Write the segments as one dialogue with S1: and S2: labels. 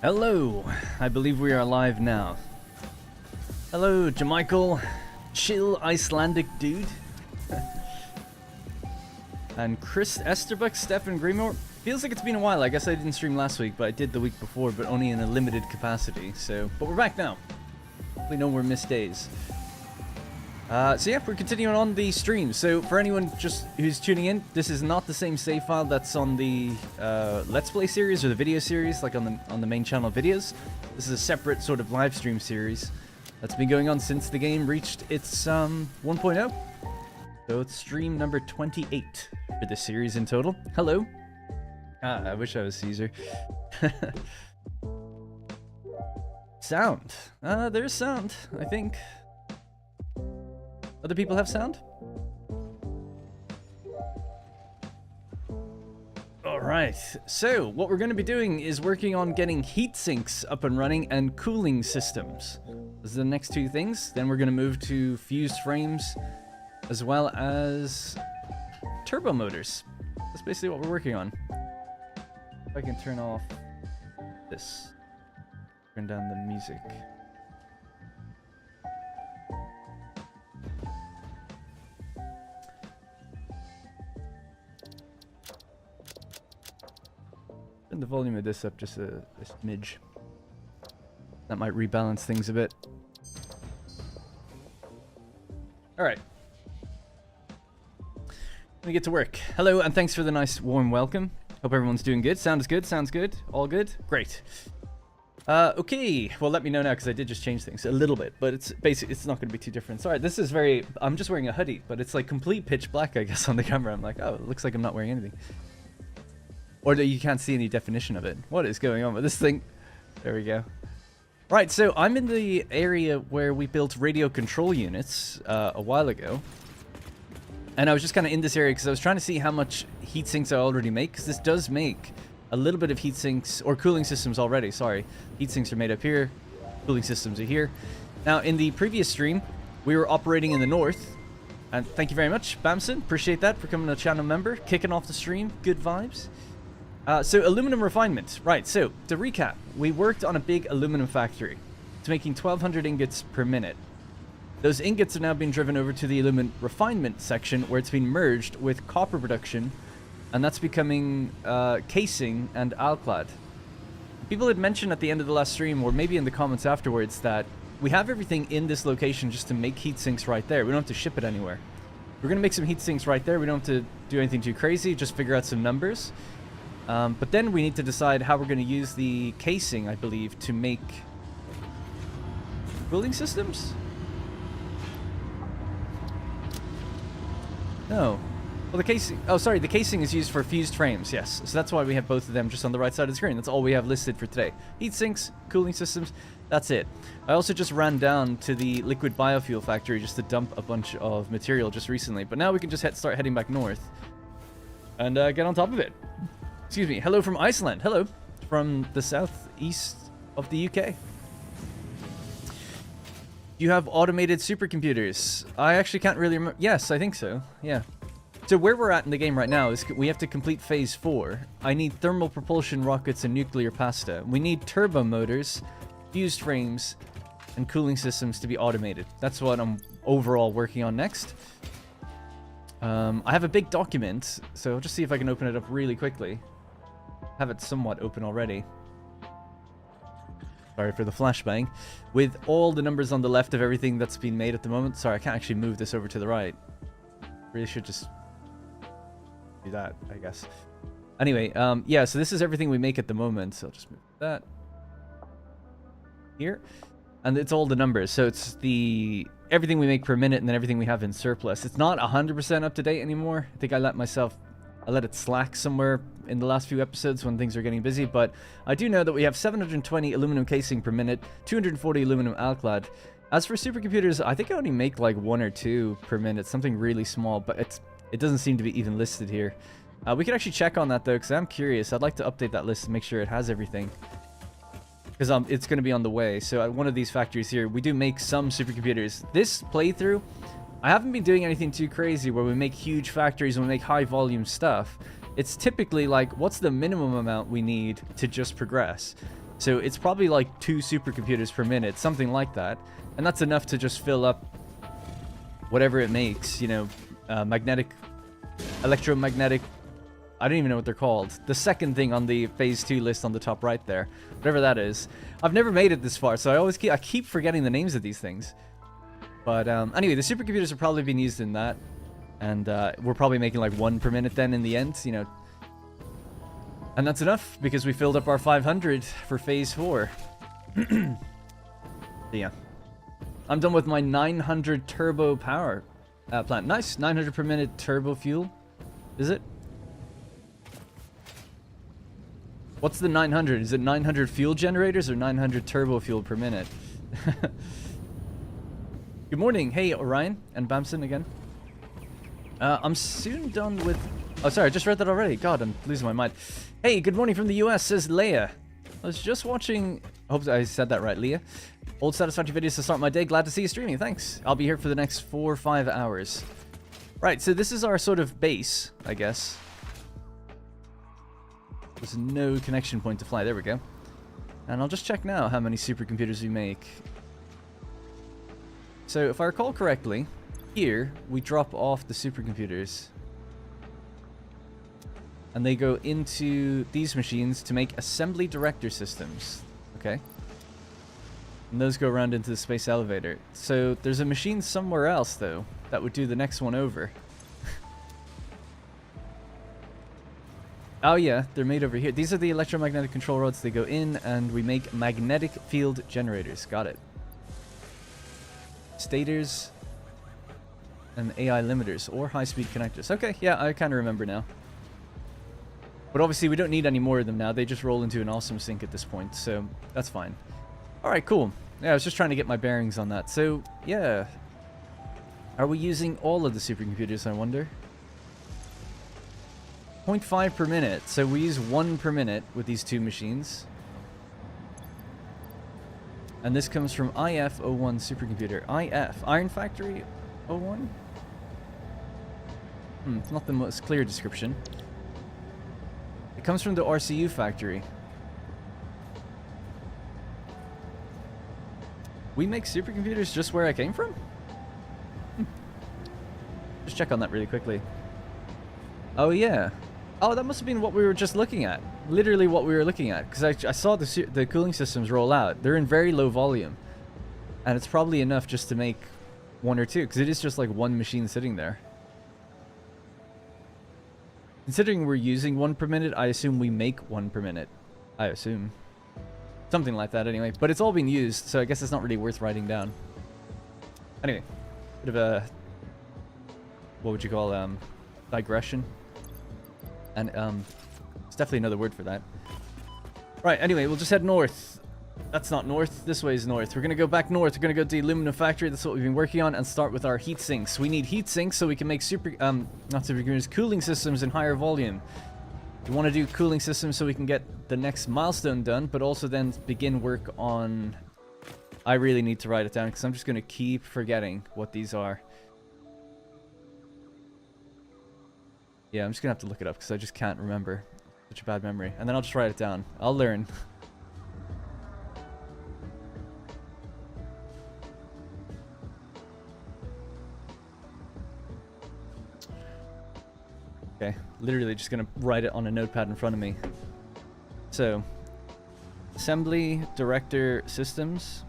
S1: Hello, I believe we are live now. Hello, Jamichael, chill Icelandic dude. And Chris Esterbuck, Stefan Greenmore. Feels like it's been a while. I guess I didn't stream last week, but I did the week before, but only in a limited capacity. But we're back now. Hopefully no more missed days. So yeah, we're continuing on the stream. So for anyone just who's tuning in, this is not the same save file that's on the Let's Play series or the video series, like on the main channel videos. This is a separate sort of live stream series that's been going on since the game reached its 1.0. So it's stream number 28 for this series in total. Hello. I wish I was Caesar. Sound. There's sound, I think. Other people have sound? Alright, so what we're going to be doing is working on getting heat sinks up and running and cooling systems. Those are the next two things. Then we're going to move to fused frames as well as turbo motors. That's basically what we're working on. If I can turn off this. Turn down the music. Turn the volume of this up just a smidge. That might rebalance things a bit. Alright. Let me get to work. Hello, and thanks for the nice warm welcome. Hope everyone's doing good. Sound is good, sounds good. All good? Great. Okay. Well, let me know now, because I did just change things a little bit, but it's basically, it's not going to be too different. Sorry, this is very... I'm just wearing a hoodie, but it's like complete pitch black, I guess, on the camera. I'm like, oh, it looks like I'm not wearing anything. Or that you can't see any definition of it. What is going on with this thing? There we go. Right, so I'm in the area where we built radio control units a while ago. And I was just kind of in this area because I was trying to see how much heat sinks I already make. Because this does make a little bit of heat sinks, or cooling systems already, sorry. Heat sinks are made up here. Cooling systems are here. Now, in the previous stream, we were operating in the north. And thank you very much, Bamson. Appreciate that for becoming a channel member. Kicking off the stream. Good vibes. So aluminum refinement. Right, so to recap, we worked on a big aluminum factory. It's making 1,200 ingots per minute. Those ingots are now being driven over to the aluminum refinement section where it's been merged with copper production, and that's becoming casing and alclad. People had mentioned at the end of the last stream, or maybe in the comments afterwards, that we have everything in this location just to make heat sinks right there. We don't have to ship it anywhere. We're going to make some heat sinks right there. We don't have to do anything too crazy, just figure out some numbers. But then we need to decide how we're going to use the casing, I believe, to make cooling systems? No. Well, the casing... Oh, sorry, the casing is used for fused frames, yes. So that's why we have both of them just on the right side of the screen. That's all we have listed for today. Heat sinks, cooling systems, that's it. I also just ran down to the liquid biofuel factory just to dump a bunch of material just recently. But now we can just start heading back north and get on top of it. Excuse me. Hello from Iceland. Hello from the southeast of the UK. You have automated supercomputers. I actually can't really remember. Yes, I think so. Yeah. So where we're at in the game right now is we have to complete phase 4. I need thermal propulsion rockets and nuclear pasta. We need turbo motors, fused frames, and cooling systems to be automated. That's what I'm overall working on next. I have a big document, so I'll just see if I can open it up really quickly. Have it somewhat open already. Sorry for the flashbang. With all the numbers on the left of everything that's been made at the moment. Sorry, I can't actually move this over to the right. Really should just do that, I guess. Anyway, yeah, so this is everything we make at the moment. So I'll just move that here. And it's all the numbers. So it's the everything we make per minute and then everything we have in surplus. It's not 100% up to date anymore. I think I let it slack somewhere in the last few episodes when things are getting busy, but I do know that we have 720 aluminum casing per minute, 240 aluminum alclad. As for supercomputers, I think I only make like 1 or 2 per minute, something really small, but it doesn't seem to be even listed here. We can actually check on that though, because I'm curious. I'd like to update that list and make sure it has everything, because it's going to be on the way. So at one of these factories here, we do make some supercomputers. This playthrough, I haven't been doing anything too crazy where we make huge factories and we make high volume stuff. It's typically like, what's the minimum amount we need to just progress? So it's probably like 2 supercomputers per minute, something like that. And that's enough to just fill up whatever it makes, you know, electromagnetic, I don't even know what they're called. The second thing on the phase 2 list on the top right there, whatever that is. I've never made it this far, so I keep forgetting the names of these things. But anyway, the supercomputers are probably being used in that. And we're probably making like 1 per minute then in the end, you know. And that's enough, because we filled up our 500 for phase 4. So yeah. I'm done with my 900 turbo power plant. Nice, 900 per minute turbo fuel. Is it? What's the 900? Is it 900 fuel generators or 900 turbo fuel per minute? Good morning. Hey, Orion and Bamson again. I'm soon done with... Oh, sorry, I just read that already. God, I'm losing my mind. Hey, good morning from the US, says Leia. I was just watching... I hope I said that right, Leah. Old Satisfactory videos to start my day. Glad to see you streaming. Thanks. I'll be here for the next 4 or 5 hours. Right, so this is our sort of base, I guess. There's no connection point to fly. There we go. And I'll just check now how many supercomputers we make. So if I recall correctly, here we drop off the supercomputers. And they go into these machines to make assembly director systems. Okay. And those go around into the space elevator. So there's a machine somewhere else, though, that would do the next one over. Oh yeah, they're made over here. These are the electromagnetic control rods. They go in, and we make magnetic field generators. Got it. Stators and AI limiters, or high-speed connectors. Okay, yeah, I kind of remember now. But obviously, we don't need any more of them now. They just roll into an awesome sync at this point, so that's fine. All right, cool. Yeah, I was just trying to get my bearings on that. So, yeah. Are we using all of the supercomputers, I wonder? 0.5 per minute. So we use 1 per minute with these 2 machines. And this comes from IF01 supercomputer. IF, Iron Factory 01? It's not the most clear description. It comes from the RCU factory. We make supercomputers just where I came from? Just check on that really quickly. Oh, yeah. Oh, that must have been what we were just looking at. Literally what we were looking at. Because I saw the cooling systems roll out. They're in very low volume. And it's probably enough just to make 1 or 2. Because it is just like 1 machine sitting there. Considering we're using 1 per minute, I assume we make 1 per minute. I assume. Something like that anyway. But it's all being used, so I guess it's not really worth writing down. Anyway. Bit of a... What would you call, digression? And, it's definitely another word for that. Right, anyway, we'll just head north. That's not north. This way is north. We're going to go back north. We're going to go to the aluminum factory. That's what we've been working on. And start with our heat sinks. We need heat sinks so we can make cooling systems in higher volume. We want to do cooling systems so we can get the next milestone done. But also then begin work on... I really need to write it down because I'm just going to keep forgetting what these are. Yeah, I'm just going to have to look it up because I just can't remember. Such a bad memory. And then I'll just write it down. I'll learn. Okay, literally just going to write it on a notepad in front of me. So, assembly director systems.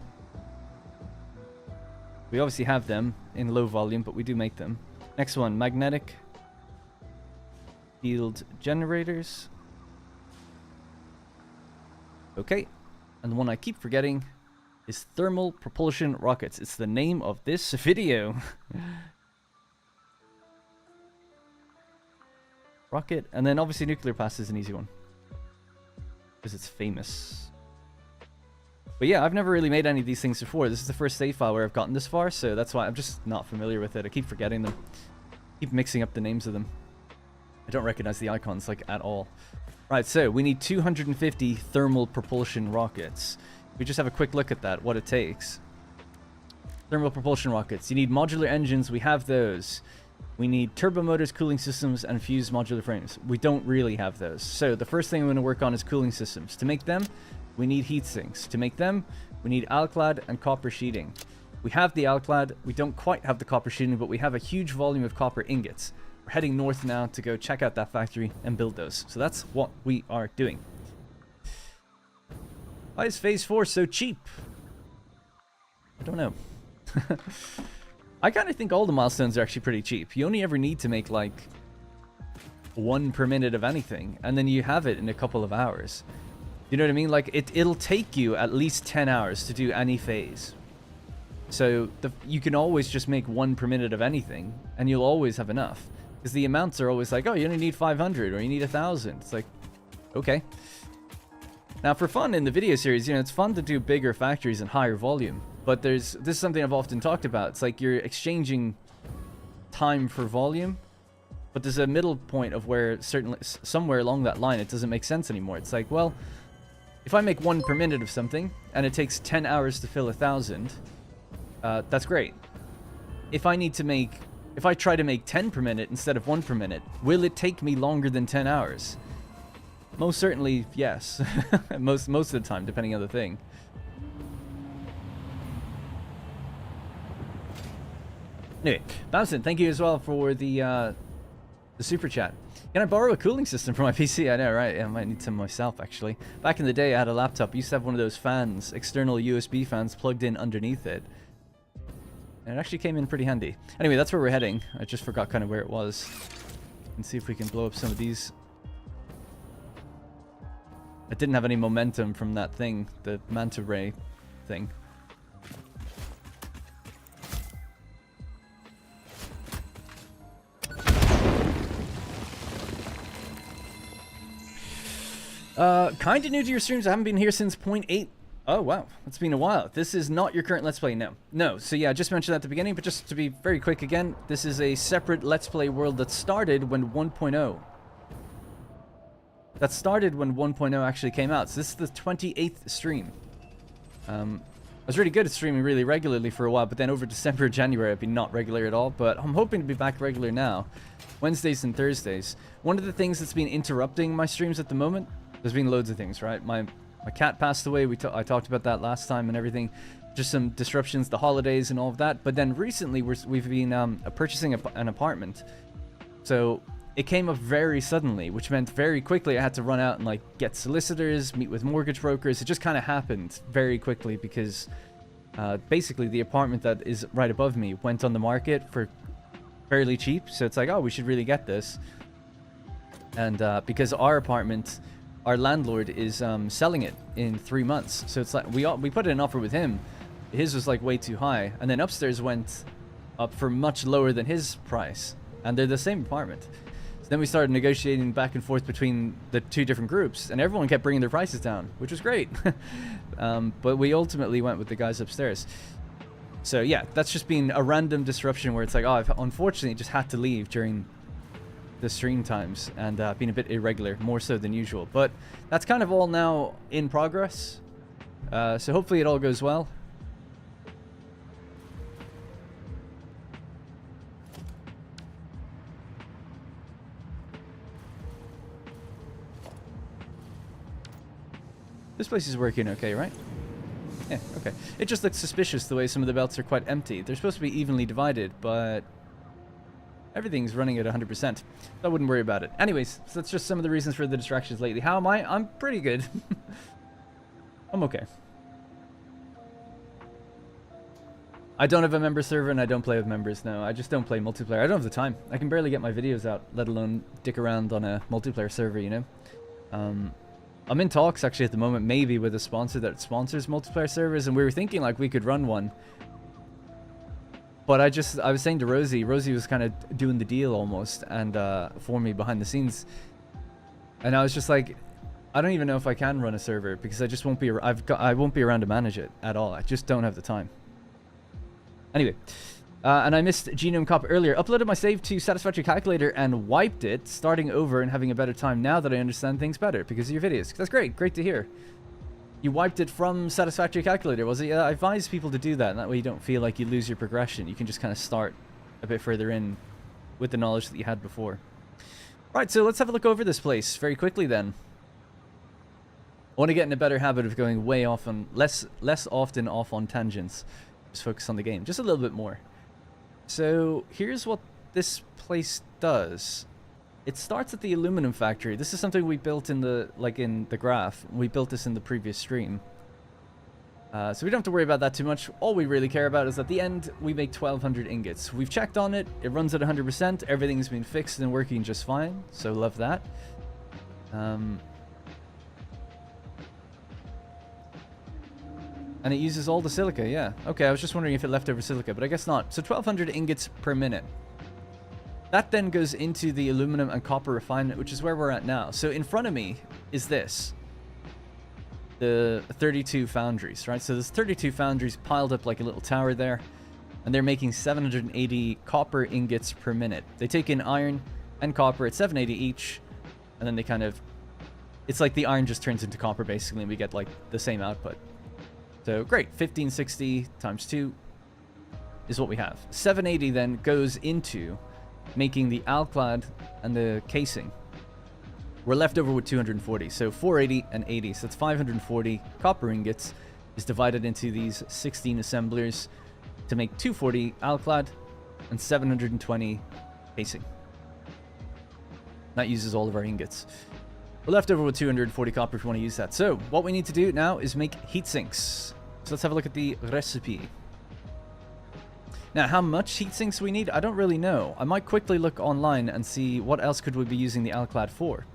S1: We obviously have them in low volume, but we do make them. Next one, magnetic field generators. Okay, and the one I keep forgetting is thermal propulsion rockets. It's the name of this video. Rocket, and then obviously nuclear pass is an easy one because it's famous. But yeah, I've never really made any of these things before. This is the first save file where I've gotten this far, so that's why I'm just not familiar with it. I keep forgetting them. Keep mixing up the names of them. I don't recognize the icons, like, at all. Right, so we need 250 thermal propulsion rockets. We just have a quick look at that, what it takes. Thermal propulsion rockets. You need modular engines. We have those. We need turbo motors, cooling systems, and fused modular frames. We don't really have those. So the first thing I'm going to work on is cooling systems. To make them, we need heat sinks. To make them, we need alclad and copper sheeting. We have the alclad, we don't quite have the copper sheeting, but we have a huge volume of copper ingots. We're heading north now to go check out that factory and build those. So that's what we are doing. Why is Phase 4 so cheap? I don't know. I kind of think all the milestones are actually pretty cheap. You only ever need to make like 1 per minute of anything, and then you have it in a couple of hours. You know what I mean? Like it'll take you at least 10 hours to do any phase. So you can always just make 1 per minute of anything, and you'll always have enough. Because the amounts are always like, oh, you only need 500 or you need 1,000. It's like, okay. Now for fun in the video series, you know, it's fun to do bigger factories and higher volume. But this is something I've often talked about. It's like you're exchanging time for volume. But there's a middle point of where somewhere along that line it doesn't make sense anymore. It's like, well, if I make 1 per minute of something and it takes 10 hours to fill 1,000, that's great. If I try to make 10 per minute instead of 1 per minute, will it take me longer than 10 hours? Most certainly, yes. most of the time, depending on the thing. Anyway, Bowson, thank you as well for the super chat. Can I borrow a cooling system for my PC? I know, right? Yeah, I might need some myself, actually. Back in the day, I had a laptop. I used to have one of those fans, external USB fans plugged in underneath it. And it actually came in pretty handy. Anyway, that's where we're heading. I just forgot kind of where it was. And see if we can blow up some of these. I didn't have any momentum from that thing, the manta ray thing. Kinda new to your streams. I haven't been here since 0.8. Oh, wow. It's been a while. This is not your current Let's Play, no. No, so yeah, I just mentioned that at the beginning, but just to be very quick again, this is a separate Let's Play world that started when 1.0. That started when 1.0 actually came out. So this is the 28th stream. I was really good at streaming really regularly for a while, but then over December, January, I've been not regular at all, but I'm hoping to be back regular now. Wednesdays and Thursdays. One of the things that's been interrupting my streams at the moment, there's been loads of things, right? My cat passed away. I talked about that last time and everything. Just some disruptions, the holidays and all of that. But then recently we've been purchasing an apartment. So it came up very suddenly, which meant very quickly I had to run out and like get solicitors, meet with mortgage brokers. It just kind of happened very quickly because basically the apartment that is right above me went on the market for fairly cheap. So it's like, oh, we should really get this. And because our apartment, our landlord is selling it in 3 months. So it's like we put in an offer with him. His was like way too high. And then upstairs went up for much lower than his price. And they're the same apartment. So then we started negotiating back and forth between the two different groups. And everyone kept bringing their prices down, which was great. But we ultimately went with the guys upstairs. So yeah, that's just been a random disruption where it's like, oh, I've unfortunately just had to leave during the stream times and been a bit irregular, more so than usual. But that's kind of all now in progress. So hopefully it all goes well. This place is working okay, right? Yeah, okay. It just looks suspicious the way some of the belts are quite empty. They're supposed to be evenly divided, but everything's running at 100%. So I wouldn't worry about it. Anyways, so that's just some of the reasons for the distractions lately. How am I? I'm pretty good. I'm okay. I don't have a member server and I don't play with members now. I just don't play multiplayer. I don't have the time. I can barely get my videos out, let alone dick around on a multiplayer server, you know? I'm in talks actually at the moment, maybe with a sponsor that sponsors multiplayer servers, and we were thinking like we could run one. But I was saying to Rosie was kind of doing the deal almost, and for me behind the scenes. And I was just like, I don't even know if I can run a server because I just won't be. I won't be around to manage it at all. I just don't have the time. Anyway, and I missed Genome Cop earlier. Uploaded my save to Satisfactory Calculator and wiped it, starting over and having a better time now that I understand things better because of your videos. That's great. Great to hear. You wiped it from Satisfactory Calculator, was it? Yeah, I advise people to do that, and that way you don't feel like you lose your progression. You can just kind of start a bit further in with the knowledge that you had before. Right, so let's have a look over this place very quickly then. want to get in a better habit of going way off on less often off on tangents. Just focus on the game just a little bit more. So here's what this place does. It starts at the aluminum factory. This is something we built in the graph. We built this in the previous stream. So we don't have to worry about that too much. All we really care about is at the end, we make 1,200 ingots. We've checked on it. It runs at 100%. Everything's been fixed and working just fine. So love that. And it uses all the silica, yeah. Okay, I was just wondering if it left over silica, but I guess not. So 1,200 ingots per minute. That then goes into the aluminum and copper refinement, which is where we're at now. So in front of me is this. The 32 foundries, right? So there's 32 foundries piled up like a little tower there, and they're making 780 copper ingots per minute. They take in iron and copper at 780 each, and then they kind of, it's like the iron just turns into copper basically, and we get like the same output. So great, 1560 times 2 is what we have. 780 then goes into making the alclad and the casing. We're left over with 240, so 480 and 80, so that's 540 copper ingots is divided into these 16 assemblers to make 240 alclad and 720 casing. That uses all of our ingots. We're left over with 240 copper if we want to use that. So what we need to do now is make heat sinks. So let's have a look at the recipe. Now, how much heat sinks we need, I don't really know. I might quickly look online and see what else could we be using the alclad for.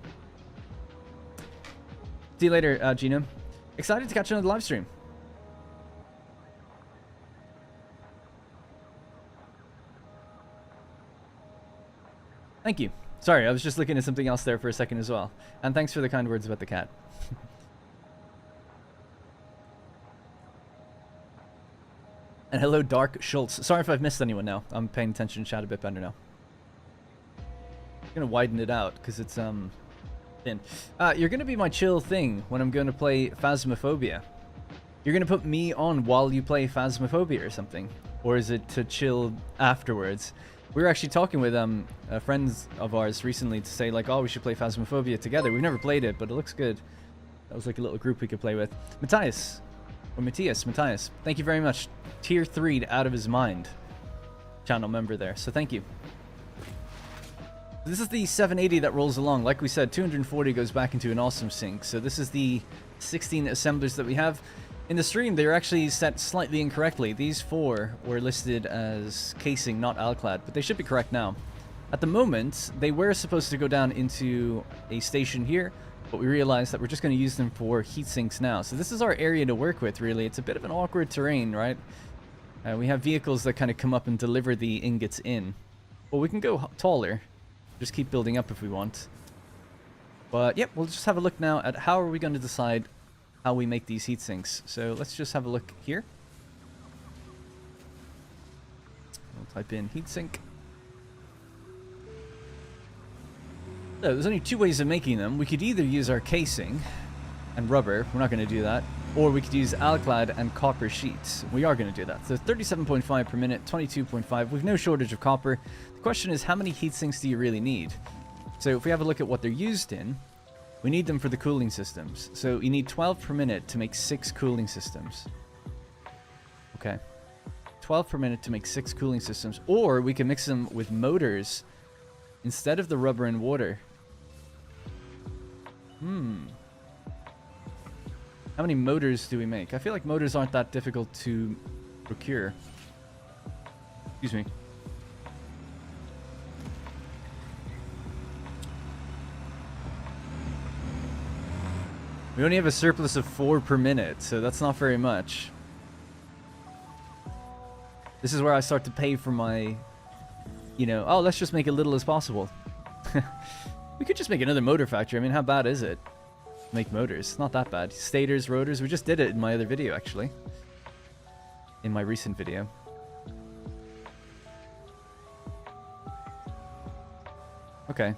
S1: See you later, Gino. Excited to catch another live stream. Thank you. Sorry, I was just looking at something else there for a second as well. And thanks for the kind words about the cat. And hello, Dark Schultz. Sorry if I've missed anyone now. I'm paying attention to chat a bit better now. I'm gonna widen it out because it's thin. You're gonna be my chill thing when I'm gonna play Phasmophobia. You're gonna put me on while you play Phasmophobia or something, or is it to chill afterwards? We were actually talking with friends of ours recently to say like, oh, we should play Phasmophobia together. We've never played it, but it looks good. That was like a little group we could play with. Matthias, thank you very much. Tier 3'd out of his mind channel member there, so thank you. This is the 780 that rolls along. Like we said, 240 goes back into an awesome sink. So this is the 16 assemblers that we have. In the stream, they're actually set slightly incorrectly. These 4 were listed as casing, not alclad, but they should be correct now. At the moment, they were supposed to go down into a station here, but we realized that we're just going to use them for heat sinks now. So this is our area to work with, really. It's a bit of an awkward terrain, right? We have vehicles that kind of come up and deliver the ingots in. Well, we can go taller. Just keep building up if we want. But yep, we'll just have a look now at how are we going to decide how we make these heat sinks. So let's just have a look here. We'll type in heat sink. So there's only 2 ways of making them. We could either use our casing and rubber. We're not going to do that. Or we could use alclad and copper sheets. We are going to do that. So 37.5 per minute, 22.5. We've no shortage of copper. The question is, how many heat sinks do you really need? So if we have a look at what they're used in, we need them for the cooling systems. So you need 12 per minute to make 6 cooling systems. Okay. 12 per minute to make 6 cooling systems. Or we can mix them with motors instead of the rubber and water. How many motors do we make? I feel like motors aren't that difficult to procure. Excuse me. We only have a surplus of 4 per minute, so that's not very much. This is where I start to pay for my, you know, oh, let's just make as little as possible. We could just make another motor factory. I mean, how bad is it? Make motors. It's not that bad. Stators, rotors. We just did it in my other video, actually. In my recent video. Okay.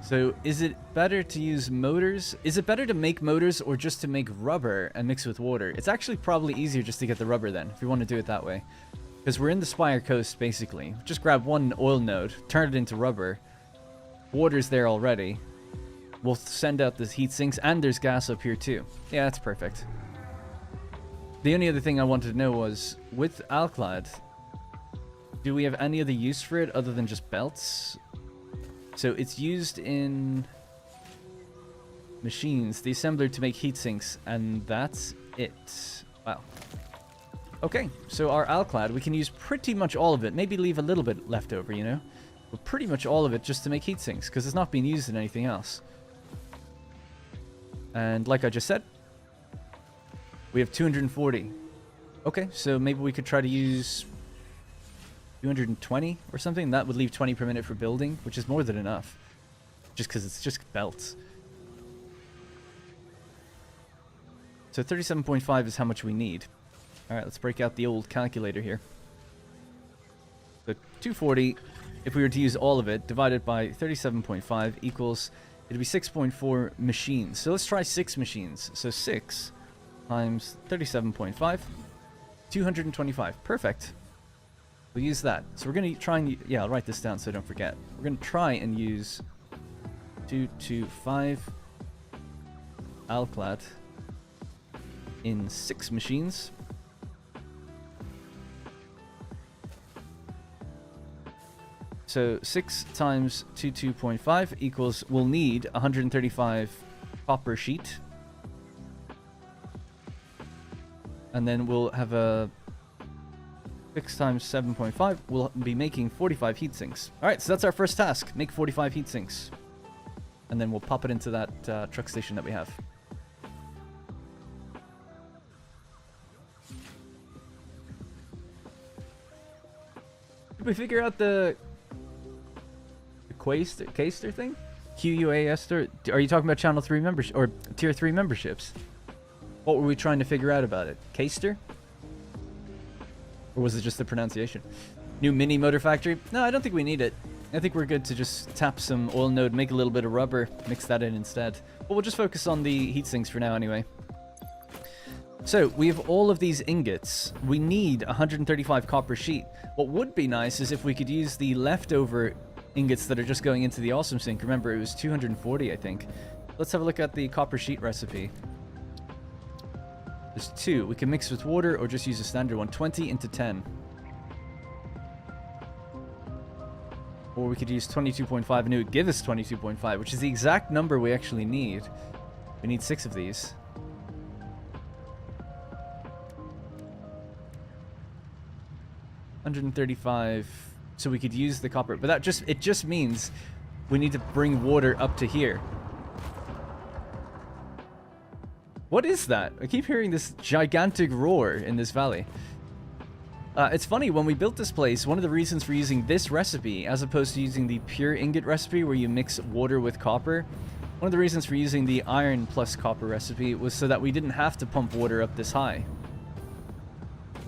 S1: So, is it better to use motors? Is it better to make motors or just to make rubber and mix with water? It's actually probably easier just to get the rubber then, if you want to do it that way. Because we're in the Spire Coast, basically. Just grab one oil node, turn it into rubber, Water's there already. We'll send out the heat sinks, and there's gas up here too. Yeah, that's perfect. The only other thing I wanted to know was, with Alclad, do we have any other use for it other than just belts? So it's used in machines, the assembler to make heat sinks, and that's it. Wow. Okay, so our Alclad, we can use pretty much all of it. Maybe leave a little bit left over, you know? But pretty much all of it just to make heat sinks, because it's not being used in anything else. And like I just said, we have 240. Okay, so maybe we could try to use 220 or something. That would leave 20 per minute for building, which is more than enough. Just because it's just belts. So 37.5 is how much we need. Alright, let's break out the old calculator here. So 240, if we were to use all of it, divided by 37.5 equals, it'd be 6.4 machines. So let's try 6 machines. So 6 times 37.5, 225. Perfect. We'll use that. So we're going to try and... Yeah, I'll write this down so I don't forget. We're going to try and use 225 Alclad in 6 machines. So 6 times 22.5 equals, we'll need 135 copper sheet. And then we'll have a 6 times 7.5, we'll be making 45 heat sinks. Alright, so that's our first task, make 45 heat sinks. And then we'll pop it into that truck station that we have. Did we figure out the Caster thing? QUASter? Are you talking about Channel 3 membership or Tier 3 memberships? What were we trying to figure out about it? Caster? Or was it just the pronunciation? New mini motor factory? No, I don't think we need it. I think we're good to just tap some oil node, make a little bit of rubber, mix that in instead. But we'll just focus on the heat sinks for now anyway. So, we have all of these ingots. We need 135 copper sheet. What would be nice is if we could use the leftover ingots that are just going into the awesome sink. Remember, it was 240, I think. Let's have a look at the copper sheet recipe. There's 2. We can mix with water or just use a standard one. 20 into 10. Or we could use 22.5 and it would give us 22.5, which is the exact number we actually need. We need 6 of these. $135, so we could use the copper, but it just means we need to bring water up to here. What is that? I keep hearing this gigantic roar in this valley. It's funny, when we built this place, one of the reasons for using this recipe as opposed to using the pure ingot recipe where you mix water with copper, one of the reasons for using the iron plus copper recipe was so that we didn't have to pump water up this high.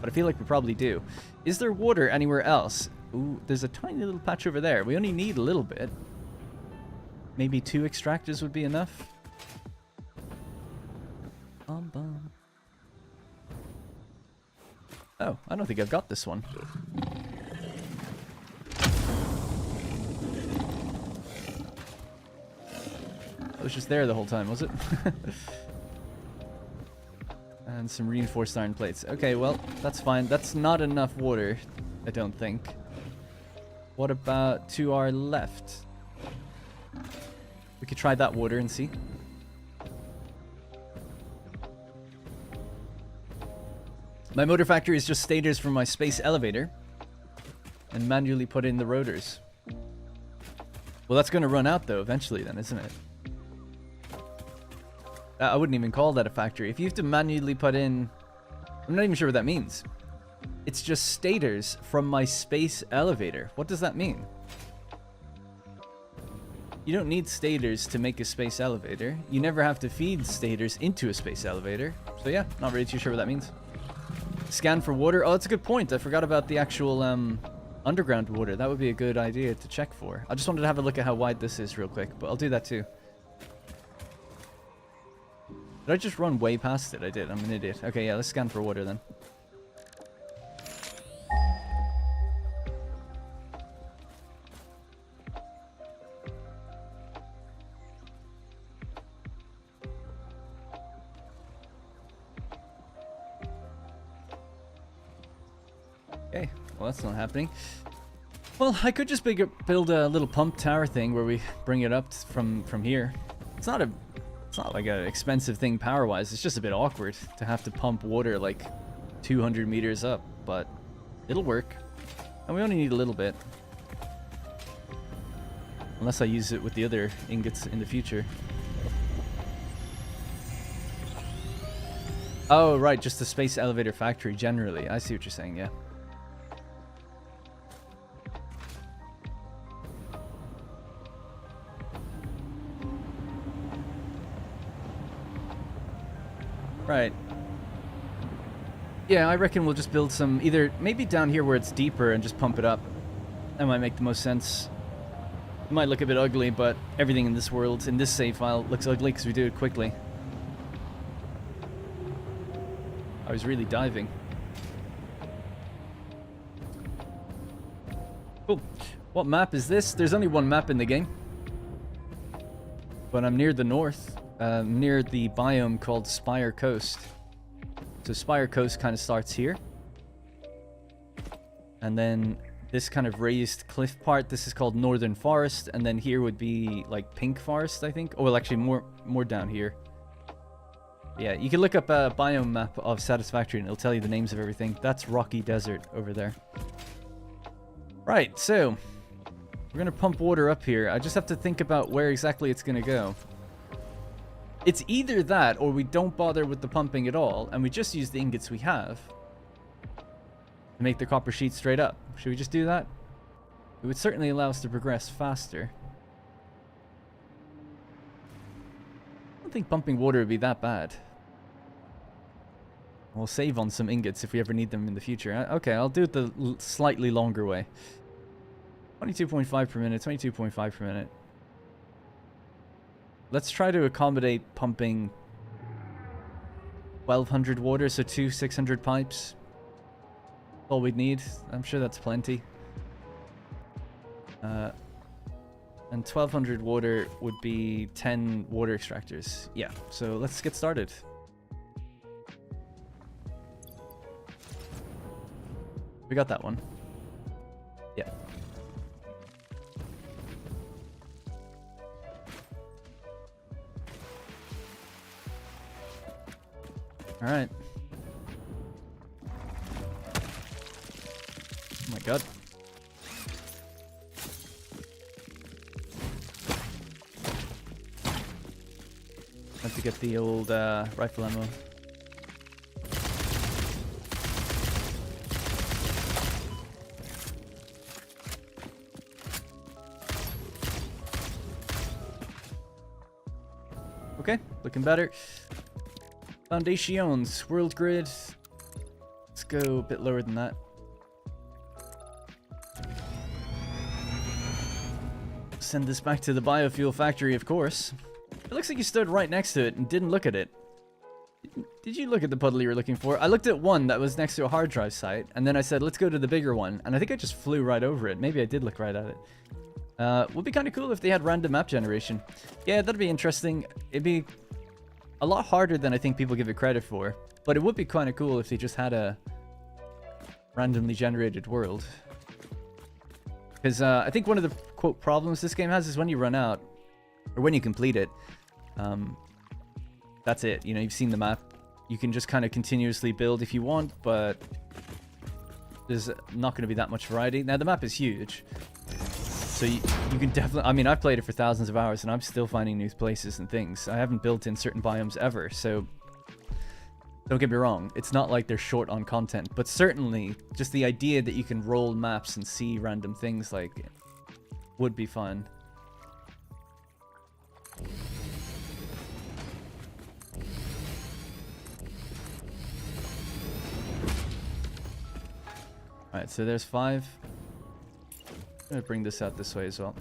S1: But I feel like we probably do. Is there water anywhere else? Ooh, there's a tiny little patch over there. We only need a little bit. Maybe 2 extractors would be enough. Oh, I don't think I've got this one. I was just there the whole time, was it? And some reinforced iron plates. Okay, well, that's fine. That's not enough water, I don't think. What about to our left? We could try that water and see. My motor factory is just stators from my space elevator. And manually put in the rotors. Well, that's going to run out, though, eventually then, isn't it? I wouldn't even call that a factory. If you have to manually put in... I'm not even sure what that means. It's just stators from my space elevator. What does that mean? You don't need stators to make a space elevator. You never have to feed stators into a space elevator. So yeah, not really too sure what that means. Scan for water. Oh, that's a good point. I forgot about the actual underground water. That would be a good idea to check for. I just wanted to have a look at how wide this is real quick, but I'll do that too. Did I just run way past it? I did. I'm an idiot. Okay, yeah, let's scan for water then. Well, that's not happening. Well, I could just build a little pump tower thing where we bring it up from here. It's not like an expensive thing power-wise. It's just a bit awkward to have to pump water like 200 meters up, but it'll work. And we only need a little bit. Unless I use it with the other ingots in the future. Oh, right, just the space elevator factory generally. I see what you're saying, yeah. Right. Yeah, I reckon we'll just build some, either maybe down here where it's deeper and just pump it up. That might make the most sense. It might look a bit ugly, but everything in this world, in this save file, looks ugly because we do it quickly. I was really diving. Cool. What map is this? There's only one map in the game. But I'm near the north. Near the biome called Spire Coast. So Spire Coast kind of starts here. And then this kind of raised cliff part, this is called Northern Forest. And then here would be like Pink Forest, I think. Oh, well, actually more down here. Yeah, you can look up a biome map of Satisfactory and it'll tell you the names of everything. That's Rocky Desert over there. Right, so we're going to pump water up here. I just have to think about where exactly it's going to go. It's either that or we don't bother with the pumping at all and we just use the ingots we have to make the copper sheet straight up. Should we just do that? It would certainly allow us to progress faster. I don't think pumping water would be that bad. We'll save on some ingots if we ever need them in the future. Okay, I'll do it the slightly longer way. 22.5 per minute, 22.5 per minute. Let's try to accommodate pumping 1,200 water, so 2 600 pipes. All we'd need. I'm sure that's plenty. And 1,200 water would be 10 water extractors. Yeah, so let's get started. We got that one. Yeah. All right. Oh my god. Have to get the old rifle ammo. Okay, looking better. Foundations, world grid. Let's go a bit lower than that. Send this back to the biofuel factory, of course. It looks like you stood right next to it and didn't look at it. Did you look at the puddle you were looking for? I looked at one that was next to a hard drive site, and then I said, let's go to the bigger one. And I think I just flew right over it. Maybe I did look right at it. Would be kind of cool if they had random map generation. Yeah, that'd be interesting. It'd be a lot harder than I think people give it credit for. But it would be kind of cool if they just had a randomly generated world. Because I think one of the, quote, problems this game has is when you run out, or when you complete it, that's it. You know, you've seen the map. You can just kind of continuously build if you want, but there's not going to be that much variety. Now, the map is huge. So you can definitely... I mean, I've played it for thousands of hours, and I'm still finding new places and things. I haven't built in certain biomes ever, so... Don't get me wrong, it's not like they're short on content, but certainly just the idea that you can roll maps and see random things like would be fun. Alright, so there's 5. I'm gonna bring this out this way as well.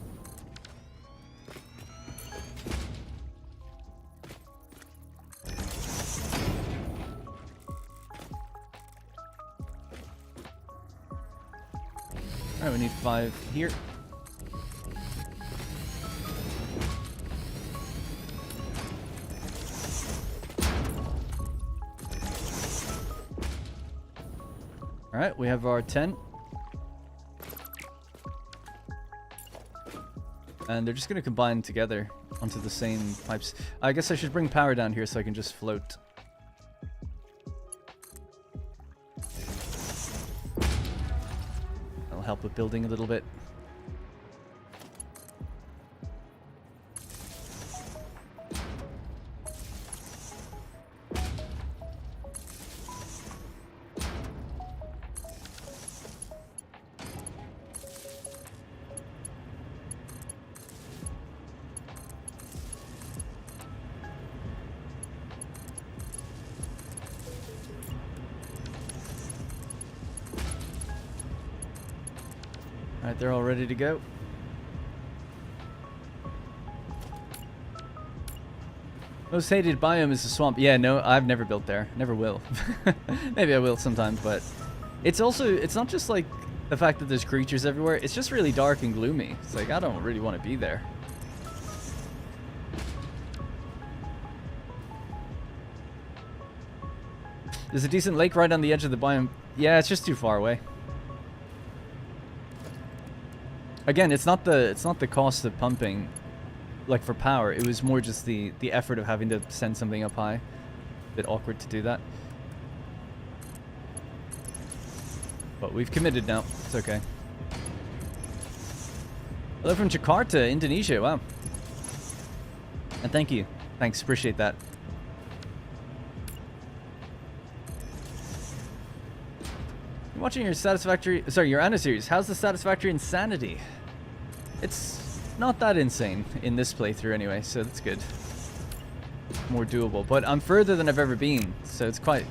S1: Alright, we need 5 here. Alright, we have our 10. And they're just going to combine together onto the same pipes. I guess I should bring power down here so I can just float. That'll help with building a little bit. Alright, they're all ready to go. Most hated biome is the swamp. Yeah, no, I've never built there. Never will. Maybe I will sometime, but it's also, it's not just like the fact that there's creatures everywhere. It's just really dark and gloomy. It's like, I don't really want to be there. There's a decent lake right on the edge of the biome. Yeah, it's just too far away. Again, it's not the cost of pumping, like for power. It was more just the effort of having to send something up high. A bit awkward to do that. But we've committed now. It's okay. Hello from Jakarta, Indonesia. Wow. And thank you. Thanks. Appreciate that. You're watching your Satisfactory... Sorry, your Anna series. How's the Satisfactory insanity? It's not that insane in this playthrough anyway, so that's good. More doable. But I'm further than I've ever been, so it's quite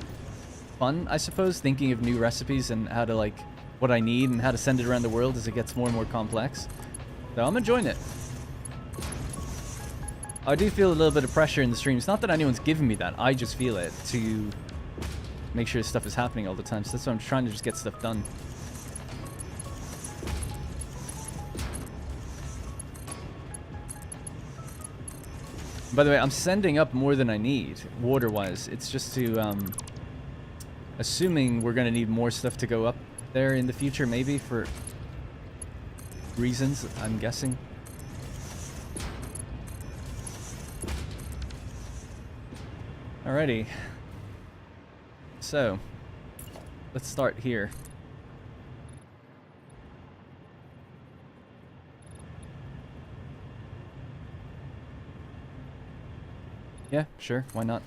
S1: fun, I suppose, thinking of new recipes and how to, like, what I need and how to send it around the world as it gets more and more complex. So I'm enjoying it. I do feel a little bit of pressure in the streams. Not that anyone's giving me that, I just feel it to make sure stuff is happening all the time. So that's why I'm trying to just get stuff done. By the way, I'm sending up more than I need, water-wise. It's just to, assuming we're going to need more stuff to go up there in the future, maybe, for reasons, I'm guessing. Alrighty. So, let's start here. Yeah, sure, why not?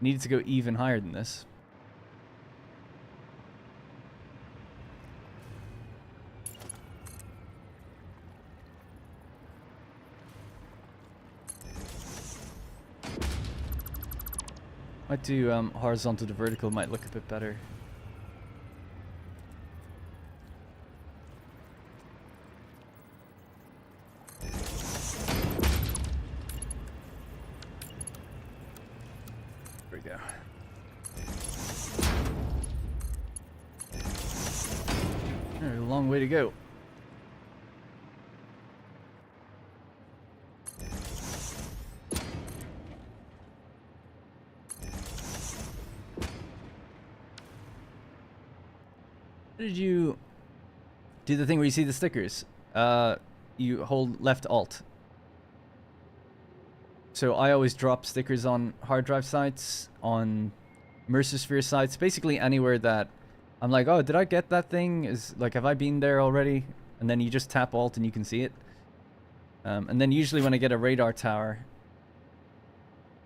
S1: Needed to go even higher than this. Might do horizontal to vertical, might look a bit better. Way to go. How did you do the thing where you see the stickers? You hold left alt. So I always drop stickers on hard drive sites, on immersive sphere sites, basically anywhere that I'm like, oh, did I get that thing? Is like, have I been there already? And then you just tap alt and you can see it. And then usually when I get a radar tower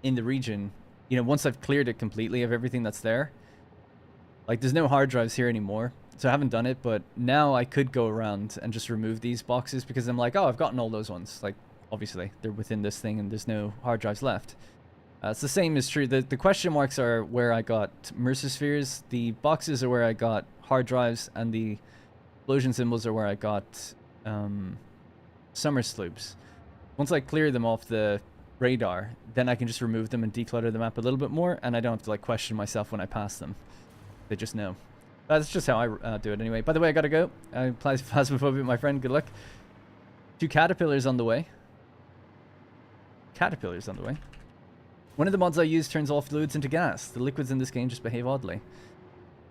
S1: in the region, you know, once I've cleared it completely of everything that's there, like there's no hard drives here anymore. So I haven't done it, but now I could go around and just remove these boxes because I'm like, oh, I've gotten all those ones. Like, obviously, they're within this thing and there's no hard drives left. It's the same is true. The question marks are where I got immersive spheres. The boxes are where I got hard drives, and the explosion symbols are where I got summer sloops. Once I clear them off the radar, then I can just remove them and declutter the map a little bit more, and I don't have to like question myself when I pass them. They just know. That's just how I do it anyway. By the way, I gotta go. Phasmophobia, my friend. Good luck. 2 caterpillars on the way. Caterpillars on the way. One of the mods I use turns all fluids into gas. The liquids in this game just behave oddly.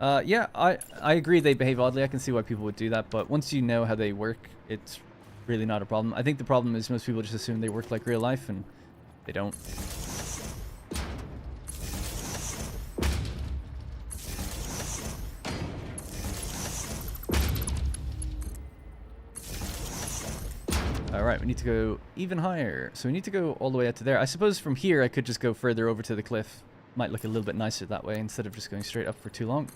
S1: Yeah, I agree they behave oddly. I can see why people would do that, but once you know how they work, it's really not a problem. I think the problem is most people just assume they work like real life, and they don't. Alright, we need to go even higher. So we need to go all the way out to there. I suppose from here I could just go further over to the cliff. Might look a little bit nicer that way instead of just going straight up for too long.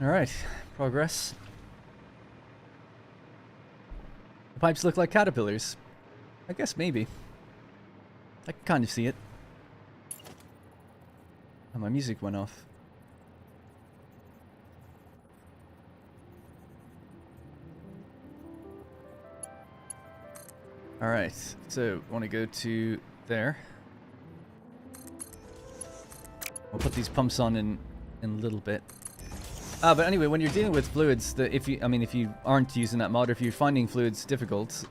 S1: Alright, progress. The pipes look like caterpillars. I guess maybe. I can kind of see it. Oh, my music went off. Alright, so I want to go to there. I'll put these pumps on in a little bit. But anyway, when you're dealing with fluids, if you aren't using that mod, or if you're finding fluids difficult,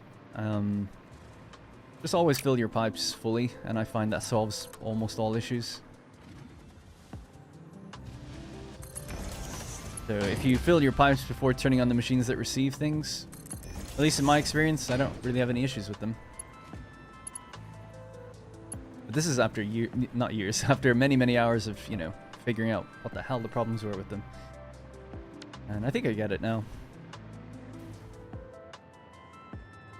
S1: just always fill your pipes fully, and I find that solves almost all issues. So if you fill your pipes before turning on the machines that receive things, at least in my experience, I don't really have any issues with them. But this is after not years, after many hours of, you know, figuring out what the hell the problems were with them. And I think I get it now.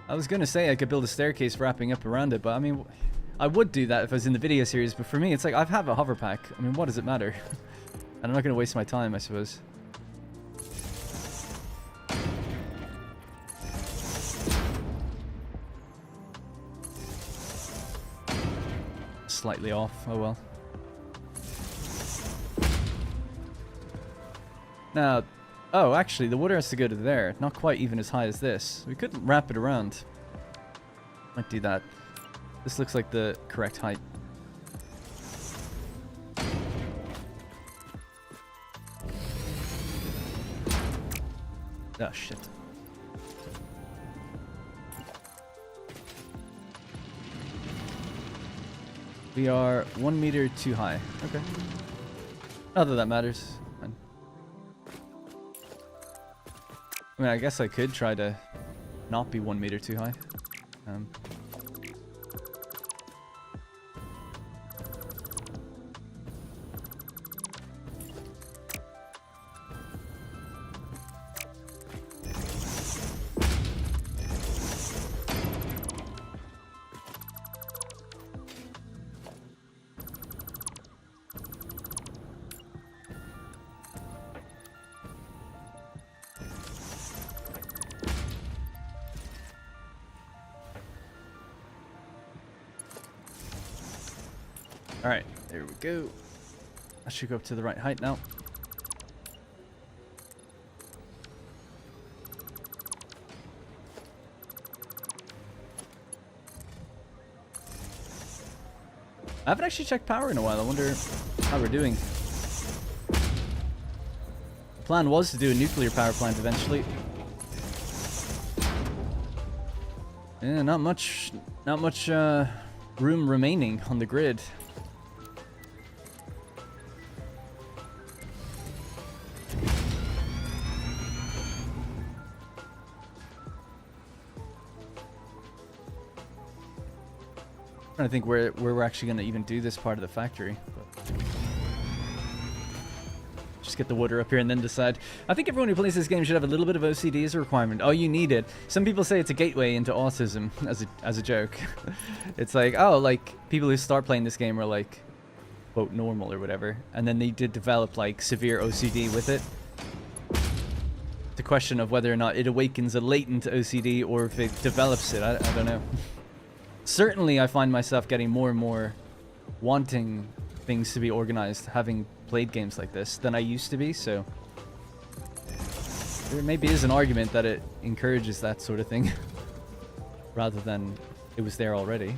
S1: I was gonna say I could build a staircase wrapping up around it, but I mean, I would do that if I was in the video series, but for me, it's like, I have a hover pack. I mean, what does it matter? And I'm not gonna waste my time, I suppose. Slightly off, oh well. Now, oh, actually, the water has to go to there. Not quite even as high as this. We couldn't wrap it around. Might do that. This looks like the correct height. Oh, shit. We are 1 meter too high. Okay. Not that that matters. Fine. I mean, I guess I could try to not be 1 meter too high. Alright, there we go. I should go up to the right height now. I haven't actually checked power in a while. I wonder how we're doing. The plan was to do a nuclear power plant eventually. Yeah, not much room remaining on the grid. I think where we're actually going to even do this part of the factory. But just get the water up here and then decide. I think everyone who plays this game should have a little bit of OCD as a requirement. Oh, you need it. Some people say it's a gateway into autism as a joke. It's like, oh, like people who start playing this game are like, quote, normal or whatever, and then they did develop like severe OCD with it. The question of whether or not it awakens a latent OCD or if it develops it, I don't know. Certainly, I find myself getting more and more wanting things to be organized, having played games like this, than I used to be, so there maybe is an argument that it encourages that sort of thing, rather than it was there already.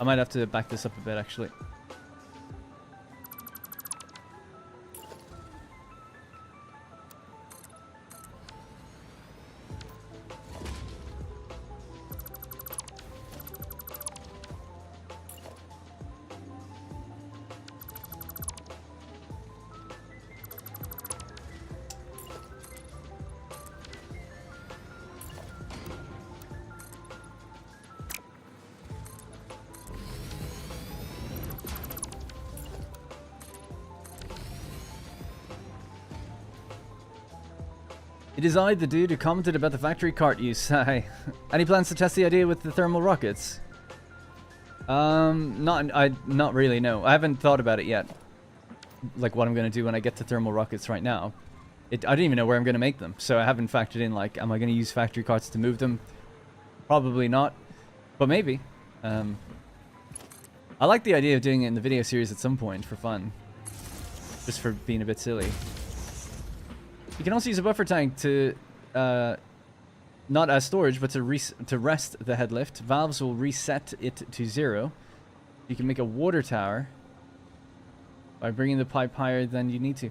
S1: I might have to back this up a bit, actually. It is I, the dude who commented about the factory cart use. Hi. Any plans to test the idea with the thermal rockets? Not really, no. I haven't thought about it yet. Like what I'm going to do when I get to thermal rockets right now. I don't even know where I'm going to make them. So I haven't factored in, like, am I going to use factory carts to move them? Probably not. But maybe. I like the idea of doing it in the video series at some point for fun. Just for being a bit silly. You can also use a buffer tank to, not as storage, but to rest the head lift. Valves will reset it to 0. You can make a water tower by bringing the pipe higher than you need to.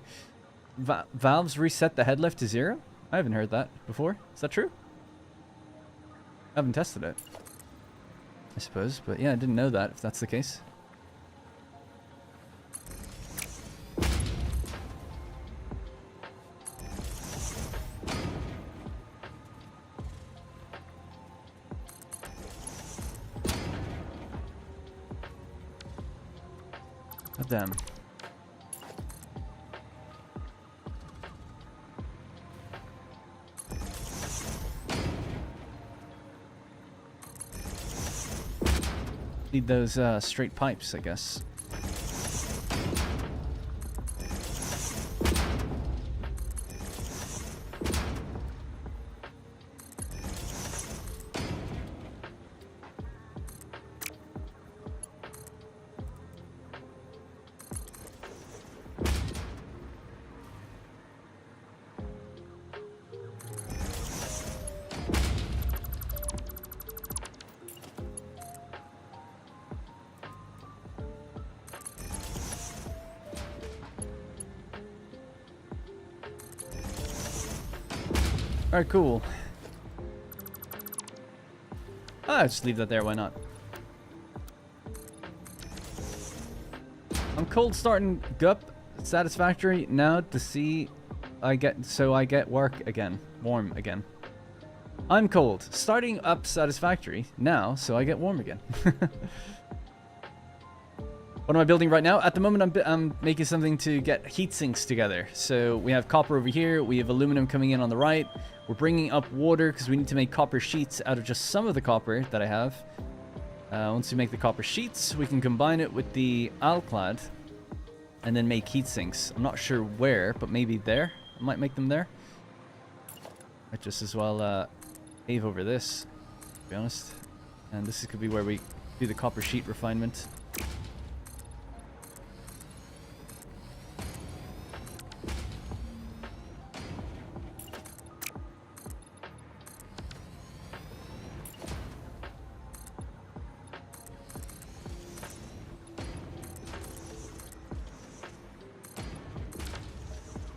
S1: Valves reset the head lift to 0? I haven't heard that before. Is that true? I haven't tested it, I suppose. But yeah, I didn't know that, if that's the case. Them. Need those straight pipes, I guess. Alright, cool. Ah, just leave that there, why not? I'm cold starting Gup Satisfactory now to see I get work again. Warm again. I'm cold. Starting up Satisfactory now so I get warm again. What am I building right now? At the moment, I'm making something to get heat sinks together. So we have copper over here. We have aluminum coming in on the right. We're bringing up water because we need to make copper sheets out of just some of the copper that I have. Once we make the copper sheets, we can combine it with the alclad and then make heat sinks. I'm not sure where, but maybe there. I might make them there. Might just as well pave over this, to be honest. And this could be where we do the copper sheet refinement.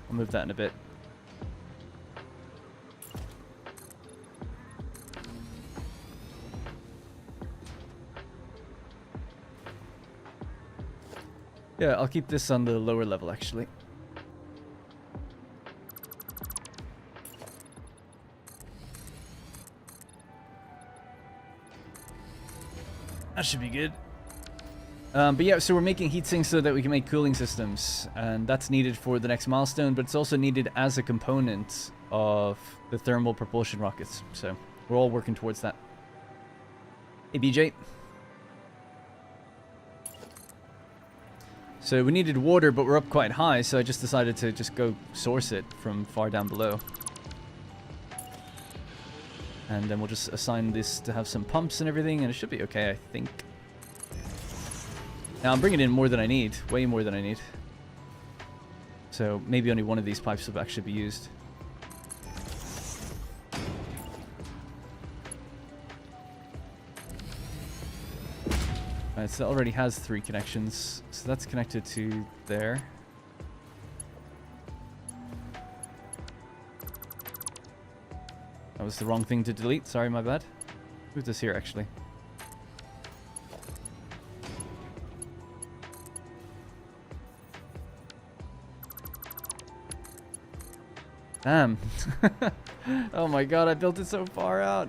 S1: I'll move that in a bit. Yeah, I'll keep this on the lower level, actually. That should be good. But yeah, so we're making heat sinks so that we can make cooling systems, and that's needed for the next milestone, but it's also needed as a component of the thermal propulsion rockets. So we're all working towards that. Hey, BJ. So we needed water, but we're up quite high, so I just decided to just go source it from far down below. And then we'll just assign this to have some pumps and everything, and it should be okay, I think. Now I'm bringing in more than I need, way more than I need. So maybe only one of these pipes will actually be used. Alright, so it already has 3 connections, so that's connected to there. That was the wrong thing to delete, sorry, my bad. Move this here, actually. Damn. Oh my god, I built it so far out.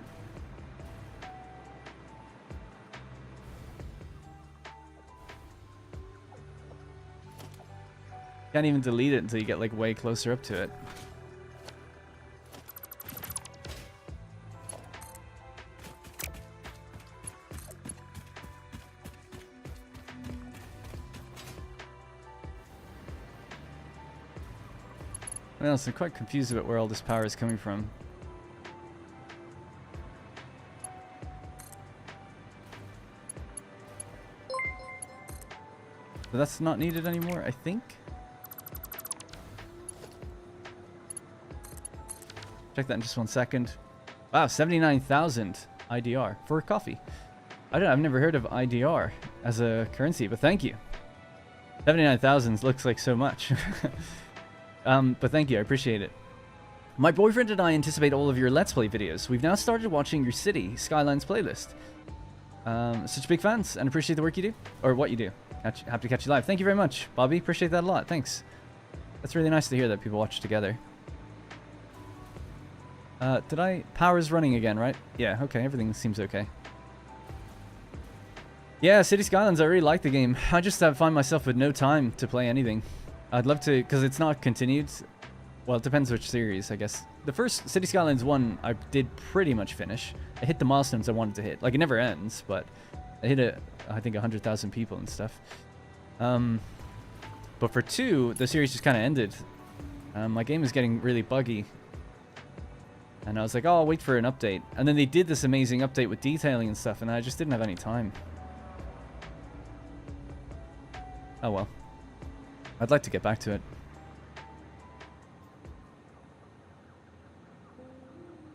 S1: Can't even delete it until you get like way closer up to it. Well, so I'm quite confused about where all this power is coming from. But that's not needed anymore, I think. Check that in just 1 second. Wow, 79,000 IDR for coffee. I've never heard of IDR as a currency, but thank you. 79,000 looks like so much. But thank you, I appreciate it. My boyfriend and I anticipate all of your Let's Play videos. We've now started watching your City Skylines playlist. Such big fans, and appreciate the work you do, or what you do. Happy to catch you live. Thank you very much, Bobby. Appreciate that a lot. Thanks. That's really nice to hear that people watch together. Power's running again, right? Yeah, okay, everything seems okay. Yeah, City Skylines, I really like the game. I just find myself with no time to play anything. I'd love to, because it's not continued. Well, it depends which series, I guess. The first City Skylines 1, I did pretty much finish. I hit the milestones I wanted to hit. Like, it never ends, but I hit it, I think, 100,000 people and stuff. But for 2, the series just kind of ended. My game is getting really buggy. And I was like, oh, I'll wait for an update. And then they did this amazing update with detailing and stuff, and I just didn't have any time. Oh well. I'd like to get back to it.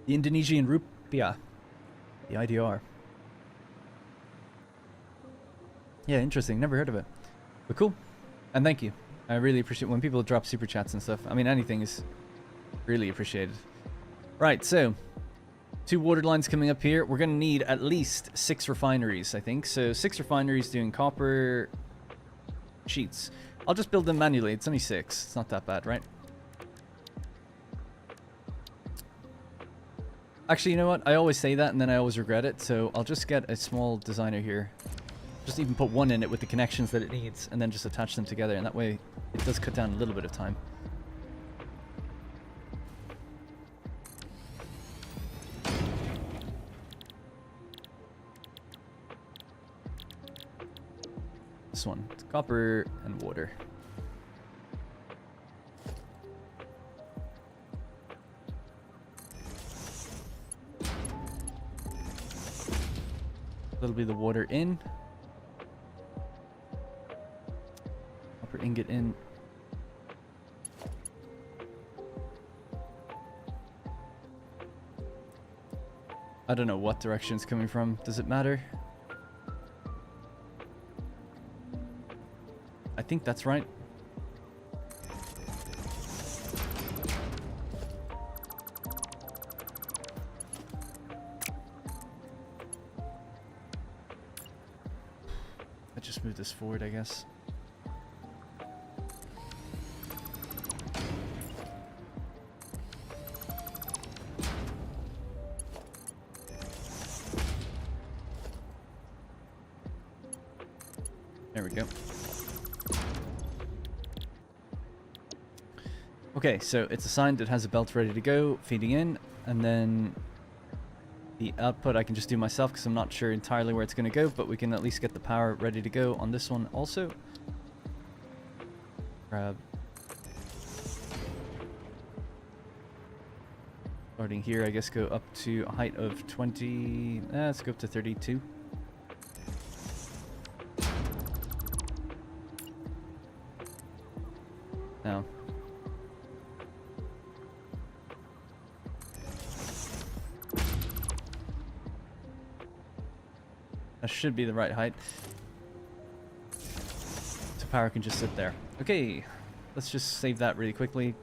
S1: The Indonesian rupiah. The IDR. Yeah, interesting. Never heard of it. But cool. And thank you. I really appreciate when people drop super chats and stuff. I mean, anything is really appreciated. Right, so 2 water lines coming up here. We're going to need at least 6 refineries, I think. So 6 refineries doing copper sheets. I'll just build them manually. It's only 6. It's not that bad, right? Actually, you know what? I always say that and then I always regret it. So I'll just get a small designer here. Just even put 1 in it with the connections that it needs and then just attach them together. And that way it does cut down a little bit of time. This one. It's copper and water. That'll be the water in. Copper ingot in. I don't know what direction it's coming from. Does it matter? I think that's right. I just move this forward, I guess. There we go. Okay, so it's assigned. It has a belt ready to go, feeding in, and then the output I can just do myself because I'm not sure entirely where it's going to go, but we can at least get the power ready to go on this one also. Grab. Starting here, I guess go up to a height of 20. Let's go up to 32. Now. That should be the right height. So power can just sit there. Okay, let's just save that really quickly.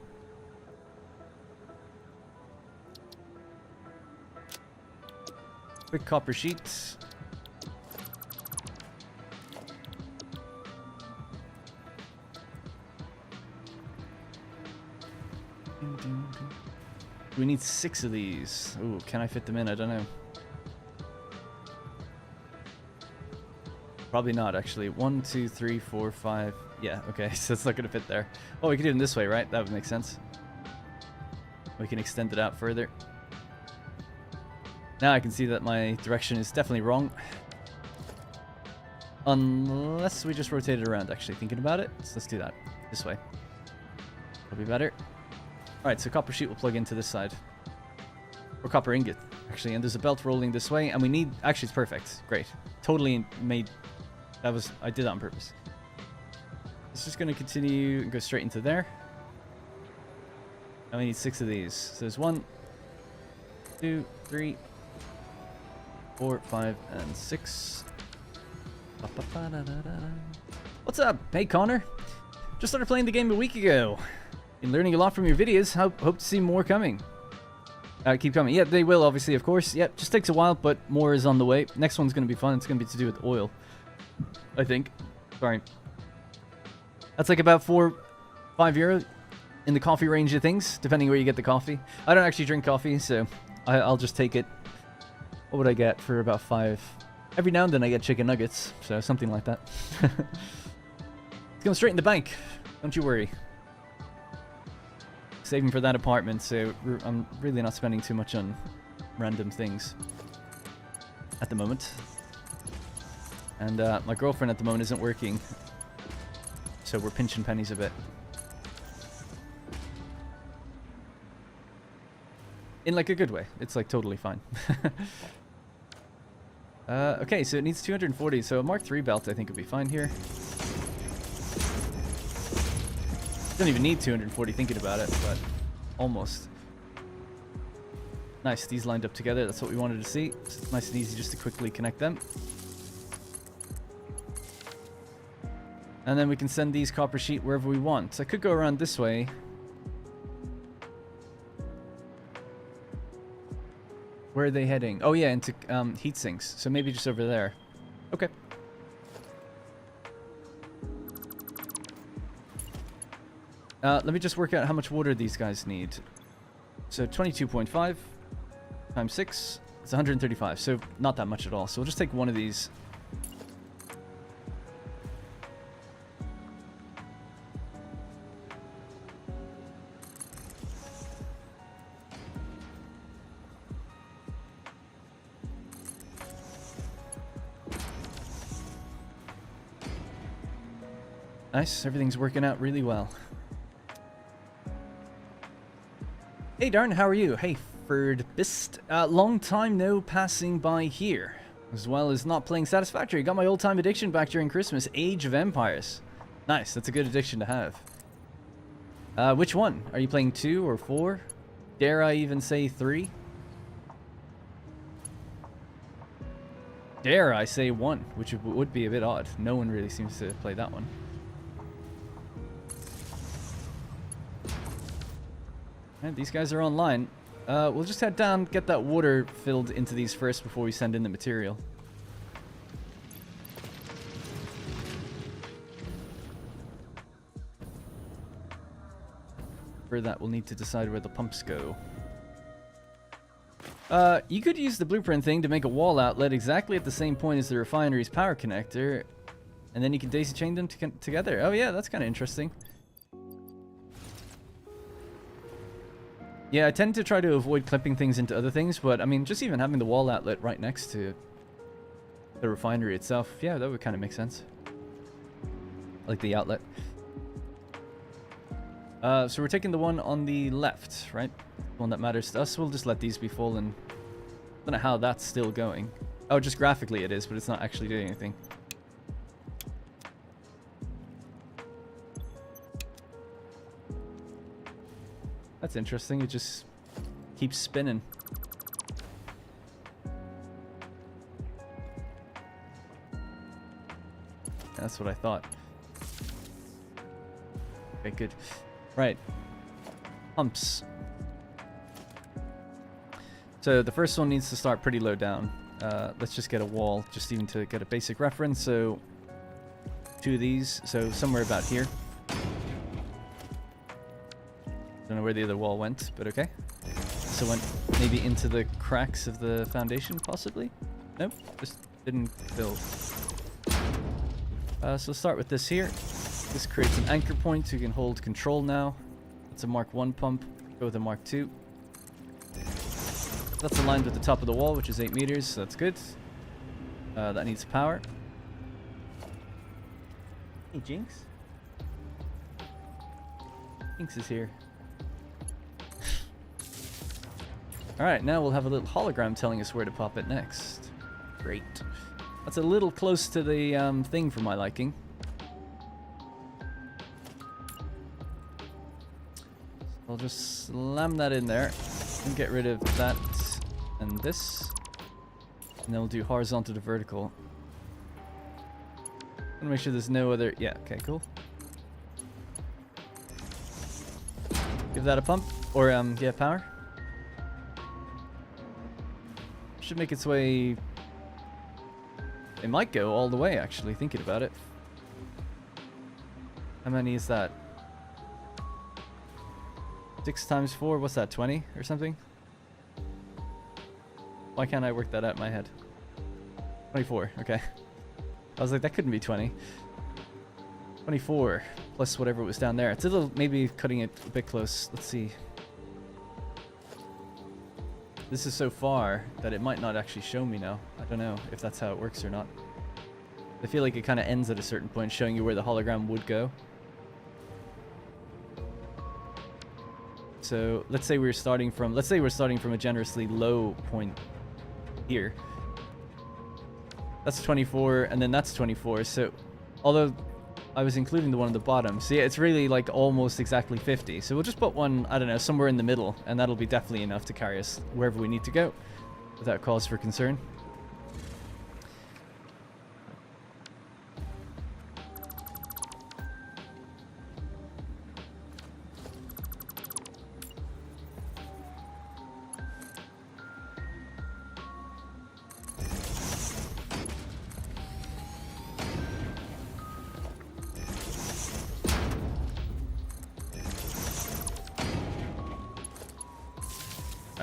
S1: Quick copper sheet. We need 6 of these. Ooh, can I fit them in? I don't know. Probably not, actually. 1, 2, 3, 4, 5. Yeah, okay, so it's not going to fit there. Oh, we can do them this way, right? That would make sense. We can extend it out further. Now I can see that my direction is definitely wrong. Unless we just rotate it around, actually, thinking about it. So let's do that. This way. That'll be better. Alright, so copper sheet will plug into this side. Or copper ingot, actually. And there's a belt rolling this way, and we need... Actually, it's perfect. Great. Totally made... That was... I did that on purpose. It's just going to continue and go straight into there. And we need 6 of these. So there's 1, 2, 3, 4, 5, and 6. What's up? Hey, Connor. Just started playing the game a week ago. Been learning a lot from your videos. Hope to see more coming. Keep coming. Yeah, they will, obviously, of course. Yeah, just takes a while, but more is on the way. Next one's going to be fun. It's going to be to do with oil, I think. Sorry. That's like about €5 in the coffee range of things, depending where you get the coffee. I don't actually drink coffee, so I'll just take it. What would I get for about 5? Every now and then I get chicken nuggets, so something like that. It's going straight in the bank. Don't you worry. Saving for that apartment, so I'm really not spending too much on random things at the moment. And my girlfriend at the moment isn't working, so we're pinching pennies a bit. In like a good way. It's like totally fine. Okay, so it needs 240, so a Mark III belt I think would be fine here. Don't even need 240 thinking about it, but almost. Nice, these lined up together, that's what we wanted to see. So it's nice and easy just to quickly connect them. And then we can send these copper sheet wherever we want. So I could go around this way. Where are they heading? Oh yeah, into heat sinks. So maybe just over there. Okay. Let me just work out how much water these guys need. So 22.5 times 6. It's 135. So not that much at all. So we'll just take one of these. Nice, everything's working out really well. Hey Darn, how are you? Hey Ferdbist. Long time no passing by here. As well as not playing Satisfactory. Got my old time addiction back during Christmas. Age of Empires. Nice, that's a good addiction to have. Which one? Are you playing 2 or 4? Dare I even say 3? Dare I say 1, which would be a bit odd. No one really seems to play that one. And these guys are online. We'll just head down, get that water filled into these first before we send in the material. For that, we'll need to decide where the pumps go. You could use the blueprint thing to make a wall outlet exactly at the same point as the refinery's power connector, And then you can daisy chain them together. Oh yeah, that's kind of interesting. Yeah, I tend to try to avoid clipping things into other things, but I mean, just even having the wall outlet right next to the refinery itself, yeah, that would kind of make sense. Like the outlet. So we're taking the one on the left, right? The one that matters to us. We'll just let these be full, and I don't know how that's still going. Oh, just graphically it is, but it's not actually doing anything. That's interesting. It just keeps spinning. That's what I thought. Okay, good. Right. Pumps. So the first one needs to start pretty low down. Let's just get a wall, just even to get a basic reference. So 2 of these, so somewhere about here. Don't know where the other wall went, but okay. So went maybe into the cracks of the foundation, possibly? Nope, just didn't build. So start with this here. This creates an anchor point, so you can hold control now. It's a Mark 1 pump. Go with a Mark 2. That's aligned with the top of the wall, which is 8 meters, so that's good. That needs power. Hey, Jinx. Jinx is here. Alright, now we'll have a little hologram telling us where to pop it next. Great. That's a little close to the thing for my liking. I'll just slam that in there and get rid of that and this. And then we'll do horizontal to vertical. I want to make sure there's no other... Yeah, okay, cool. Give that a pump. Or, yeah, power. Should make its way... It might go all the way, actually, thinking about it. How many is that? 6 times 4, what's that, 20 or something? Why can't I work that out in my head? 24, okay. I was like, that couldn't be 20. 24 plus whatever was down there. It's a little, maybe cutting it a bit close. Let's see. This is so far that it might not actually show me now. I don't know if that's how it works or not. I feel like it kind of ends at a certain point, showing you where the hologram would go. So let's say we're starting from, a generously low point here. That's 24, and then that's 24. So although I was including the one at the bottom, so yeah, it's really like almost exactly 50. So we'll just put one, I don't know, somewhere in the middle, and that'll be definitely enough to carry us wherever we need to go without cause for concern.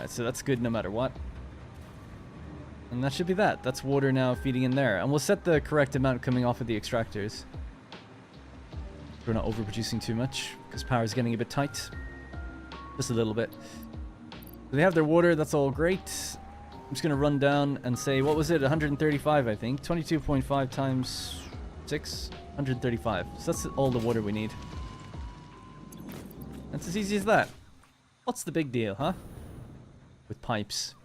S1: So that's good no matter what. And that should be that. That's water now feeding in there. And we'll set the correct amount coming off of the extractors. We're not overproducing too much, because power is getting a bit tight. Just a little bit. So they have their water, that's all great. I'm just going to run down and say, what was it? 135, I think. 22.5 times 6? 135. So that's all the water we need. That's as easy as that. What's the big deal, huh? With pipes.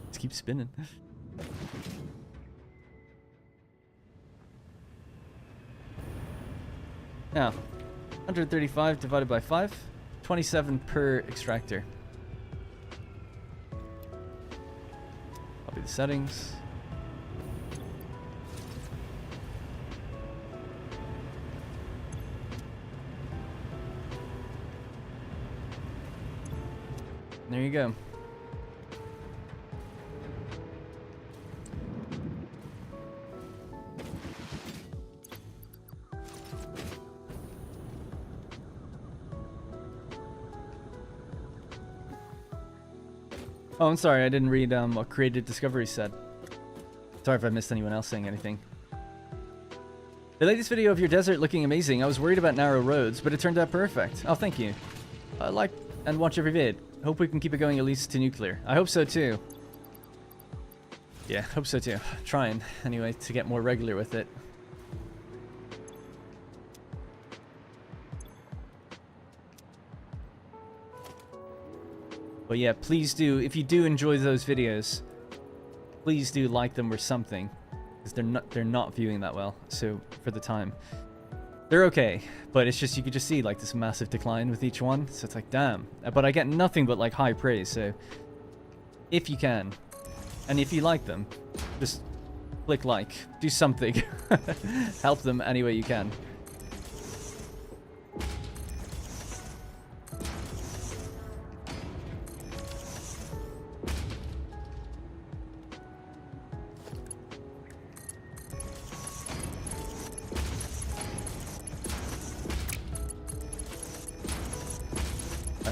S1: Just keep spinning. Now, 135 divided by 5, 27 per extractor. Copy the settings. There you go. Oh, I'm sorry, I didn't read what Creative Discovery said. Sorry if I missed anyone else saying anything. The latest video of your desert looking amazing. I was worried about narrow roads, but it turned out perfect. Oh, thank you. I like and watch every vid. Hope we can keep it going at least to nuclear. I hope so too. Yeah, hope so too. Trying, anyway, to get more regular with it. But yeah, please do, if you do enjoy those videos, please do like them or something. Because they're not viewing that well, so for the time. They're okay, but it's just, you could just see like this massive decline with each one. So it's like, damn. But I get nothing but like high praise, so if you can, and if you like them, just click like, do something. Help them any way you can.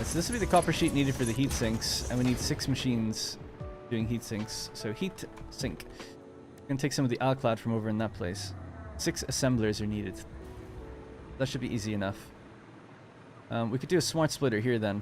S1: So this will be the copper sheet needed for the heat sinks, and we need 6 machines doing heat sinks. So heat sink. I'm gonna take some of the alclad from over in that place. 6 assemblers are needed. That should be easy enough. We could do a smart splitter here then.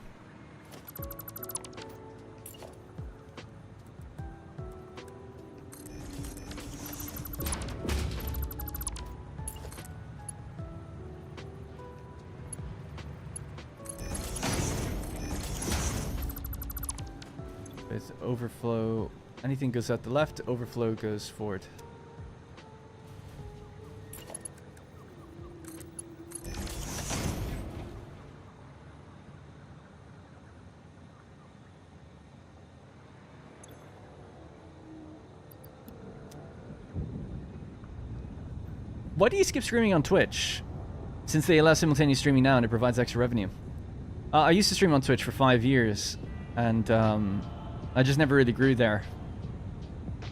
S1: With overflow, anything goes out the left, overflow goes forward. Why do you skip streaming on Twitch? Since they allow simultaneous streaming now and it provides extra revenue. I used to stream on Twitch for 5 years, and I just never really grew there.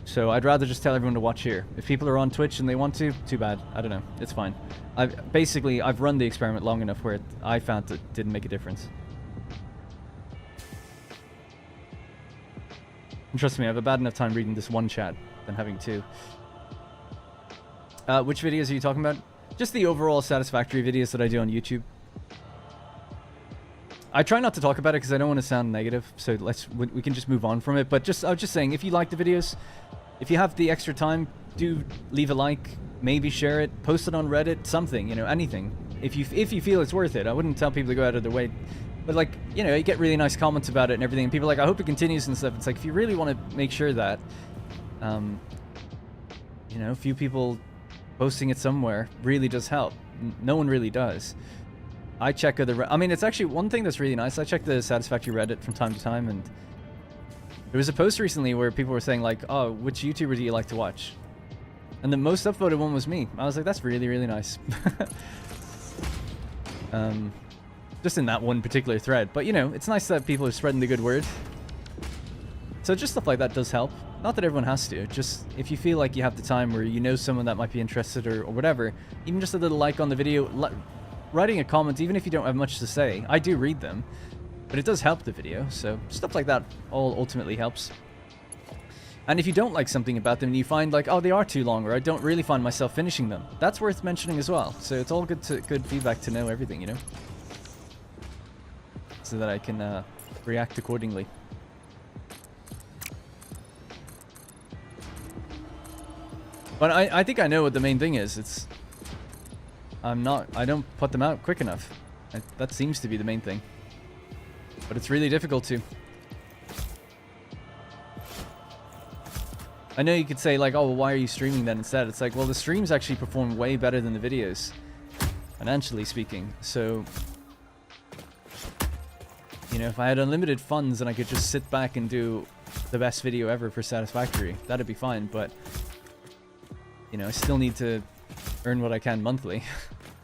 S1: So I'd rather just tell everyone to watch here. If people are on Twitch and they want to, too bad. I don't know. It's fine. I've run the experiment long enough where I found it didn't make a difference. And trust me, I have a bad enough time reading this one chat than having 2. Which videos are you talking about? Just the overall Satisfactory videos that I do on YouTube. I try not to talk about it because I don't want to sound negative, so we can just move on from it. But I was just saying, if you like the videos, if you have the extra time, do leave a like, maybe share it, post it on Reddit, something, you know, anything. If you feel it's worth it. I wouldn't tell people to go out of their way, but like, you know, you get really nice comments about it and everything. And people are like, I hope it continues and stuff. It's like, if you really want to make sure that, you know, a few people posting it somewhere really does help. No one really does. I check other... I mean, it's actually one thing that's really nice. I check the Satisfactory Reddit from time to time, and there was a post recently where people were saying, like, oh, which YouTuber do you like to watch? And the most upvoted one was me. I was like, that's really, really nice. Just in that one particular thread. But, you know, it's nice that people are spreading the good word. So just stuff like that does help. Not that everyone has to. Just if you feel like you have the time, or you know someone that might be interested, or whatever, even just a little like on the video... Writing a comment, even if you don't have much to say, I do read them, but it does help the video, so stuff like that all ultimately helps. And if you don't like something about them and you find like, oh, they are too long, or I don't really find myself finishing them, that's worth mentioning as well. So it's all good feedback to know everything, you know? So that I can react accordingly. But I think I know what the main thing is. It's... I don't put them out quick enough. That seems to be the main thing. But it's really difficult to. I know you could say like, oh, well, why are you streaming then instead? It's like, well, the streams actually perform way better than the videos, financially speaking. So, you know, if I had unlimited funds and I could just sit back and do the best video ever for Satisfactory, that'd be fine. But, you know, I still need to earn what I can monthly.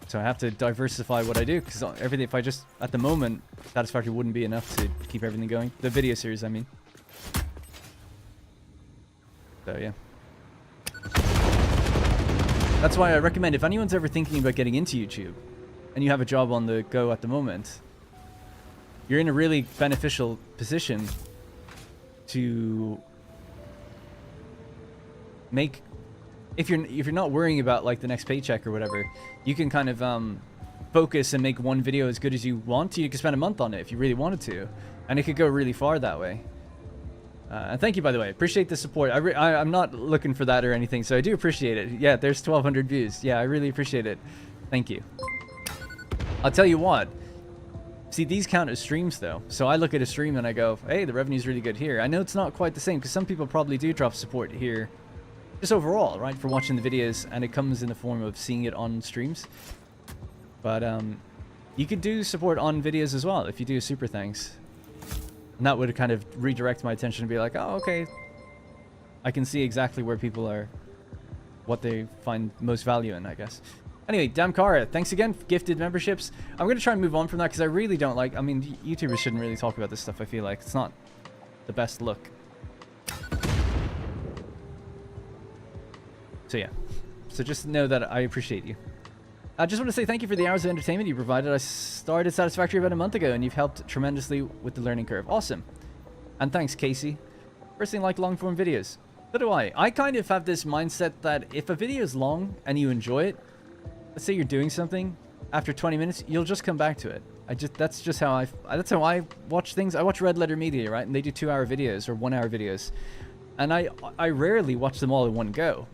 S1: So I have to diversify what I do, because everything, if I just, at the moment, Satisfactory wouldn't be enough to keep everything going. The video series, I mean. So, yeah. That's why I recommend, if anyone's ever thinking about getting into YouTube, and you have a job on the go at the moment, you're in a really beneficial position to make, if you're not worrying about like the next paycheck or whatever, you can kind of focus and make one video as good as you want to. You can spend a month on it if you really wanted to, and it could go really far that way. And thank you, by the way. Appreciate the support. I'm not looking for that or anything, so I do appreciate it. Yeah, there's 1,200 views. Yeah, I really appreciate it. Thank you. I'll tell you what. See, these count as streams, though. So I look at a stream and I go, hey, the revenue's really good here. I know it's not quite the same, because some people probably do drop support here. Just overall, right, for watching the videos, and it comes in the form of seeing it on streams. But you could do support on videos as well if you do a super thanks. And that would kind of redirect my attention and be like, oh, okay. I can see exactly where people are, what they find most value in, I guess. Anyway, Damkara, thanks again for gifted memberships. I'm going to try and move on from that because I really don't like... I mean, YouTubers shouldn't really talk about this stuff, I feel like. It's not the best look. So yeah. So just know that I appreciate you. I just want to say thank you for the hours of entertainment you provided. I started Satisfactory about a month ago, and you've helped tremendously with the learning curve. Awesome. And thanks, Casey. Personally, like long-form videos. So do I. I kind of have this mindset that if a video is long and you enjoy it, let's say you're doing something, after 20 minutes, you'll just come back to it. That's just how that's how I watch things. I watch Red Letter Media, right? And they do 2-hour videos or 1-hour videos. And I rarely watch them all in one go,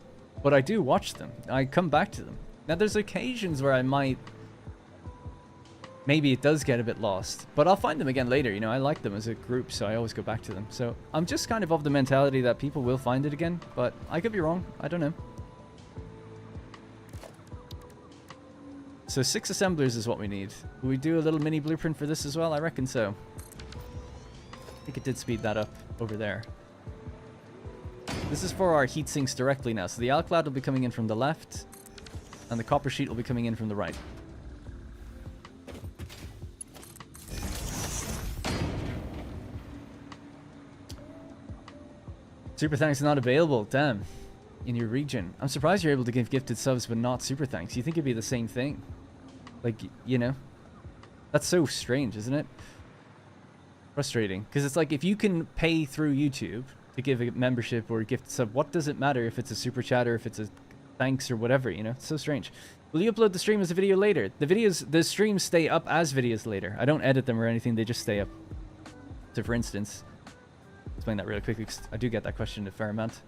S1: but I do watch them. I come back to them. Now, there's occasions where I might... Maybe it does get a bit lost, but I'll find them again later. You know, I like them as a group, so I always go back to them. So I'm just kind of the mentality that people will find it again, but I could be wrong. I don't know. So 6 assemblers is what we need. Will we do a little mini blueprint for this as well? I reckon so. I think it did speed that up over there. This is for our heat sinks directly now. So the alclad will be coming in from the left, and the copper sheet will be coming in from the right. Super thanks are not available. Damn. In your region. I'm surprised you're able to give gifted subs but not super thanks. You think it'd be the same thing. Like, you know. That's so strange, isn't it? Frustrating. Because it's like, if you can pay through YouTube to give a membership or a gifted sub, what does it matter if it's a super chat or if it's a thanks or whatever, you know? It's so strange. Will you upload the stream as a video later? The streams stay up as videos later. I don't edit them or anything, they just stay up. So for instance, explain that really quickly because I do get that question a fair amount.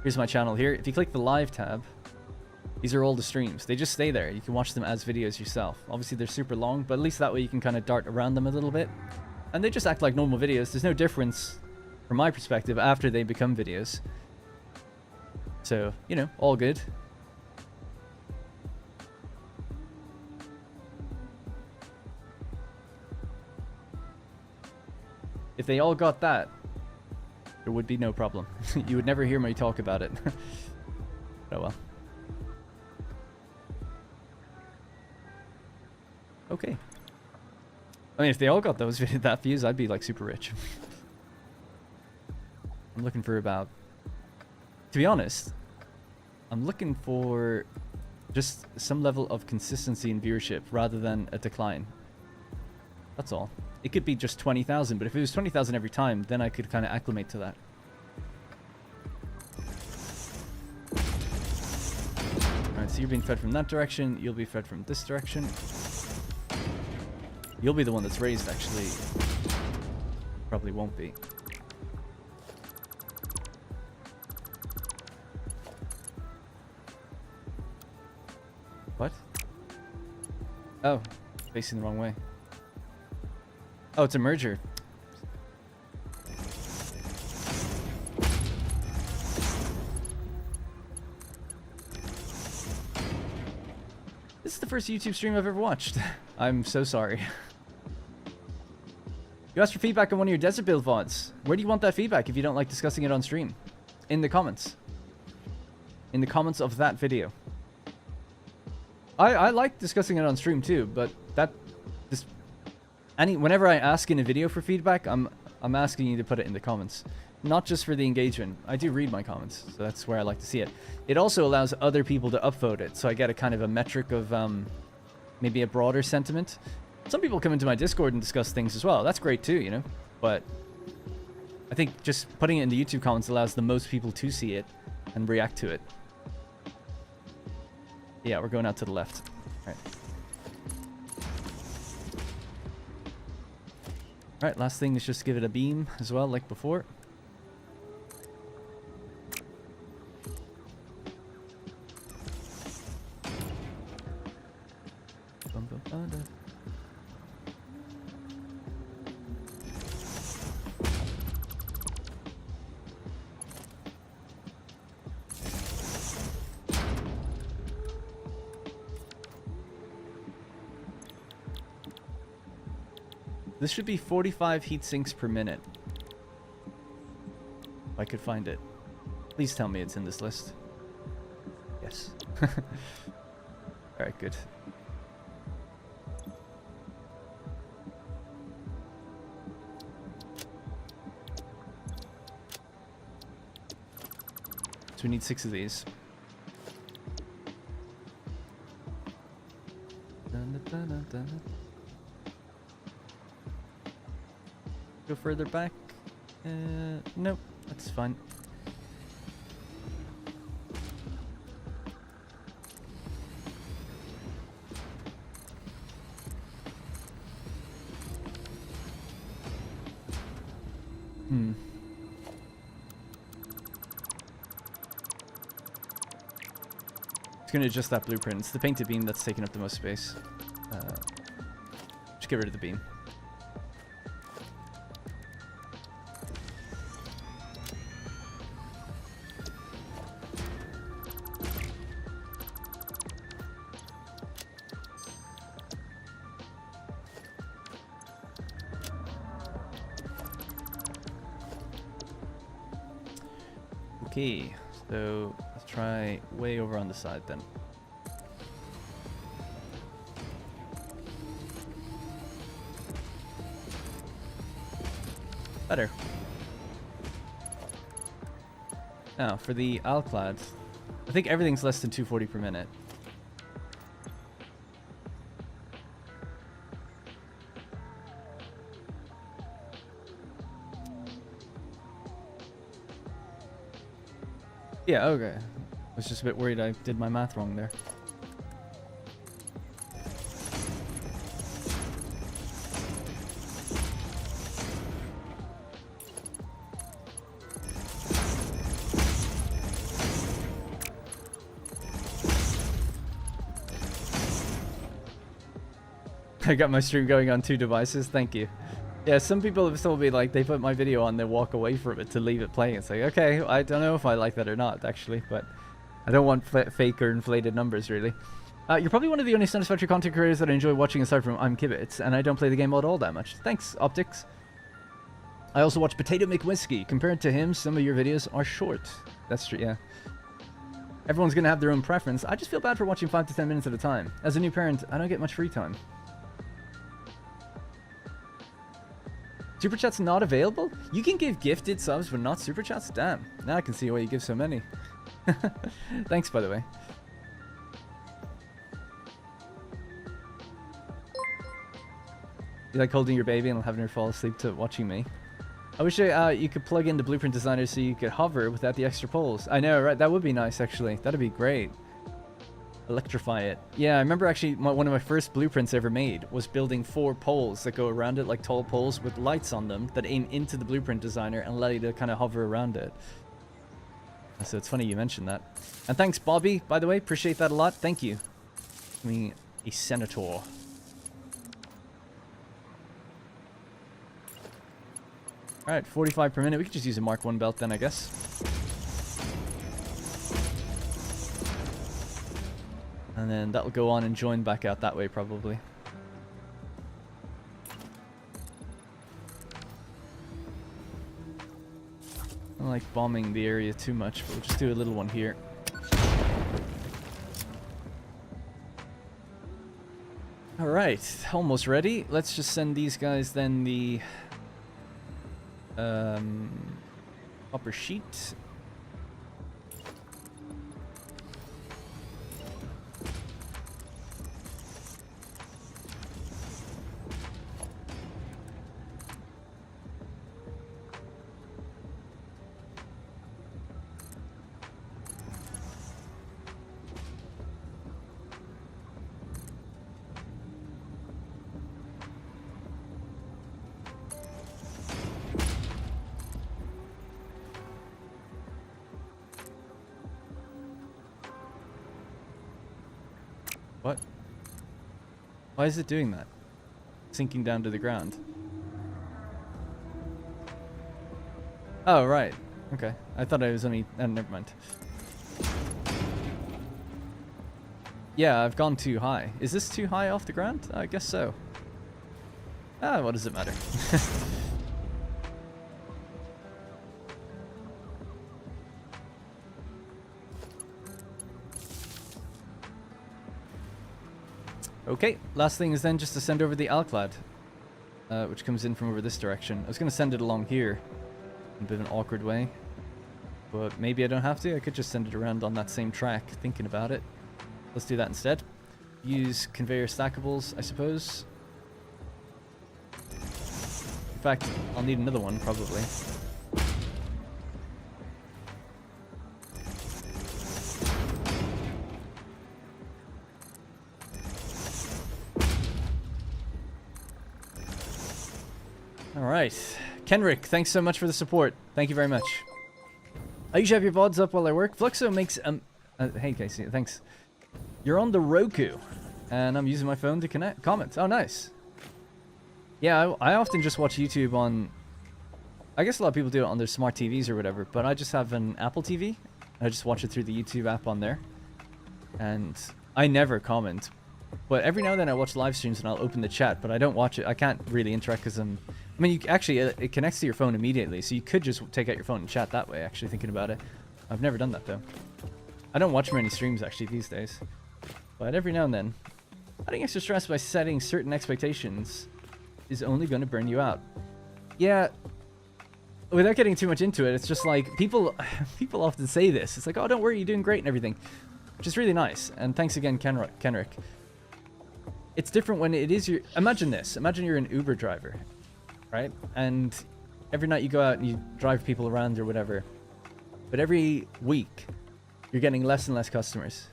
S1: Here's my channel here. If you click the live tab, these are all the streams. They just stay there. You can watch them as videos yourself. Obviously they're super long, but at least that way you can kind of dart around them a little bit. And they just act like normal videos. There's no difference from my perspective after they become videos. So, you know, all good. If they all got that, there would be no problem. You would never hear me talk about it. Oh well. Okay. I mean, if they all got those that views, I'd be like super rich. I'm looking for about... To be honest, I'm looking for just some level of consistency in viewership rather than a decline. That's all. It could be just 20,000, but if it was 20,000 every time, then I could kind of acclimate to that. Alright, so you're being fed from that direction, you'll be fed from this direction. You'll be the one that's raised, actually. Probably won't be. What? Oh, facing the wrong way. Oh, it's a merger. This is the first YouTube stream I've ever watched. I'm so sorry. You asked for feedback on one of your desert build VODs. Where do you want that feedback if you don't like discussing it on stream? In the comments. In the comments of that video. I like discussing it on stream too, but whenever I ask in a video for feedback, I'm asking you to put it in the comments. Not just for the engagement. I do read my comments, so that's where I like to see it. It also allows other people to upvote it, so I get a kind of a metric of maybe a broader sentiment. Some people come into my Discord and discuss things as well. That's great too, you know? But I think just putting it in the YouTube comments allows the most people to see it and react to it. Yeah, we're going out to the left. All right. All right, last thing is just give it a beam as well, like before. This should be 45 heat sinks per minute. If I could find it. Please tell me it's in this list. Yes. Alright, good. So we need 6 of these. Dun, dun, dun, dun, dun. Go further back. Nope, that's fine. It's gonna adjust that blueprint. It's the painted beam that's taking up the most space. Just get rid of the beam. Okay, so let's try way over on the side then. Better. Now, for the Alclad, I think everything's less than 240 per minute. Yeah, okay. I was just a bit worried I did my math wrong there. I got my stream going on 2 devices, thank you. Yeah, some people have told me, like, they put my video on, they walk away from it to leave it playing. It's like, okay, I don't know if I like that or not, actually, but I don't want fake or inflated numbers, really. You're probably one of the only Satisfactory content creators that I enjoy watching aside from I'm Kibitz, and I don't play the game at all that much. Thanks, Optics. I also watch Potato McWhiskey. Compared to him, some of your videos are short. That's true, yeah. Everyone's gonna have their own preference. I just feel bad for watching 5 to 10 minutes at a time. As a new parent, I don't get much free time. Super Chat's not available? You can give gifted subs, but not Super Chats? Damn. Now I can see why you give so many. Thanks, by the way. You like holding your baby and having her fall asleep to watching me? I wish you could plug in the Blueprint Designer so you could hover without the extra poles. I know, right? That would be nice, actually. That'd be great. Electrify it. Yeah, I remember actually one of my first blueprints I ever made was building 4 poles that go around it, like tall poles with lights on them that aim into the Blueprint Designer and allow you to kind of hover around it. So it's funny you mentioned that. And thanks, Bobby, by the way. Appreciate that a lot. Thank you. Me, a senator. Alright, 45 per minute. We could just use a Mark 1 belt then, I guess. And then that'll go on and join back out that way, probably. I don't like bombing the area too much, but we'll just do a little one here. Alright, almost ready. Let's just send these guys then the copper sheet. Why is it doing that? Sinking down to the ground. Oh, right. Okay. I thought I was only... never mind. Yeah, I've gone too high. Is this too high off the ground? I guess so. Ah, what does it matter? Okay, last thing is then just to send over the Alclad, which comes in from over this direction. I was going to send it along here in a bit of an awkward way, but maybe I don't have to. I could just send it around on that same track, thinking about it. Let's do that instead. Use conveyor stackables, I suppose. In fact, I'll need another one, probably. Alright. Kenrick, thanks so much for the support. Thank you very much. I usually have your VODs up while I work. Fluxo makes... hey, Casey, thanks. You're on the Roku, and I'm using my phone to comment. Oh, nice. Yeah, I often just watch YouTube on... I guess a lot of people do it on their smart TVs or whatever, but I just have an Apple TV. I just watch it through the YouTube app on there. And I never comment. But every now and then I watch live streams and I'll open the chat, but I don't watch it. I can't really interact because I'm... I mean, actually, it connects to your phone immediately, so you could just take out your phone and chat that way, actually, thinking about it. I've never done that, though. I don't watch many streams, actually, these days. But every now and then, adding extra stress by setting certain expectations is only going to burn you out. Yeah, without getting too much into it, it's just like, people often say this. It's like, oh, don't worry, you're doing great and everything. Which is really nice. And thanks again, Kenrick. It's different when it is your... Imagine this. Imagine you're an Uber driver, right? And every night you go out and you drive people around or whatever. But every week, you're getting less and less customers.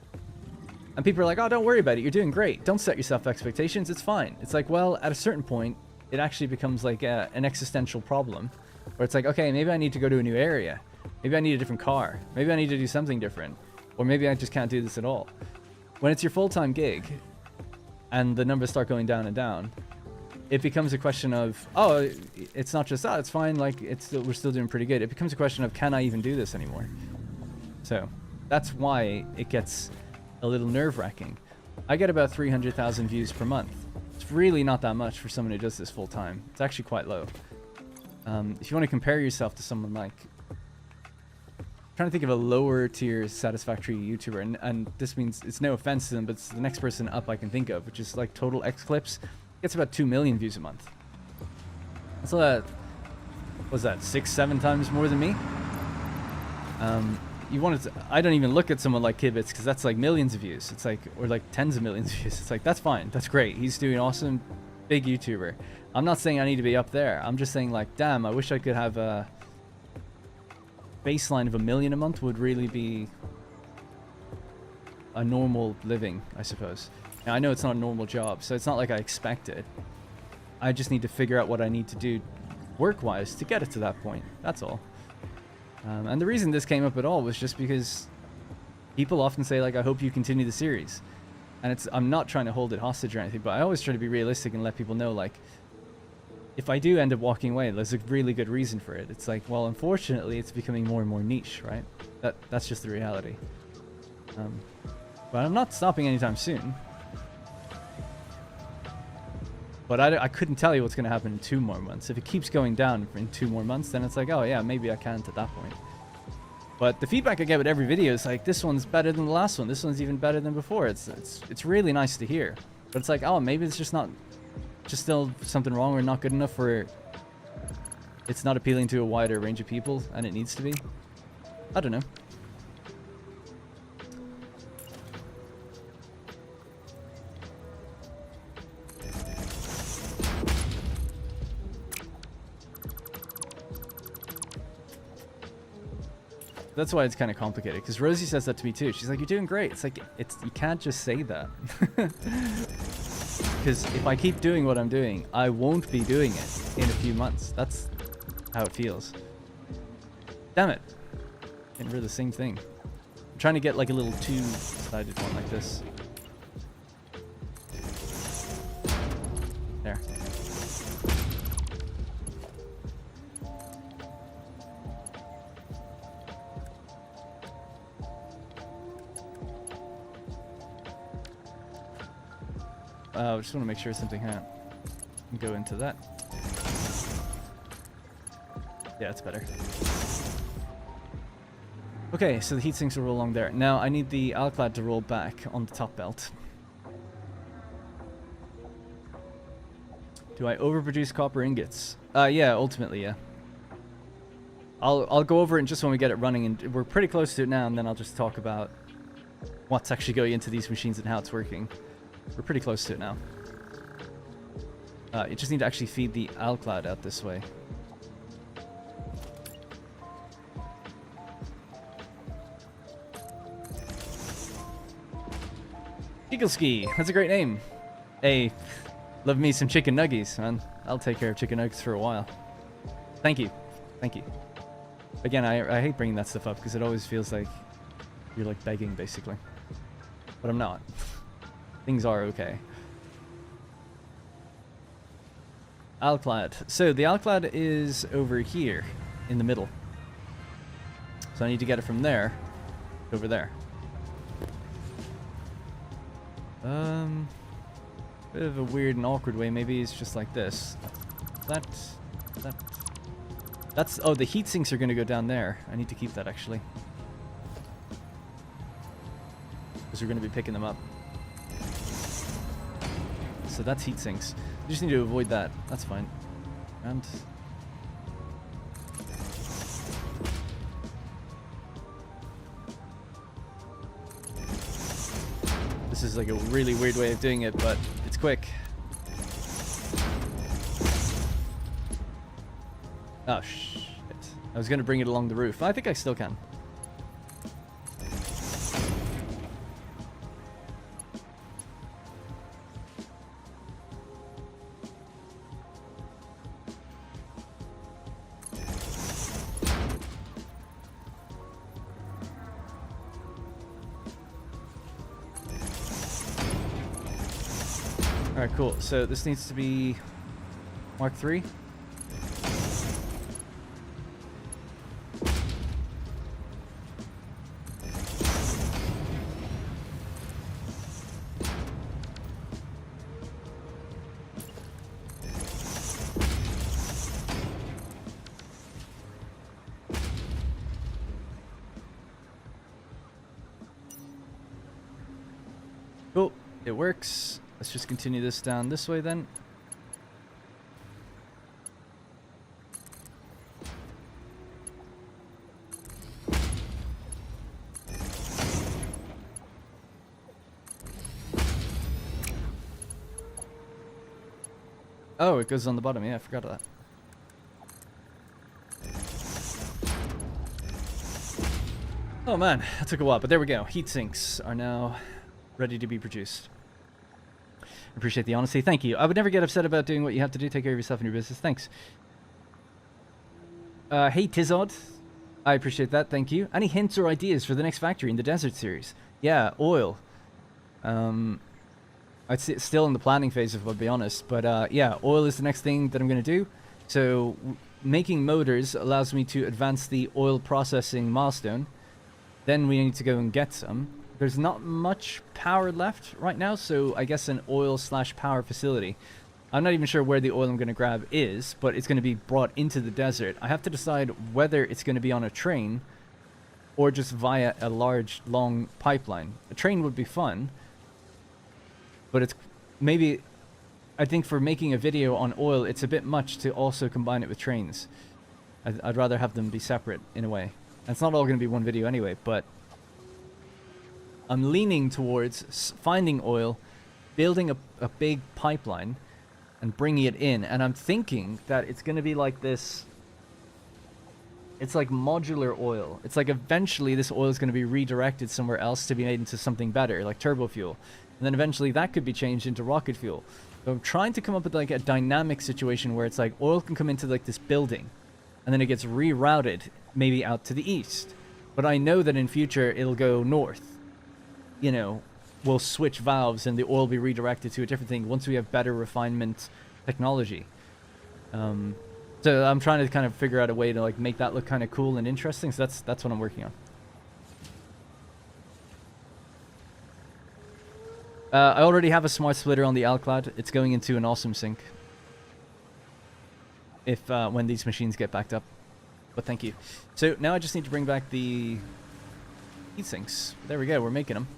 S1: And people are like, oh, don't worry about it. You're doing great. Don't set yourself expectations. It's fine. It's like, well, at a certain point, it actually becomes like an existential problem. Where it's like, okay, maybe I need to go to a new area. Maybe I need a different car. Maybe I need to do something different. Or maybe I just can't do this at all. When it's your full-time gig, and the numbers start going down and down, it becomes a question of, oh, it's not just that, it's fine, like, we're still doing pretty good. It becomes a question of, can I even do this anymore? So, that's why it gets a little nerve-wracking. I get about 300,000 views per month. It's really not that much for someone who does this full-time. It's actually quite low. If you want to compare yourself to someone like... I'm trying to think of a lower-tier Satisfactory YouTuber, and this means, it's no offense to them, but it's the next person up I can think of, which is like Total X Clips. Gets about 2 million views a month. That's what was that, 6-7 times more than me? You wanted to, I don't even look at someone like Kibitz, because that's like millions of views. It's like, or like tens of millions of views. It's like, that's fine, that's great. He's doing awesome, big YouTuber. I'm not saying I need to be up there. I'm just saying, like, damn, I wish I could have a baseline of 1 million a month would really be a normal living, I suppose. Now, I know it's not a normal job, so it's not like I expect it. I just need to figure out what I need to do work-wise to get it to that point. That's all. And the reason this came up at all was just because people often say, like, I hope you continue the series. And I'm not trying to hold it hostage or anything, but I always try to be realistic and let people know, like, if I do end up walking away, there's a really good reason for it. It's like, well, unfortunately, it's becoming more and more niche, right? That's just the reality. But I'm not stopping anytime soon. But I couldn't tell you what's going to happen in 2 more months. If it keeps going down in 2 more months, then it's like, oh yeah, maybe I can't at that point. But the feedback I get with every video is like, this one's better than the last one. This one's even better than before. It's really nice to hear. But it's like, oh, maybe it's just still something wrong or not good enough, or it's not appealing to a wider range of people, and it needs to be. I don't know. That's why it's kind of complicated, because Rosie says that to me too. She's like, you're doing great. It's like, you can't just say that. Because if I keep doing what I'm doing, I won't be doing it in a few months. That's how it feels. Damn it. Getting rid of the same thing. I'm trying to get like a little 2-sided one like this. There. I just want to make sure something can go into that. Yeah, it's better. Okay, so the heat sinks will roll along there. Now I need the alclad to roll back on the top belt. Do I overproduce copper ingots? Yeah, ultimately, yeah. I'll go over it just when we get it running, and we're pretty close to it now, and then I'll just talk about what's actually going into these machines and how it's working. We're pretty close to it now. You just need to actually feed the alclad out this way. Eagleski, that's a great name. Hey, love me some chicken nuggies, man. I'll take care of chicken nuggets for a while. Thank you. Thank you. Again, I hate bringing that stuff up because it always feels like you're like begging, basically. But I'm not. Things are okay. Alclad. So the alclad is over here in the middle. So I need to get it from there over there. Bit of a weird and awkward way. Maybe it's just like this. That's oh, the heat sinks are going to go down there. I need to keep that actually, because we're going to be picking them up. So that's heat sinks. You just need to avoid that. That's fine. And this is like a really weird way of doing it, but it's quick. Oh shit. I was gonna bring it along the roof. I think I still can. Alright, cool. So this needs to be Mark 3. Cool. It works. Let's just continue this down this way then. Oh, it goes on the bottom. Yeah, I forgot that. Oh man, that took a while, but there we go. Heat sinks are now ready to be produced. Appreciate the honesty. Thank you. I would never get upset about doing what you have to do. Take care of yourself and your business. Thanks. Hey, Tizod. I appreciate that. Thank you. Any hints or ideas for the next factory in the desert series? Yeah, oil. It's still in the planning phase, if I'll be honest. But yeah, oil is the next thing that I'm going to do. So making motors allows me to advance the oil processing milestone. Then we need to go and get some. There's not much power left right now, so I guess an oil/power facility. I'm not even sure where the oil I'm going to grab is, but it's going to be brought into the desert. I have to decide whether it's going to be on a train or just via a large, long pipeline. A train would be fun, but it's maybe... I think for making a video on oil, it's a bit much to also combine it with trains. I'd rather have them be separate, in a way. And it's not all going to be one video anyway, but... I'm leaning towards finding oil, building a big pipeline, and bringing it in. And I'm thinking that it's going to be like this. It's like modular oil. It's like eventually this oil is going to be redirected somewhere else to be made into something better, like turbo fuel. And then eventually that could be changed into rocket fuel. So I'm trying to come up with like a dynamic situation where it's like oil can come into like this building, and then it gets rerouted maybe out to the east. But I know that in future it'll go north. You know, we'll switch valves and the oil will be redirected to a different thing once we have better refinement technology. So I'm trying to kind of figure out a way to like make that look kind of cool and interesting. So that's what I'm working on. I already have a smart splitter on the Alclad. It's going into an awesome sync. If when these machines get backed up. But thank you. So now I just need to bring back the heat sinks. There we go. We're making them.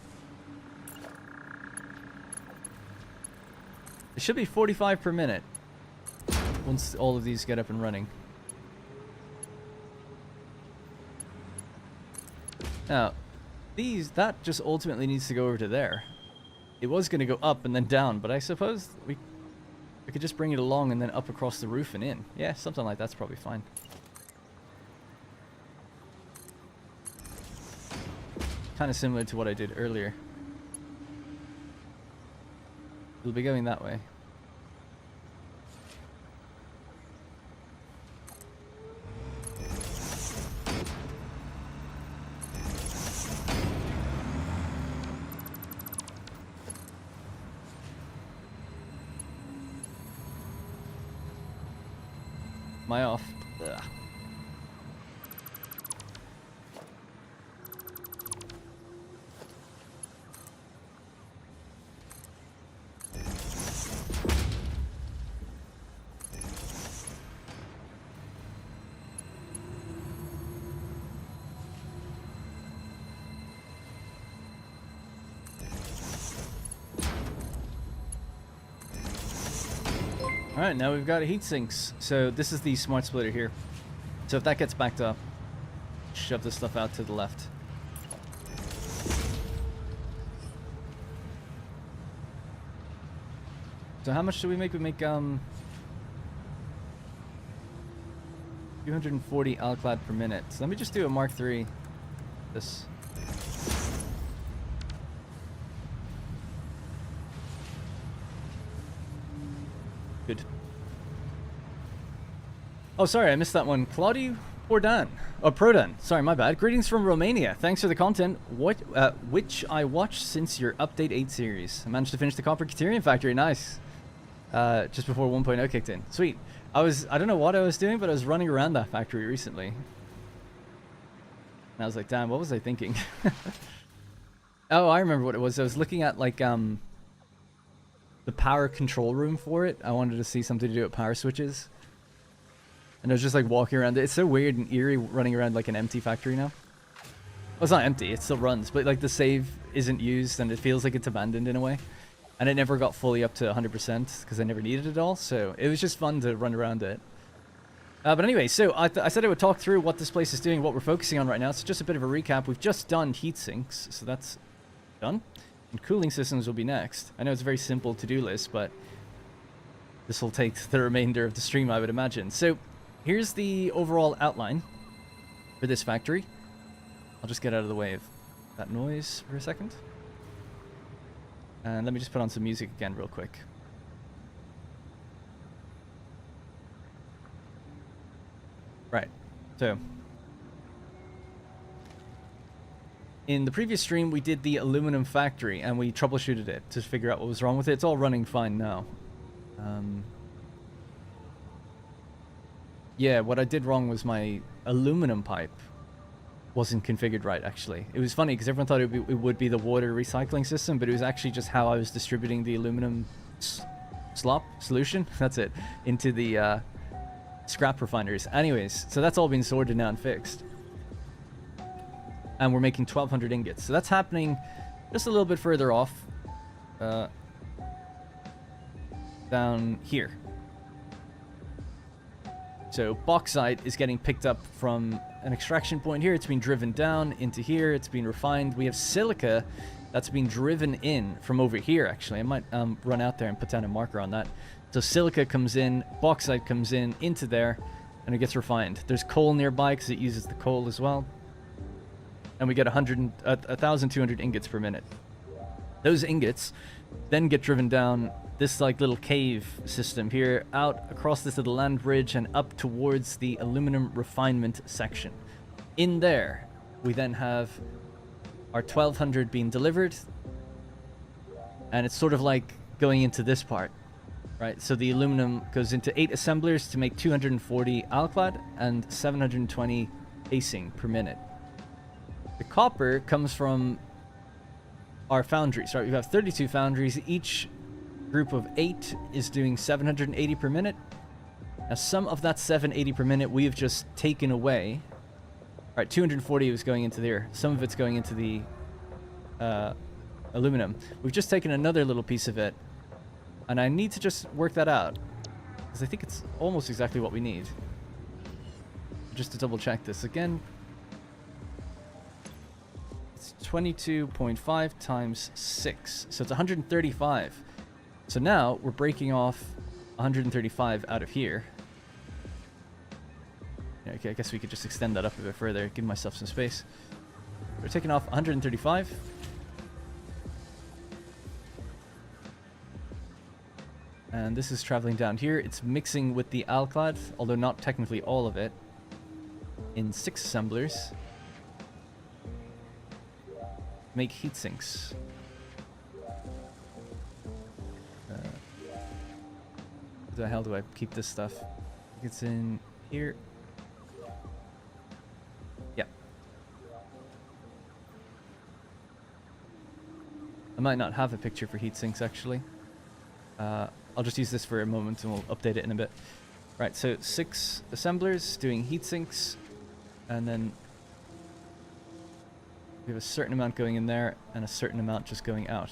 S1: It should be 45 per minute. Once all of these get up and running. Now, that just ultimately needs to go over to there. It was going to go up and then down, but I suppose we could just bring it along and then up across the roof and in. Yeah, something like that's probably fine. Kind of similar to what I did earlier. It'll be going that way. Am I off? Ugh. Alright, now we've got heat sinks. So this is the smart splitter here. So if that gets backed up, shove this stuff out to the left. So how much do we make? We make 240 Alclad per minute. So let me just do a Mark III. This. Good. Oh, sorry, I missed that one. Claudio Pordan. Oh, Prodan. Sorry, my bad. Greetings from Romania. Thanks for the content. Which I watched since your Update 8 series. I managed to finish the Copper Caterian Factory. Nice. Just before 1.0 kicked in. Sweet. I don't know what I was doing, but I was running around that factory recently. And I was like, damn, what was I thinking? Oh, I remember what it was. I was looking at, like, the power control room for it. I wanted to see something to do with power switches. And I was just like walking around. It's so weird and eerie running around like an empty factory now. Well, it's not empty, it still runs, but like the save isn't used and it feels like it's abandoned in a way. And it never got fully up to 100% because I never needed it all, so it was just fun to run around it. But anyway, so I said I would talk through what this place is doing, what we're focusing on right now. So just a bit of a recap. We've just done heat sinks, so that's done. And cooling systems will be next. I know it's a very simple to-do list, but this will take the remainder of the stream, I would imagine. So here's the overall outline for this factory. I'll just get out of the way of that noise for a second. And let me just put on some music again real quick. Right, so in the previous stream, we did the aluminum factory, and we troubleshooted it to figure out what was wrong with it. It's all running fine now. Yeah, what I did wrong was my aluminum pipe wasn't configured right, actually. It was funny, because everyone thought it would be the water recycling system, but it was actually just how I was distributing the aluminum slop solution, that's it, into the scrap refiners. Anyways, so that's all been sorted now and fixed. And we're making 1,200 ingots. So that's happening just a little bit further off. Down here. So bauxite is getting picked up from an extraction point here. It's being driven down into here. It's being refined. We have silica that's being driven in from over here, actually. I might run out there and put down a marker on that. So silica comes in, bauxite comes in, into there, and it gets refined. There's coal nearby because it uses the coal as well. And we get 1,200 ingots per minute. Those ingots then get driven down this like little cave system here, out across this little land bridge and up towards the aluminum refinement section. In there, we then have our 1,200 being delivered, and it's sort of like going into this part, Right, so the aluminum goes into 8 assemblers to make 240 alclad and 720 casing per minute. The copper comes from our foundries, right? We have 32 foundries. Each group of 8 is doing 780 per minute. Now, some of that 780 per minute we have just taken away. All right, 240 was going into there. Some of it's going into the aluminum. We've just taken another little piece of it, and I need to just work that out because I think it's almost exactly what we need. Just to double check this again. It's 22.5 times 6, so it's 135. So now we're breaking off 135 out of here. Yeah, okay, I guess we could just extend that up a bit further, give myself some space. We're taking off 135. And this is traveling down here. It's mixing with the alclad, although not technically all of it, in 6 assemblers. Make heat sinks. Where the hell do I keep this stuff? It's in here. Yep. I might not have a picture for heat sinks actually. I'll just use this for a moment and we'll update it in a bit. Right, so 6 assemblers doing heat sinks, and then we have a certain amount going in there and a certain amount just going out.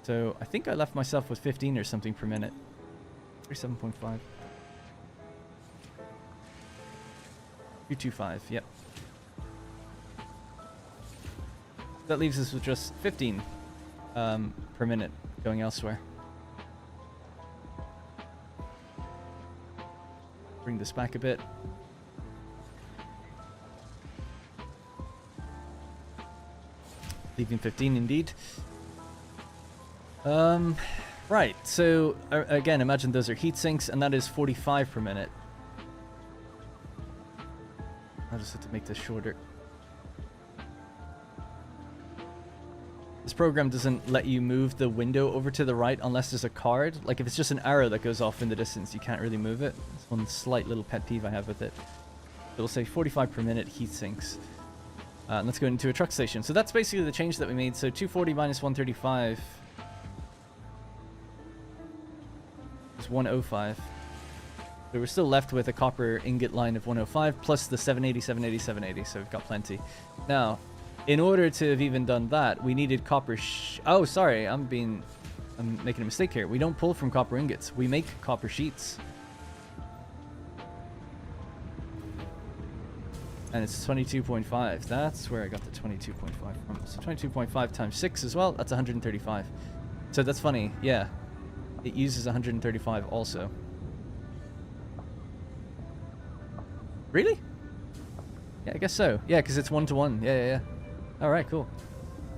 S1: So I think I left myself with 15 or something per minute. 37.5. 325, yep. That leaves us with just 15 per minute going elsewhere. Bring this back a bit. Leaving 15 indeed. Right, so again, imagine those are heat sinks, and that is 45 per minute. I'll just have to make this shorter. This program doesn't let you move the window over to the right unless there's a card. Like if it's just an arrow that goes off in the distance, you can't really move it. That's one slight little pet peeve I have with it. It'll say 45 per minute heat sinks. And let's go into a truck station. So that's basically the change that we made. So 240 minus 135 is 105. So we're still left with a copper ingot line of 105 plus the 780, 780, 780. So we've got plenty. Now, in order to have even done that, we needed copper. Oh, sorry, I'm making a mistake here. We don't pull from copper ingots. We make copper sheets. And it's 22.5. That's where I got the 22.5 from. So 22.5 times 6 as well. That's 135. So that's funny. Yeah, it uses 135 also. Really? Yeah, I guess so. Yeah, because it's 1-to-1. Yeah. All right, cool.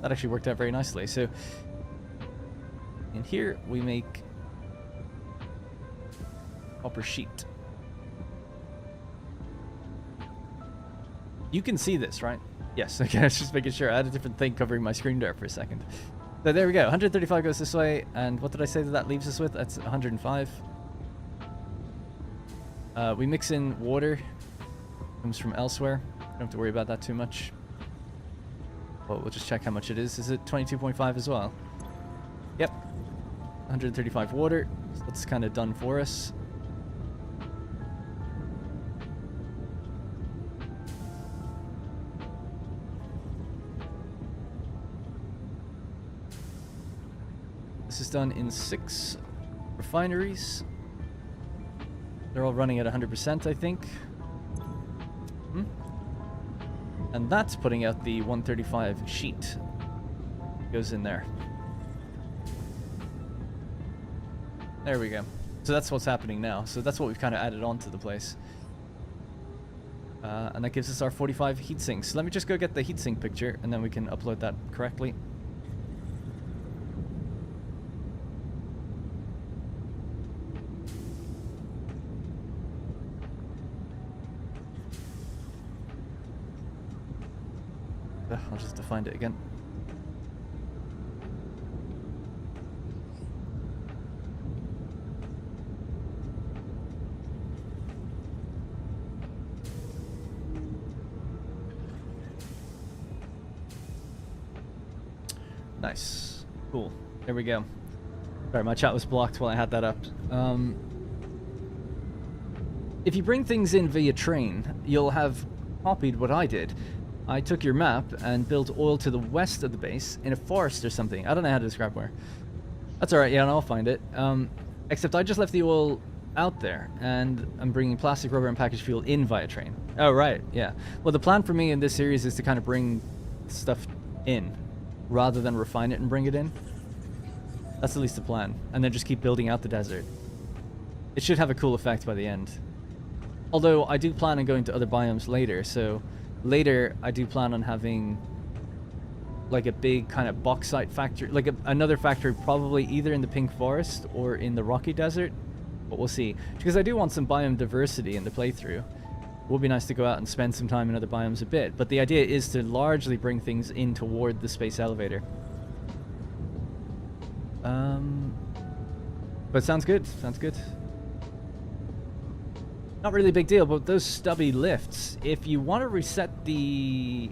S1: That actually worked out very nicely. So in here we make copper sheet. You can see this, right? Yes. Okay, I was just making sure. I had a different thing covering my screen there for a second. So there we go. 135 goes this way, and what did I say that leaves us with? That's 105. We mix in water. Comes from elsewhere. Don't have to worry about that too much. Well, we'll just check how much it is. Is it 22.5 as well? Yep. 135 water. So that's kind of done for us. This is done in 6 refineries. They're all running at 100%, I think. And that's putting out the 135 sheet. Goes in there. There we go. So that's what's happening now. So that's what we've kind of added on to the place. And that gives us our 45 heat sinks. So let me just go get the heat sink picture, and then we can upload that correctly. I'll just have to find it again. Nice. Cool. There we go. Sorry, my chat was blocked while I had that up. If you bring things in via train, you'll have copied what I did. I took your map and built oil to the west of the base in a forest or something. I don't know how to describe where. That's alright, yeah, and I'll find it. Except I just left the oil out there, and I'm bringing plastic, rubber, and packaged fuel in via train. Oh, right, yeah. Well, the plan for me in this series is to kind of bring stuff in, rather than refine it and bring it in. That's at least the plan. And then just keep building out the desert. It should have a cool effect by the end. Although, I do plan on going to other biomes later, so... Later, I do plan on having... like a big kind of bauxite factory, like another factory probably either in the Pink Forest or in the Rocky Desert, but we'll see. Because I do want some biome diversity in the playthrough. It would be nice to go out and spend some time in other biomes a bit, but the idea is to largely bring things in toward the space elevator. But sounds good, sounds good. Not really a big deal, but those stubby lifts, if you want to reset the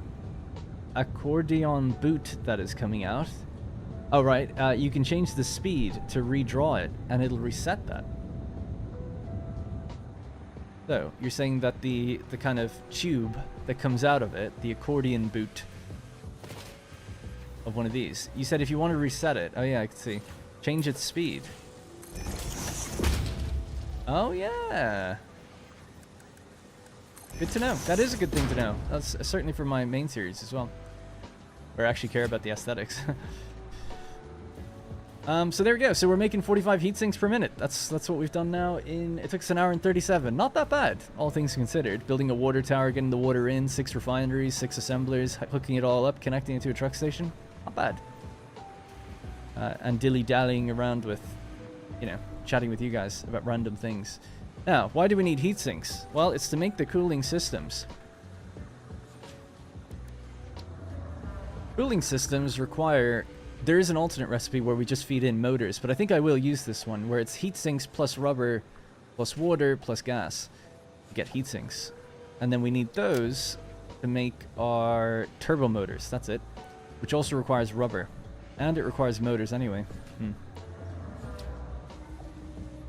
S1: accordion boot that is coming out. Oh, right. You can change the speed to redraw it, and it'll reset that. So, you're saying that the kind of tube that comes out of it, the accordion boot of one of these, you said if you want to reset it, oh yeah, I can see. Change its speed. Oh, yeah. Good to know. That is a good thing to know. That's certainly for my main series as well. Or actually care about the aesthetics. So there we go. So we're making 45 heat sinks per minute. That's what we've done now in... It took us an hour and 37. Not that bad, all things considered. Building a water tower, getting the water in, 6 refineries, 6 assemblers, hooking it all up, connecting it to a truck station. Not bad. And dilly-dallying around with, you know, chatting with you guys about random things. Now, why do we need heat sinks? Well, it's to make the cooling systems. Cooling systems require... There is an alternate recipe where we just feed in motors, but I think I will use this one, where it's heat sinks plus rubber, plus water, plus gas. To get heat sinks. And then we need those to make our turbo motors. That's it. Which also requires rubber. And it requires motors anyway.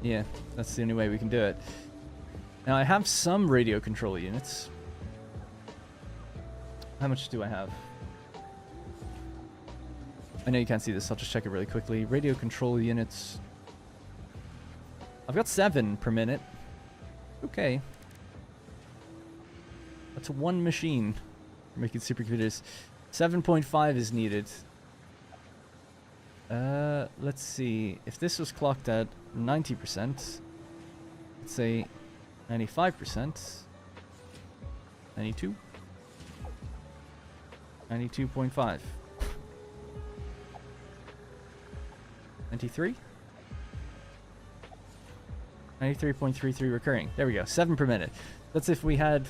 S1: Yeah, that's the only way we can do it. Now, I have some radio control units. How much do I have? I know you can't see this, I'll just check it really quickly. Radio control units. I've got 7 per minute. Okay. That's 1 machine for making supercomputers. 7.5 is needed. Let's see. If this was clocked at 90%, let's say 95%, 92, 92.5, 93, 93.33 recurring. There we go. 7 per minute. That's if we had...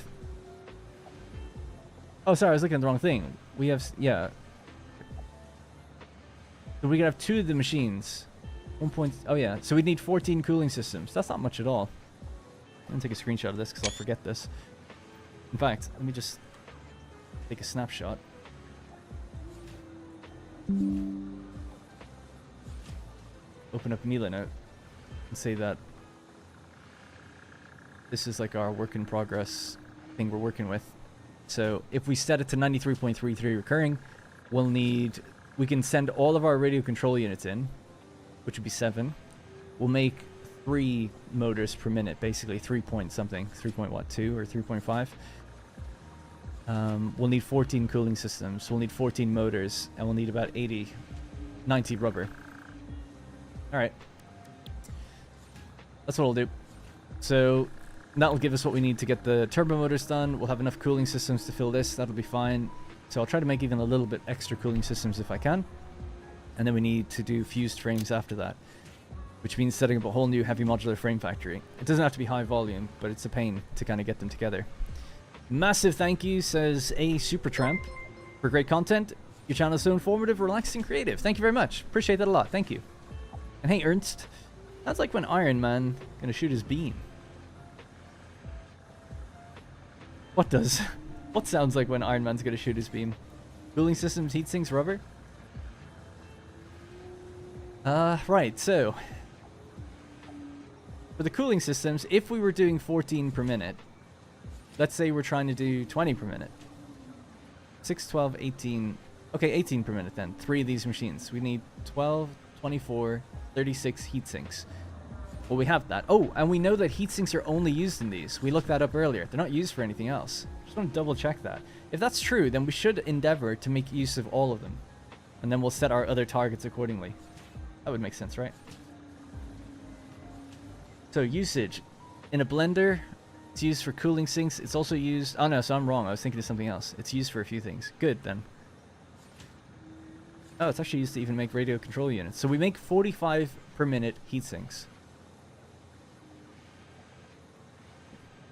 S1: Oh, sorry, I was looking at the wrong thing. We have... Yeah. So we could have 2 of the machines. 1 point... Oh, yeah. So we'd need 14 cooling systems. That's not much at all. I'm going to take a screenshot of this because I'll forget this. In fact, let me just take a snapshot. Open up Note and say that this is like our work in progress thing we're working with. So if we set it to 93.33 recurring, we'll need... We can send all of our radio control units in, which would be 7. We'll make 3 motors per minute, basically 3 point something, 3.2 or 3.5. We'll need 14 cooling systems. We'll need 14 motors, and we'll need about 90 rubber. All right. That's what I'll do. So that'll give us what we need to get the turbo motors done. We'll have enough cooling systems to fill this. That'll be fine. So I'll try to make even a little bit extra cooling systems if I can. And then we need to do fused frames after that, which means setting up a whole new heavy modular frame factory. It doesn't have to be high volume, but it's a pain to kind of get them together. Massive thank you, says A Supertramp, for great content. Your channel is so informative, relaxing, creative. Thank you very much. Appreciate that a lot. Thank you. And hey, Ernst. That's like when Iron Man gonna shoot his beam. What does? What sounds like when Iron Man's gonna shoot his beam? Cooling systems, heat sinks, rubber? Right, so for the cooling systems, if we were doing 14 per minute, let's say we're trying to do 20 per minute. 6, 12, 18. Okay, 18 per minute then. 3 of these machines. We need 12, 24, 36 heat sinks. Well, we have that. Oh, and we know that heat sinks are only used in these. We looked that up earlier. They're not used for anything else. Just want to double check that. If that's true, then we should endeavor to make use of all of them. And then we'll set our other targets accordingly. That would make sense, right? So usage. In a blender, it's used for cooling sinks. It's also used... Oh no, so I'm wrong. I was thinking of something else. It's used for a few things. Good, then. Oh, it's actually used to even make radio control units. So we make 45 per minute heat sinks.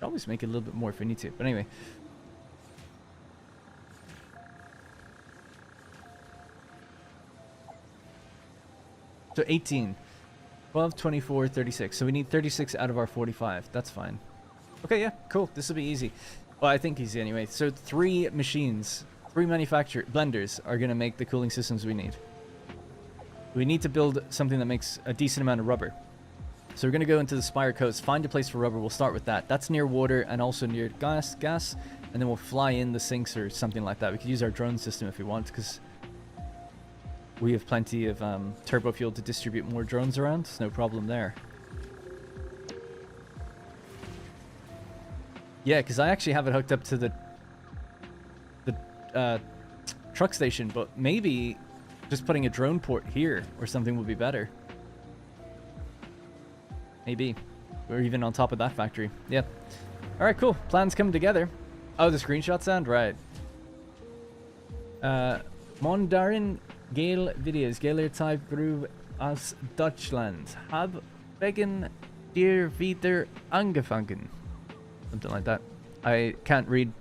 S1: Always make it a little bit more if we need to. But anyway. So 18. 12, 24, 36. So we need 36 out of our 45. That's fine. Okay, yeah, cool. This will be easy. Well, I think easy anyway. So 3 machines, 3 blenders are going to make the cooling systems we need. We need to build something that makes a decent amount of rubber. So we're going to go into the Spire Coast, find a place for rubber. We'll start with that. That's near water and also near gas, and then we'll fly in the sinks or something like that. We could use our drone system if we want, because we have plenty of turbo fuel to distribute more drones around. It's no problem there. Yeah, because I actually have it hooked up to the truck station, but maybe just putting a drone port here or something would be better. Maybe. Or even on top of that factory. Yeah. Alright, cool. Plans come together. Oh, the screenshot sound? Right. Mondarin Gale videos. Gale type Groove aus Deutschland. Hab wegen dir wieder angefangen. Something like that. I can't read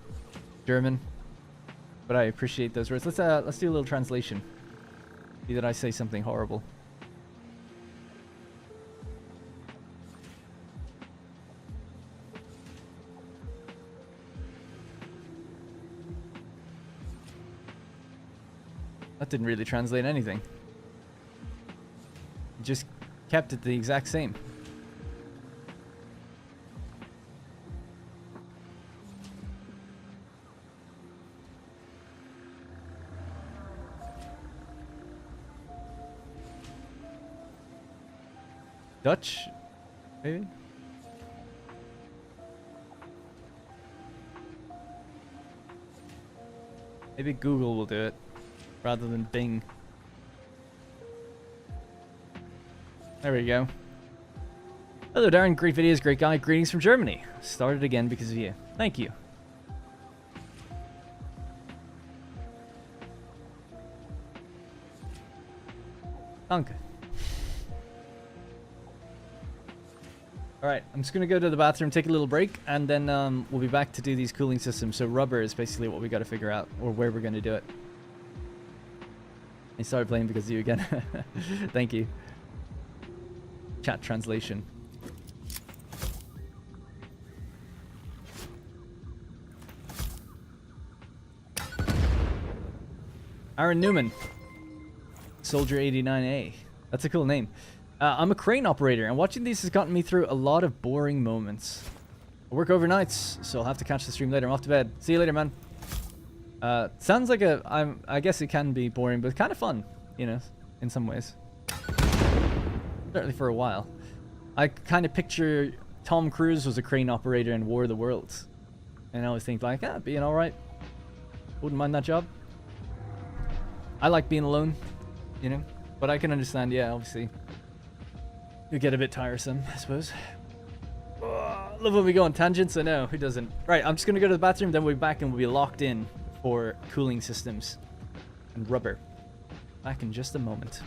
S1: German, but I appreciate those words. Let's do a little translation. See that I say something horrible. That didn't really translate anything. Just kept it the exact same. Dutch, maybe? Maybe Google will do it, rather than Bing. There we go. Hello Darren, great videos, great guy. Greetings from Germany. Started again because of you. Thank you. Danke. Alright, I'm just going to go to the bathroom, take a little break, and then we'll be back to do these cooling systems. So rubber is basically what we got to figure out, or where we're going to do it. I started playing because of you again. Thank you. Chat translation. Aaron Newman. Soldier 89A. That's a cool name. I'm a crane operator, and watching these has gotten me through a lot of boring moments. I work overnights, so I'll have to catch the stream later. I'm off to bed. See you later, man. Sounds like I guess it can be boring, but kind of fun, you know, in some ways. Certainly for a while. I kind of picture Tom Cruise was a crane operator in War of the Worlds. And I always think like, being alright. Wouldn't mind that job. I like being alone, you know, but I can understand, yeah, obviously. You get a bit tiresome, I suppose. Love when we go on tangents, I know, who doesn't? Right, I'm just going to go to the bathroom, then we'll be back and we'll be locked in for cooling systems and rubber. Back in just a moment.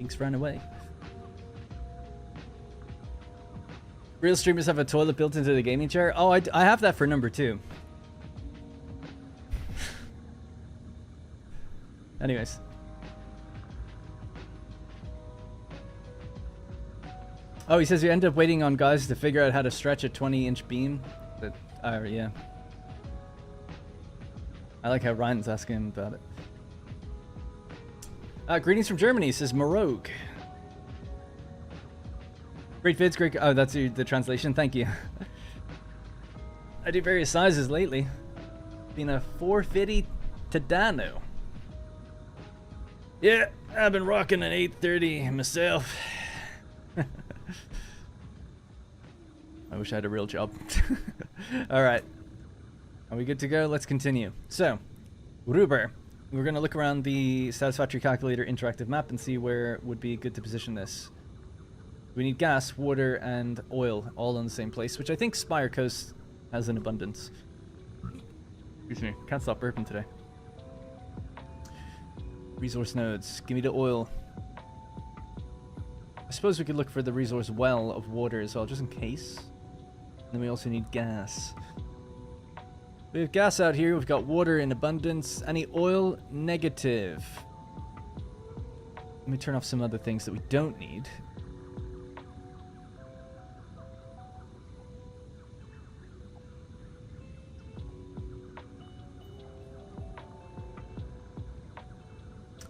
S1: Inks ran away. Real streamers have a toilet built into the gaming chair? Oh, I have that for number 2. Anyways. Oh, he says you end up waiting on guys to figure out how to stretch a 20-inch beam. That, yeah. I like how Ryan's asking him about it. Greetings from Germany, says Morogue. Great vids, great... Oh, that's the translation. Thank you. I do various sizes lately. Been a 450 Tadano. Yeah, I've been rocking an 830 myself. I wish I had a real job. Alright. Are we good to go? Let's continue. So, Ruber. We're going to look around the Satisfactory Calculator interactive map and see where would be good to position this. We need gas, water, and oil all in the same place, which I think Spire Coast has in abundance. Excuse me. Can't stop burping today. Resource nodes. Give me the oil. I suppose we could look for the resource well of water as well, just in case. And then we also need gas. We have gas out here. We've got water in abundance. Any oil? Negative. Let me turn off some other things that we don't need.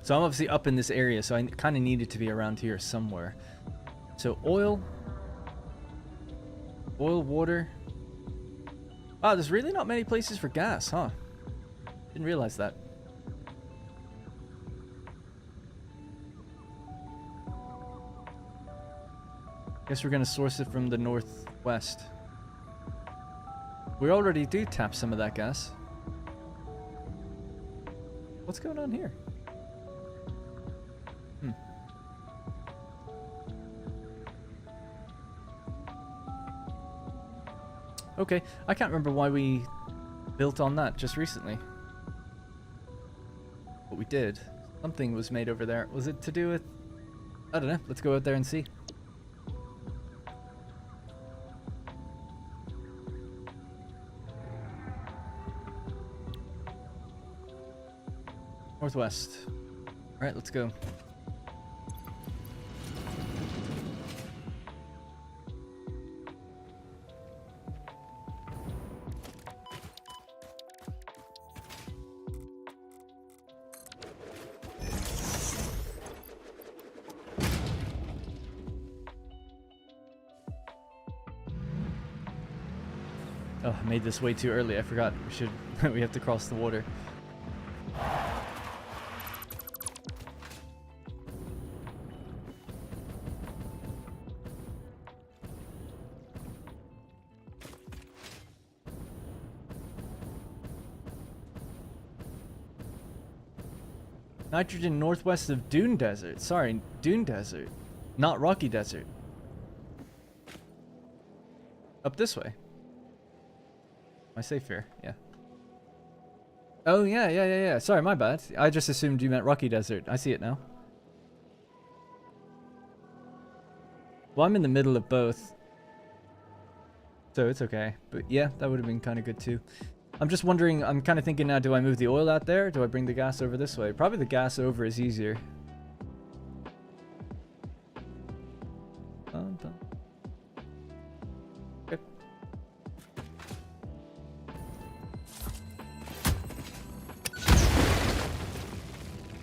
S1: So I'm obviously up in this area, so I kind of need it to be around here somewhere. So oil. Oil, water. Wow, there's really not many places for gas, huh? Didn't realize that. Guess we're gonna source it from the northwest. We already do tap some of that gas. What's going on here? Okay, I can't remember why we built on that just recently. But we did. Something was made over there. Was it to do with... I don't know. Let's go out there and see. Northwest. Alright, let's go. Oh, I made this way too early. I forgot. We have to cross the water. Nitrogen northwest of Dune Desert. Sorry, Dune Desert. Not Rocky Desert. Up this way. Am I safe here? Yeah. Oh, yeah. Sorry, my bad. I just assumed you meant Rocky Desert. I see it now. Well, I'm in the middle of both. So it's okay. But yeah, that would have been kind of good too. I'm just wondering, I'm kind of thinking now, do I move the oil out there? Do I bring the gas over this way? Probably the gas over is easier. Okay.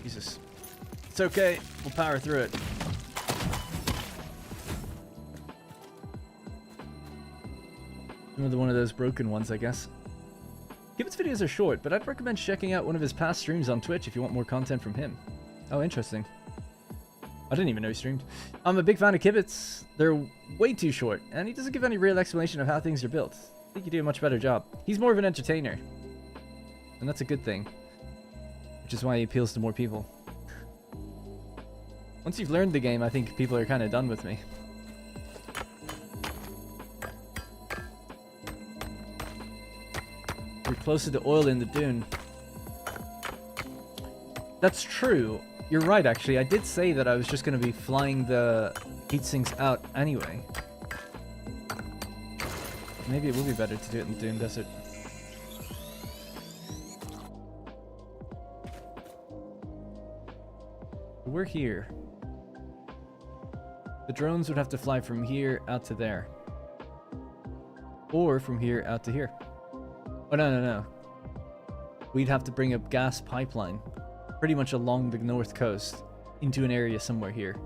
S1: Jesus. It's okay. We'll power through it. Another one of those broken ones, I guess. Gibbet's videos are short, but I'd recommend checking out one of his past streams on Twitch if you want more content from him. Oh, interesting. I didn't even know he streamed. I'm a big fan of Kibbet's. They're way too short, and he doesn't give any real explanation of how things are built. I think you do a much better job. He's more of an entertainer, and that's a good thing, which is why he appeals to more people. Once you've learned the game, I think people are kind of done with me. We're closer to oil in the dune. That's true. You're right, actually. I did say that I was just going to be flying the heat sinks out anyway. Maybe it will be better to do it in the Dune Desert. We're here. The drones would have to fly from here out to there. Or from here out to here. Oh, no. We'd have to bring a gas pipeline pretty much along the north coast into an area somewhere here.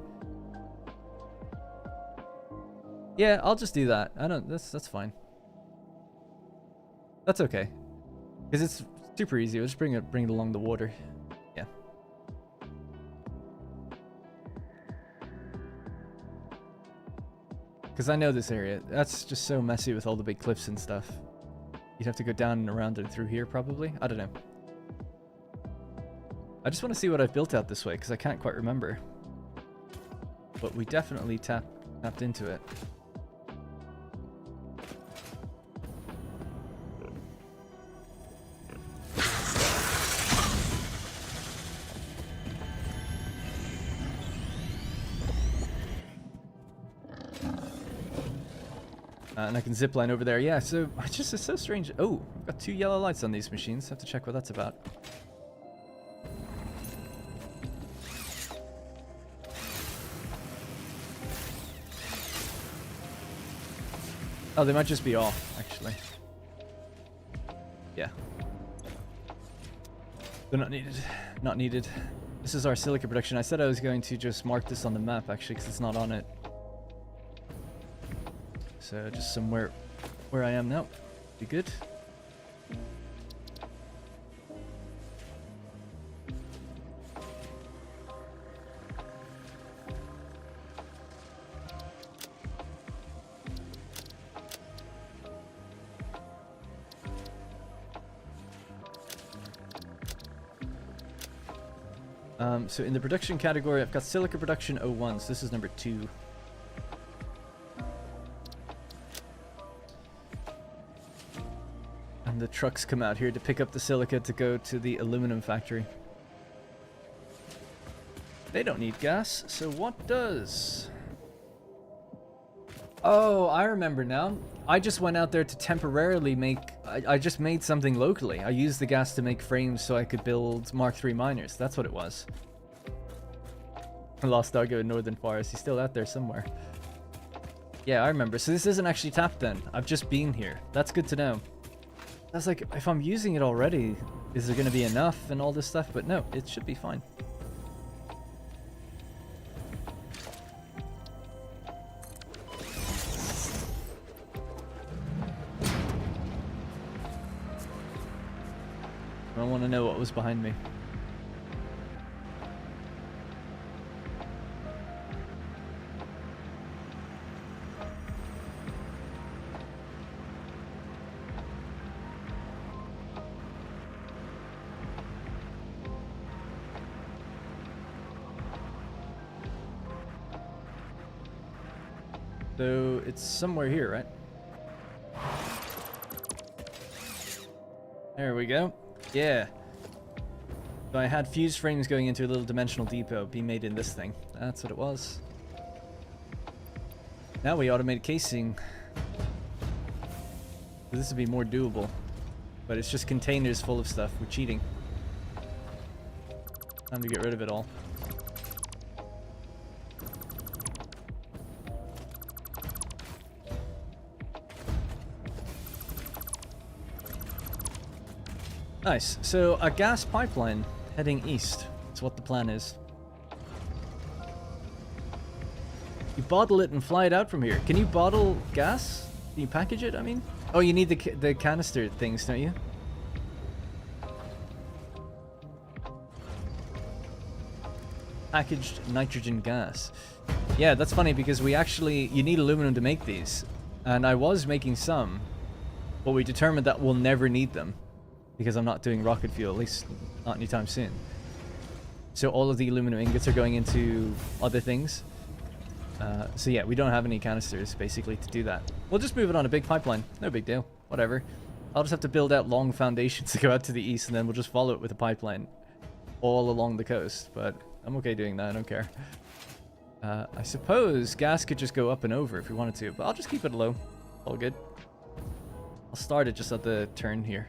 S1: Yeah, I'll just do that. That's fine. That's okay. Because it's super easy. We'll just bring it along the water. Yeah. Because I know this area. That's just so messy with all the big cliffs and stuff. You'd have to go down and around and through here, probably. I don't know. I just want to see what I've built out this way, because I can't quite remember. But we definitely tapped into it. And I can zipline over there. Yeah, so it's so strange. Oh, I've got 2 yellow lights on these machines. Have to check what that's about. Oh, they might just be off, actually. Yeah. They're not needed. Not needed. This is our silica production. I said I was going to just mark this on the map, actually, because it's not on it. So just somewhere where I am now. Be good. So in the production category, I've got silica production 01, so this is number 2. And the trucks come out here to pick up the silica to go to the aluminum factory. They don't need gas, so what does? Oh, I remember now. I just went out there to temporarily make... I just made something locally. I used the gas to make frames so I could build Mark III miners. That's what it was. Lost Doggo in Northern Forest. He's still out there somewhere. Yeah, I remember. So this isn't actually tapped then. I've just been here. That's good to know. I was like, if I'm using it already, is there going to be enough and all this stuff? But no, it should be fine. I want to know what was behind me. So it's somewhere here, right? There we go. Yeah. So I had fuse frames going into a little dimensional depot being made in this thing. That's what it was. Now we automate casing. So this would be more doable. But it's just containers full of stuff. We're cheating. Time to get rid of it all. Nice. So a gas pipeline heading east. That's what the plan is. You bottle it and fly it out from here. Can you bottle gas? Can you package it, I mean? Oh, you need the canister things, don't you? Packaged nitrogen gas. Yeah, that's funny because we actually... You need aluminum to make these. And I was making some. But we determined that we'll never need them. Because I'm not doing rocket fuel, at least not anytime soon. So all of the aluminum ingots are going into other things. So yeah, we don't have any canisters, basically, to do that. We'll just move it on a big pipeline. No big deal. Whatever. I'll just have to build out long foundations to go out to the east, and then we'll just follow it with a pipeline all along the coast. But I'm okay doing that. I don't care. I suppose gas could just go up and over if we wanted to, but I'll just keep it low. All good. I'll start it just at the turn here.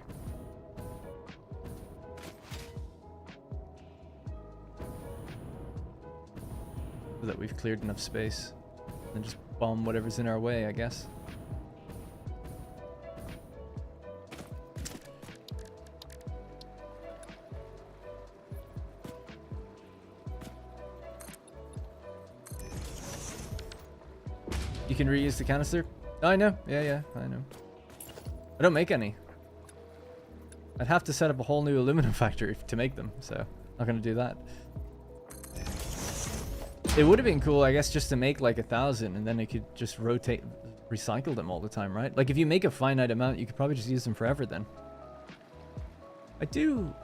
S1: So that we've cleared enough space. And just bomb whatever's in our way, I guess. You can reuse the canister? Oh, I know. Yeah, I know. I don't make any. I'd have to set up a whole new aluminum factory to make them, so not gonna do that. It would have been cool, I guess, just to make like 1,000 and then it could just rotate, recycle them all the time, right? Like if you make a finite amount, you could probably just use them forever then. I do...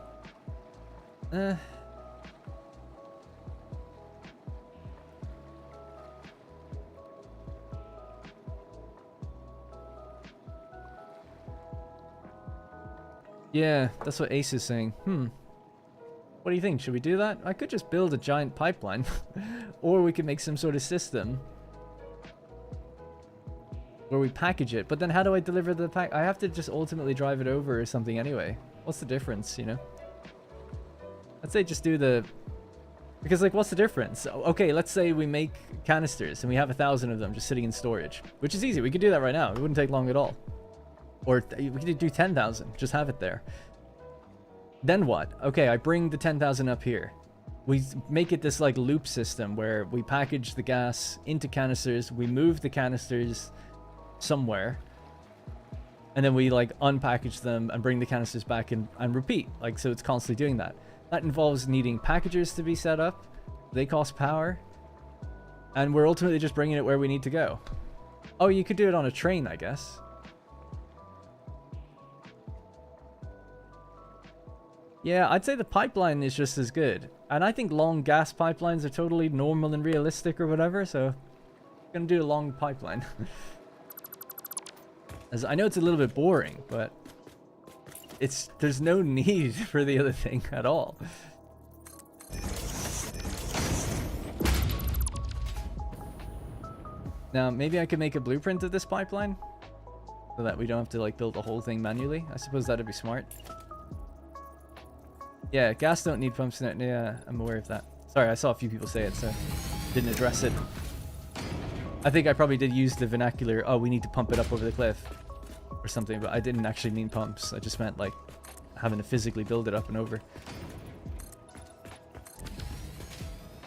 S1: Yeah, that's what Ace is saying. What do you think? Should we do that? I could just build a giant pipeline. Or we could make some sort of system where we package it. But then how do I deliver the pack? I have to just ultimately drive it over or something anyway. What's the difference, you know? I'd say just do the... Because, like, what's the difference? Okay, let's say we make canisters and we have 1,000 of them just sitting in storage. Which is easy. We could do that right now. It wouldn't take long at all. Or we could do 10,000. Just have it there. Then what? Okay, I bring the 10,000 up here. We make it this like loop system where we package the gas into canisters. We move the canisters somewhere. And then we like unpackage them and bring the canisters back and repeat. Like, so it's constantly doing that. That involves needing packagers to be set up. They cost power. And we're ultimately just bringing it where we need to go. Oh, you could do it on a train, I guess. Yeah, I'd say the pipeline is just as good. And I think long gas pipelines are totally normal and realistic or whatever, so I'm gonna do a long pipeline. As I know it's a little bit boring, but there's no need for the other thing at all. Now, maybe I could make a blueprint of this pipeline so that we don't have to like build the whole thing manually. I suppose that'd be smart. Yeah, gas don't need pumps in it. Yeah, I'm aware of that. Sorry, I saw a few people say it, so didn't address it. I think I probably did use the vernacular, oh, we need to pump it up over the cliff or something, but I didn't actually mean pumps. I just meant like having to physically build it up and over.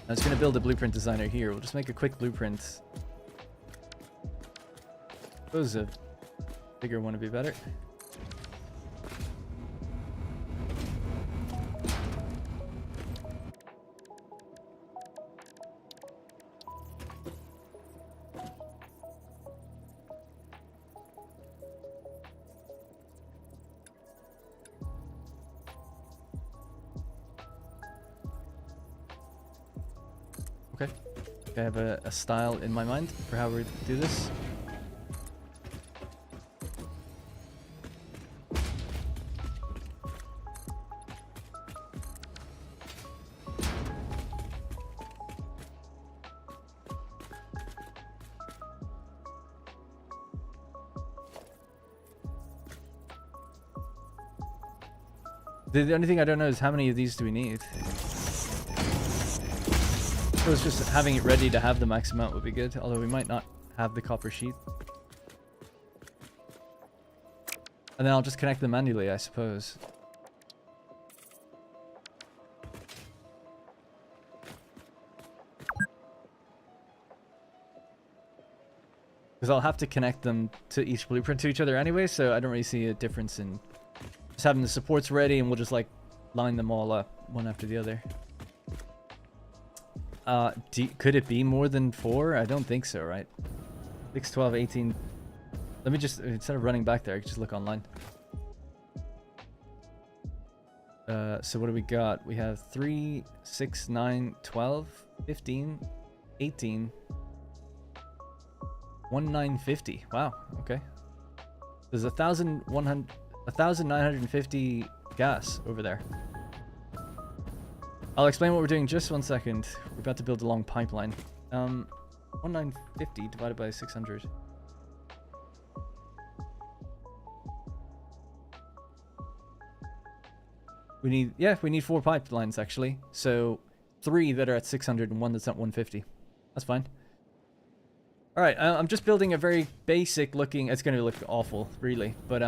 S1: I was going to build a blueprint designer here. We'll just make a quick blueprint. I suppose a bigger one would be better. Okay. I have a style in my mind for how we do this. The only thing I don't know is how many of these do we need? I suppose just having it ready to have the max amount would be good, although we might not have the copper sheet. And then I'll just connect them manually, I suppose. Because I'll have to connect them to each blueprint to each other anyway, so I don't really see a difference in just having the supports ready, and we'll just like line them all up one after the other. Could it be more than 4? I don't think so, right? 6, 12, 18. Let me just, instead of running back there, I can just look online. So what do we got? We have 3, 6, 9, 12, 15, 18, 1950. Wow, okay. There's 1,950 gas over there. I'll explain what we're doing just 1 second. We're about to build a long pipeline. 1950 divided by 600. We need 4 pipelines actually. So 3 that are at 600 and 1 that's at 150. That's fine. All right, I'm just building a very basic looking. It's going to look awful, really, but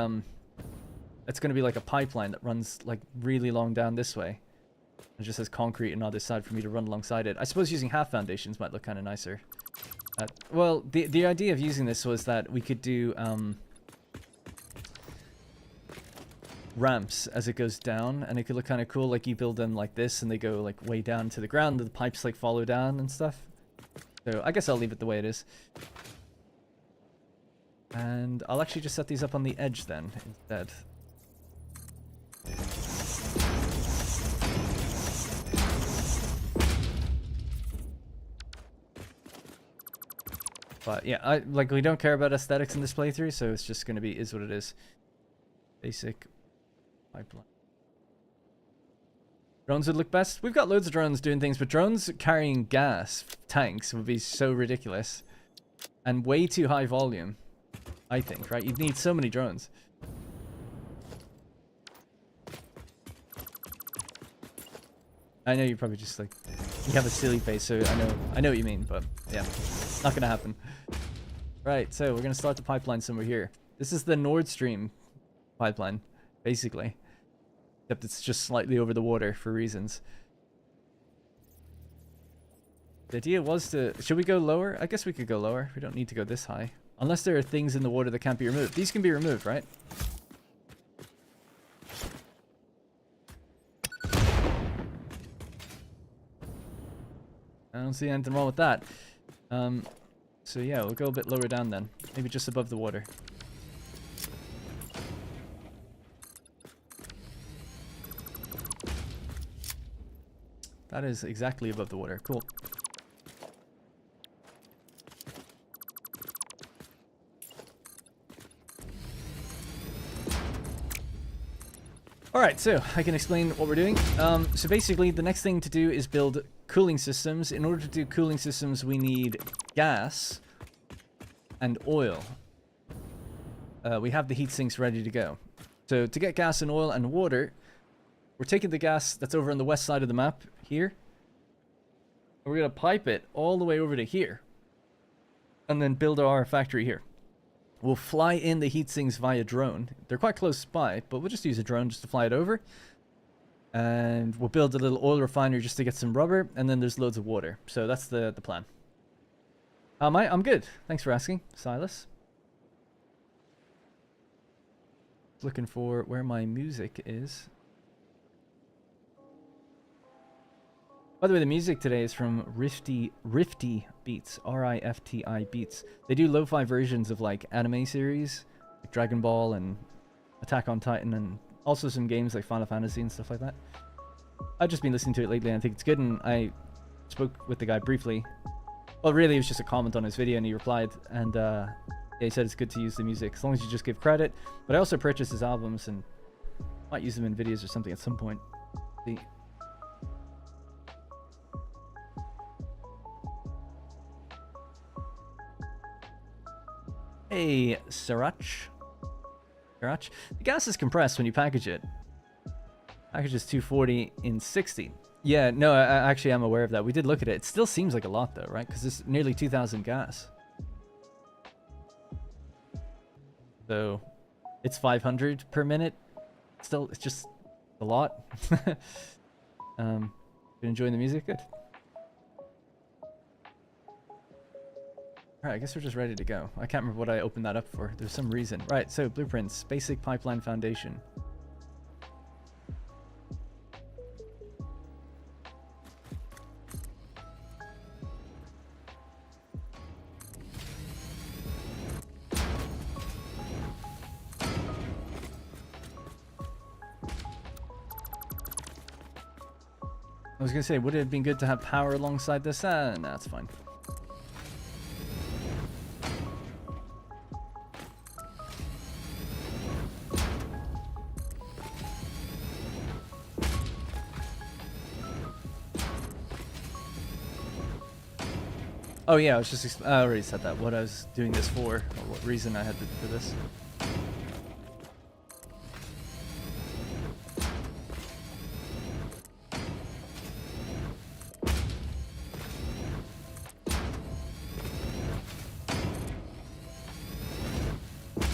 S1: it's going to be like a pipeline that runs like really long down this way. It just has concrete on the other side for me to run alongside it. I suppose using half foundations might look kind of nicer. Well, the idea of using this was that we could do ramps as it goes down, and it could look kind of cool. Like you build them like this, and they go like way down to the ground, and the pipes like follow down and stuff. So I guess I'll leave it the way it is. And I'll actually just set these up on the edge then instead. But yeah, we don't care about aesthetics in this playthrough, so it's just going to be is what it is. Basic pipeline. Drones would look best. We've got loads of drones doing things, but drones carrying gas tanks would be so ridiculous. And way too high volume, I think, right? You'd need so many drones. I know you probably just like, you have a silly face, so I know what you mean, but yeah, not gonna happen. Right, so we're gonna start the pipeline somewhere here. This is the Nord Stream pipeline, basically. Except it's just slightly over the water for reasons. The idea was to... Should we go lower? I guess we could go lower. We don't need to go this high. Unless there are things in the water that can't be removed. These can be removed, right? I don't see anything wrong with that. So yeah, we'll go a bit lower down then. Maybe just above the water. That is exactly above the water. Cool. Alright, so I can explain what we're doing. So basically, the next thing to do is build cooling systems. In order to do cooling systems, we need gas and oil. We have the heat sinks ready to go. So to get gas and oil and water, we're taking the gas that's over on the west side of the map here. And we're going to pipe it all the way over to here. And then build our factory here. We'll fly in the heat sinks via drone. They're quite close by, but we'll just use a drone just to fly it over. And we'll build a little oil refinery just to get some rubber. And then there's loads of water. So that's the plan. I'm good. Thanks for asking, Silas. Looking for where my music is. By the way, the music today is from Rifty Beats, R-I-F-T-I Beats. They do lo-fi versions of like anime series, like Dragon Ball and Attack on Titan, and also some games like Final Fantasy and stuff like that. I've just been listening to it lately and I think it's good, and I spoke with the guy briefly. Well, really, it was just a comment on his video and he replied, and yeah, he said it's good to use the music as long as you just give credit. But I also purchased his albums and might use them in videos or something at some point. See. Hey, Sriracha. The gas is compressed when you package it. Package is 240 in 60. Yeah, no, I actually am aware of that. We did look at it. It still seems like a lot though, right? Because it's nearly 2,000 gas. So it's 500 per minute. Still, it's just a lot. Been enjoying the music? Good. Alright, I guess we're just ready to go. I can't remember what I opened that up for. There's some reason. Right, so blueprints. Basic pipeline foundation. I was gonna say, would it have been good to have power alongside this? Nah, it's fine. Oh yeah, I was just I already said that. What I was doing this for, or what reason I had to do this.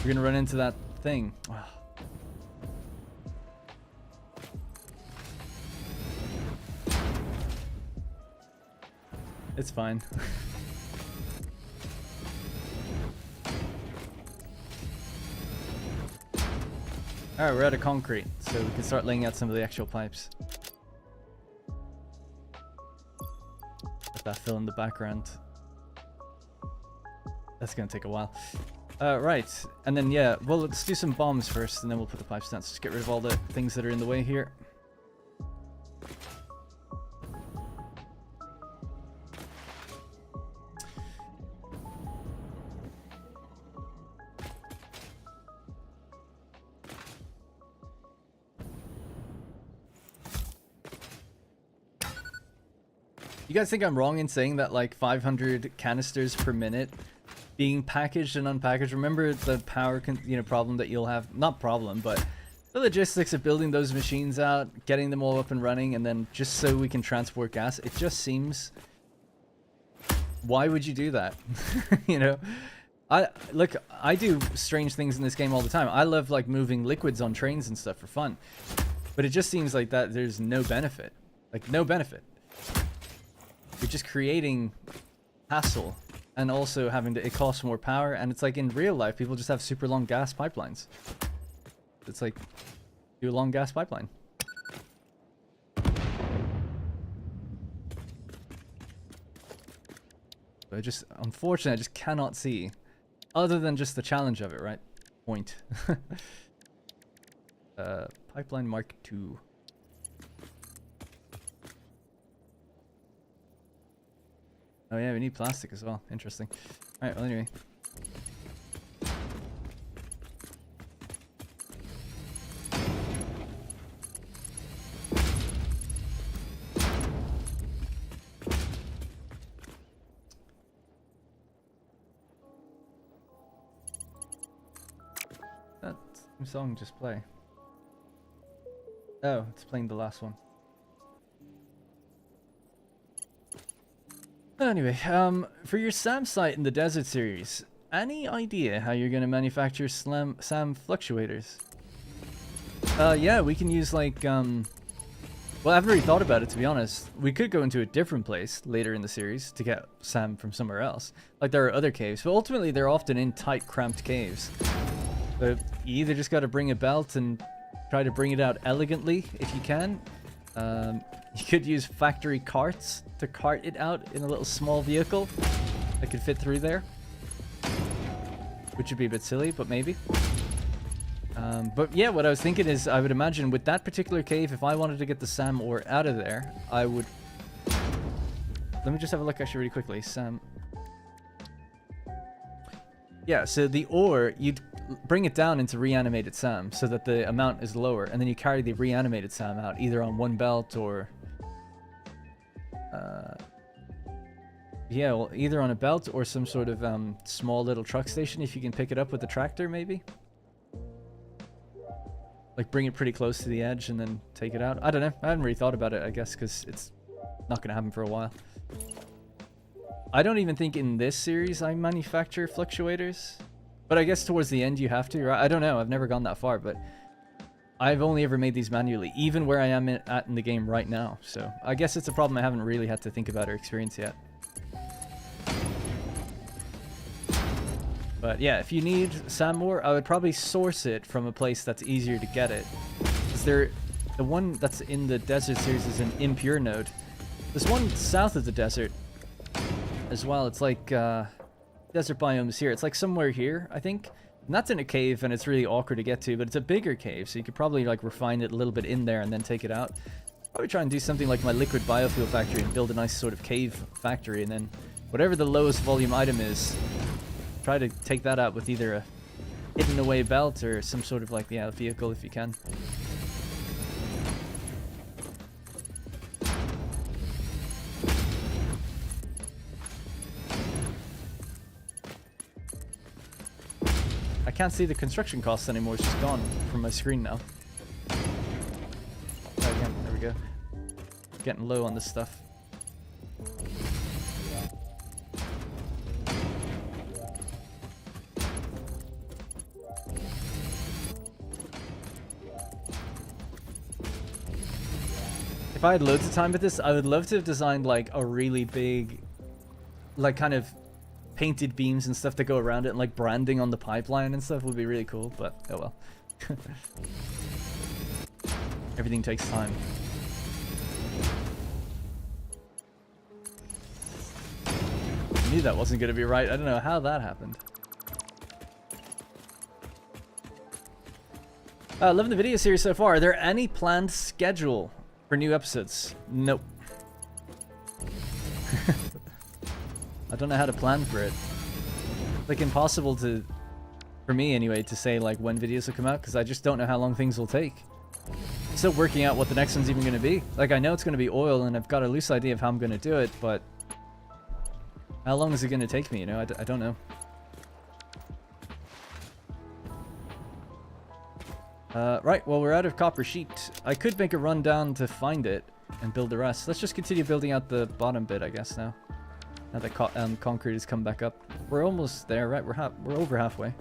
S1: We're gonna run into that thing. It's fine. Alright, we're out of concrete, so we can start laying out some of the actual pipes. Let that fill in the background. That's gonna take a while. Right, and then yeah, well, let's do some bombs first, and then we'll put the pipes down. So just get rid of all the things that are in the way here. You guys think I'm wrong in saying that like 500 canisters per minute being packaged and unpackaged? Remember the power problem that you'll have, not problem, but the logistics of building those machines out, getting them all up and running, and then just so we can transport gas. It just seems, why would you do that? You know, I do strange things in this game all the time. I love like moving liquids on trains and stuff for fun, but it just seems like that there's no benefit, like no benefit. You're just creating hassle, and also having to, it costs more power, and it's like in real life people just have super long gas pipelines. It's like, do a long gas pipeline. But I just, unfortunately, I just cannot see, other than just the challenge of it, right? Point. Pipeline Mark II. Oh yeah, we need plastic as well. Interesting. Alright, well anyway. That song just play. Oh, it's playing the last one. Anyway, for your SAM site in the Desert series, any idea how you're going to manufacture SAM fluctuators? Yeah, we can use like, well, I haven't really thought about it, to be honest. We could go into a different place later in the series to get SAM from somewhere else. Like, there are other caves, but ultimately they're often in tight, cramped caves. So you either just got to bring a belt and try to bring it out elegantly, if you can. You could use factory carts to cart it out in a little small vehicle that could fit through there, which would be a bit silly, but maybe. But yeah, what I was thinking is, I would imagine with that particular cave, if I wanted to get the SAM ore out of there, I would... Let me just have a look actually really quickly. SAM... Yeah, so the ore, you'd bring it down into reanimated SAM so that the amount is lower, and then you carry the reanimated SAM out either on one belt or... yeah, well, either on a belt or some sort of small little truck station if you can pick it up with the tractor, maybe? Like, bring it pretty close to the edge and then take it out. I don't know. I haven't really thought about it, I guess, because it's not going to happen for a while. I don't even think in this series I manufacture fluctuators. But I guess towards the end you have to, right? I don't know. I've never gone that far, but I've only ever made these manually, even where I am at in the game right now. So I guess it's a problem I haven't really had to think about or experience yet. But yeah, if you need SAM ore, I would probably source it from a place that's easier to get it. Is there, the one that's in the desert series is an impure node. There's one south of the desert as well. It's like desert biomes here. It's like somewhere here, I think. And that's in a cave, and it's really awkward to get to, but it's a bigger cave, so you could probably like refine it a little bit in there and then take it out. Probably try and do something like my liquid biofuel factory and build a nice sort of cave factory, and then whatever the lowest volume item is, try to take that out with either a hidden away belt or some sort of like, yeah, vehicle if you can. I can't see the construction costs anymore. It's just gone from my screen now. Oh, again, there we go. Getting low on this stuff. If I had loads of time with this, I would love to have designed like a really big, like kind of painted beams and stuff that go around it, and like branding on the pipeline and stuff would be really cool, but oh well. Everything takes time. I knew that wasn't going to be right. I don't know how that happened. Loving the video series so far. Are there any planned schedule for new episodes? Nope. I don't know how to plan for it. Like impossible to, for me anyway, to say like when videos will come out, because I just don't know how long things will take. Still working out what the next one's even going to be. Like I know it's going to be oil, and I've got a loose idea of how I'm going to do it, but how long is it going to take me? You know, I don't know. Right, well, we're out of copper sheet. I could make a run down to find it and build the rest. Let's just continue building out the bottom bit, I guess, now. Now that concrete has come back up. We're almost there, right? We're over halfway.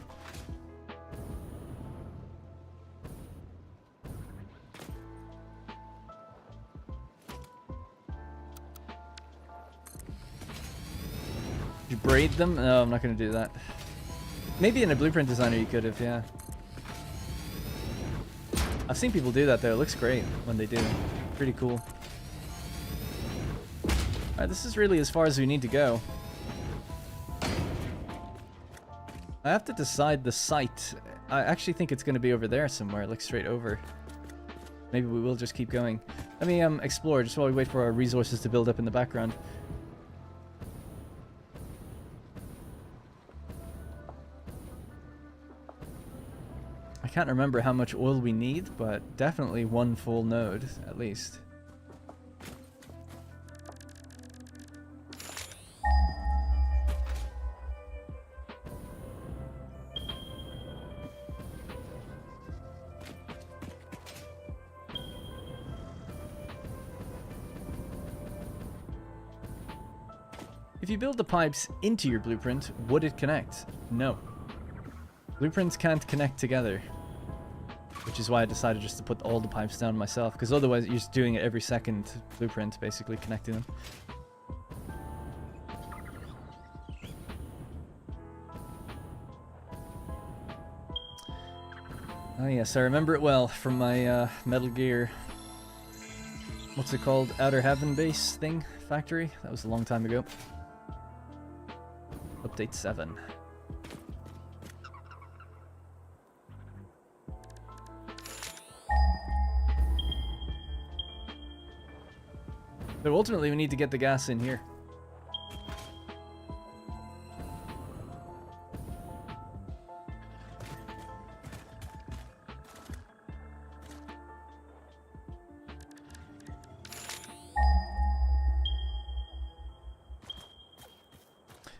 S1: You braid them? No, I'm not going to do that. Maybe in a blueprint designer you could have, yeah. I've seen people do that though. It looks great when they do. Pretty cool. Alright, this is really as far as we need to go. I have to decide the site. I actually think it's going to be over there somewhere. It looks straight over. Maybe we will just keep going. Let me explore just while we wait for our resources to build up in the background. I can't remember how much oil we need, but definitely one full node, at least. If you build the pipes into your blueprint, would it connect? No. Blueprints can't connect together. Which is why I decided just to put all the pipes down myself, because otherwise you're just doing it every second blueprint, basically connecting them. Oh yes, I remember it well from my Metal Gear, what's it called, Outer Heaven base thing, factory? That was a long time ago. Update 7. So ultimately we need to get the gas in here.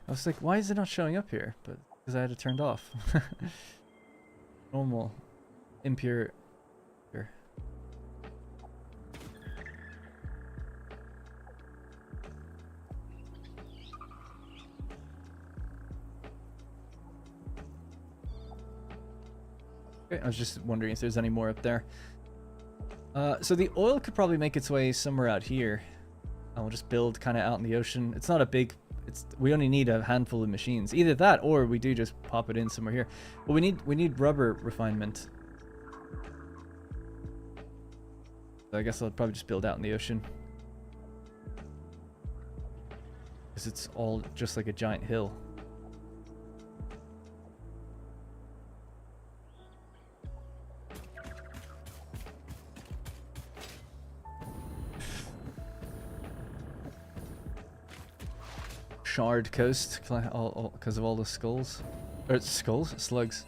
S1: I was like, why is it not showing up here? But because I had it turned off. Normal. Impure. Here. Okay, I was just wondering if there's any more up there. So the oil could probably make its way somewhere out here. And we'll just build kind of out in the ocean. It's not a big... we only need a handful of machines. Either that, or we do just pop it in somewhere here. But we need rubber refinement. So I guess I'll probably just build out in the ocean. Because it's all just like a giant hill. Shard coast, because of all the skulls. Or skulls? Slugs.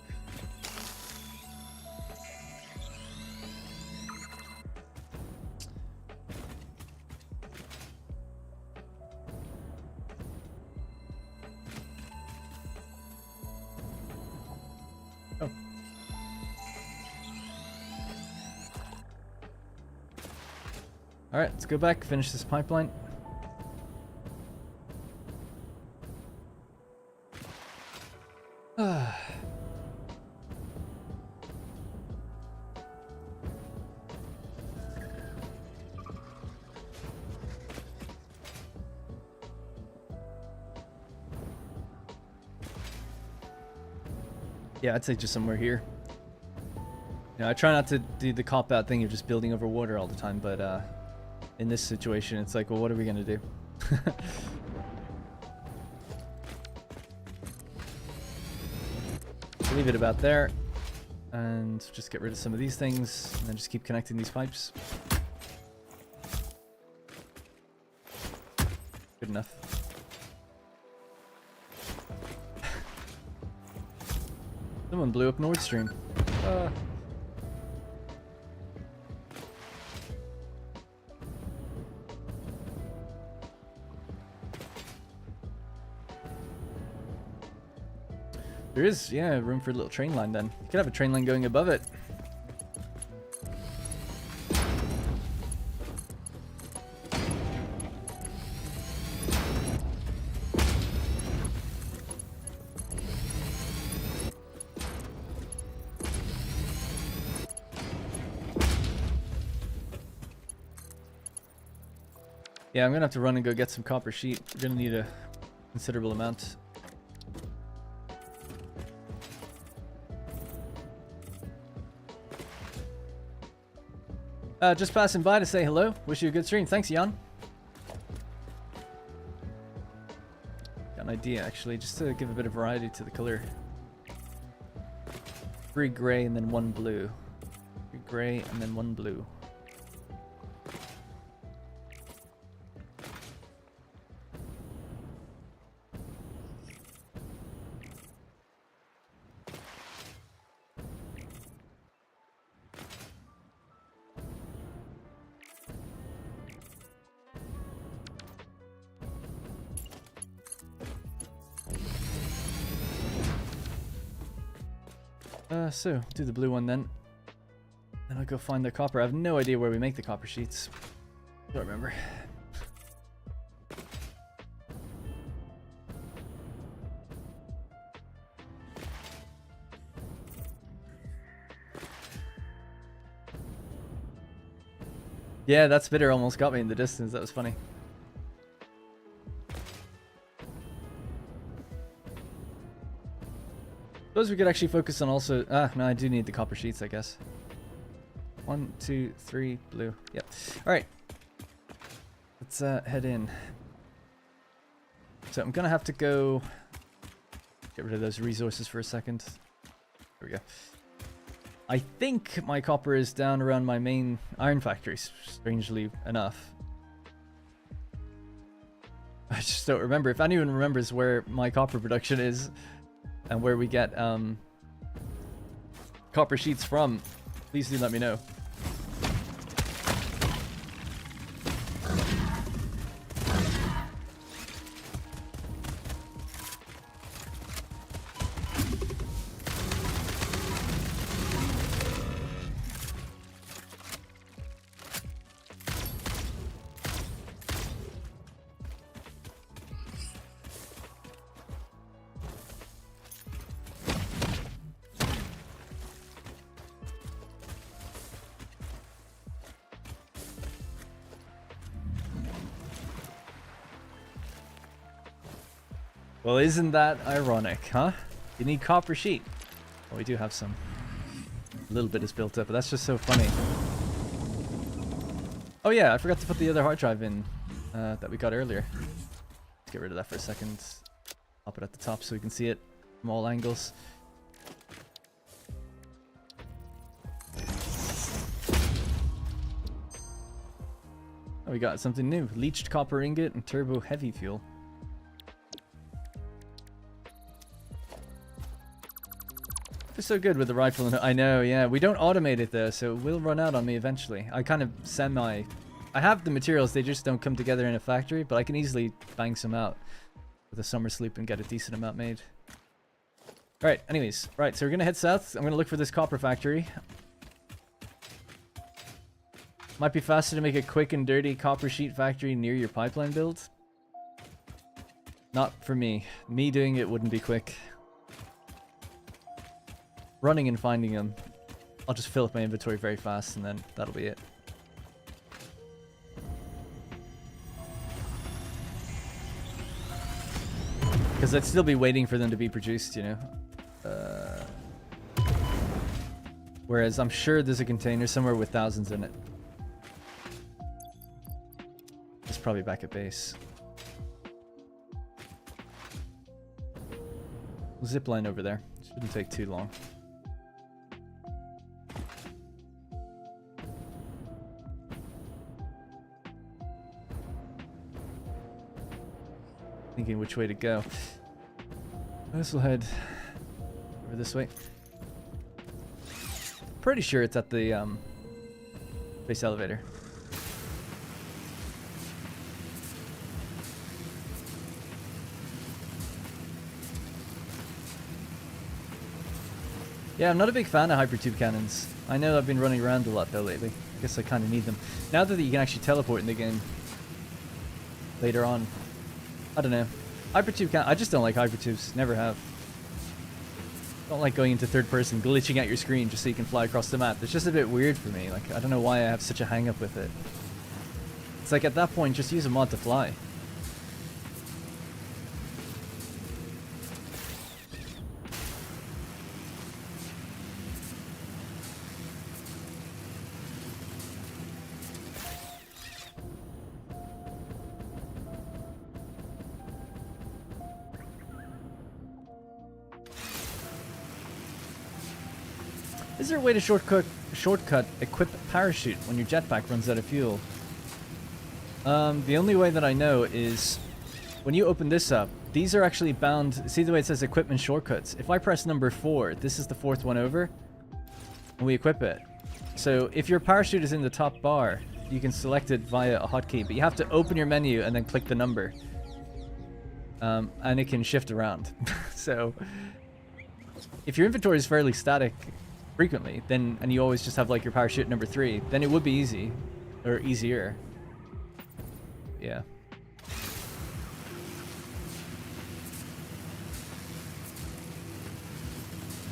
S1: Alright, let's go back, finish this pipeline. Yeah, I'd say just somewhere here. You know, I try not to do the cop-out thing of just building over water all the time, but in this situation, it's like, well, what are we gonna do? Leave it about there, and just get rid of some of these things, and then just keep connecting these pipes. Good enough. Someone blew up Nord Stream. There is, yeah, room for a little train line then. You could have a train line going above it. Yeah, I'm gonna have to run and go get some copper sheet. We're gonna need a considerable amount. Just passing by to say hello. Wish you a good stream. Thanks, Jan. Got an idea, actually, just to give a bit of variety to the color. 3 gray and then 1 blue. 3 gray and then 1 blue. So, do the blue one then. And I'll go find the copper. I have no idea where we make the copper sheets. Don't remember. Yeah, that spitter almost got me in the distance. That was funny. Suppose we could actually focus on also... no, I do need the copper sheets, I guess. 1, 2, 3, blue. Yep. Alright. Let's head in. So I'm gonna have to go... Get rid of those resources for a second. There we go. I think my copper is down around my main iron factory, strangely enough. I just don't remember. If anyone remembers where my copper production is... and where we get copper sheets from, please do let me know. Well, isn't that ironic, huh? You need copper sheet. Well, we do have some. A little bit is built up, but that's just so funny. Oh yeah, I forgot to put the other hard drive in that we got earlier. Let's get rid of that for a second. Pop it at the top so we can see it from all angles. Oh, we got something new. Leached copper ingot and turbo heavy fuel. It's so good with the rifle. And I know, yeah. We don't automate it though, so it will run out on me eventually. I kind of I have the materials, they just don't come together in a factory, but I can easily bang some out with a summer sleep and get a decent amount made. Alright, anyways. Right, so we're gonna head south. I'm gonna look for this copper factory. Might be faster to make a quick and dirty copper sheet factory near your pipeline build. Not for me. Me doing it wouldn't be quick. Running and finding them, I'll just fill up my inventory very fast and then that'll be it. Because I'd still be waiting for them to be produced, you know. Whereas I'm sure there's a container somewhere with thousands in it. It's probably back at base. Zip line over there. Shouldn't take too long. Thinking which way to go. This will head over this way. Pretty sure it's at the base elevator. Yeah, I'm not a big fan of hypertube cannons. I know I've been running around a lot though lately. I guess I kind of need them. Now that you can actually teleport in the game later on. I don't know. Hypertube cannon, I just don't like hypertubes. Never have. Don't like going into third person, glitching at your screen just so you can fly across the map. It's just a bit weird for me. Like, I don't know why I have such a hang up with it. It's like at that point, just use a mod to fly. Is there a way to shortcut equip parachute when your jetpack runs out of fuel? The only way that I know is when you open this up, these are actually bound. See the way it says equipment shortcuts? If I press number 4, this is the 4th one over, and we equip it. So if your parachute is in the top bar, you can select it via a hotkey, but you have to open your menu and then click the number. And it can shift around. So if your inventory is fairly static frequently, then, and you always just have like your parachute number 3, then it would be easy, or easier. Yeah.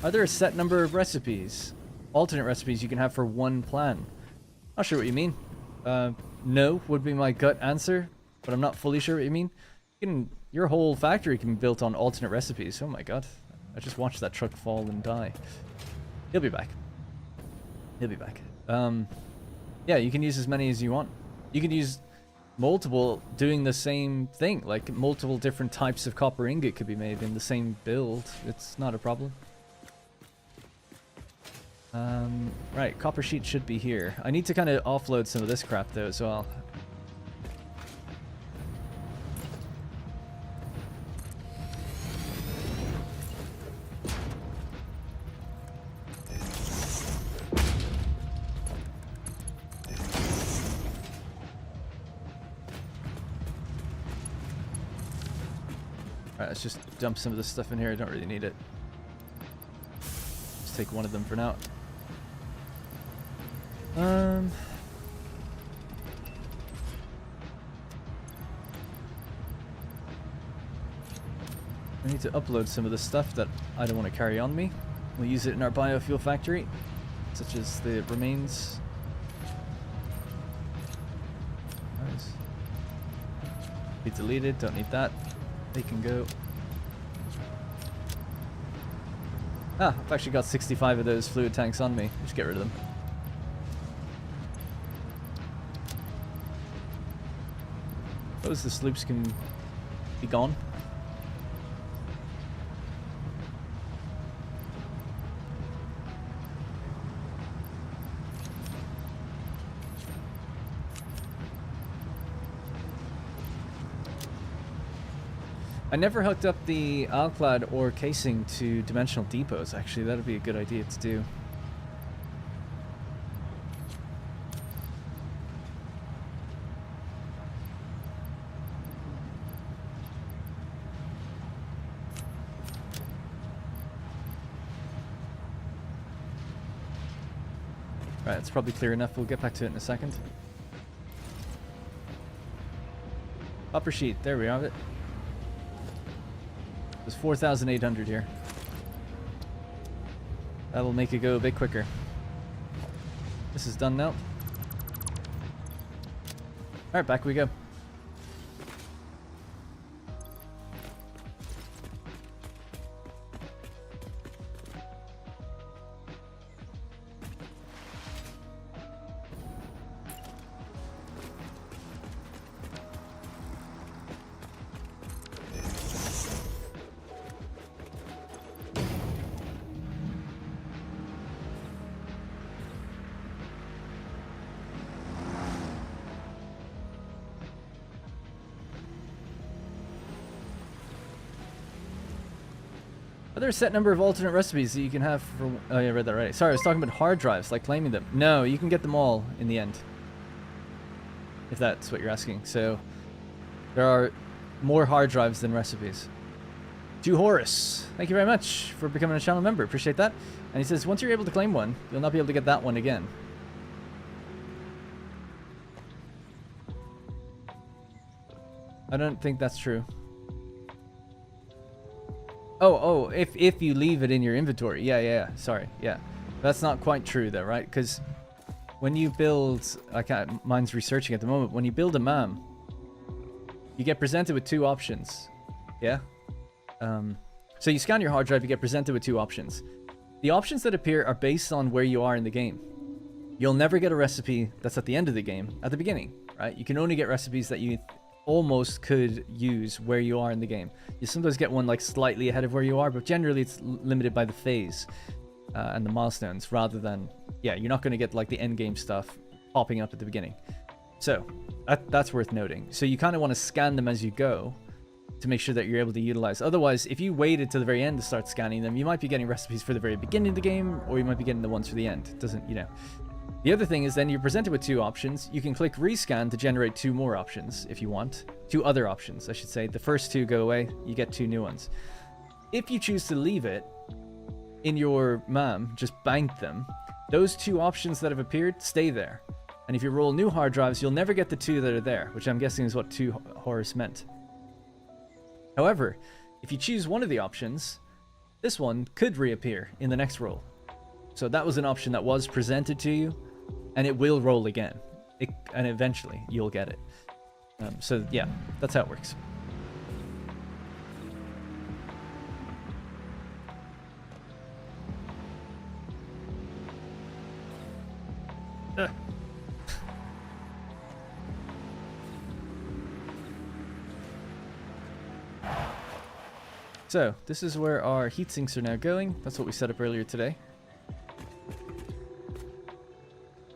S1: Are there a set number of recipes? Alternate recipes you can have for one plan? Not sure what you mean. No would be my gut answer, but I'm not fully sure what you mean. Your whole factory can be built on alternate recipes. Oh my god. I just watched that truck fall and die. He'll be back. He'll be back. Yeah, you can use as many as you want. You can use multiple doing the same thing. Like multiple different types of copper ingot could be made in the same build. It's not a problem. Right, copper sheet should be here. I need to kind of offload some of this crap though as well. Alright, let's just dump some of this stuff in here. I don't really need it. Just take one of them for now. I need to upload some of the stuff that I don't want to carry on me. We'll use it in our biofuel factory, such as the remains. Nice. Be deleted, don't need that. They can go. Ah, I've actually got 65 of those fluid tanks on me. Just get rid of them. Suppose the sloops can be gone. I never hooked up the alclad or casing to dimensional depots, actually. That'd be a good idea to do. Right, it's probably clear enough. We'll get back to it in a second. Upper sheet. There we have it. There's 4,800 here. That'll make it go a bit quicker. This is done now. Alright, back we go. Are there a set number of alternate recipes that you can have for... Oh, yeah, I read that right. Sorry, I was talking about hard drives, like claiming them. No, you can get them all in the end. If that's what you're asking. So, there are more hard drives than recipes. To Horace, thank you very much for becoming a channel member. Appreciate that. And he says, once you're able to claim one, you'll not be able to get that one again. I don't think that's true. Oh, if you leave it in your inventory. Yeah, sorry, yeah. That's not quite true though, right? Because when you build, mine's researching at the moment, when you build a MAM, you get presented with two options, yeah? So you scan your hard drive, you get presented with two options. The options that appear are based on where you are in the game. You'll never get a recipe that's at the end of the game, at the beginning, right? You can only get recipes that you almost could use where you are in the game. You sometimes get one like slightly ahead of where you are, but generally it's limited by the phase and the milestones rather than, yeah, you're not going to get like the end game stuff popping up at the beginning. So that's worth noting. So you kind of want to scan them as you go to make sure that you're able to utilize. Otherwise, if you waited to the very end to start scanning them, you might be getting recipes for the very beginning of the game, or you might be getting the ones for the end. It doesn't, you know. The other thing is then you're presented with two options. You can click rescan to generate two more options if you want. Two other options, I should say. The first two go away, you get two new ones. If you choose to leave it in your MAM, just bank them, those two options that have appeared stay there. And if you roll new hard drives, you'll never get the two that are there, which I'm guessing is what To Horace meant. However, if you choose one of the options, this one could reappear in the next roll. So that was an option that was presented to you, and it will roll again. And eventually, you'll get it. So yeah, that's how it works. So, this is where our heat sinks are now going. That's what we set up earlier today.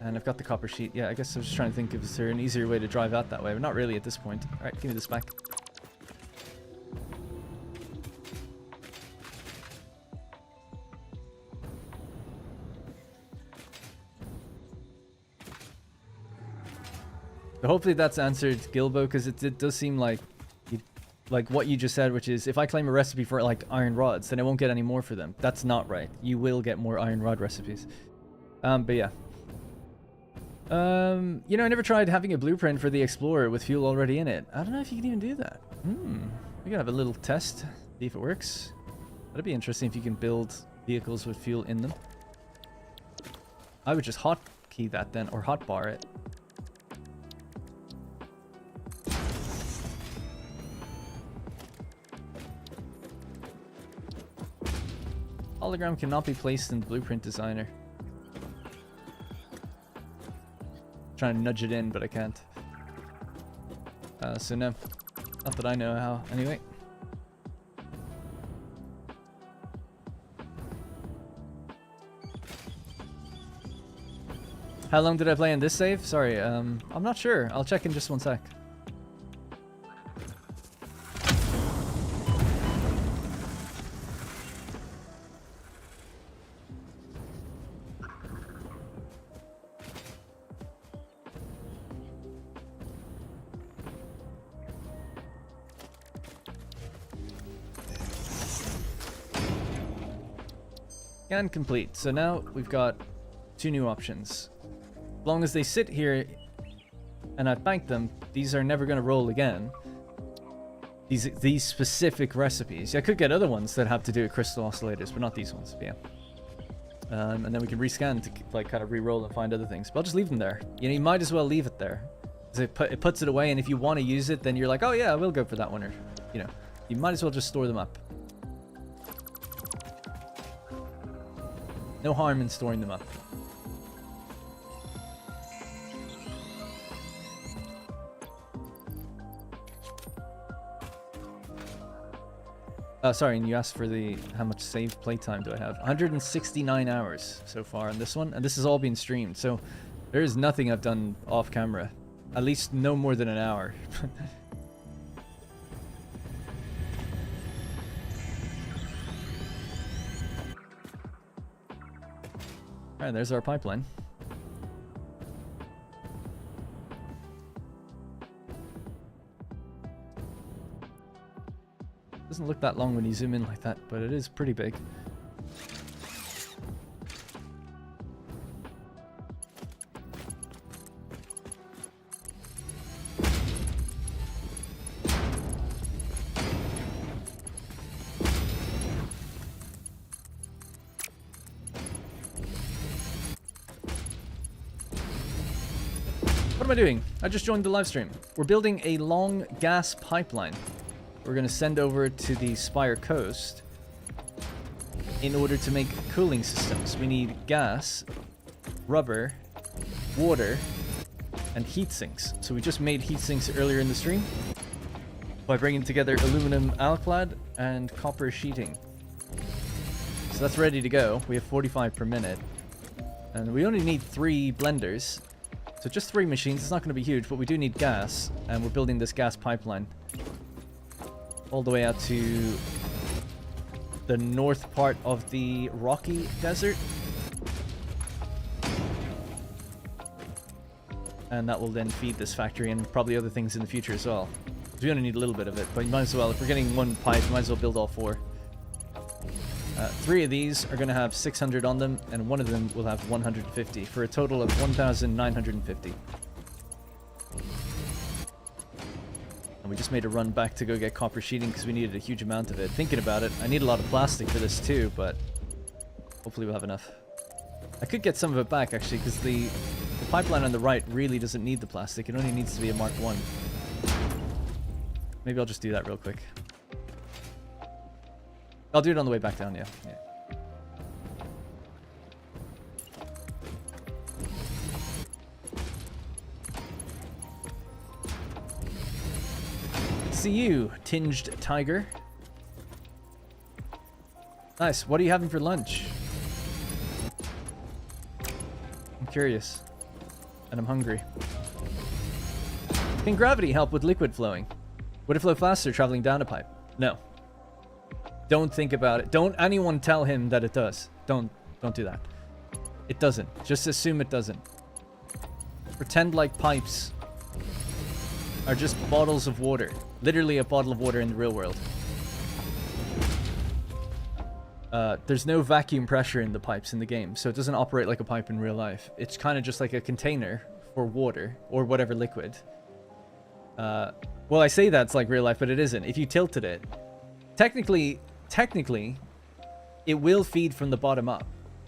S1: And I've got the copper sheet. Yeah, I guess I was just trying to think if is there an easier way to drive out that way, but not really at this point. Alright, give me this back. So hopefully that's answered Gilbo, because it does seem like what you just said, which is if I claim a recipe for like iron rods, then I won't get any more for them. That's not right. You will get more iron rod recipes. But yeah. You know, I never tried having a blueprint for the Explorer with fuel already in it. I don't know if you can even do that. We can have a little test, see if it works. That'd be interesting if you can build vehicles with fuel in them. I would just hotkey that then, or hotbar it. Hologram cannot be placed in the blueprint designer. Trying to nudge it in, but I can't. So no. Not that I know how. Anyway. How long did I play in this save? Sorry, I'm not sure. I'll check in just one sec. Scan complete. So now we've got two new options. As long as they sit here and I bank them, these are never going to roll again. These specific recipes. I could get other ones that have to do with crystal oscillators, but not these ones. But yeah. And then we can rescan to like kind of re-roll and find other things. But I'll just leave them there. You know, you might as well leave it there. It puts it away, and if you want to use it, then you're like, oh yeah, I will go for that one. Or, you know, you might as well just store them up. No harm in storing them up. Sorry, and you asked for the how much saved playtime do I have? 169 hours so far on this one, and this has all been streamed, so there is nothing I've done off camera. At least no more than an hour. Alright, there's our pipeline. Doesn't look that long when you zoom in like that, but it is pretty big. What am I doing? I just joined the live stream. We're building a long gas pipeline. We're going to send over to the Spire coast in order to make cooling systems. We need gas, rubber, water, and heat sinks. So we just made heat sinks earlier in the stream by bringing together aluminum alclad and copper sheeting. So that's ready to go. We have 45 per minute. And we only need 3 blenders. So just 3 machines. It's not going to be huge, but we do need gas. And we're building this gas pipeline all the way out to the north part of the Rocky Desert. And that will then feed this factory and probably other things in the future as well. We only need a little bit of it, but you might as well, if we're getting 1 pipe, you might as well build all 4. 3 of these are going to have 600 on them, and 1 of them will have 150, for a total of 1,950. And we just made a run back to go get copper sheeting because we needed a huge amount of it. Thinking about it, I need a lot of plastic for this too, but hopefully we'll have enough. I could get some of it back actually, because the pipeline on the right really doesn't need the plastic. It only needs to be a Mark 1. Maybe I'll just do that real quick. I'll do it on the way back down, yeah. See you, Tinged Tiger. Nice. What are you having for lunch? I'm curious. And I'm hungry. Can gravity help with liquid flowing? Would it flow faster traveling down a pipe? No. Don't think about it. Don't anyone tell him that it does. Don't do that. It doesn't. Just assume it doesn't. Pretend like pipes are just bottles of water. Literally a bottle of water in the real world. There's no vacuum pressure in the pipes in the game, so it doesn't operate like a pipe in real life. It's kind of just like a container for water or whatever liquid. Well, I say that's like real life, but it isn't. If you tilted it, technically, it will feed from the bottom up.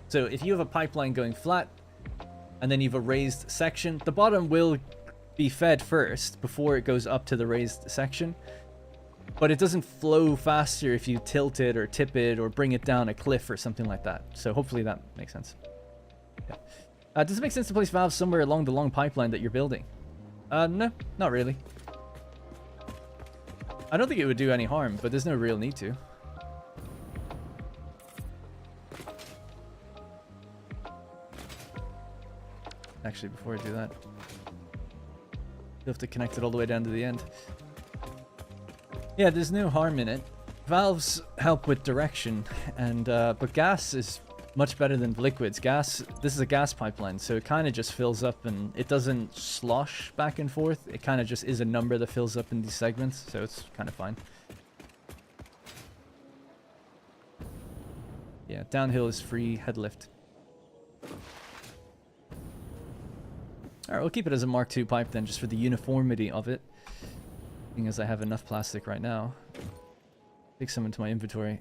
S1: So if you have a pipeline going flat, and then you have a raised section, the bottom will be fed first before it goes up to the raised section. But it doesn't flow faster if you tilt it or tip it or bring it down a cliff or something like that. So hopefully that makes sense. Yeah. Does it make sense to place valves somewhere along the long pipeline that you're building? No, not really. I don't think it would do any harm, but there's no real need to. Actually, before I do that, you have to connect it all the way down to the end. Yeah, there's no harm in it. Valves help with direction, and but gas is much better than liquids. Gas, this is a gas pipeline, so it kind of just fills up and it doesn't slosh back and forth. It kind of just is a number that fills up in these segments, so it's kind of fine. Yeah, downhill is free head lift. Alright, we'll keep it as a Mark II pipe then, just for the uniformity of it. Seeing as I have enough plastic right now. Take some into my inventory.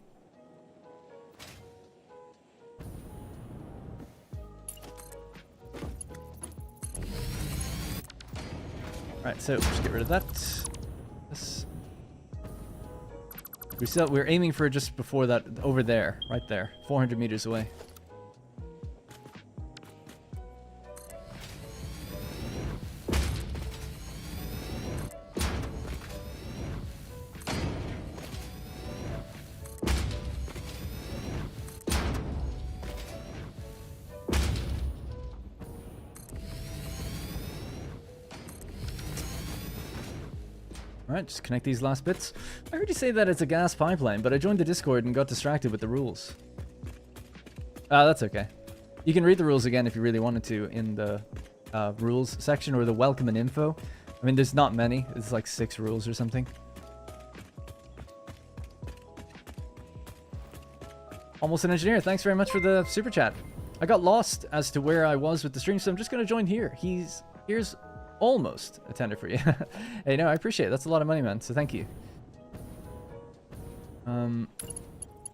S1: Right, so just get rid of that. This. We're aiming for just before that, over there, right there, 400 meters away. Alright, just connect these last bits. I heard you say that it's a gas pipeline, but I joined the Discord and got distracted with the rules. That's okay. You can read the rules again if you really wanted to in the rules section or the welcome and info. I mean, there's not many. It's like 6 rules or something. Almost an engineer. Thanks very much for the super chat. I got lost as to where I was with the stream, so I'm just going to join here. Here's almost a tender for you. Hey, no, I appreciate it. That's a lot of money, man. So thank you.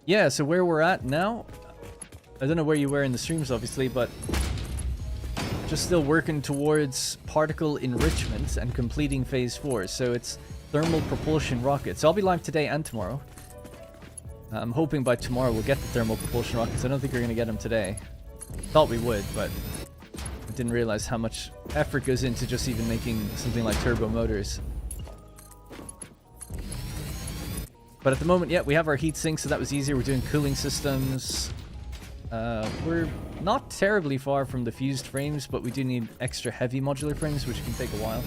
S1: Yeah, so where we're at now, I don't know where you were in the streams, obviously, but just still working towards particle enrichment and completing phase 4. So it's thermal propulsion rockets. So I'll be live today and tomorrow. I'm hoping by tomorrow we'll get the thermal propulsion rockets. I don't think we're going to get them today. Thought we would, but I didn't realize how much effort goes into just even making something like turbo motors. But at the moment, yeah, we have our heat sink, so that was easier. We're doing cooling systems. We're not terribly far from the fused frames, but we do need extra heavy modular frames, which can take a while.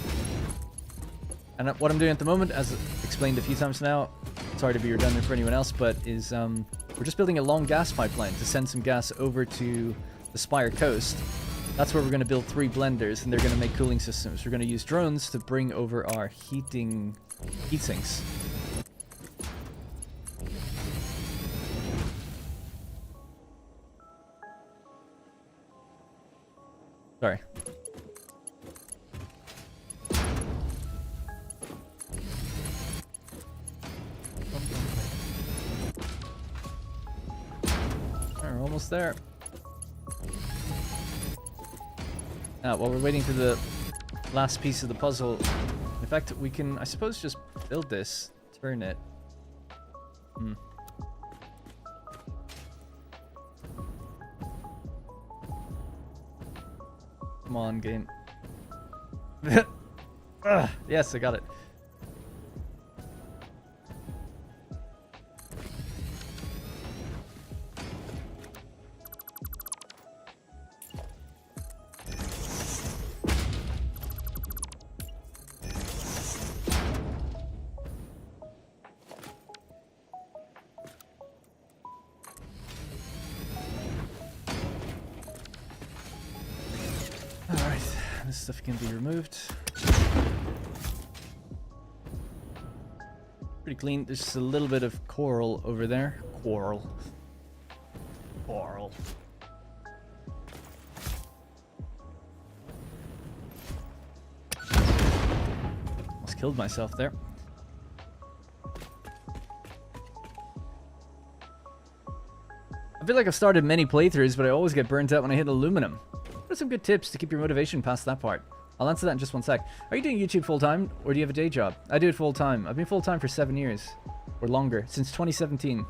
S1: And what I'm doing at the moment, as explained a few times now, sorry to be redundant for anyone else, but is we're just building a long gas pipeline to send some gas over to the Spire coast. That's where we're going to build 3 blenders, and they're going to make cooling systems. We're going to use drones to bring over our heat sinks. Sorry. We're almost there. Now, while we're waiting for the last piece of the puzzle, in fact, we can, I suppose, just build this, turn it. Come on, game. Yes, I got it. This stuff can be removed. Pretty clean. There's just a little bit of coral over there. Coral. Almost killed myself there. I feel like I've started many playthroughs, but I always get burnt out when I hit aluminum. What are some good tips to keep your motivation past that part? I'll answer that in just one sec. Are you doing YouTube full-time, or do you have a day job? I do it full-time. I've been full-time for 7 years. Or longer. Since 2017.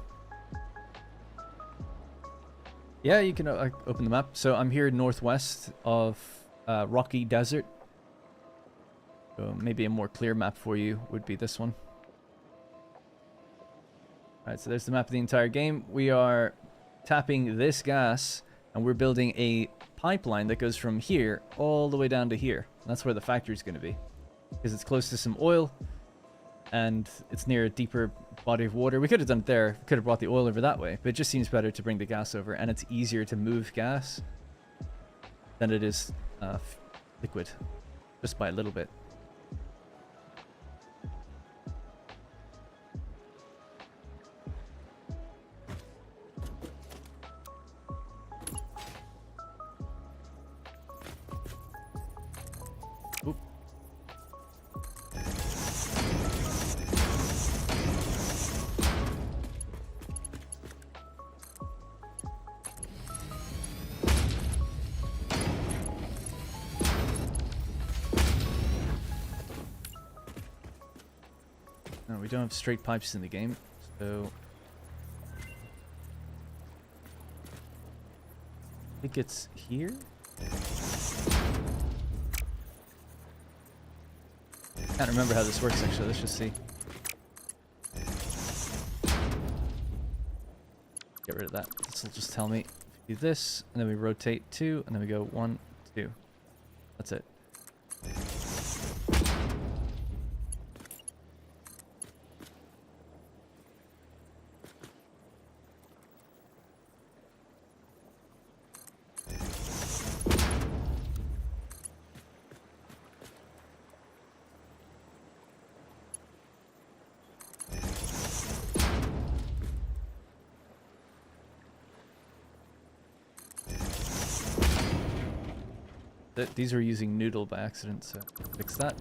S1: Yeah, you can open the map. So I'm here northwest of Rocky Desert. So maybe a more clear map for you would be this one. Alright, so there's the map of the entire game. We are tapping this gas, and we're building a pipeline that goes from here all the way down to here. That's where the factory is going to be, because it's close to some oil and it's near a deeper body of water. We could have done it there, could have brought the oil over that way, but it just seems better to bring the gas over, and it's easier to move gas than it is liquid, just by a little bit. we don't have straight pipes in the game, so I think it's here. Can't remember how this works actually. Let's just see. Get rid of that. This will just tell me do this, and then we rotate 2, and then we go 1, 2. That's it. These were using noodle by accident, so fix that.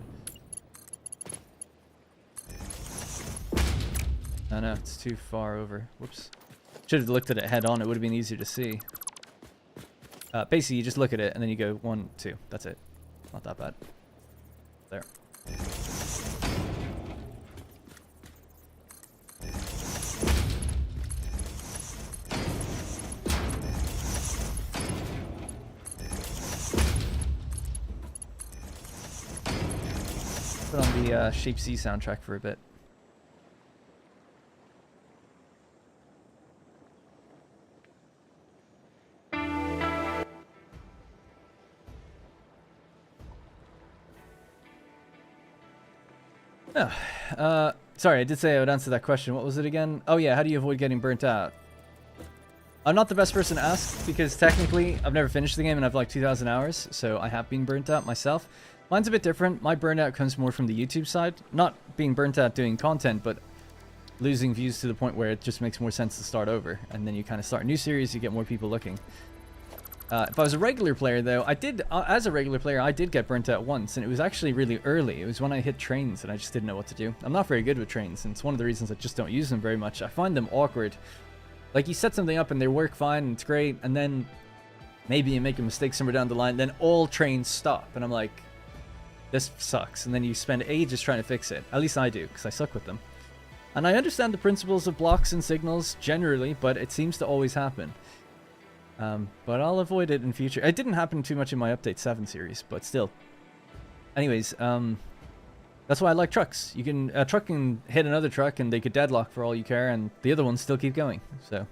S1: Oh no, it's too far over. Whoops. Should have looked at it head on, it would have been easier to see. Basically, you just look at it and then you go 1, 2. That's it. Not that bad. There. Put on the Shape C soundtrack for a bit. Oh, sorry, I did say I would answer that question. What was it again? Oh yeah, how do you avoid getting burnt out? I'm not the best person to ask because technically I've never finished the game and I've like 2,000 hours, so I have been burnt out myself. Mine's a bit different. My burnout comes more from the YouTube side. Not being burnt out doing content, but losing views to the point where it just makes more sense to start over. And then you kind of start a new series, you get more people looking. If I was a regular player, though, I did, as a regular player, I did get burnt out once, and it was actually really early. It was when I hit trains, and I just didn't know what to do. I'm not very good with trains, and it's one of the reasons I just don't use them very much. I find them awkward. Like, you set something up, and they work fine, and it's great, and then maybe you make a mistake somewhere down the line, then all trains stop, and I'm like, this sucks. And then you spend ages trying to fix it. At least I do, because I suck with them. And I understand the principles of blocks and signals, generally, but it seems to always happen. But I'll avoid it in future. It didn't happen too much in my Update 7 series, but still. Anyways, that's why I like trucks. You can, a truck can hit another truck and they could deadlock for all you care, and the other ones still keep going. So,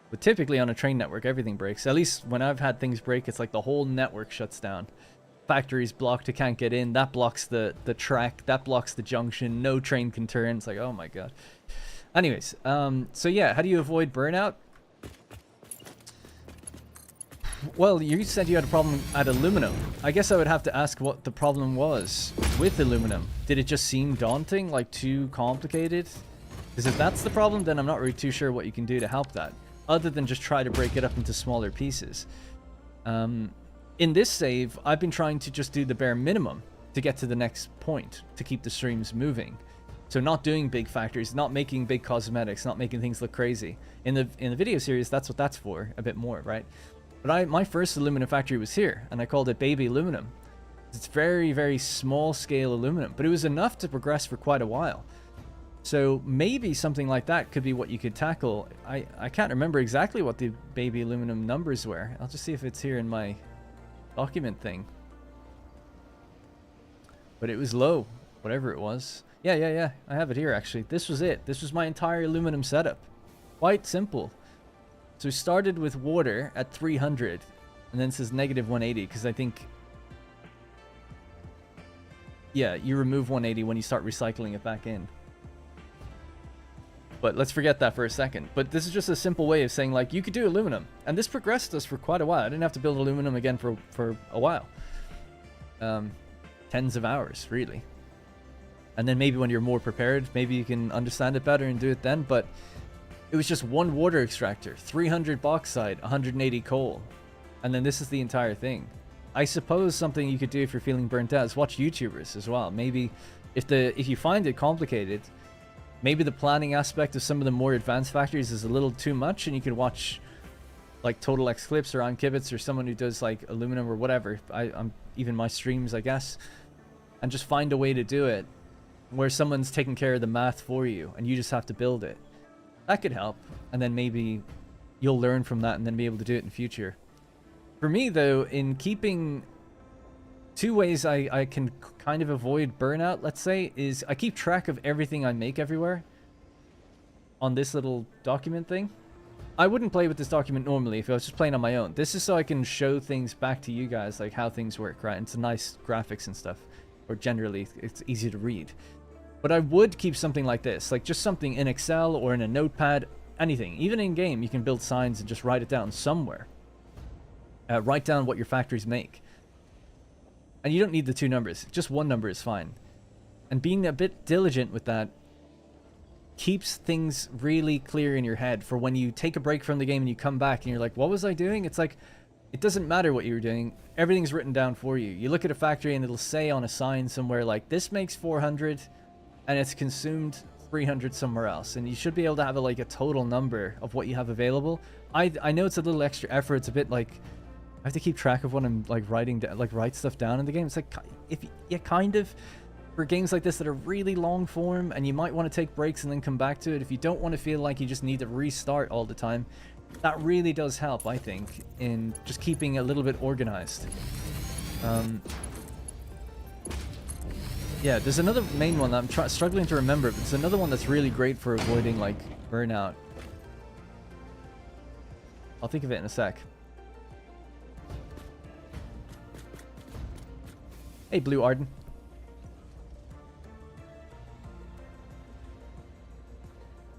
S1: but typically on a train network, everything breaks. At least when I've had things break, it's like the whole network shuts down. Factory's blocked, it can't get in. That blocks the track. That blocks the junction. No train can turn. It's like, oh my god. Anyways, so yeah, how do you avoid burnout? Well, you said you had a problem at aluminum. I guess I would have to ask what the problem was with aluminum. Did it just seem daunting, like too complicated? Because if that's the problem, then I'm not really too sure what you can do to help that, other than just try to break it up into smaller pieces. In this save, I've been trying to just do the bare minimum to get to the next point, to keep the streams moving. So not doing big factories, not making big cosmetics, not making things look crazy. In the video series, that's what that's for, a bit more, right? But my first aluminum factory was here, and I called it Baby Aluminum. It's very, very small scale aluminum, but it was enough to progress for quite a while. So maybe something like that could be what you could tackle. I can't remember exactly what the Baby Aluminum numbers were. I'll just see if it's here in my document thing. But it was low, whatever it was. Yeah, I have it here actually. This was it. This was my entire aluminum setup. Quite simple. So we started with water at 300, and then it says negative 180, because I think, yeah, you remove 180 when you start recycling it back in. But let's forget that for a second. But this is just a simple way of saying, like, you could do aluminum. And this progressed us for quite a while. I didn't have to build aluminum again for a while. Tens of hours, really. And then maybe when you're more prepared, maybe you can understand it better and do it then. But it was just one water extractor, 300 bauxite, 180 coal. And then this is the entire thing. I suppose something you could do if you're feeling burnt out is watch YouTubers as well. Maybe if you find it complicated, maybe the planning aspect of some of the more advanced factories is a little too much, and you could watch like Total X Clips or On Kibitz or someone who does like aluminum or whatever. I'm even my streams, I guess, and just find a way to do it. where someone's taking care of the math for you and you just have to build it. That could help, and then maybe you'll learn from that and then be able to do it in future. For me, though, in keeping... Two ways I can kind of avoid burnout, let's say, is I keep track of everything I make everywhere on this little document thing. I wouldn't play with this document normally if I was just playing on my own. This is so I can show things back to you guys, like how things work, right? And it's a nice graphics and stuff, or generally it's easy to read. But I would keep something like this, like just something in Excel or in a notepad, anything. Even in game, you can build signs and just write it down somewhere. Write down what your factories make. And you don't need the two numbers, just one number is fine. And being a bit diligent with that keeps things really clear in your head for when you take a break from the game and you come back and you're like, what was I doing? It's like, it doesn't matter what you were doing. Everything's written down for you. You look at a factory and it'll say on a sign somewhere like, this makes 400 and it's consumed 300 somewhere else. And you should be able to have a total number of what you have available. I know it's a little extra effort. It's a bit like, I have to keep track of what I'm writing down, write stuff down in the game. It's like, if you kind of, for games like this that are really long form and you might want to take breaks and then come back to it, if you don't want to feel like you just need to restart all the time, that really does help, I think, in just keeping a little bit organized. Yeah, there's another main one that I'm struggling to remember, but it's another one that's really great for avoiding burnout. I'll think of it in a sec. Hey, Blue Arden.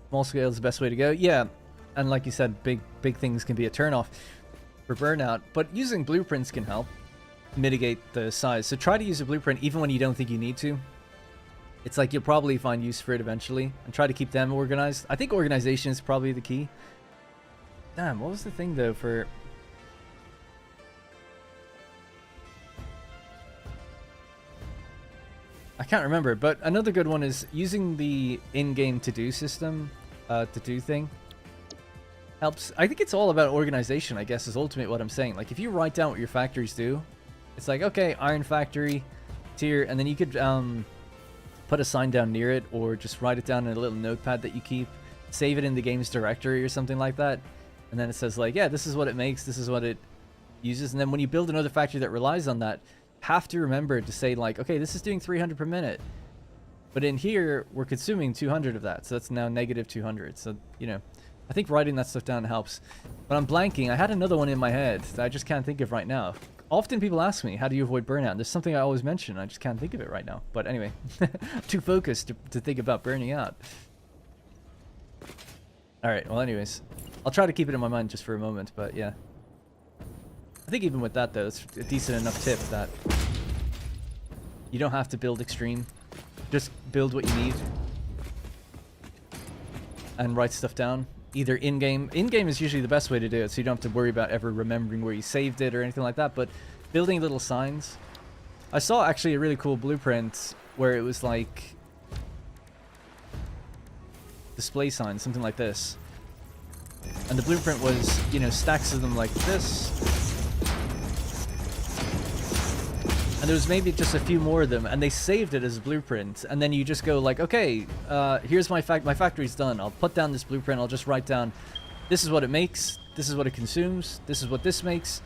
S1: Small scale is the best way to go. Yeah, and like you said, big things can be a turnoff for burnout, but using blueprints can help mitigate the size. So try to use a blueprint even when you don't think you need to. It's like you'll probably find use for it eventually, and try to keep them organized. I think organization is probably the key. Damn, what was the thing though for... I can't remember, but another good one is using the in-game to-do system, to-do thing. Helps. I think it's all about organization, I guess, is ultimately what I'm saying. Like, if you write down what your factories do, it's like, okay, Iron Factory, tier, and then you could put a sign down near it, or just write it down in a little notepad that you keep, save it in the game's directory or something like that, and then it says, like, yeah, this is what it makes, this is what it uses, and then when you build another factory that relies on that, have to remember to say, like, okay, this is doing 300 per minute, but in here we're consuming 200 of that, so that's now negative 200. So, you know, I think writing that stuff down helps. But I'm blanking. I had another one in my head that I just can't think of right now. Often people ask me, how do you avoid burnout? There's something I always mention, I just can't think of it right now. But anyway, too focused to think about burning out. Alright, well anyways, I'll try to keep it in my mind just for a moment, but yeah. I think even with that though, it's a decent enough tip that you don't have to build extreme. Just build what you need and write stuff down. Either in-game. In-game is usually the best way to do it, so you don't have to worry about ever remembering where you saved it or anything like that, but building little signs. I saw actually a really cool blueprint where it was like display signs, something like this. And the blueprint was, you know, stacks of them like this. And there was maybe just a few more of them, and they saved it as a blueprint. And then you just go like, okay, here's my factory's done. I'll put down this blueprint. I'll just write down, this is what it makes, this is what it consumes, this is what this makes,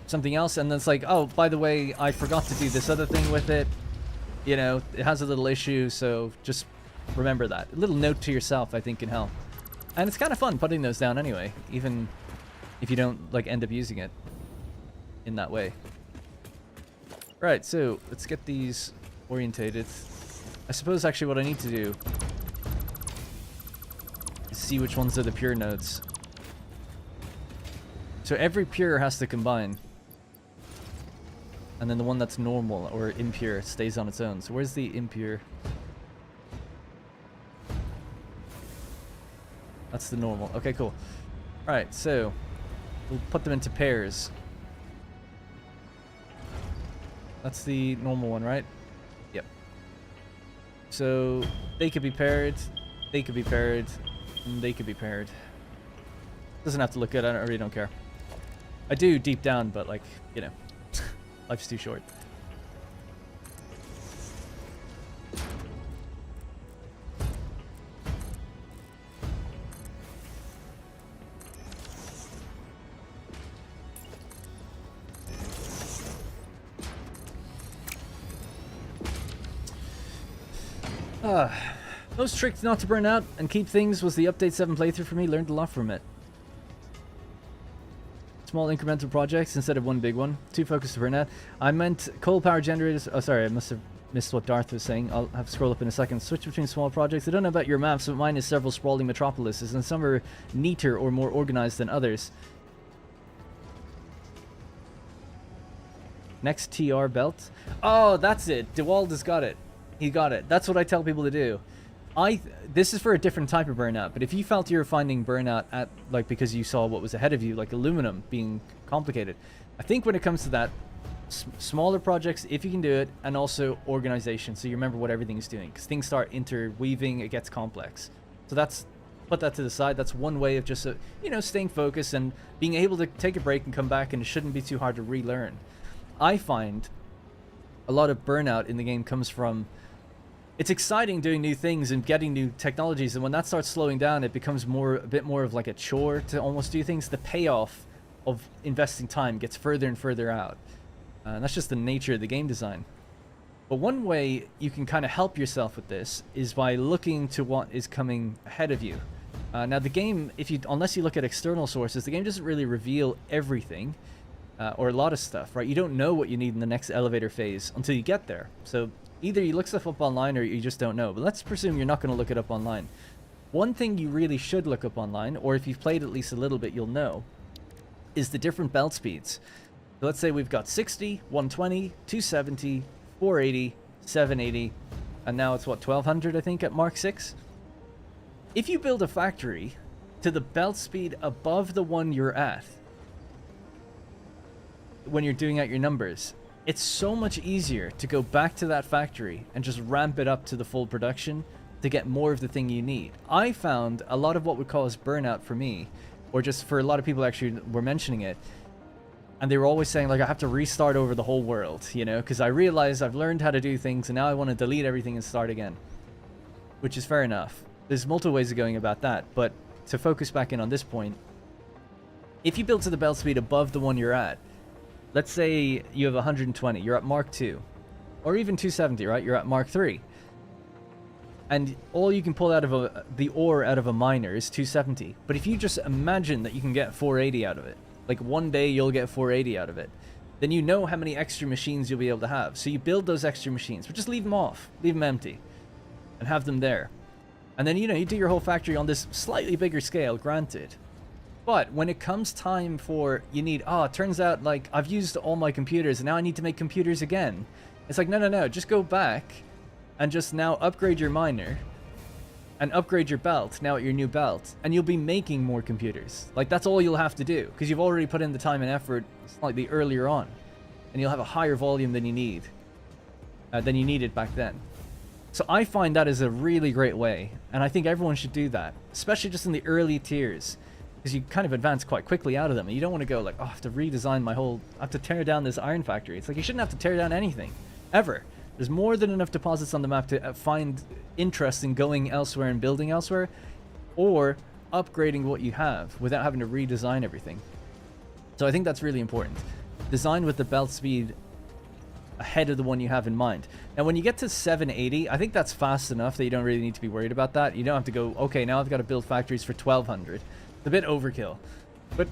S1: something else. And then it's like, oh, by the way, I forgot to do this other thing with it. You know, it has a little issue, so just remember that. A little note to yourself, I think, can help. And it's kind of fun putting those down anyway, even if you don't like end up using it in that way. Right, so let's get these orientated. I suppose actually what I need to do is see which ones are the pure nodes. So every pure has to combine. And then the one that's normal or impure stays on its own. So where's the impure? That's the normal. Okay, cool. Alright, so we'll put them into pairs. That's the normal one, right? Yep. So they could be paired, they could be paired, and they could be paired. Doesn't have to look good, I really don't care. I do deep down, but like, you know, life's too short. Most tricks not to burn out and keep things was the Update 7 playthrough for me. Learned a lot from it. Small incremental projects instead of one big one. Too focused to burn out. I meant coal power generators. Oh, sorry, I must have missed what Darth was saying. I'll have to scroll up in a second. Switch between small projects. I don't know about your maps, but mine is several sprawling metropolises, and some are neater or more organized than others. Next TR belt. Oh, that's it. DeWald has got it. He got it. That's what I tell people to do. This is for a different type of burnout, but if you felt you were finding burnout at, like, because you saw what was ahead of you, like aluminum being complicated, I think when it comes to that, smaller projects, if you can do it, and also organization, so you remember what everything's doing, because things start interweaving, it gets complex. So that's, put that to the side. That's one way of just, you know, staying focused and being able to take a break and come back, and it shouldn't be too hard to relearn. I find a lot of burnout in the game comes from, it's exciting doing new things and getting new technologies, and when that starts slowing down, it becomes a bit more of like a chore to almost do things. The payoff of investing time gets further and further out. And that's just the nature of the game design. But one way you can kind of help yourself with this is by looking to what is coming ahead of you. Now the game, unless you look at external sources, the game doesn't really reveal everything, or a lot of stuff, right? You don't know what you need in the next elevator phase until you get there. So either you look stuff up online or you just don't know. But let's presume you're not going to look it up online. One thing you really should look up online, or if you've played at least a little bit, you'll know, is the different belt speeds. So let's say we've got 60, 120, 270, 480, 780, and now it's what, 1200 I think at Mark 6? If you build a factory to the belt speed above the one you're at, when you're doing out your numbers, it's so much easier to go back to that factory and just ramp it up to the full production to get more of the thing you need. I found a lot of what would cause burnout for me, or just for a lot of people actually were mentioning it, and they were always saying, like, I have to restart over the whole world, you know, because I realized I've learned how to do things and now I want to delete everything and start again. Which is fair enough. There's multiple ways of going about that, but to focus back in on this point, if you build to the belt speed above the one you're at, let's say you have 120, you're at Mark 2, or even 270, right? You're at Mark 3. And all you can pull out of the ore out of a miner is 270. But if you just imagine that you can get 480 out of it, like one day you'll get 480 out of it, then you know how many extra machines you'll be able to have. So you build those extra machines, but just leave them off, leave them empty, and have them there. And then, you know, you do your whole factory on this slightly bigger scale, granted. But when it comes time for, it turns out, like, I've used all my computers and now I need to make computers again. It's like, no, just go back and just now upgrade your miner and upgrade your belt now at your new belt, and you'll be making more computers. Like, that's all you'll have to do, because you've already put in the time and effort slightly earlier on, and you'll have a higher volume than you needed back then. So I find that is a really great way, and I think everyone should do that, especially just in the early tiers, because you kind of advance quite quickly out of them, and you don't want to go like, oh, I have to redesign I have to tear down this iron factory. It's like, you shouldn't have to tear down anything, ever. There's more than enough deposits on the map to find interest in going elsewhere and building elsewhere, or upgrading what you have without having to redesign everything. So I think that's really important. Design with the belt speed ahead of the one you have in mind. Now when you get to 780, I think that's fast enough that you don't really need to be worried about that. You don't have to go, okay, now I've got to build factories for 1200. It's a bit overkill. But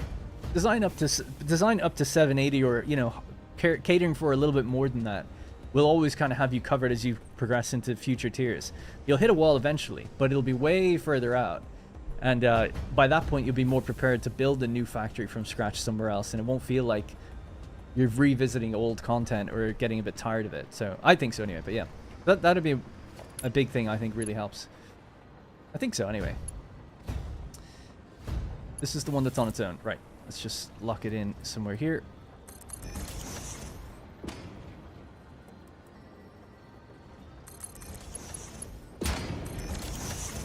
S1: design up to 780, or, you know, catering for a little bit more than that, will always kind of have you covered as you progress into future tiers. You'll hit a wall eventually, but it'll be way further out. And by that point, you'll be more prepared to build a new factory from scratch somewhere else, and it won't feel like you're revisiting old content or getting a bit tired of it. So I think so anyway, but yeah. That'd be a big thing I think really helps. I think so anyway. This is the one that's on its own. Right. Let's just lock it in somewhere here.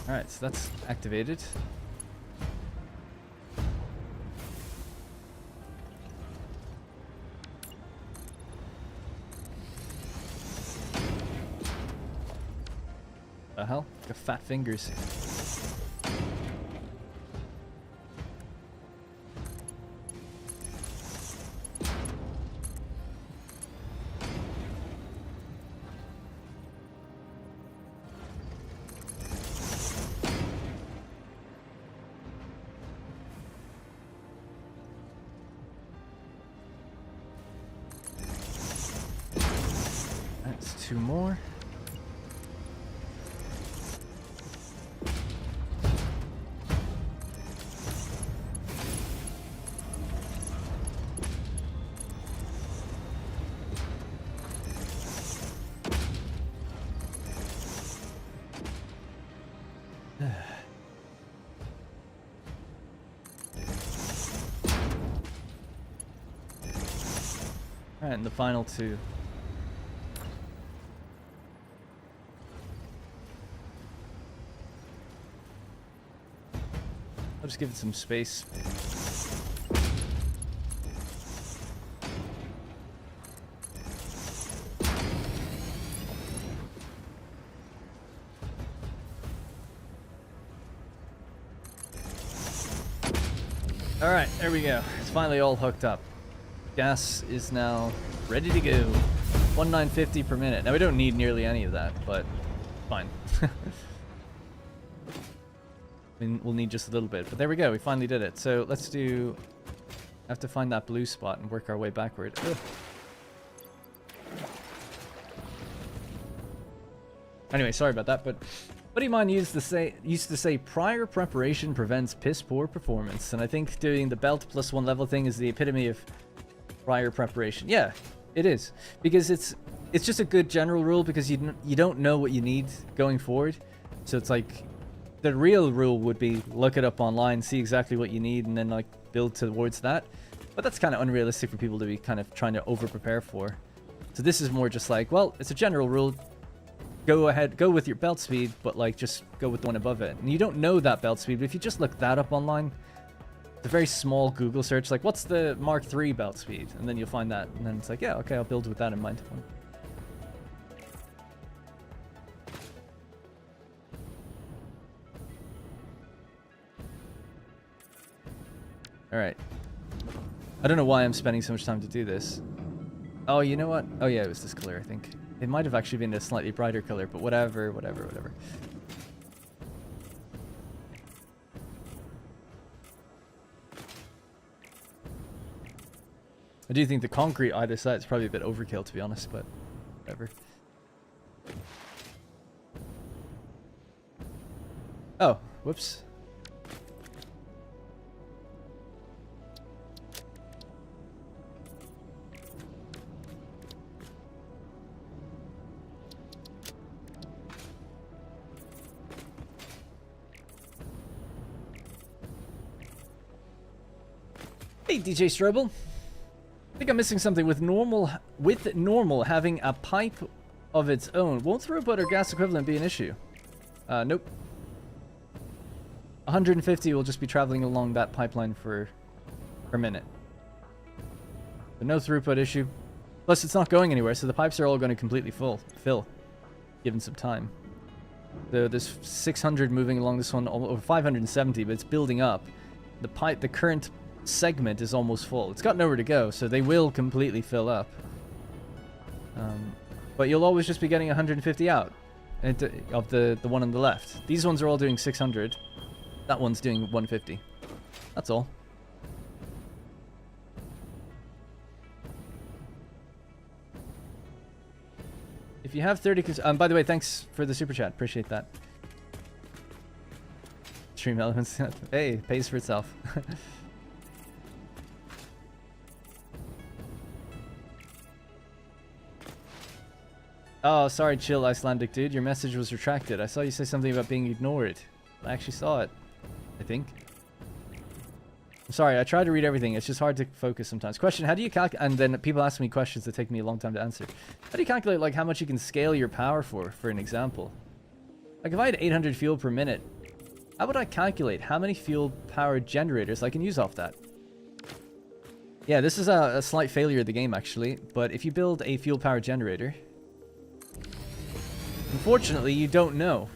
S1: Alright, so that's activated. The hell? Got fat fingers. 2 more. Alright, and the final 2. I'll just give it some space. Alright, there we go. It's finally all hooked up. Gas is now ready to go. 1950 per minute. Now we don't need nearly any of that, but fine. I mean, we'll need just a little bit, but there we go. We finally did it. So let's do. I have to find that blue spot and work our way backward. Ugh. Anyway, sorry about that, but buddy of mine used to say prior preparation prevents piss poor performance, and I think doing the belt plus 1 level thing is the epitome of prior preparation. Yeah, it is, because it's just a good general rule, because you don't know what you need going forward. So it's like the real rule would be look it up online, see exactly what you need, and then like build towards that. But that's kind of unrealistic for people to be kind of trying to over prepare for. So this is more just like, well, it's a general rule. Go ahead, go with your belt speed, but like just go with the one above it. And you don't know that belt speed, but if you just look that up online, it's a very small Google search, like what's the Mark III belt speed, and then you'll find that, and then it's like, yeah, okay, I'll build with that in mind. All right, I don't know why I'm spending so much time to do this. Oh, you know what? Oh yeah, it was this color, I think. It might have actually been a slightly brighter color, but whatever. I do think the concrete either side is probably a bit overkill, to be honest, but whatever. Oh, whoops. Hey, DJ Strobel. I think I'm missing something with normal having a pipe of its own. Won't throughput or gas equivalent be an issue? Nope. 150 will just be traveling along that pipeline for a minute. But no throughput issue. Plus, it's not going anywhere, so the pipes are all going to completely fill, given some time. So there's 600 moving along this one, over 570, but it's building up. The current segment is almost full. It's got nowhere to go, so they will completely fill up. But you'll always just be getting 150 out of the one on the left. These ones are all doing 600. That one's doing 150. That's all. If you have 30... by the way, thanks for the super chat. Appreciate that. Stream elements. Hey, pays for itself. Oh, sorry, chill, Icelandic dude. Your message was retracted. I saw you say something about being ignored. I actually saw it, I think. I'm sorry, I try to read everything. It's just hard to focus sometimes. Question, how do you calculate... And then people ask me questions that take me a long time to answer. How do you calculate, like, how much you can scale your power for an example? Like, if I had 800 fuel per minute, how would I calculate how many fuel power generators I can use off that? Yeah, this is a slight failure of the game, actually. But if you build a fuel power generator... Unfortunately, you don't know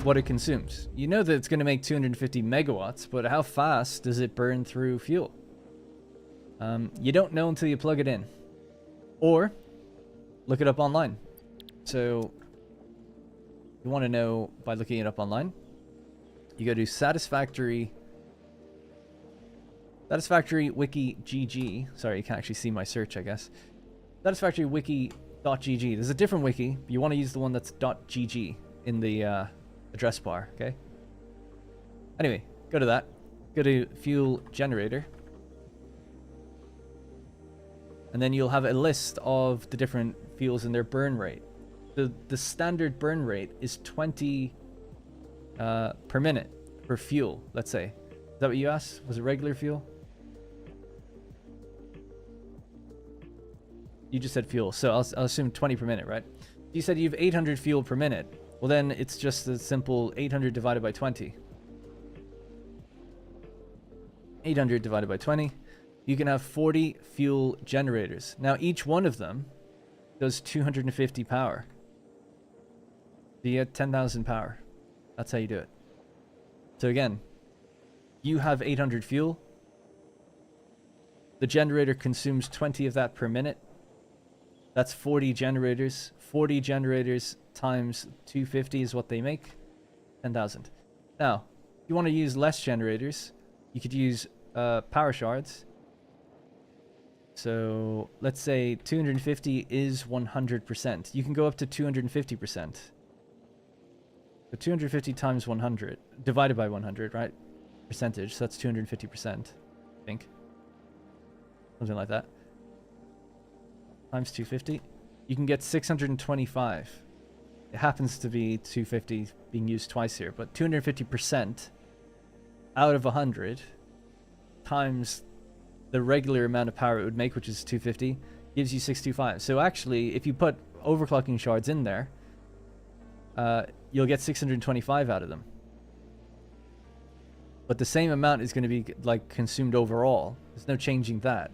S1: what it consumes. You know that it's going to make 250 megawatts, but how fast does it burn through fuel? You don't know until you plug it in. Or, look it up online. So, you want to know by looking it up online. You go to Satisfactory Wiki GG. Sorry, you can't actually see my search, I guess. Satisfactory Wiki .gg. There's a different wiki. But you want to use the one that's .gg in the address bar, okay? Anyway, go to that. Go to fuel generator. And then you'll have a list of the different fuels and their burn rate. The standard burn rate is 20 per minute for fuel, let's say. Is that what you asked? Was it regular fuel? You just said fuel, so I'll assume 20 per minute, right? You said you have 800 fuel per minute. Well, then it's just a simple 800 divided by 20. 800 divided by 20. You can have 40 fuel generators. Now, each one of them does 250 power. So you get 10,000 power. That's how you do it. So again, you have 800 fuel. The generator consumes 20 of that per minute. That's 40 generators. 40 generators times 250 is what they make. 10,000. Now, if you want to use less generators, you could use power shards. So let's say 250 is 100%. You can go up to 250%. So 250 times 100 divided by 100, right? Percentage. So that's 250%, I think. Something like that. Times 250. You can get 625. It happens to be 250 being used twice here, but 250% out of 100 times the regular amount of power it would make, which is 250, gives you 625. So actually, if you put overclocking shards in there, you'll get 625 out of them. But the same amount is going to be like consumed overall. There's no changing that.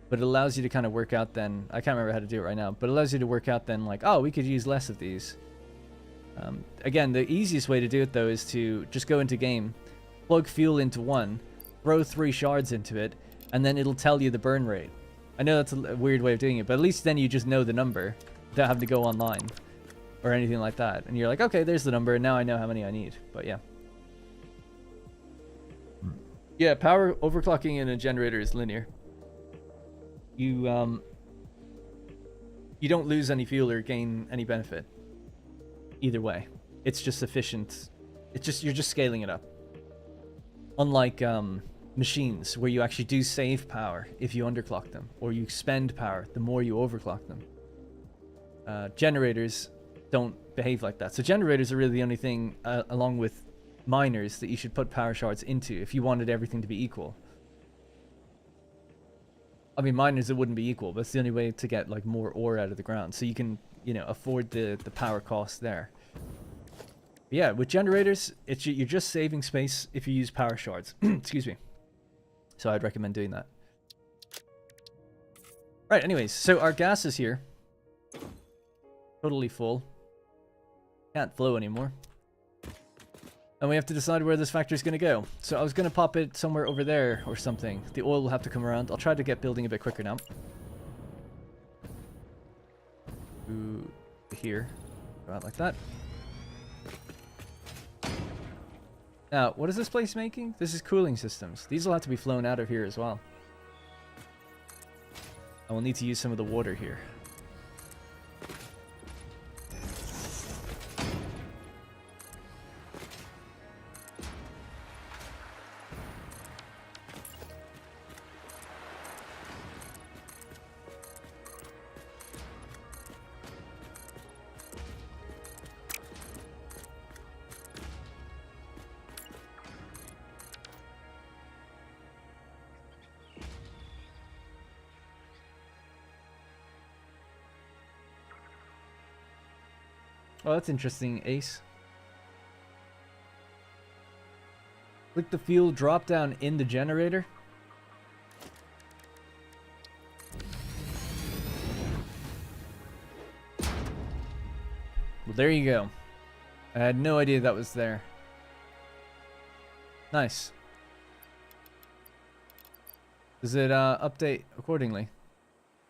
S1: But it allows you to kind of work out then, I can't remember how to do it right now, but it allows you to work out then like, oh, we could use less of these. Again, the easiest way to do it though is to just go into game, plug fuel into one, throw 3 shards into it, and then it'll tell you the burn rate. I know that's a weird way of doing it, but at least then you just know the number without having to go online or anything like that. And you're like, okay, there's the number, and now I know how many I need. But yeah. Yeah, power overclocking in a generator is linear. You don't lose any fuel or gain any benefit. Either way. It's just efficient. You're just scaling it up. Unlike machines where you actually do save power if you underclock them, or you spend power the more you overclock them. Generators don't behave like that. So generators are really the only thing, along with miners, that you should put power shards into if you wanted everything to be equal. I mean, miners, it wouldn't be equal, but it's the only way to get like more ore out of the ground, so you can, you know, afford the power cost there. But yeah, with generators, you're just saving space if you use power shards. Excuse me. So I'd recommend doing that. Right, anyways, so our gas is here. Totally full. Can't flow anymore. And we have to decide where this factory is going to go. So I was going to pop it somewhere over there or something. The oil will have to come around. I'll try to get building a bit quicker now. Ooh, here. Go out like that. Now, what is this place making? This is cooling systems. These will have to be flown out of here as well. I will need to use some of the water here. Oh, that's interesting, Ace. Click the fuel drop down in the generator. Well, there you go. I had no idea that was there. Nice. Does it update accordingly?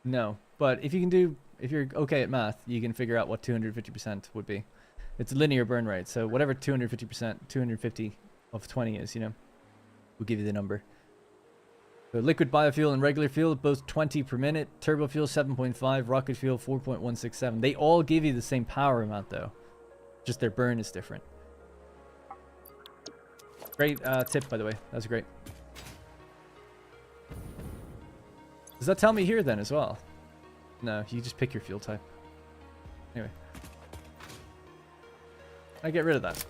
S1: No, but if you can do, if you're okay at math, you can figure out what 250% would be. It's a linear burn rate, so whatever 250%, 250 of 20 is, you know, will give you the number. So liquid biofuel and regular fuel, both 20 per minute. Turbo fuel 7.5, rocket fuel 4.167. They all give you the same power amount though. Just their burn is different. Great tip, by the way. That was great. Does that tell me here then as well? No, you just pick your fuel type. Anyway. I get rid of that.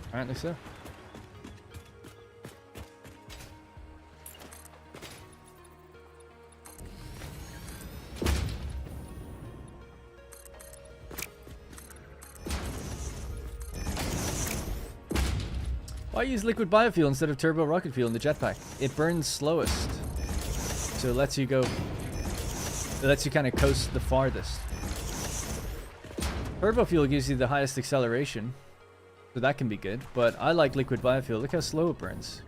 S1: Apparently so. Why use liquid biofuel instead of turbo rocket fuel in the jetpack? It burns slowest. So it lets you go... It lets you kind of coast the farthest. Turbo fuel gives you the highest acceleration. So that can be good. But I like liquid biofuel. Look how slow it burns.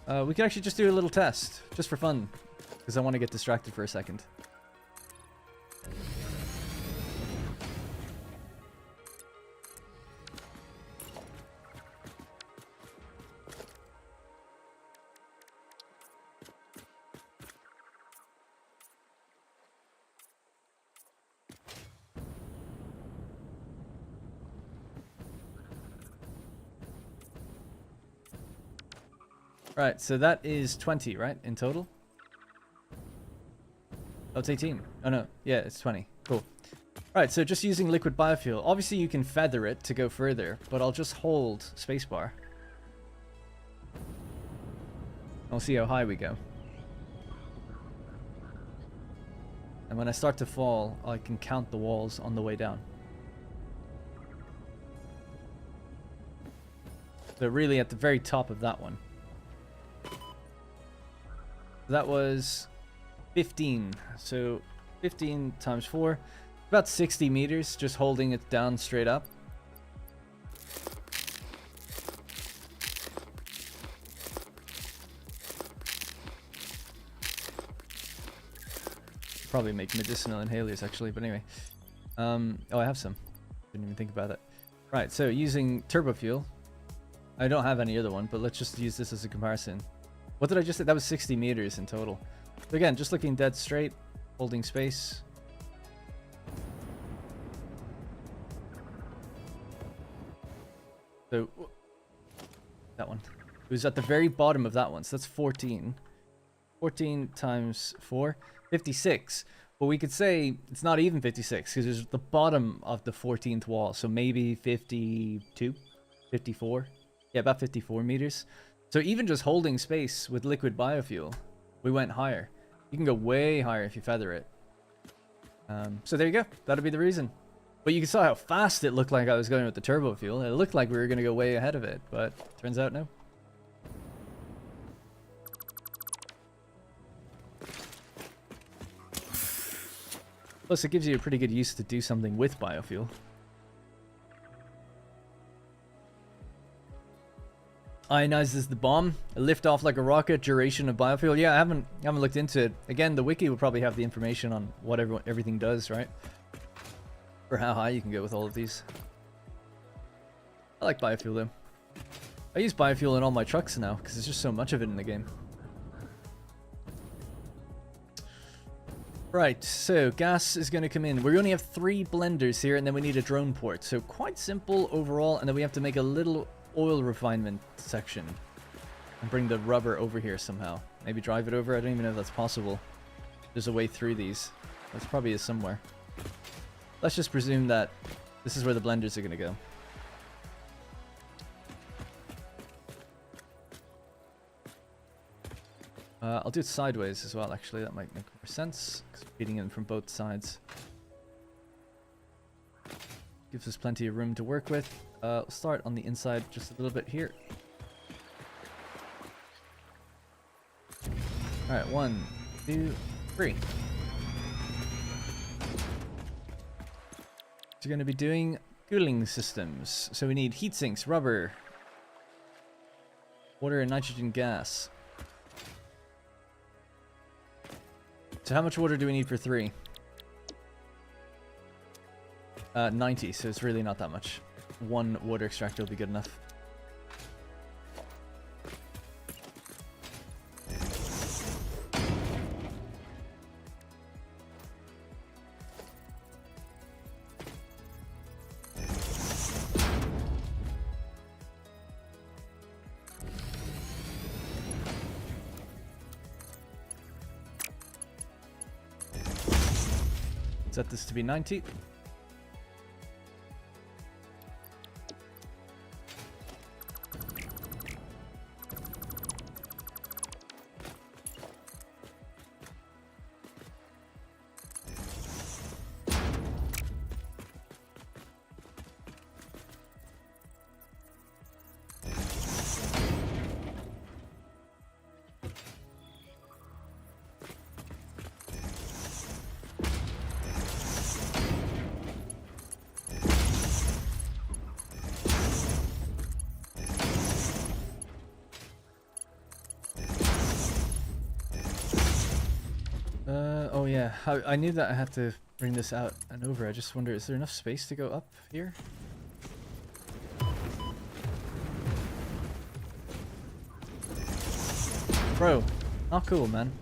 S1: We can actually just do a little test. Just for fun. Because I want to get distracted for a second. Right, so that is 20, right, in total? Oh, it's 18. Oh, no. Yeah, it's 20. Cool. Right, so just using liquid biofuel. Obviously, you can feather it to go further, but I'll just hold spacebar. I'll see how high we go. And when I start to fall, I can count the walls on the way down. So really at the very top of that one. That was 15. So 15 times 4. About 60 meters, just holding it down straight up. Probably make medicinal inhalers actually, but anyway. Oh, I have some. Didn't even think about it. Right, so using turbo fuel. I don't have any other one, but let's just use this as a comparison. What did I just say? That was 60 meters in total. So again, just looking dead straight, holding space. So, that one. It was at the very bottom of that one, so that's 14. 14 times 4, 56. But we could say it's not even 56, because there's the bottom of the 14th wall, so maybe 52, 54. Yeah, about 54 meters. So even just holding space with liquid biofuel, we went higher. You can go way higher if you feather it. So there you go. That'll be the reason. But you saw how fast it looked like I was going with the turbo fuel. It looked like we were going to go way ahead of it, but turns out no. Plus, it gives you a pretty good use to do something with biofuel. Ionizes the bomb, lift off like a rocket, duration of biofuel. Yeah, I haven't looked into it. Again, the wiki will probably have the information on what everything does, right? For how high you can go with all of these. I like biofuel though. I use biofuel in all my trucks now because there's just so much of it in the game. Right, so gas is going to come in. We only have 3 blenders here and then we need a drone port. So quite simple overall, and then we have to make a little oil refinement section and bring the rubber over here somehow. Maybe drive it over. I don't even know if that's possible. There's a way through these. That's probably is somewhere. Let's just presume that this is where the blenders are going to go. I'll do it sideways as well, actually. That might make more sense, because feeding in from both sides gives us plenty of room to work with. We'll start on the inside just a little bit here. Alright, 1, 2, 3. So we're going to be doing cooling systems. So we need heat sinks, rubber, water and nitrogen gas. So how much water do we need for 3? 90, so it's really not that much. one water extractor will be good enough. Set this to be 90. Oh yeah, I knew that I had to bring this out and over. I just wonder, is there enough space to go up here? Bro, not cool, man.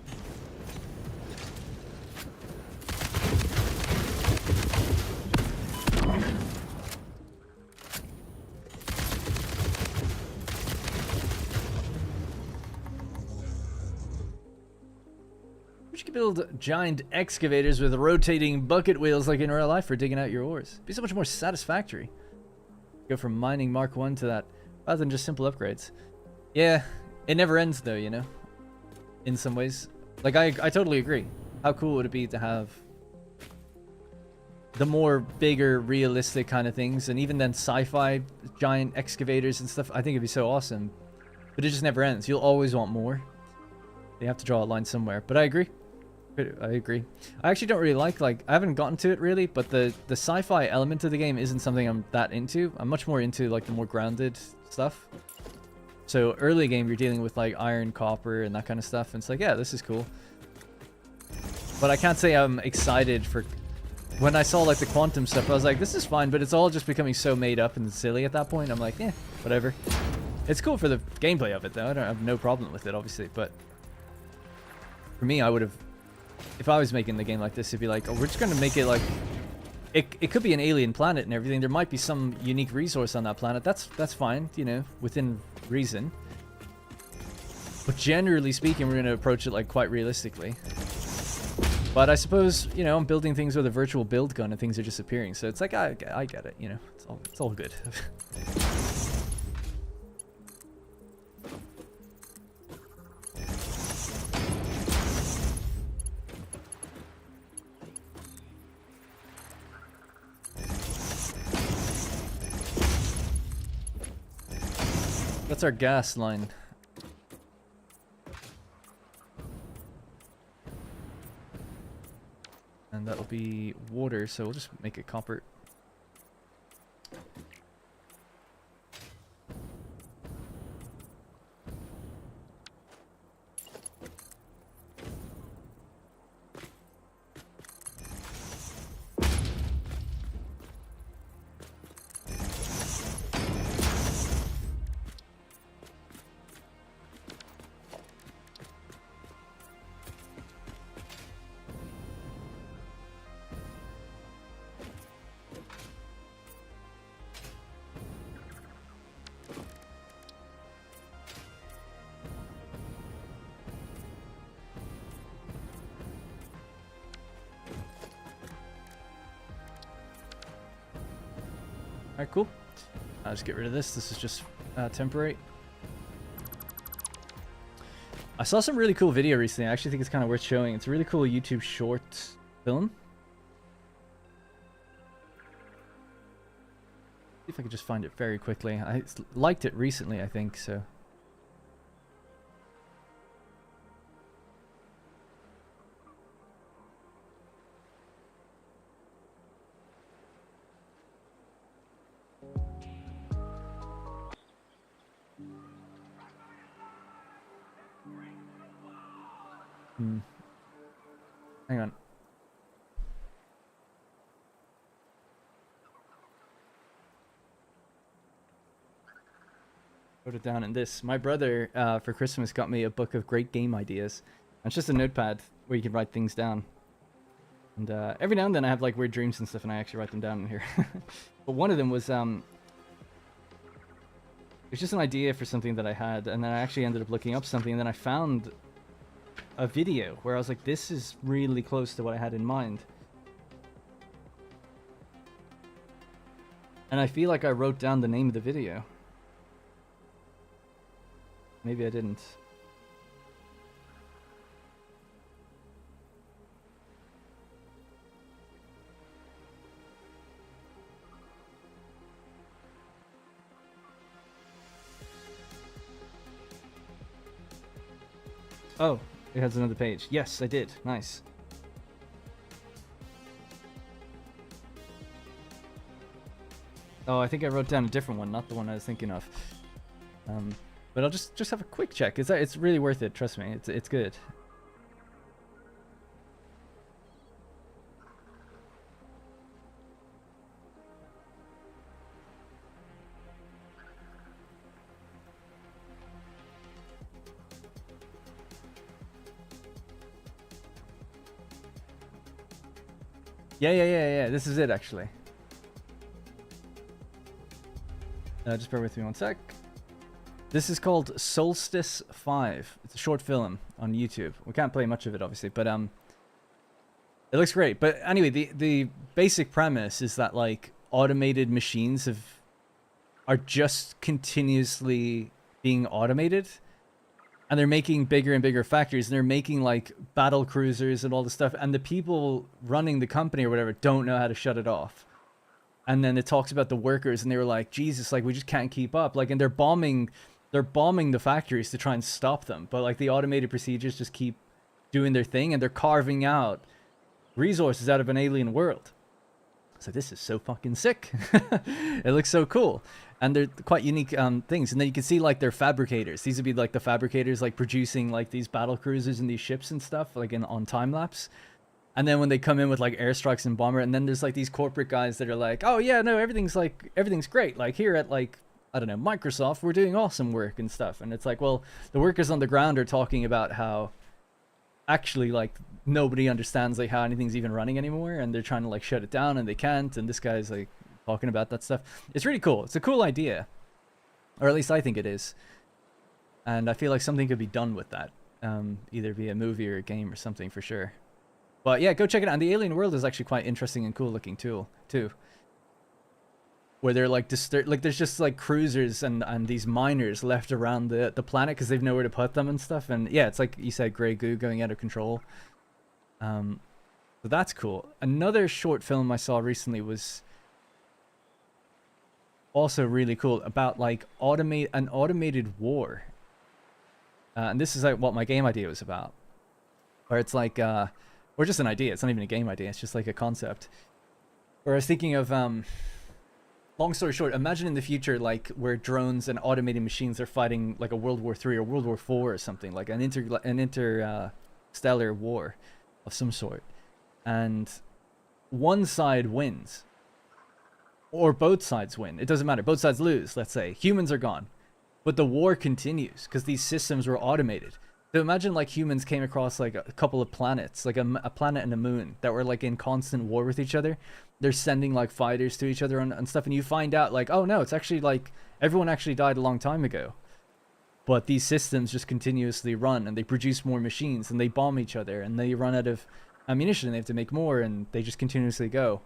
S1: You could build giant excavators with rotating bucket wheels like in real life for digging out your ores. It'd be so much more satisfactory. Go from mining Mark 1 to that, rather than just simple upgrades. Yeah, it never ends though, you know? In some ways. Like, I totally agree. How cool would it be to have the more bigger, realistic kind of things, and even then sci-fi giant excavators and stuff? I think it'd be so awesome. But it just never ends. You'll always want more. You have to draw a line somewhere. But I agree. I agree. I actually don't really like I haven't gotten to it really, but the sci-fi element of the game isn't something I'm that into. I'm much more into like the more grounded stuff. So early game you're dealing with like iron, copper, and that kind of stuff, and it's like, yeah, this is cool. But I can't say I'm excited for when I saw like the quantum stuff. I was like, this is fine, but it's all just becoming so made up and silly at that point. I'm like, yeah, whatever. It's cool for the gameplay of it though. I don't have no problem with it, obviously, but for me, I would have, if I was making the game like this, it'd be like, oh, we're just going to make it like, it could be an alien planet and everything. There might be some unique resource on that planet. That's fine, you know, within reason. But generally speaking, we're going to approach it like quite realistically. But I suppose, you know, I'm building things with a virtual build gun and things are just appearing. So it's like, I get it, you know, it's all good. That's our gas line. And that'll be water, so we'll just make it copper. Alright, cool. I'll just get rid of this. This is just temporary. I saw some really cool video recently. I actually think it's kind of worth showing. It's a really cool YouTube short film. See if I could just find it very quickly. I liked it recently, I think, so. Hang on. Wrote it down in this. My brother, for Christmas, got me a book of great game ideas. And it's just a notepad where you can write things down. And every now and then I have like weird dreams and stuff, and I actually write them down in here. But one of them was it's just an idea for something that I had, and then I actually ended up looking up something, and then I found a video where I was like, this is really close to what I had in mind. And I feel like I wrote down the name of the video. Maybe I didn't. Oh, it has another page. Yes, I did. Nice. Oh, I think I wrote down a different one, not the one I was thinking of. But I'll just have a quick check. It's really worth it. Trust me, it's good. Yeah. This is it, actually. Just bear with me one sec. This is called Solstice 5. It's a short film on YouTube. We can't play much of it, obviously, but it looks great. But anyway, the basic premise is that like automated machines are just continuously being automated, and they're making bigger and bigger factories, and they're making like battle cruisers and all this stuff, and the people running the company or whatever don't know how to shut it off. And then it talks about the workers, and they were like, Jesus, like we just can't keep up. Like, and they're bombing the factories to try and stop them. But like the automated procedures just keep doing their thing, and they're carving out resources out of an alien world. So this is so fucking sick. It looks so cool. And they're quite unique things. And then you can see like they're fabricators. These would be like the fabricators like producing like these battle cruisers and these ships and stuff like on time lapse. And then when they come in with like airstrikes and bomber, and then there's like these corporate guys that are like, oh yeah, no, everything's great. Like here at like, I don't know, Microsoft, we're doing awesome work and stuff. And it's like, well, the workers on the ground are talking about how actually like nobody understands like how anything's even running anymore, and they're trying to like shut it down and they can't. And this guy's like talking about that stuff. It's really cool. It's a cool idea, or at least I think it is. And I feel like something could be done with that, either via a movie or a game or something for sure. But yeah, go check it out. And the alien world is actually quite interesting and cool looking too. Where they're like there's just like cruisers and these miners left around the planet because they've nowhere to put them and stuff. And yeah, it's like you said, gray goo going out of control. So that's cool. Another short film I saw recently was also really cool about like an automated war. And this is like what my game idea was about. Where it's like or just an idea. It's not even a game idea. It's just like a concept. Where I was thinking of, long story short, imagine in the future, like where drones and automated machines are fighting like a World War III or World War IV or something, like an interstellar war of some sort. And one side wins. Or both sides win. It doesn't matter. Both sides lose, let's say. Humans are gone. But the war continues because these systems were automated. So imagine like humans came across like a couple of planets, like a planet and a moon that were like in constant war with each other. They're sending like fighters to each other and stuff, and you find out like, oh no, it's actually like everyone actually died a long time ago. But these systems just continuously run, and they produce more machines, and they bomb each other, and they run out of ammunition, and they have to make more, and they just continuously go.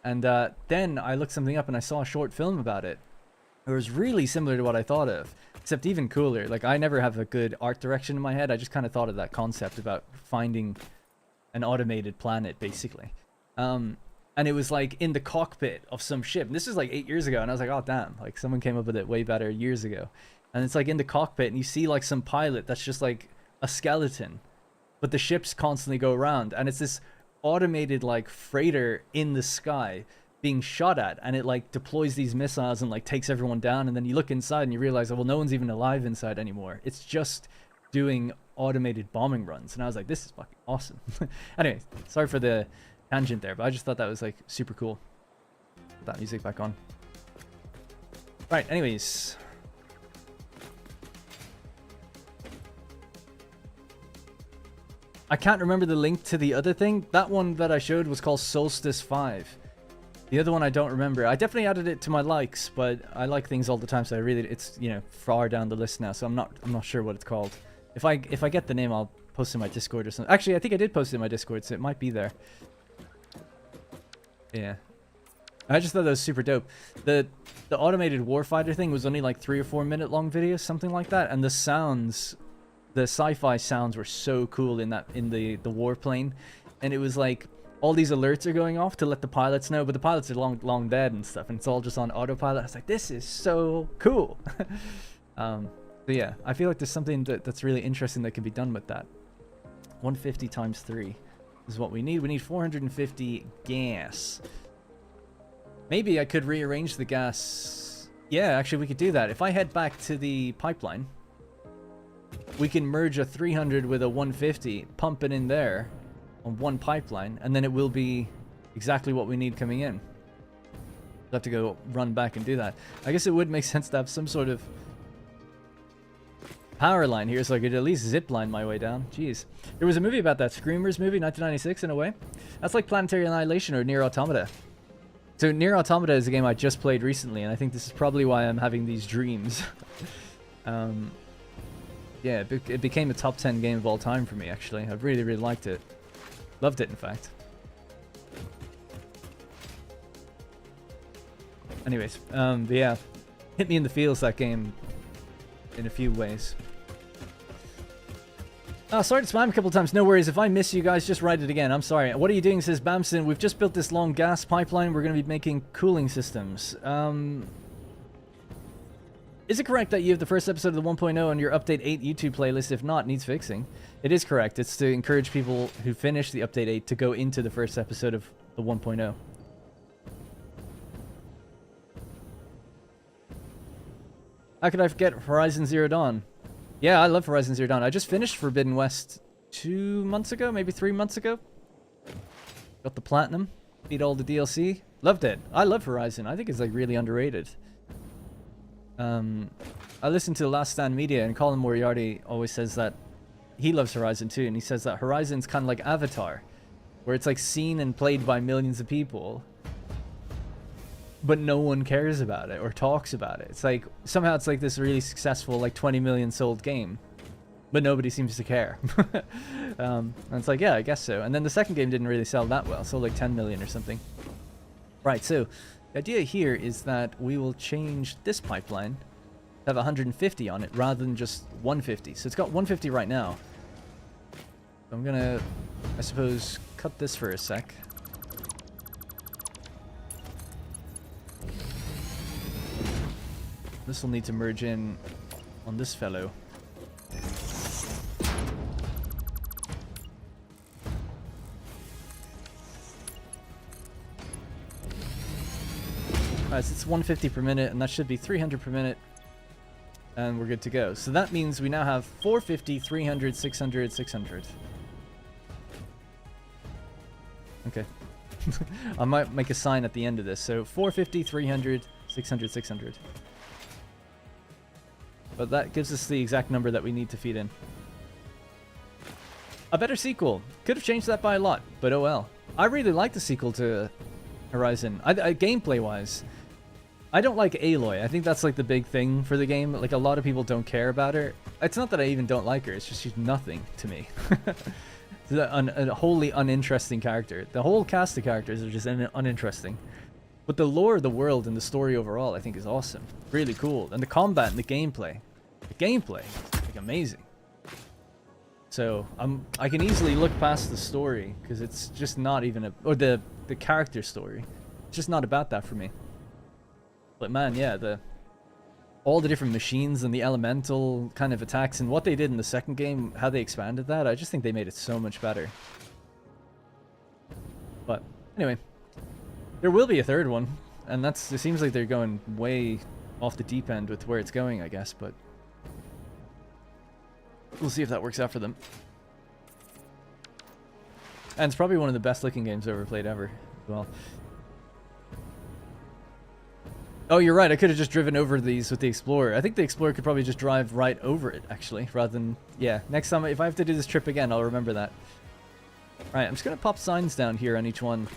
S1: And then I looked something up and I saw a short film about it. It was really similar to what I thought of, except even cooler. Like, I never have a good art direction in my head. I just kind of thought of that concept about finding an automated planet, basically. And it was, like, in the cockpit of some ship. And this is, like, 8 years ago, and I was like, oh, damn. Like, someone came up with it way better years ago. And it's, like, in the cockpit, and you see, like, some pilot that's just, like, a skeleton. But the ships constantly go around, and it's this automated, like, freighter in the sky being shot at, and it like deploys these missiles and like takes everyone down, and then you look inside and you realize, oh, well, no one's even alive inside anymore. It's just doing automated bombing runs. And I was like, this is fucking awesome. Anyway, sorry for the tangent there, but I just thought that was like super cool. Put that music back on. Right, anyways, I can't remember the link to the other thing. That one that I showed was called Solstice 5. The other one I don't remember. I definitely added it to my likes, but I like things all the time, so it's, you know, far down the list now, so I'm not sure what it's called. If I get the name, I'll post it in my Discord or something. Actually, I think I did post it in my Discord, so it might be there. Yeah. I just thought that was super dope. The automated warfighter thing was only like 3 or 4 minute long videos, something like that, and the sounds, the sci-fi sounds were so cool in the warplane, and it was like all these alerts are going off to let the pilots know, but the pilots are long dead and stuff, and it's all just on autopilot. I was like, this is so cool. So yeah, I feel like there's something that's really interesting that can be done with that. 150 times 3 is what we need. We need 450 gas. Maybe I could rearrange the gas. Yeah, actually we could do that. If I head back to the pipeline, we can merge a 300 with a 150, pump it in there on one pipeline, and then it will be exactly what we need coming in. I'll have to go run back and do that. I guess it would make sense to have some sort of power line here so I could at least zip line my way down. Jeez. There was a movie about that, Screamers movie, 1996 in a way. That's like Planetary Annihilation or Nier Automata. So Nier Automata is a game I just played recently, and I think this is probably why I'm having these dreams. Yeah, it became a top 10 game of all time for me, actually. I really, really liked it. Loved it, in fact. Anyways, but yeah, hit me in the feels, that game, in a few ways. Oh, sorry to spam a couple times. No worries. If I miss you guys, just write it again. I'm sorry. What are you doing, says Bamson. We've just built this long gas pipeline. We're going to be making cooling systems. Is it correct that you have the first episode of the 1.0 on your Update 8 YouTube playlist? If not, needs fixing. It is correct. It's to encourage people who finish the Update 8 to go into the first episode of the 1.0. How could I forget Horizon Zero Dawn? Yeah, I love Horizon Zero Dawn. I just finished Forbidden West 2 months ago, maybe 3 months ago. Got the Platinum. Beat all the DLC. Loved it. I love Horizon. I think it's like really underrated. I listened to Last Stand Media, and Colin Moriarty always says that he loves Horizon too, and he says that Horizon's kind of like Avatar, where it's like seen and played by millions of people, but no one cares about it or talks about it. It's like somehow it's like this really successful, like 20 million sold game, but nobody seems to care. And it's like, yeah, I guess so. And then the second game didn't really sell that well, sold like 10 million or something. Right, so the idea here is that we will change this pipeline to have 150 on it rather than just 150. So it's got 150 right now. So I'm gonna, I suppose, cut this for a sec. This will need to merge in on this fellow. Alright, so it's 150 per minute, and that should be 300 per minute. And we're good to go. So that means we now have 450, 300, 600, 600. Okay. I might make a sign at the end of this. So 450, 300, 600, 600. But that gives us the exact number that we need to feed in. A better sequel. Could have changed that by a lot, but oh well. I really like the sequel to Horizon. Gameplay-wise, I don't like Aloy. I think that's like the big thing for the game. Like, a lot of people don't care about her. It's not that I even don't like her. It's just she's nothing to me. It's a wholly uninteresting character. The whole cast of characters are just uninteresting. But the lore of the world and the story overall, I think, is awesome. Really cool. And the combat and the gameplay. The gameplay is like amazing. So I can easily look past the story because it's just not even or the character story. It's just not about that for me. But man, yeah, all the different machines and the elemental kind of attacks and what they did in the second game, how they expanded that, I just think they made it so much better. But anyway, there will be a third one, and it seems like they're going way off the deep end with where it's going, I guess, but we'll see if that works out for them. And it's probably one of the best looking games I've ever played ever as well. Oh, you're right. I could have just driven over these with the Explorer. I think the Explorer could probably just drive right over it, actually, rather than... Yeah, next time, if I have to do this trip again, I'll remember that. Alright, I'm just going to pop signs down here on each one.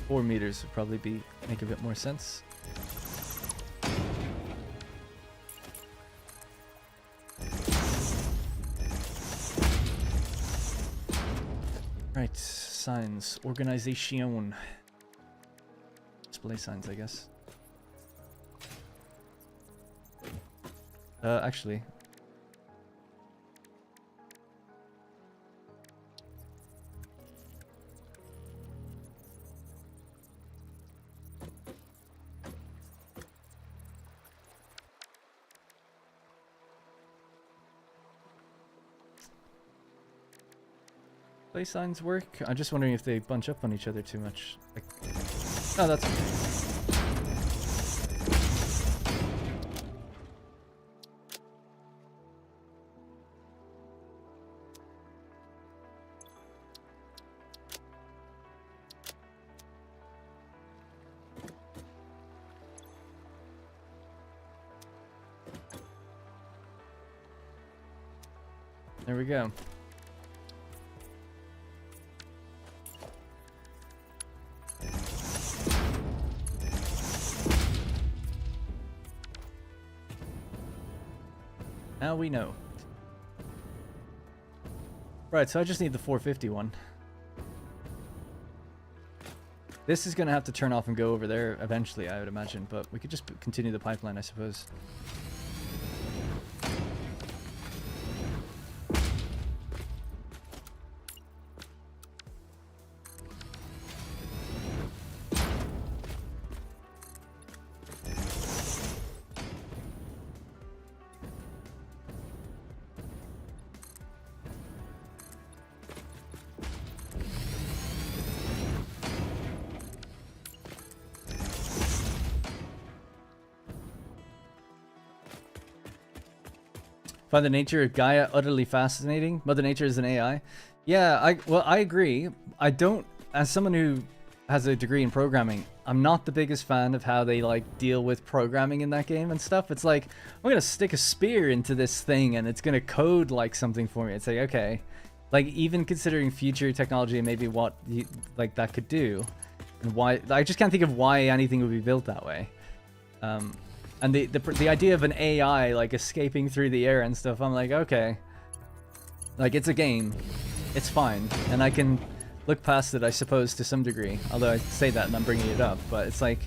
S1: Four meters would probably make a bit more sense. Right, signs. Organization. Display signs, I guess. Actually. Display signs work? I'm just wondering if they bunch up on each other too much. Like, oh, that's... There we go. Now we know. Right, so I just need the 450 one. This is going to have to turn off and go over there eventually, I would imagine, but we could just continue the pipeline, I suppose. Find the nature of Gaia utterly fascinating. Mother Nature is an AI. Yeah, I agree. I don't, as someone who has a degree in programming, I'm not the biggest fan of how they like deal with programming in that game and stuff. It's like, I'm gonna stick a spear into this thing and it's gonna code like something for me. It's like, okay, like even considering future technology and maybe what like that could do, and why, I just can't think of why anything would be built that way. And the idea of an AI like escaping through the air and stuff, I'm like, okay, like it's a game, it's fine, and I can look past it, I suppose, to some degree. Although I say that and I'm bringing it up, but it's like,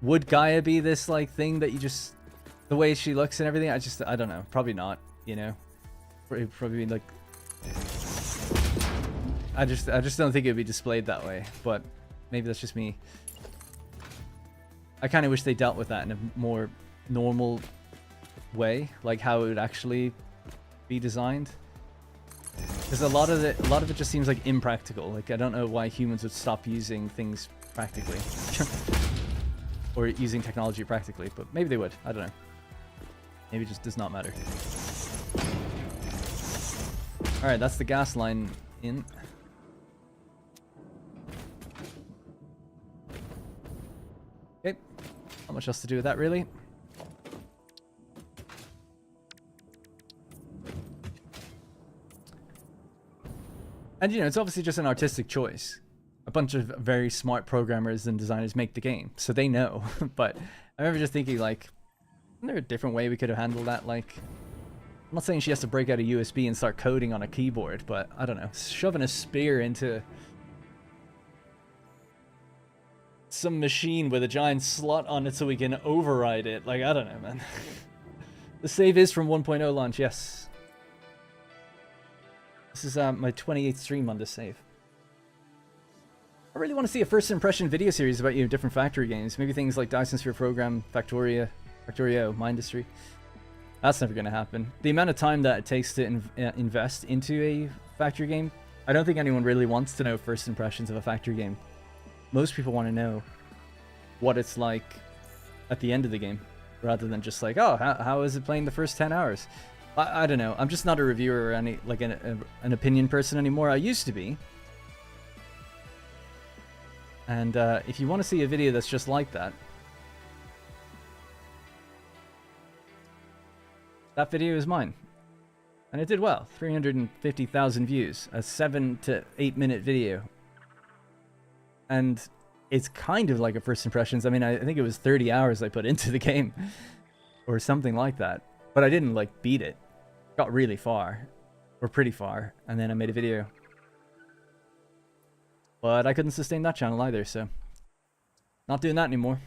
S1: would Gaia be this like thing that you just, the way she looks and everything? I don't know, probably not. You know, probably like, I just don't think it would be displayed that way. But maybe that's just me. I kind of wish they dealt with that in a more normal way, like how it would actually be designed. Because a lot of it just seems like impractical. Like I don't know why humans would stop using things practically, or using technology practically, but maybe they would. I don't know. Maybe it just does not matter. All right, that's the gas line in. Okay, not much else to do with that, really. And, you know, it's obviously just an artistic choice. A bunch of very smart programmers and designers make the game, so they know. But I remember just thinking, like, isn't there a different way we could have handled that? Like, I'm not saying she has to break out a USB and start coding on a keyboard, but I don't know, shoving a spear into some machine with a giant slot on it so we can override it. Like, I don't know, man. The save is from 1.0 launch, yes. This is my 28th stream on this save. I really want to see a first impression video series about, you know, different factory games. Maybe things like Dyson Sphere Program, Factorio, Mindustry. That's never going to happen. The amount of time that it takes to invest into a factory game, I don't think anyone really wants to know first impressions of a factory game. Most people want to know what it's like at the end of the game, rather than just like, oh, how is it playing the first 10 hours? I don't know. I'm just not a reviewer or any like an opinion person anymore. I used to be. And if you want to see a video that's just like that, that video is mine. And it did well. 350,000 views. A 7 to 8 minute video. And it's kind of like a first impressions. I mean, I think it was 30 hours I put into the game. Or something like that. But I didn't, like, beat it. Got really far. Or pretty far. And then I made a video. But I couldn't sustain that channel either, so... Not doing that anymore.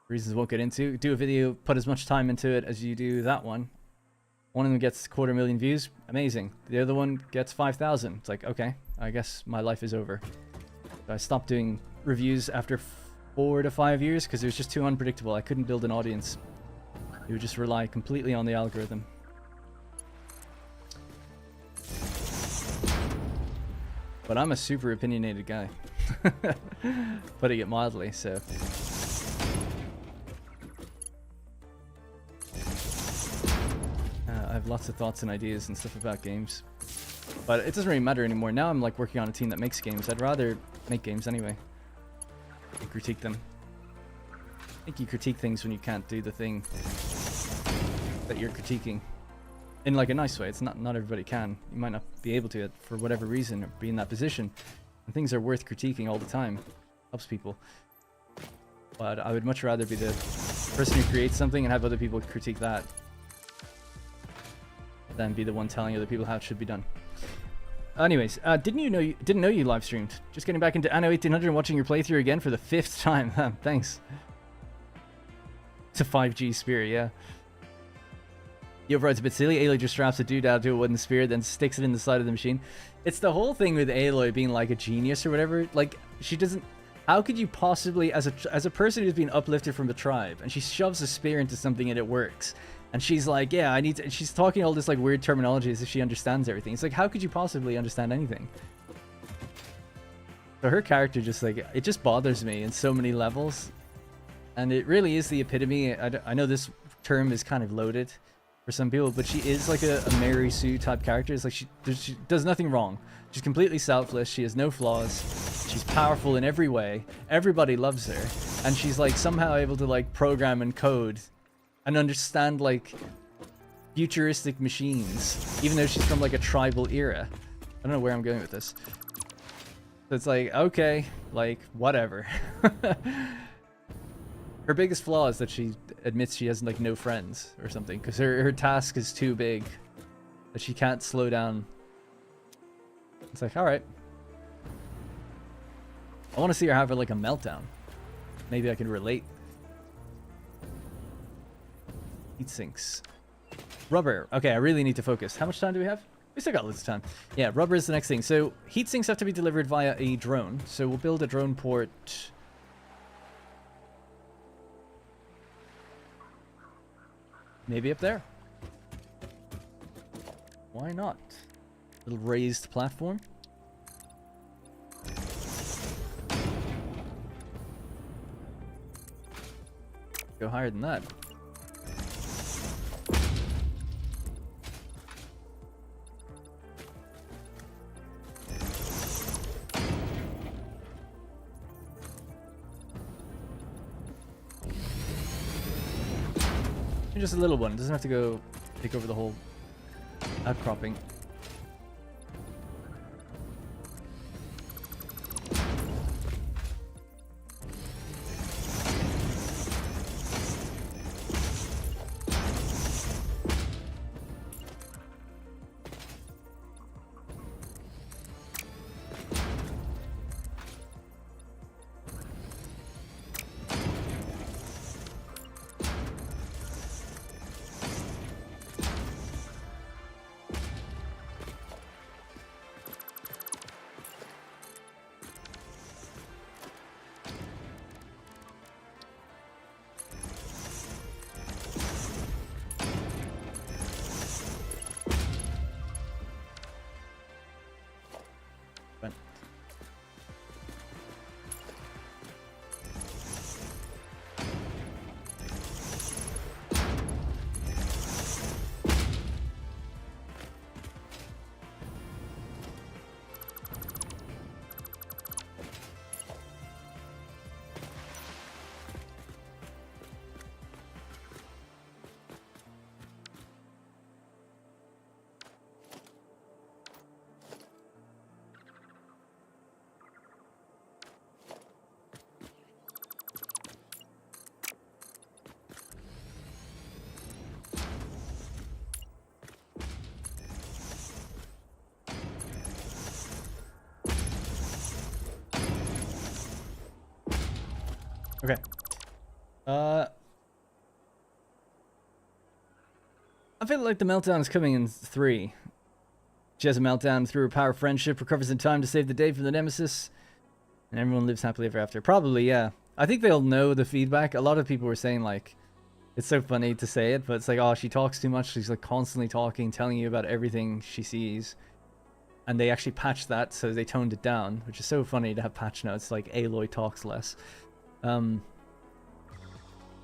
S1: Reasons I won't get into. Do a video, put as much time into it as you do that one. One of them gets 250,000 views. Amazing. The other one gets 5,000. It's like, okay, I guess my life is over. So I stopped doing reviews after 4 to 5 years because it was just too unpredictable. I couldn't build an audience. It would just rely completely on the algorithm. But I'm a super opinionated guy. Putting it mildly, so... I have lots of thoughts and ideas and stuff about games. But it doesn't really matter anymore. Now I'm like working on a team that makes games. I'd rather make games anyway. And critique them. I think you critique things when you can't do the thing that you're critiquing. In like a nice way. It's not everybody can. You might not be able to for whatever reason or be in that position. And things are worth critiquing all the time. Helps people. But I would much rather be the person who creates something and have other people critique that than be the one telling other people how it should be done. Anyways, didn't know you live streamed. Just getting back into Anno 1800 and watching your playthrough again for the 5th time. Thanks. It's a 5G spear, yeah. The override's a bit silly. Aloy just straps a dude out to a wooden spear, then sticks it in the side of the machine. It's the whole thing with Aloy being like a genius or whatever. Like, she doesn't... How could you possibly, as a person who's been uplifted from the tribe, and she shoves a spear into something and it works, and she's like, yeah, I need to... She's talking all this like weird terminology as if she understands everything. It's like, how could you possibly understand anything? So her character just like... It just bothers me in so many levels. And it really is the epitome. I know this term is kind of loaded for some people, but she is like a Mary Sue type character. It's like she does nothing wrong. She's completely selfless. She has no flaws. She's powerful in every way. Everybody loves her. And she's like somehow able to like program and code and understand like futuristic machines, even though she's from like a tribal era. I don't know where I'm going with this. So it's like, okay, like whatever. Her biggest flaw is that she admits she has like no friends or something, because her task is too big that she can't slow down. It's like, all right. I want to see her have like a meltdown. Maybe I can relate. Heat sinks. Rubber. Okay, I really need to focus. How much time do we have? We still got lots of time. Yeah, rubber is the next thing. So heat sinks have to be delivered via a drone. So we'll build a drone port. Maybe up there. Why not? Little raised platform. Go higher than that. Just a little one. It doesn't have to go take over the whole outcropping. Okay. I feel like the meltdown is coming in 3. She has a meltdown through her power of friendship, recovers in time to save the day from the nemesis, and everyone lives happily ever after. Probably, yeah. I think they'll know the feedback. A lot of people were saying, like, it's so funny to say it, but it's like, oh, she talks too much. She's, like, constantly talking, telling you about everything she sees. And they actually patched that, so they toned it down, which is so funny to have patch notes, like, Aloy talks less. I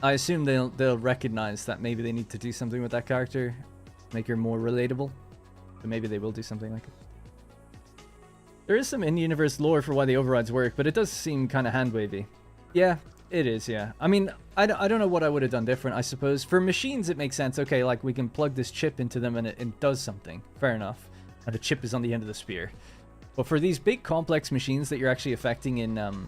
S1: assume they'll recognize that maybe they need to do something with that character, make her more relatable. But maybe they will do something like it. There is some in-universe lore for why the overrides work, but it does seem kind of hand-wavy. Yeah, it is, yeah. I mean, I don't know what I would have done different, I suppose. For machines, it makes sense. Okay, like, we can plug this chip into them and it does something. Fair enough. And the chip is on the end of the spear. But for these big, complex machines that you're actually affecting in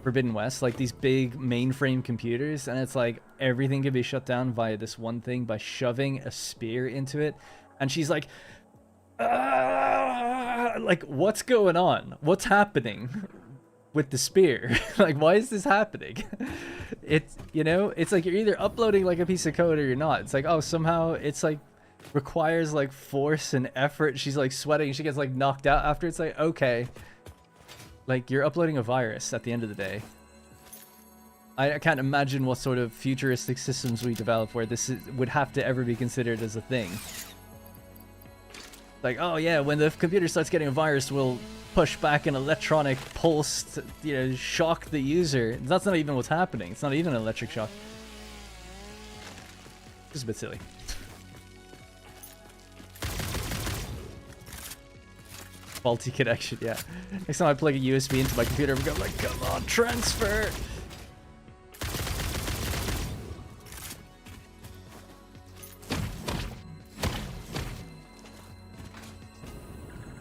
S1: Forbidden West, like these big mainframe computers, and it's like everything can be shut down via this one thing by shoving a spear into it. And she's like, like, what's going on? What's happening with the spear? Like, why is this happening? It's, you know, it's like you're either uploading like a piece of code or you're not. It's like, oh, somehow it's like requires like force and effort. She's like sweating. She gets like knocked out after. It's like, okay, like you're uploading a virus at the end of the day. I can't imagine what sort of futuristic systems we develop where would have to ever be considered as a thing. Like, oh yeah, when the computer starts getting a virus, we'll push back an electronic pulse to, you know, shock the user. That's not even what's happening. It's not even an electric shock. Just a bit silly. Faulty connection, yeah. Next time I plug a USB into my computer, I'm like, come on, transfer!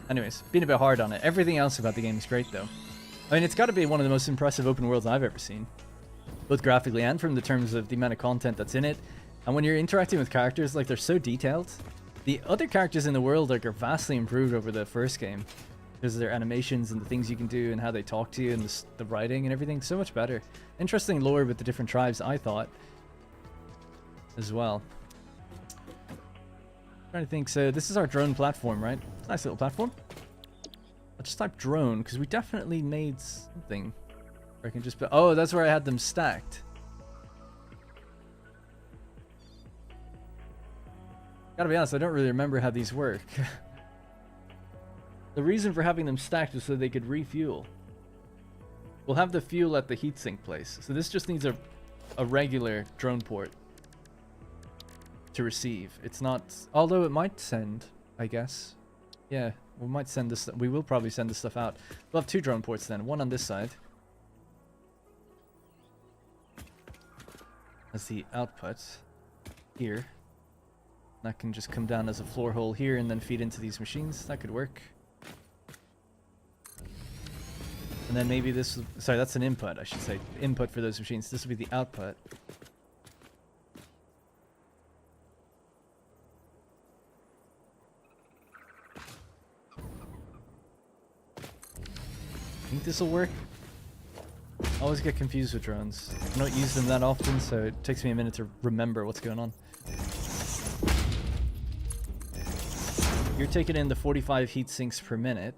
S1: Anyways, being a bit hard on it. Everything else about the game is great, though. I mean, it's got to be one of the most impressive open worlds I've ever seen. Both graphically and from the terms of the amount of content that's in it. And when you're interacting with characters, like, they're so detailed. The other characters in the world like, are vastly improved over the first game. Because of their animations and the things you can do and how they talk to you and the writing and everything. So much better. Interesting lore with the different tribes, I thought. As well. Trying to think, so this is our drone platform, right? It's a nice little platform. I'll just type drone, because we definitely made something. Where I can just... Oh, that's where I had them stacked. Gotta be honest, I don't really remember how these work. The reason for having them stacked was so they could refuel. We'll have the fuel at the heatsink place. So this just needs a regular drone port to receive. It's not, although it might send, I guess. Yeah, we might send this. We will probably send this stuff out. We'll have 2 drone ports then. One on this side. As the output here. That can just come down as a floor hole here and then feed into these machines. That could work. And then maybe this, sorry, that's an input, I should say. Input for those machines. This will be the output. I think this will work. I always get confused with drones. I don't use them that often, so it takes me a minute to remember what's going on. You're taking in the 45 heat sinks per minute.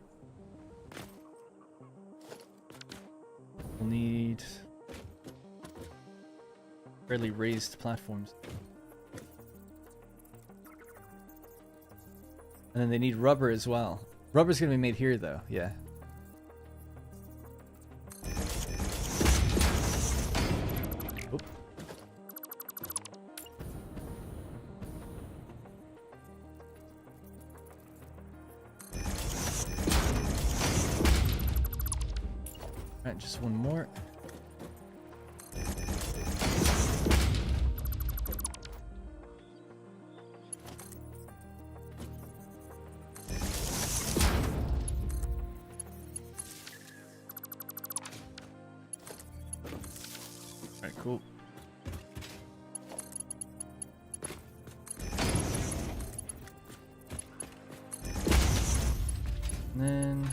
S1: We'll need fairly raised platforms. And then they need rubber as well. Rubber's gonna be made here though, yeah. Oop. Alright, just one more. Alright, cool. And then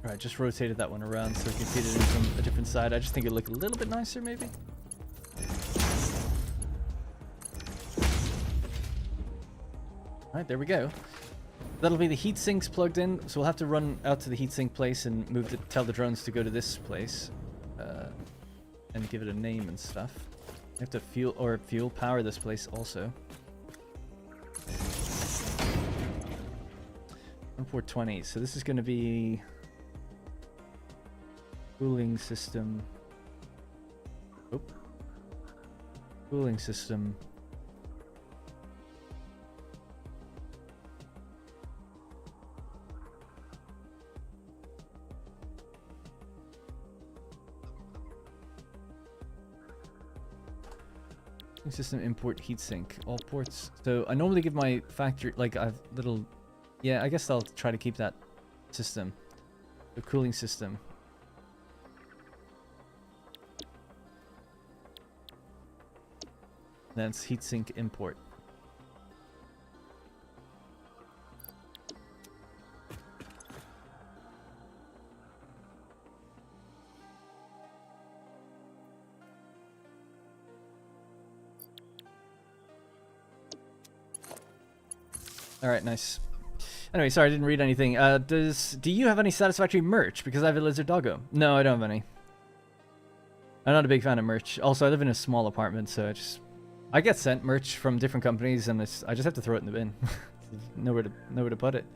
S1: Alright, just rotated that one around so we can feed it in from a different side. I just think it'd look a little bit nicer, maybe? Alright, there we go. That'll be the heat sinks plugged in, so we'll have to run out to the heatsink place and tell the drones to go to this place. And give it a name and stuff. We have to fuel power this place also. 1420, so this is going to be cooling system. Oh. Cooling system. System import heatsink, all ports. So I normally give my factory, like I have little, yeah, I guess I'll try to keep that system, the cooling system. Then it's heatsink import. All right, nice. Anyway, sorry, I didn't read anything. Do you have any Satisfactory merch? Because I have a lizard doggo. No, I don't have any. I'm not a big fan of merch. Also, I live in a small apartment, so I get sent merch from different companies, and I just have to throw it in the bin. nowhere to put it.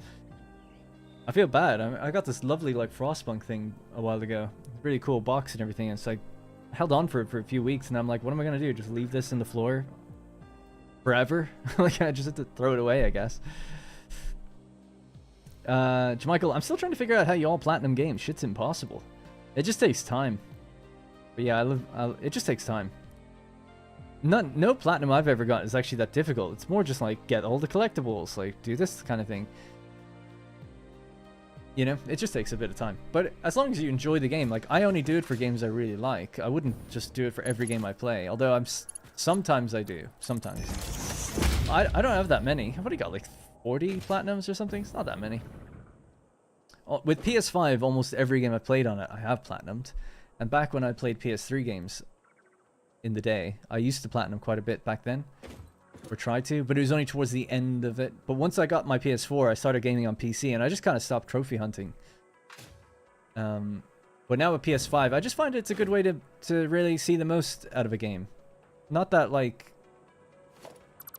S1: I feel bad. I got this lovely like Frostpunk thing a while ago. Really cool box and everything. And it's like held on for it for a few weeks, and I'm like, what am I gonna do? Just leave this in the floor forever? Like I just have to throw it away, I guess. Jamichael, I'm still trying to figure out how you all platinum games. Shit's impossible. It just takes time. But yeah, it just takes time. No platinum I've ever got is actually that difficult. It's more just like get all the collectibles, like do this kind of thing. You know, it just takes a bit of time. But as long as you enjoy the game, like I only do it for games I really like. I wouldn't just do it for every game I play. Although sometimes I do. Sometimes. I don't have that many. What do you got, like 40 platinums or something? It's not that many. With PS5, almost every game I played on it, I have platinumed. And back when I played PS3 games in the day, I used to platinum quite a bit back then. Or tried to, but it was only towards the end of it. But once I got my PS4, I started gaming on PC, and I just kind of stopped trophy hunting. But now with PS5, I just find it's a good way to really see the most out of a game. Not that, like,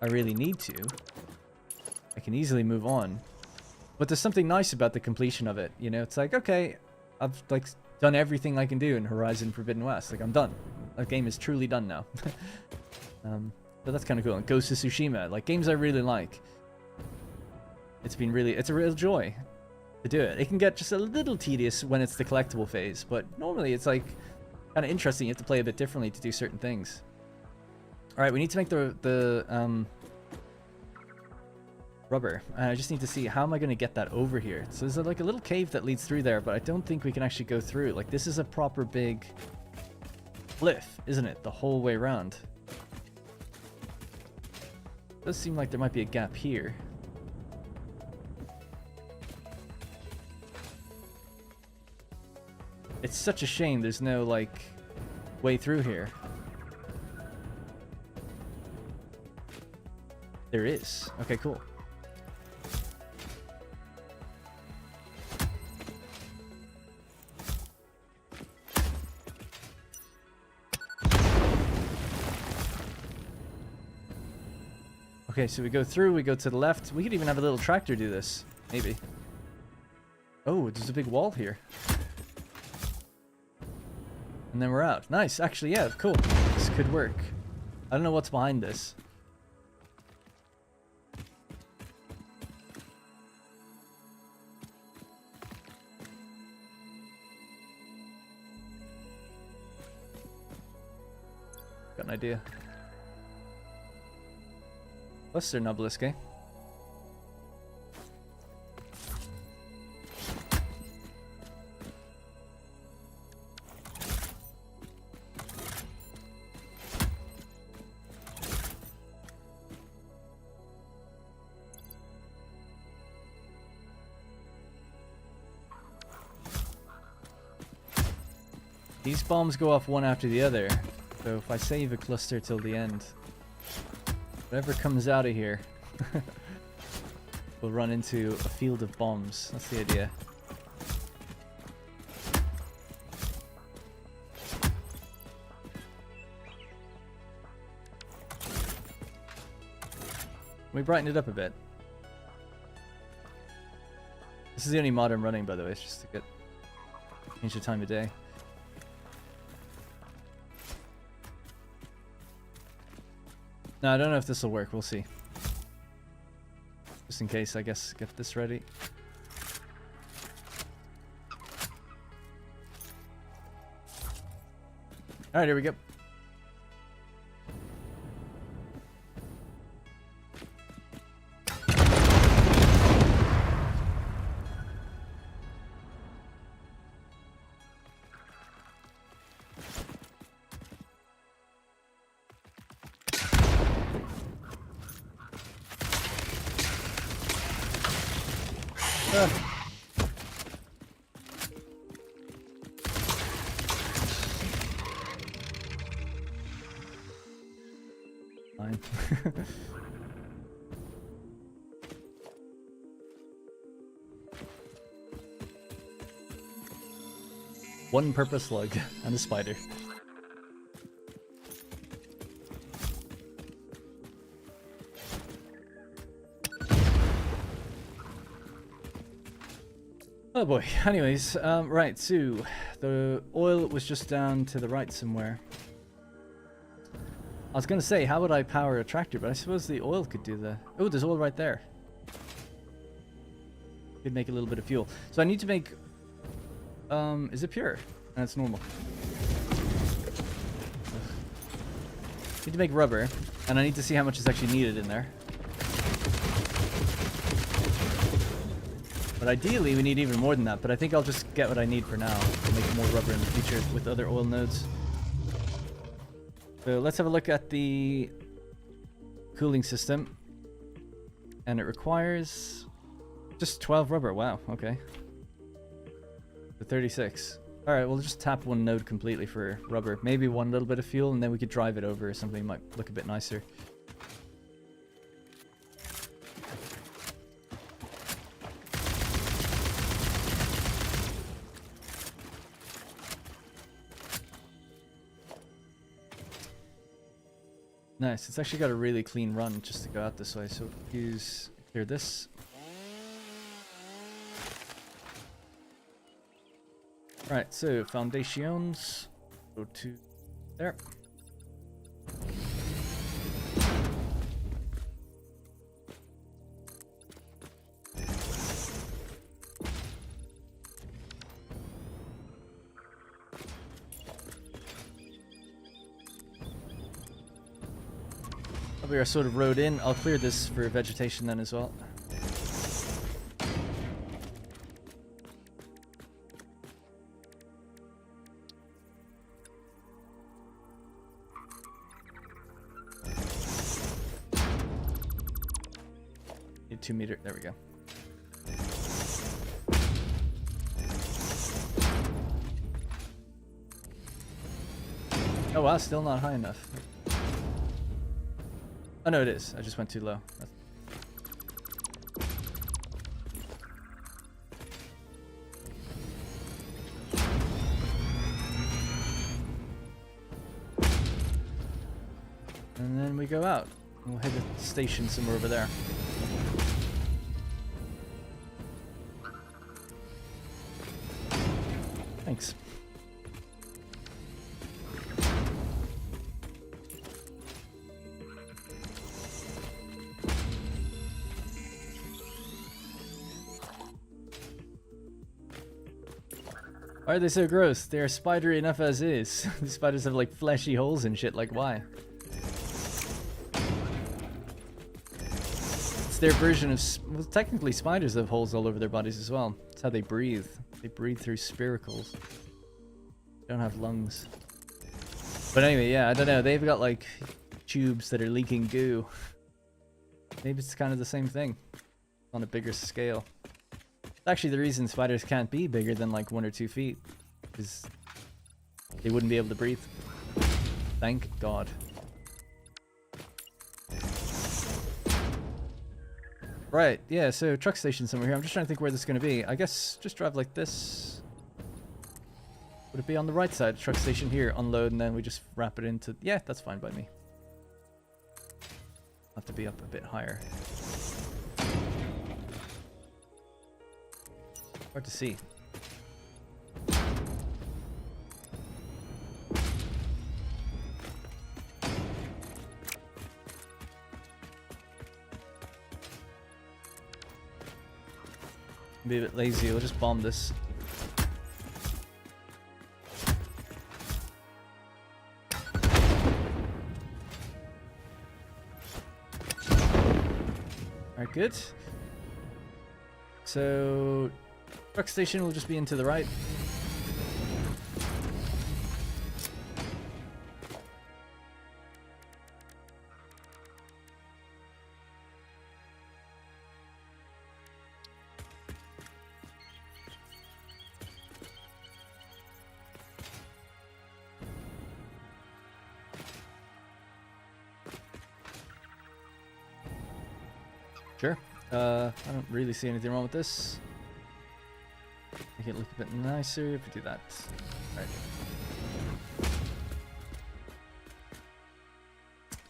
S1: I really need to. I can easily move on. But there's something nice about the completion of it. You know, it's like, okay, I've, like, done everything I can do in Horizon Forbidden West. Like, I'm done. That game is truly done now. So that's kind of cool. And Ghost of Tsushima, like, games I really like. It's a real joy to do it. It can get just a little tedious when it's the collectible phase, but normally it's, like, kind of interesting. You have to play a bit differently to do certain things. Alright, we need to make the rubber. I just need to see, how am I going to get that over here? So there's like a little cave that leads through there, but I don't think we can actually go through. Like, this is a proper big cliff, isn't it? The whole way around. It does seem like there might be a gap here. It's such a shame there's no, like, way through here. There is. Okay, cool. Okay, so we go through, we go to the left. We could even have a little tractor do this. Maybe. Oh, there's a big wall here. And then we're out. Nice. Actually, yeah, cool. This could work. I don't know what's behind this. Got an idea. Buster Nobelisk, eh? These bombs go off one after the other. So if I save a cluster till the end, whatever comes out of here will run into a field of bombs. That's the idea. We brighten it up a bit. This is the only mod I'm running, by the way. It's just to change the time of day. No, I don't know if this will work. We'll see. Just in case, I guess, get this ready. Alright, here we go. Fine. One purple slug and a spider. Oh boy. Anyways, right, so the oil was just down to the right somewhere. I was gonna say, how would I power a tractor, but I suppose the oil could do the... Oh, there's oil right there. Could make a little bit of fuel. So I need to make... is it pure? And it's normal. Ugh. Need to make rubber, and I need to see how much is actually needed in there. But ideally, we need even more than that, but I think I'll just get what I need for now to make more rubber in the future with other oil nodes. So let's have a look at the cooling system. And it requires just 12 rubber. Wow, okay. So 36. Alright, we'll just tap one node completely for rubber. Maybe one little bit of fuel, and then we could drive it over or something might look a bit nicer. Nice, it's actually got a really clean run just to go out this way, so clear this. Right, so foundations, go to there. We are sort of rode in. I'll clear this for vegetation then as well. Need 2 meter. There we go. Oh wow, still not high enough. Oh no, it is. I just went too low. And then we go out. We'll hit a station somewhere over there. Thanks. Why are they so gross? They are spidery enough as is. These spiders have like fleshy holes and shit, like why? It's their version of... Well, technically spiders have holes all over their bodies as well. That's how they breathe. They breathe through spiracles. They don't have lungs. But anyway, yeah, I don't know. They've got like tubes that are leaking goo. Maybe it's kind of the same thing on a bigger scale. Actually, the reason spiders can't be bigger than like 1 or 2 feet is they wouldn't be able to breathe. Thank God. Right, yeah, so truck station somewhere here. I'm just trying to think where this is going to be. I guess just drive like this. Would it be on the right side? Truck station here, unload, and then we just wrap it into... Yeah, that's fine by me. Have to be up a bit higher. Hard to see. Be a bit lazy, we'll just bomb this. Alright, good. So, truck station will just be into the right. Sure. I don't really see anything wrong with this. Make it look a bit nicer if we do that. Alright.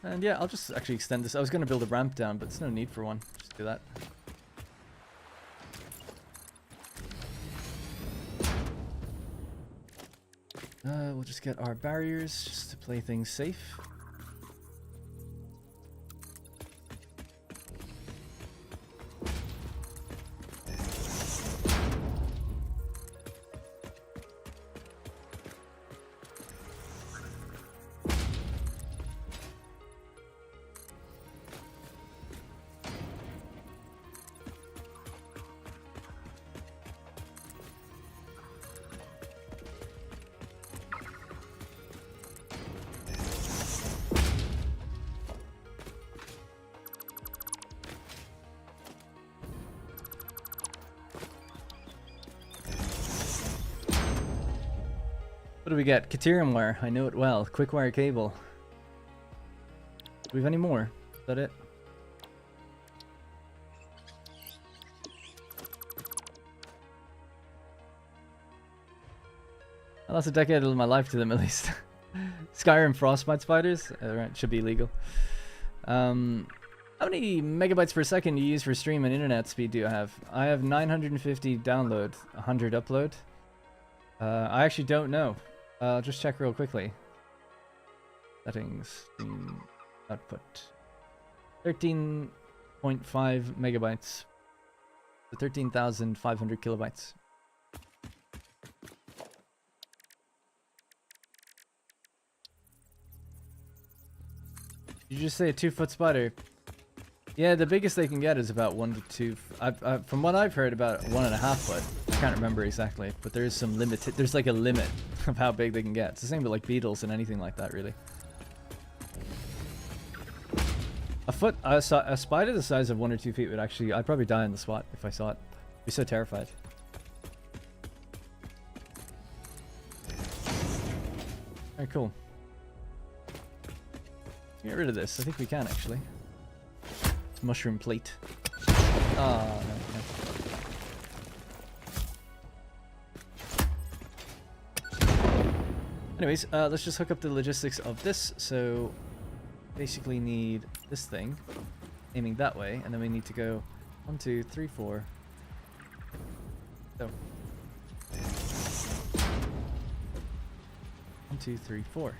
S1: And yeah, I'll just actually extend this. I was going to build a ramp down, but there's no need for one. Just do that. We'll just get our barriers just to play things safe. What do we get? Caterium wire. I know it well. Quick wire cable. Do we have any more? Is that it? I lost a decade of my life to them at least. Skyrim frostbite spiders? Right, should be illegal. How many megabytes per second do you use for stream and internet speed do you have? I have 950 download, 100 upload. I actually don't know. I'll just check real quickly. Settings, output. 13.5 megabytes. So 13,500 kilobytes. Did you just say a 2-foot spider? Yeah, the biggest they can get is about 1 to 2. From what I've heard, about 1.5 foot. I can't remember exactly, but there is some limit. There's like a limit of how big they can get. It's the same with like beetles and anything like that, really. A spider the size of 1 or 2 feet would actually, I'd probably die on the spot if I saw it. I'd be so terrified. Alright, cool. Get rid of this. I think we can actually. It's mushroom plate. Oh, no. Anyways, let's just hook up the logistics of this. So, basically need this thing aiming that way, and then we need to go 1, 2, 3, 4. So, 1, 2, 3, 4.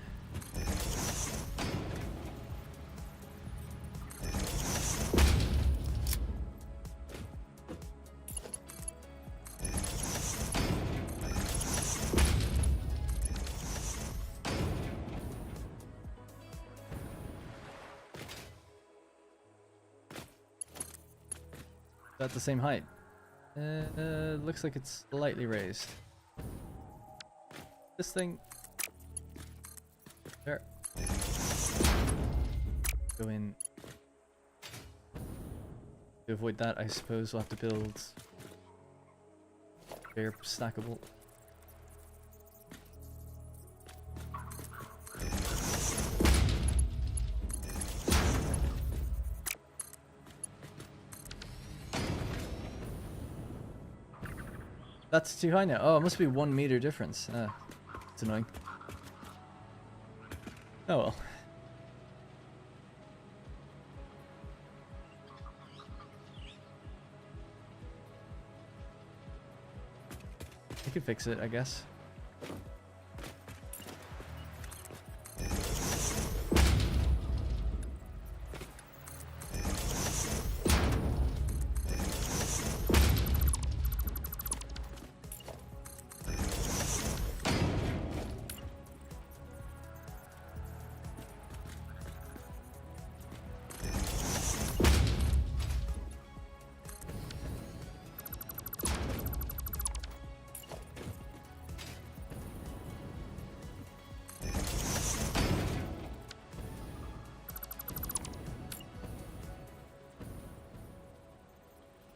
S1: About the same height. Looks like it's slightly raised. This thing. There. Go in. To avoid that, I suppose we'll have to build bare stackable. That's too high now. Oh, it must be 1 meter difference. It's annoying. Oh well. You could fix it, I guess.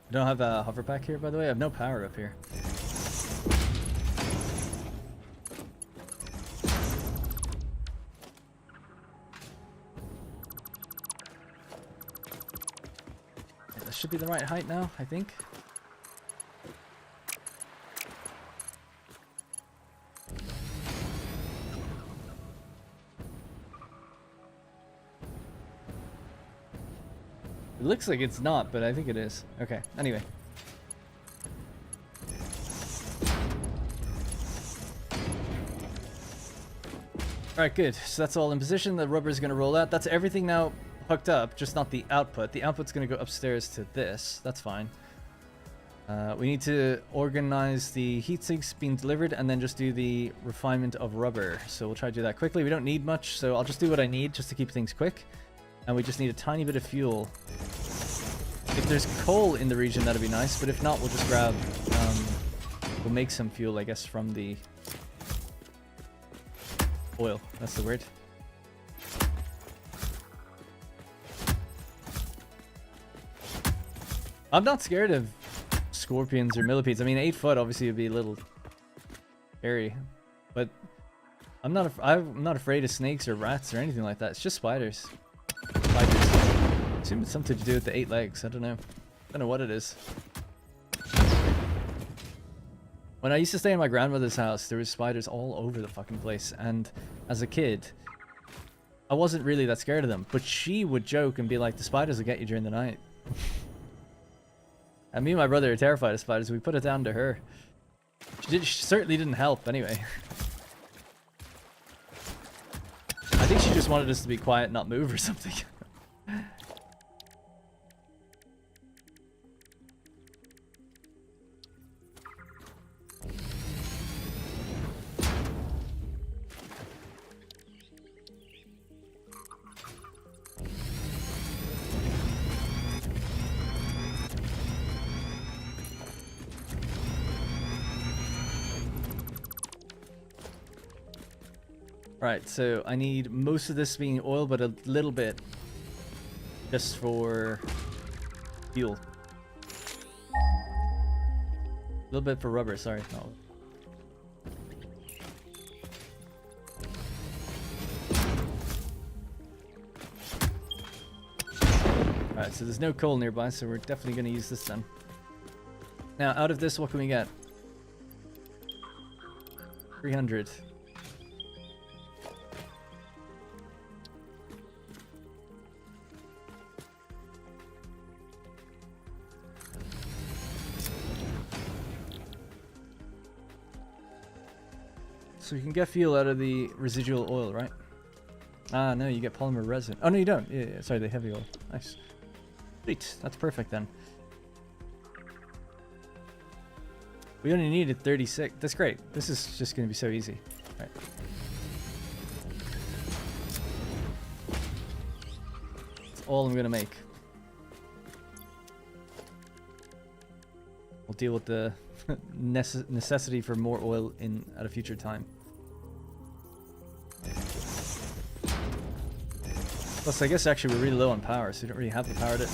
S1: I don't have a hover pack here, by the way. I have no power up here. Yeah, this should be the right height now, I think. It looks like it's not, but I think it is. Okay, anyway. Alright, good. So that's all in position. The rubber is going to roll out. That's everything now hooked up, just not the output. The output's going to go upstairs to this. That's fine. We need to organize the heat sinks being delivered and then just do the refinement of rubber. So we'll try to do that quickly. We don't need much, so I'll just do what I need just to keep things quick. And we just need a tiny bit of fuel. If there's coal in the region, that'd be nice, but if not, we'll just grab... we'll make some fuel, I guess, from the... oil. That's the word. I'm not scared of scorpions or millipedes. I mean, 8 foot obviously would be a little scary, but I'm not afraid of snakes or rats or anything like that. It's just spiders. I assume it's something to do with the 8 legs. I don't know. I don't know what it is. When I used to stay in my grandmother's house, there was spiders all over the fucking place. And as a kid, I wasn't really that scared of them. But she would joke and be like, the spiders will get you during the night. And me and my brother are terrified of spiders. We put it down to her. She certainly didn't help anyway. I think she just wanted us to be quiet and not move or something. Right, so I need most of this being oil, but a little bit just for fuel. A little bit for rubber, sorry. No. Alright, so there's no coal nearby, so we're definitely going to use this then. Now, out of this, what can we get? 300. So you can get fuel out of the residual oil, right? Ah, no, you get polymer resin. Oh, no, you don't. Yeah, sorry, the heavy oil. Nice. Sweet. That's perfect then. We only needed 36. That's great. This is just going to be so easy. All right. That's all I'm going to make. We'll deal with the necessity for more oil at a future time. Plus, I guess actually we're really low on power, so we don't really have the power to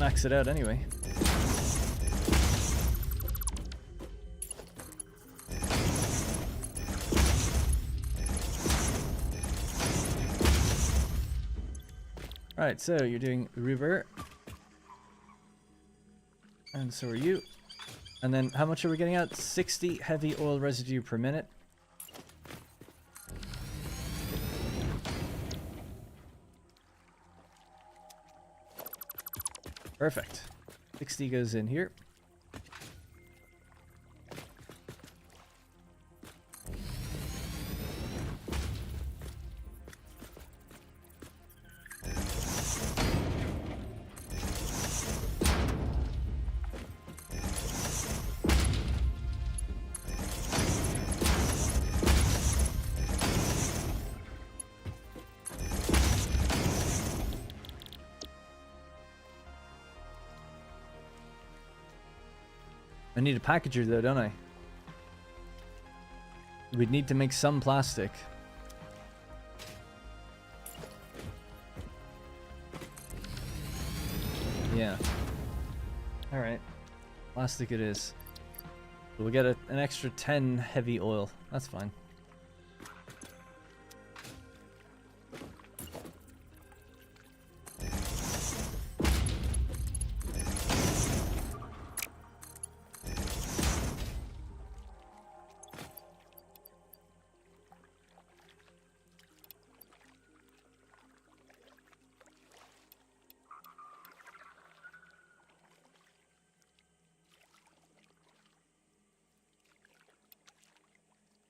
S1: max it out anyway. Alright, so you're doing rubber. And so are you. And then how much are we getting out? 60 heavy oil residue per minute. Perfect. 60 goes in here. I need a packager though, don't I? We'd need to make some plastic. Yeah. Alright. Plastic it is. So we'll get an extra 10 heavy oil. That's fine.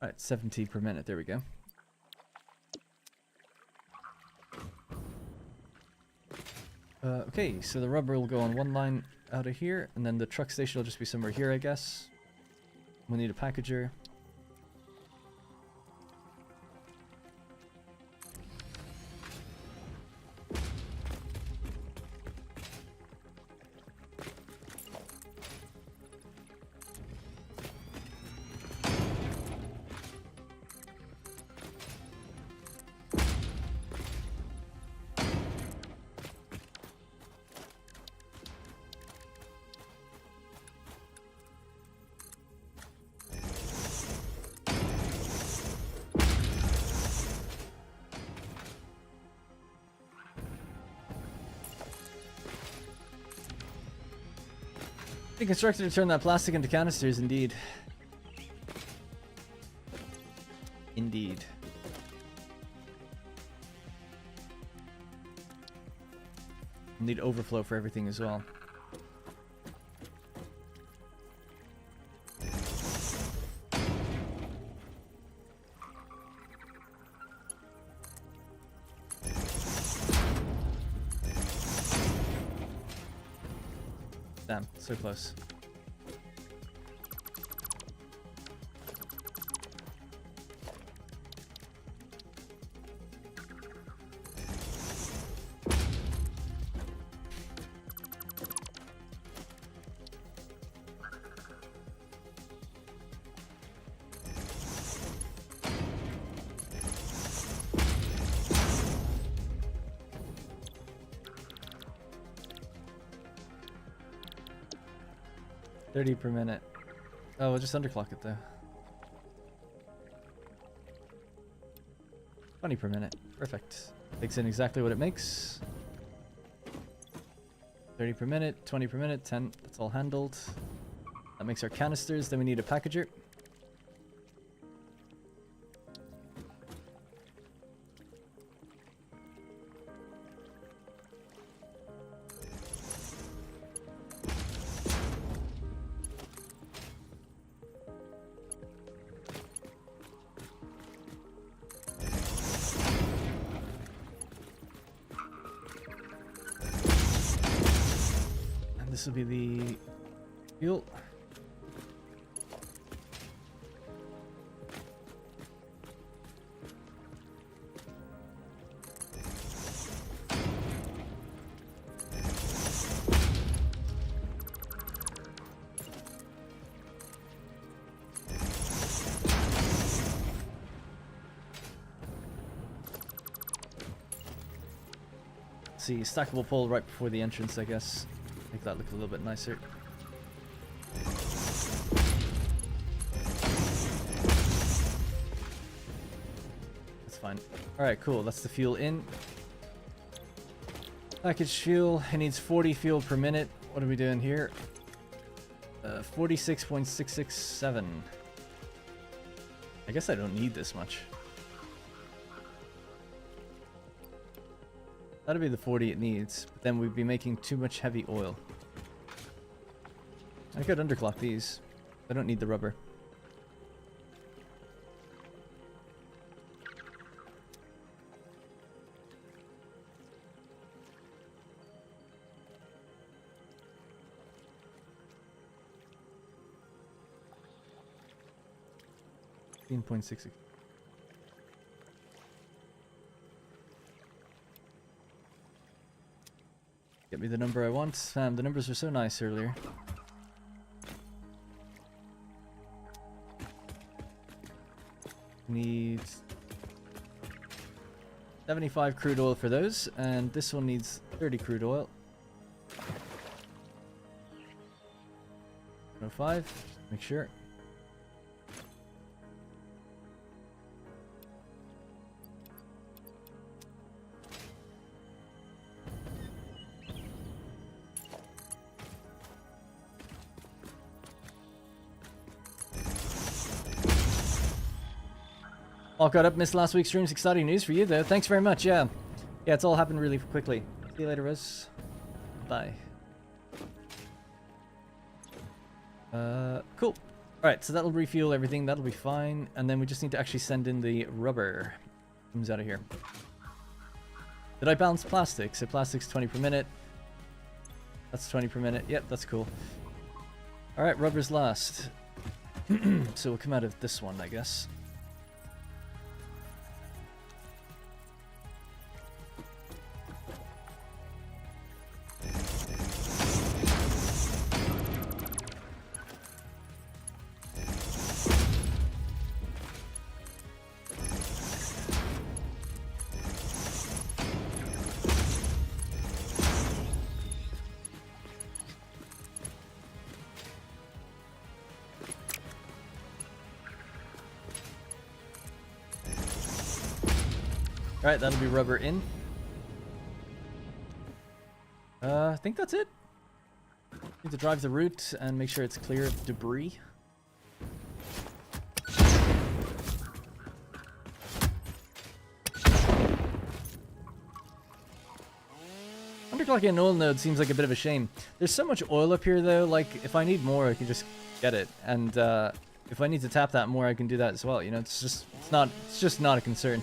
S1: Alright, 70 per minute. There we go. Okay, so the rubber will go on one line out of here, and then the truck station will just be somewhere here, I guess. We'll need a packager. The constructor to turn that plastic into canisters, indeed. Indeed. We'll need overflow for everything as well. Damn, so close. $30 per minute. Oh, we'll just underclock it though. 20 per minute. Perfect. Takes in exactly what it makes. 30 per minute, 20 per minute, 10. That's all handled. That makes our canisters. Then we need a packager. This will be the fuel. See, stackable pole right before the entrance, I guess. Make that look a little bit nicer. That's fine. Alright, cool. That's the fuel in. Package fuel. It needs 40 fuel per minute. What are we doing here? 46.667. I guess I don't need this much. That'll be the 40 it needs, but then we'd be making too much heavy oil. I could underclock these. I don't need the rubber. .66. Get me the number I want. The numbers were so nice earlier. Need 75 crude oil for those, and this one needs 30 crude oil. 105, make sure. All caught up, missed last week's streams. Exciting news for you, though. Thanks very much, yeah. Yeah, it's all happened really quickly. See you later, Rose. Bye. Cool. Alright, so that'll refuel everything. That'll be fine. And then we just need to actually send in the rubber. Comes out of here. Did I balance plastic? So plastic's 20 per minute. That's 20 per minute. Yep, that's cool. Alright, rubber's last. So we'll come out of this one, I guess. Alright, that'll be rubber in. I think that's it. Need to drive the route and make sure it's clear of debris. Underclocking an oil node seems like a bit of a shame. There's so much oil up here though, like if I need more I can just get it. And if I need to tap that more I can do that as well, you know, it's just not a concern.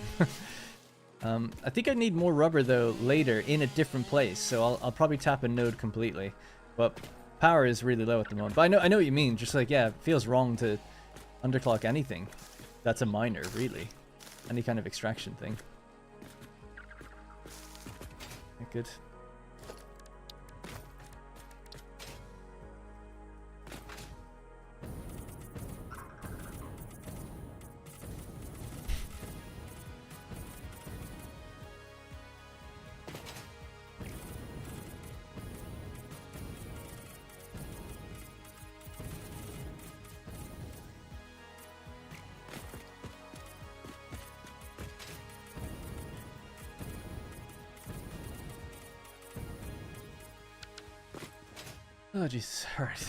S1: I think I need more rubber though later in a different place, so I'll probably tap a node completely. But power is really low at the moment. But I know what you mean. Just like, yeah, it feels wrong to underclock anything. That's a miner, really. Any kind of extraction thing. Okay, good. Oh jeez, alright.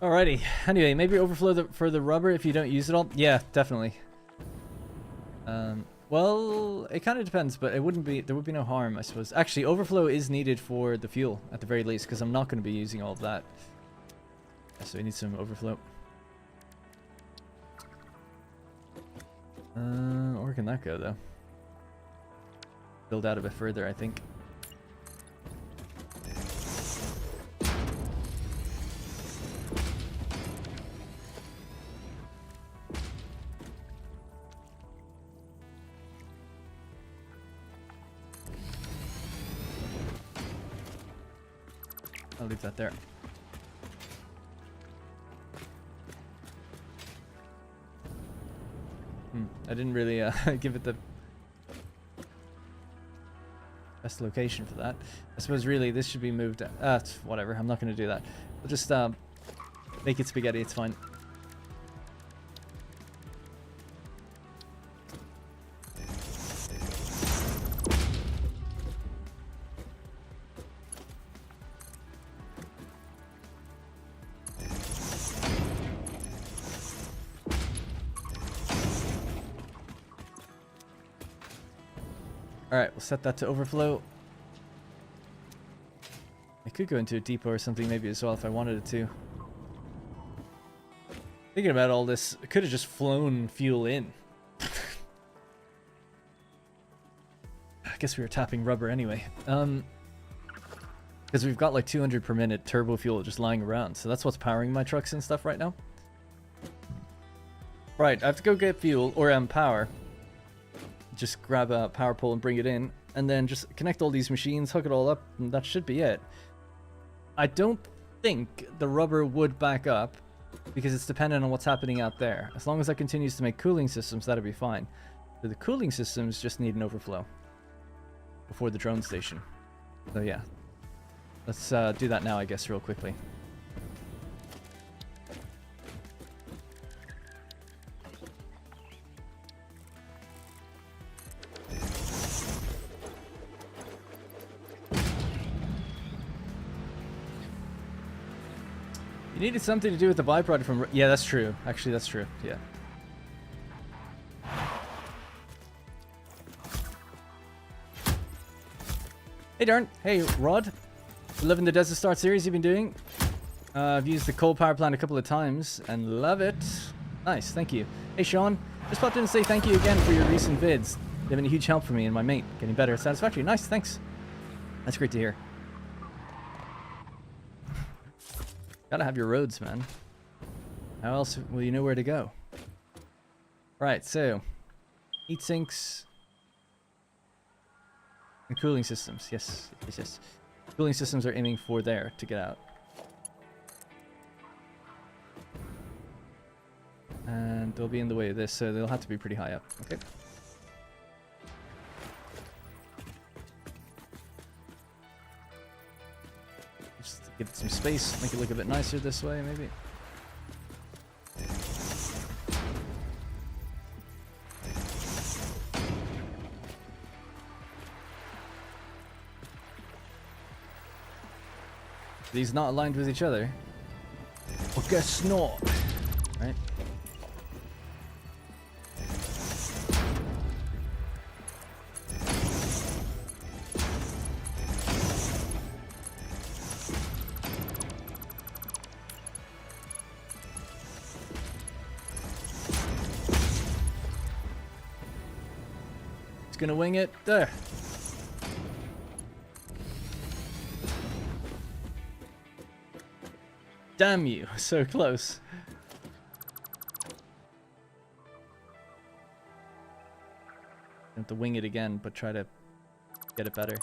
S1: Alrighty. Anyway, maybe overflow for the rubber if you don't use it all. Yeah, definitely. Well, it kind of depends, but there would be no harm, I suppose. Actually, overflow is needed for the fuel at the very least, because I'm not going to be using all of that. So we need some overflow. Where can that go though? Build out a bit further, I think. I'll leave that there. I didn't really give it the best location for that. I suppose really this should be moved. Whatever. I'm not going to do that. We'll just make it spaghetti. It's fine. Alright, we'll set that to overflow. I could go into a depot or something maybe as well if I wanted it to. Thinking about all this, I could have just flown fuel in. I guess we were tapping rubber anyway. Because we've got like 200 per minute turbo fuel just lying around. So that's what's powering my trucks and stuff right now. Right, I have to go get fuel or power. Just grab a power pole and bring it in, and then just connect all these machines, hook it all up, and that should be it. I don't think the rubber would back up because it's dependent on what's happening out there. As long as that continues to make cooling systems, that'll be fine. So the cooling systems just need an overflow before the drone station. So yeah, let's do that now, I guess, real quickly. You needed something to do with the byproduct from... Yeah, that's true. Actually, that's true. Yeah. Hey, Darn. Hey, Rod. Loving the Desert Star series you've been doing. I've used the coal power plant a couple of times and love it. Nice, thank you. Hey, Sean. Just popped in to say thank you again for your recent vids. They've been a huge help for me and my mate. Getting better at Satisfactory. Nice, thanks. That's great to hear. Gotta have your roads, man. How else will you know where to go? Right, so heat sinks and cooling systems. Yes, yes, yes. Cooling systems are aiming for there to get out. And they'll be in the way of this, so they'll have to be pretty high up. Okay. Give it some space, make it look a bit nicer this way, maybe. These not aligned with each other? Well, guess not. Right? Gonna wing it there. Damn you, so close. Have to wing it again, but try to get it better.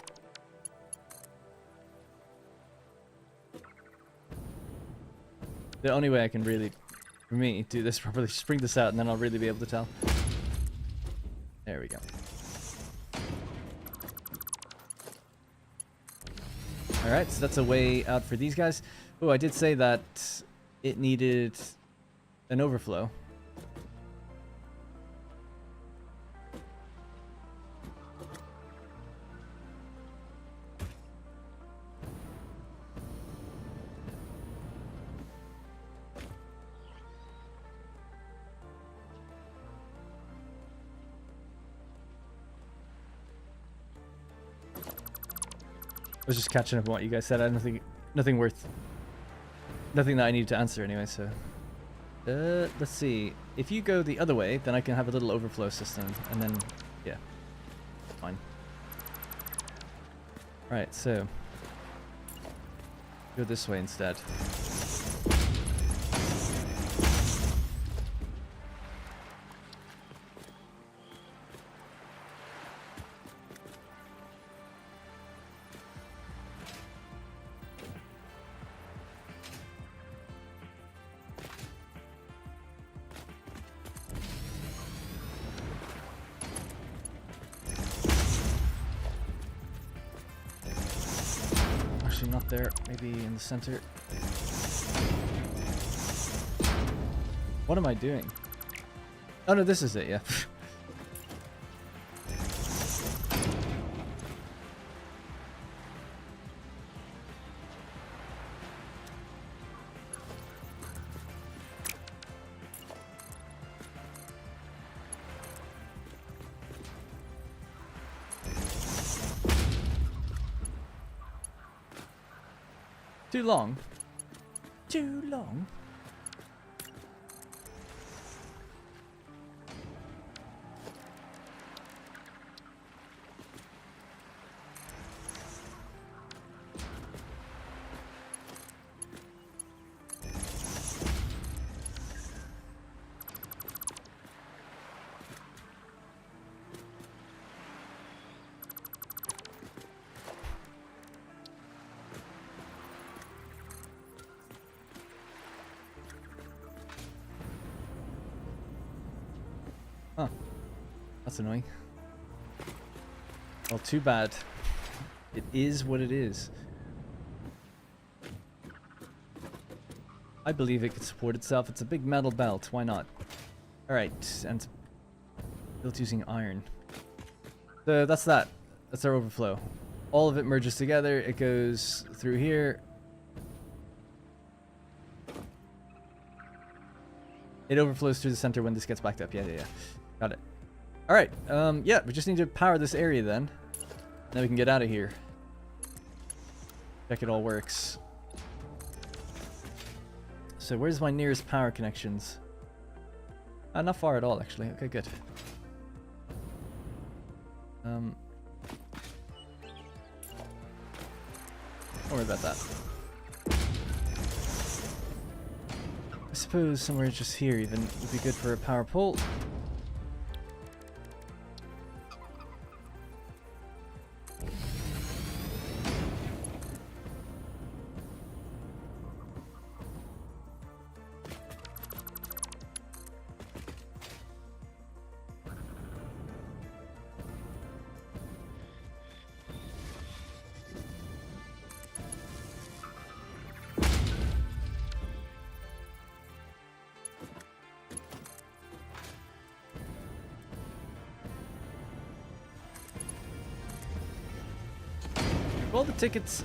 S1: The only way I can really, for me, do this properly, just bring this out, and then I'll really be able to tell. There we go. Alright, so that's a way out for these guys. Oh, I did say that it needed an overflow. I was just catching up on what you guys said. I don't think nothing that I need to answer anyway. So let's see. If you go the other way, then I can have a little overflow system, and then yeah, fine. Right, so go this way instead. there, maybe in the center. What am I doing? Oh no, this is it, yeah. Too long? Too long? Huh. That's annoying. Well, too bad. It is what it is. I believe it could support itself. It's a big metal belt. Why not? Alright, and it's built using iron. So that's that. That's our overflow. All of it merges together. It goes through here. It overflows through the center when this gets backed up. Yeah. Got it. Alright, yeah, we just need to power this area then. Then we can get out of here. Check it all works. So where's my nearest power connections? Not far at all, actually. Okay, good. Don't worry about that. I suppose somewhere just here even would be good for a power pole. All the tickets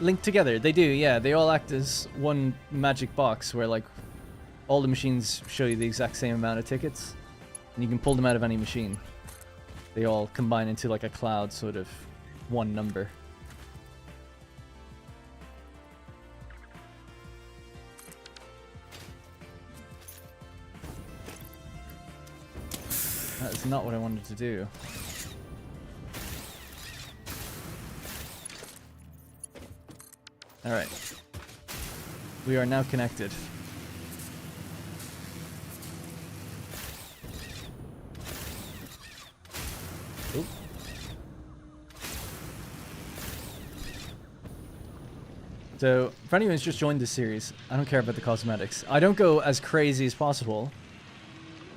S1: link together. They do, yeah. They all act as one magic box where, like, all the machines show you the exact same amount of tickets, and you can pull them out of any machine. They all combine into like a cloud, sort of one number. That is not what I wanted to do. Alright. We are now connected. Oop. So, for anyone who's just joined this series, I don't care about the cosmetics. I don't go as crazy as possible,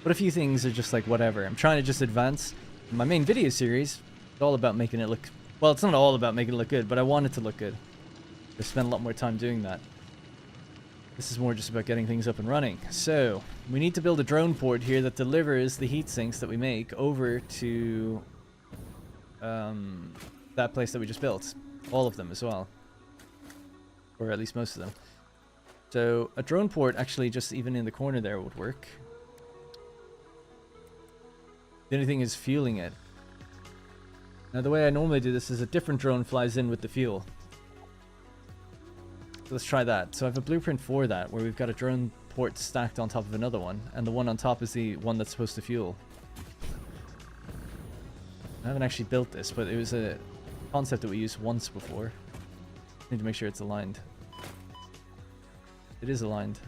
S1: but a few things are just like whatever. I'm trying to just advance. My main video series is all about making it look... Well, it's not all about making it look good, but I want it to look good. I spend a lot more time doing that. This is more just about getting things up and running. So, we need to build a drone port here that delivers the heat sinks that we make over to that place that we just built. All of them as well. Or at least most of them. So, a drone port actually just even in the corner there would work. The only thing is fueling it. Now the way I normally do this is a different drone flies in with the fuel. Let's try that. So I have a blueprint for that, where we've got a drone port stacked on top of another one, and the one on top is the one that's supposed to fuel. I haven't actually built this, but it was a concept that we used once before. Need to make sure it's aligned. It is aligned.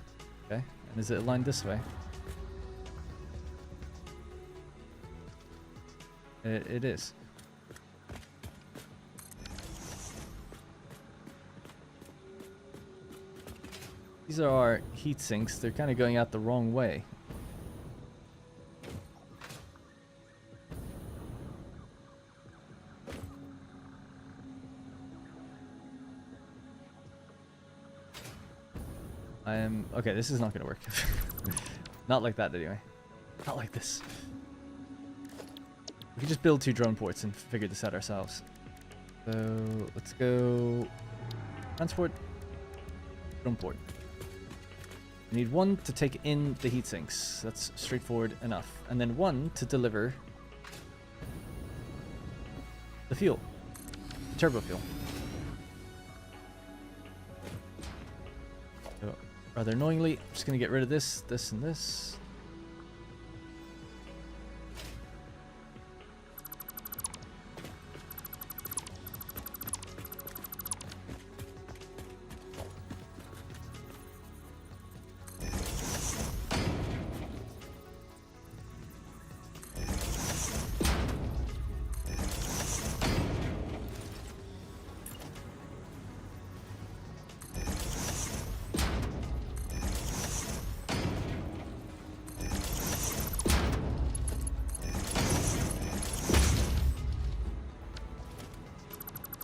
S1: Okay, and is it aligned this way? It is. These are our heat sinks. They're kind of going out the wrong way. I am... Okay, this is not going to work. Not like that, anyway. Not like this. We can just build 2 drone ports and figure this out ourselves. So, let's go... Transport. Drone port. We need 1 to take in the heat sinks. That's straightforward enough. And then 1 to deliver the fuel. The turbo fuel. So, rather annoyingly, I'm just going to get rid of this, this, and this.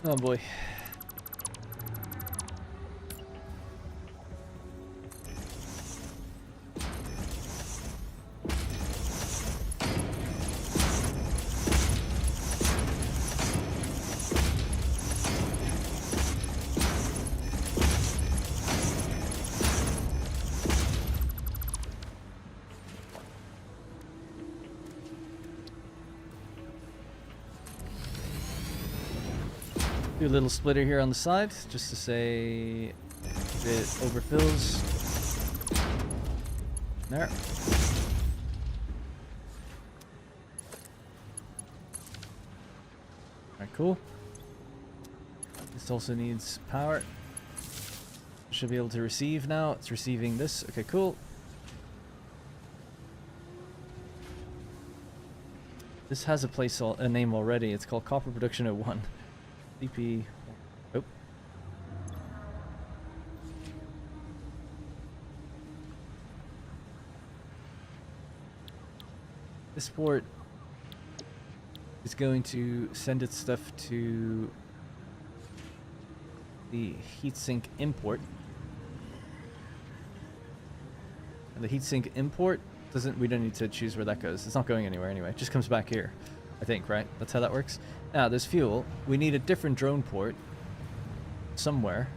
S1: Oh boy. Do a little splitter here on the side, just to say if it overfills. There. Alright, cool. This also needs power. Should be able to receive now. It's receiving this. Okay, cool. This has a name already. It's called Copper Production 01. CP. Oh. This port is going to send its stuff to the heatsink import. And the heatsink import we don't need to choose where that goes. It's not going anywhere anyway. It just comes back here. I think, right? That's how that works. Now, there's fuel. We need a different drone port somewhere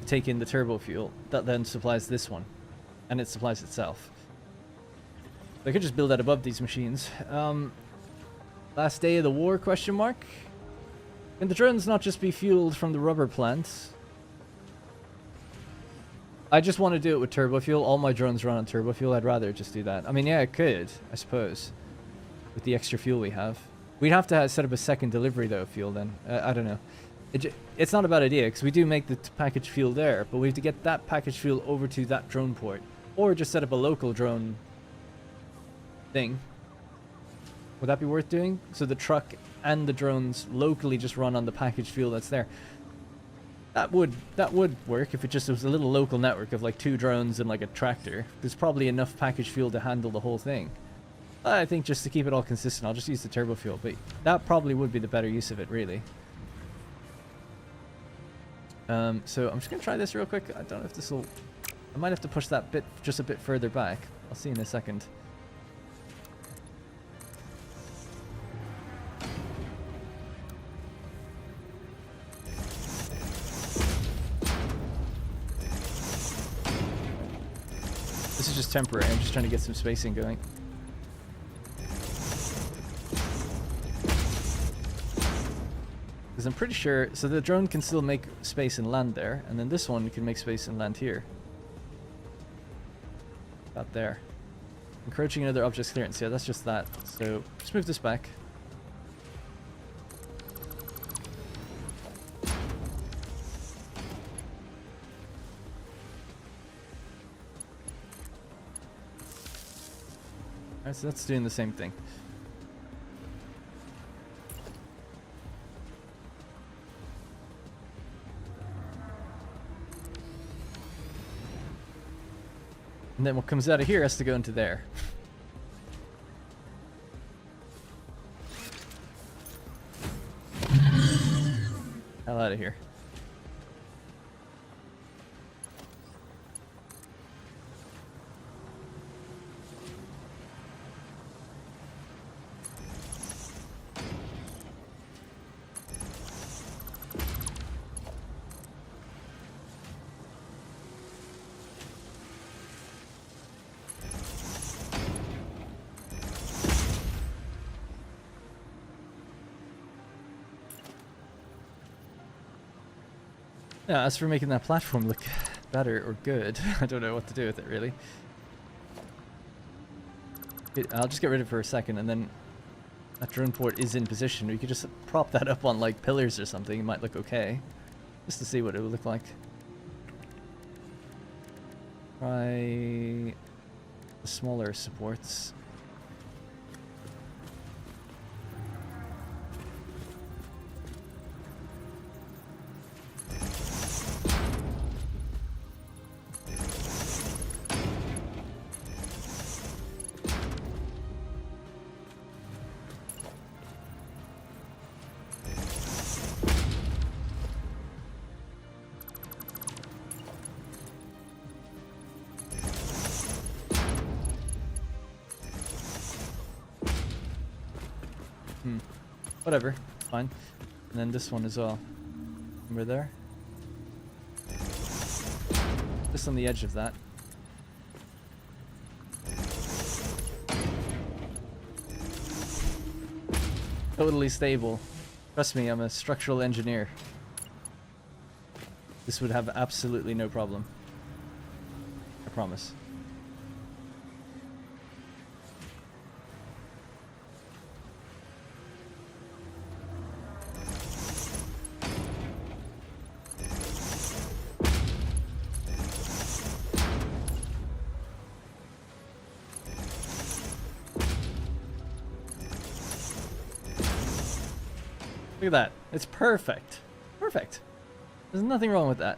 S1: to take in the turbo fuel that then supplies this one. And it supplies itself. I could just build that above these machines. Last day of the war, question mark? Can the drones not just be fueled from the rubber plants? I just want to do it with turbo fuel. All my drones run on turbo fuel. I'd rather just do that. I mean, yeah, I could, I suppose. With the extra fuel we have. We'd have to set up a second delivery, though, of fuel then. I don't know. It's not a bad idea, because we do make the package fuel there, but we have to get that package fuel over to that drone port. Or just set up a local drone thing. Would that be worth doing? So the truck and the drones locally just run on the package fuel that's there. That would work if it just was a little local network of like 2 drones and like a tractor. There's probably enough package fuel to handle the whole thing. I think just to keep it all consistent, I'll just use the turbo fuel, but that probably would be the better use of it, really. So I'm just going to try this real quick. I don't know if this will... I might have to push that bit just a bit further back. I'll see in a second. This is just temporary. I'm just trying to get some spacing going. Because I'm pretty sure, so the drone can still make space and land there, and then this one can make space and land here. About there. Encroaching another object's clearance, yeah, that's just that. So, just move this back. Alright, so that's doing the same thing. And then what comes out of here has to go into there. Hell out of here. Yeah, as for making that platform look better or good, I don't know what to do with it, really. I'll just get rid of it for a second, and then that drone port is in position. We could just prop that up on, like, pillars or something. It might look okay. Just to see what it would look like. Try the smaller supports. Whatever, it's fine. And then this one as well. Remember there? Just on the edge of that. Totally stable. Trust me, I'm a structural engineer. This would have absolutely no problem. I promise. Look at that. It's perfect. Perfect. There's nothing wrong with that.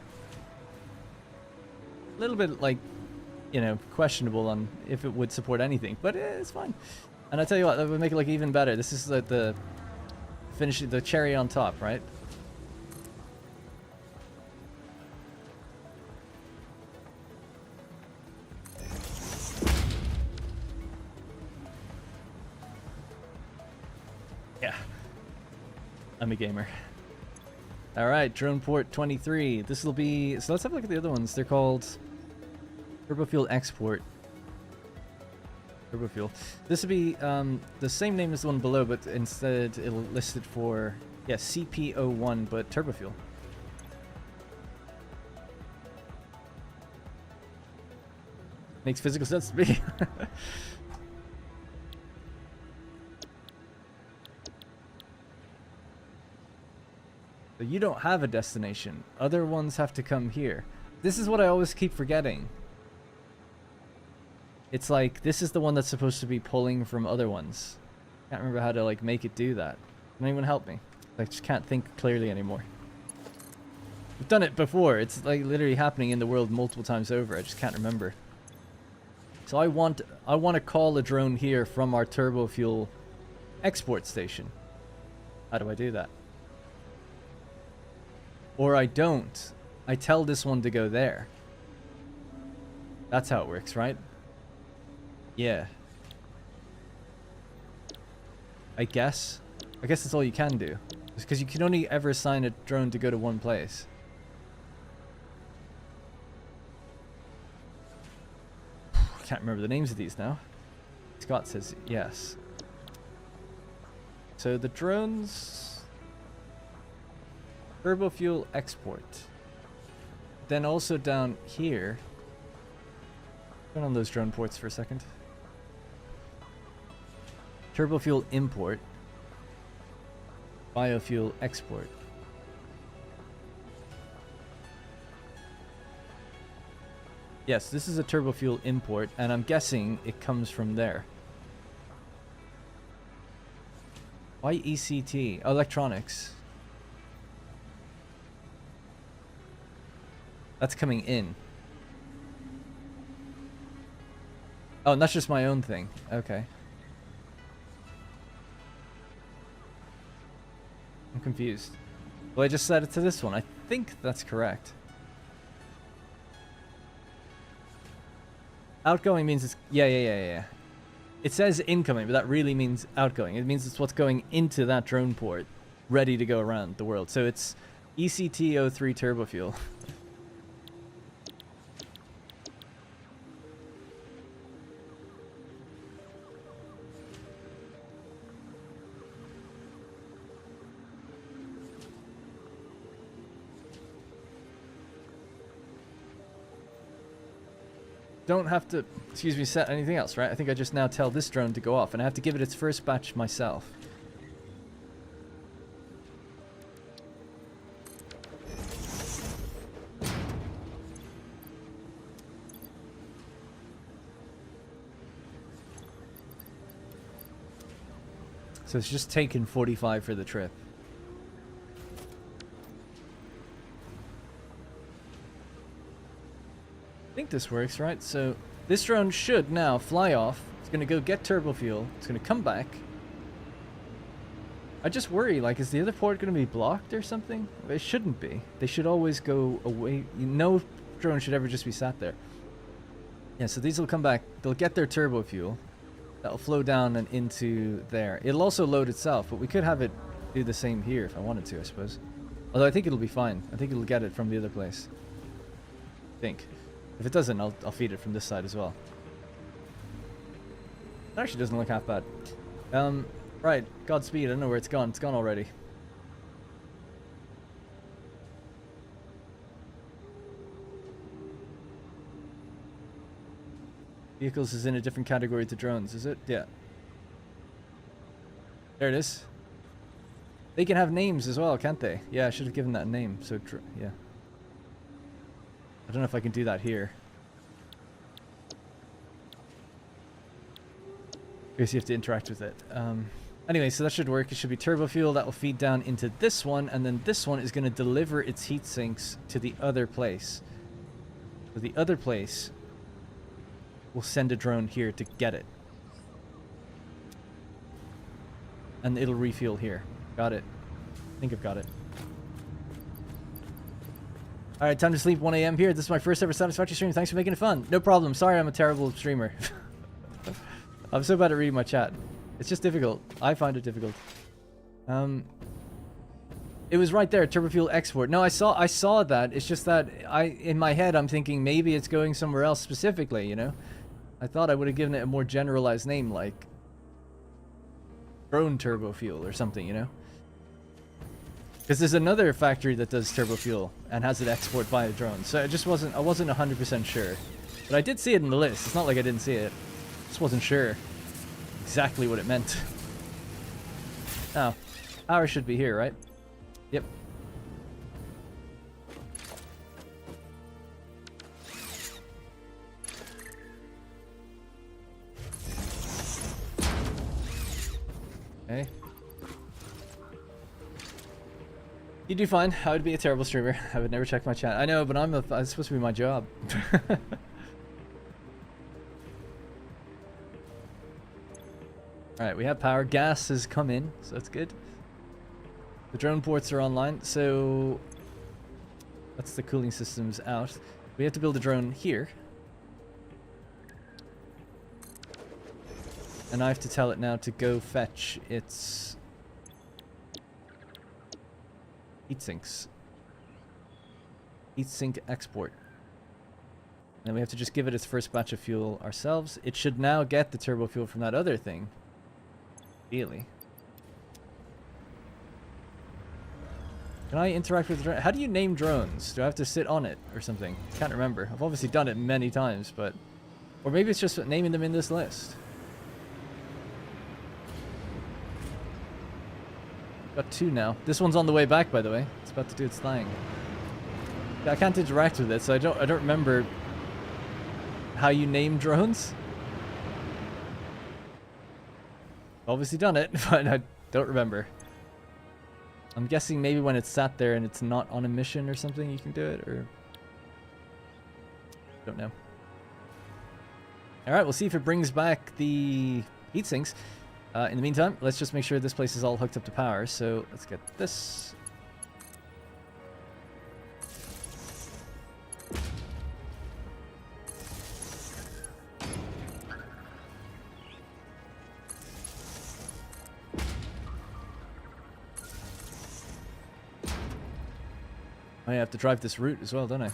S1: A little bit, like, you know, questionable on if it would support anything, but it's fine. And I tell you what, that would make it look even better. This is like the finish, the cherry on top, right? Yeah. I'm a gamer. Alright, drone port 23. This will be... So let's have a look at the other ones. They're called Turbofuel Export. Turbofuel. This would be the same name as the one below, but instead it'll list it for... Yeah, CP01, but Turbofuel. Makes physical sense to me. So you don't have a destination. Other ones have to come here. This is what I always keep forgetting. It's like, this is the one that's supposed to be pulling from other ones. Can't remember how to, like, make it do that. Can anyone help me? I just can't think clearly anymore. We've done it before. It's, like, literally happening in the world multiple times over. I just can't remember. So I want to call a drone here from our turbofuel export station. How do I do that? Or I don't. I tell this one to go there. That's how it works, right? Yeah. I guess. I guess that's all you can do. Because you can only ever assign a drone to go to one place. I can't remember the names of these now. Scott says yes. So the drones... Turbofuel export. Then also down here... Turn on those drone ports for a second. Turbofuel import. Biofuel export. Yes, this is a turbofuel import, and I'm guessing it comes from there. Why ECT? Oh, electronics. That's coming in. Oh, and that's just my own thing. Okay. I'm confused. Well, I just set it to this one. I think that's correct. Outgoing means it's... Yeah. It says incoming, but that really means outgoing. It means it's what's going into that drone port, ready to go around the world. So it's ECT-03 turbofuel. don't have to, excuse me, set anything else, right? I think I just now tell this drone to go off, and I have to give it its first batch myself. So it's just taken 45 for the trip. I think this works, right? So this drone should now fly off. It's going to go get turbo fuel. It's going to come back. I just worry, like, is the other port going to be blocked or something? It shouldn't be. They should always go away. No drone should ever just be sat there. Yeah, so these will come back. They'll get their turbo fuel. That'll flow down and into there. It'll also load itself, but we could have it do the same here if I wanted to, I suppose. Although I think it'll be fine. I think it'll get it from the other place. I think. If it doesn't, I'll feed it from this side as well. It actually doesn't look half bad. Right, Godspeed. I don't know where it's gone. It's gone already. Vehicles is in a different category to drones, is it? Yeah. There it is. They can have names as well, can't they? Yeah, I should have given that a name. So, yeah. I don't know if I can do that here. I guess you have to interact with it. Anyway, so that should work. It should be turbo fuel that will feed down into this one, and then this one is going to deliver its heat sinks to the other place. So the other place will send a drone here to get it. And it'll refuel here. Got it. I think I've got it. Alright, time to sleep, 1 AM here. This is my first ever Satisfactory stream. Thanks for making it fun. No problem. Sorry I'm a terrible streamer. I'm so bad at reading my chat. It's just difficult. I find it difficult. It was right there, turbo fuel export. No, I saw that. It's just that in my head I'm thinking maybe it's going somewhere else specifically, you know? I thought I would have given it a more generalized name like drone turbo fuel or something, you know? Because there's another factory that does turbo fuel and has it export via drone. So I wasn't 100% sure. But I did see it in the list. It's not like I didn't see it. Just wasn't sure exactly what it meant. Oh, power should be here, right? Yep. Okay. You do fine. I would be a terrible streamer. I would never check my chat. I know, but it's supposed to be my job. Alright, we have power. Gas has come in, so that's good. The drone ports are online, so that's the cooling systems out. We have to build a drone here. And I have to tell it now to go fetch its heat sinks. Heat sink export. And then we have to just give it its first batch of fuel ourselves. It should now get the turbo fuel from that other thing. Ideally. Can I interact with the drone? How do you name drones? Do I have to sit on it or something? Can't remember. I've obviously done it many times, but... Or maybe it's just naming them in this list. Got 2 now. This one's on the way back, by the way. It's about to do its thing. Yeah, I can't interact with it, so I don't remember how you name drones. Obviously done it, but I don't remember. I'm guessing maybe when it's sat there and it's not on a mission or something, you can do it, or... Don't know. Alright, we'll see if it brings back the heat sinks. In the meantime, let's just make sure this place is all hooked up to power, so let's get this. I have to drive this route as well, don't I?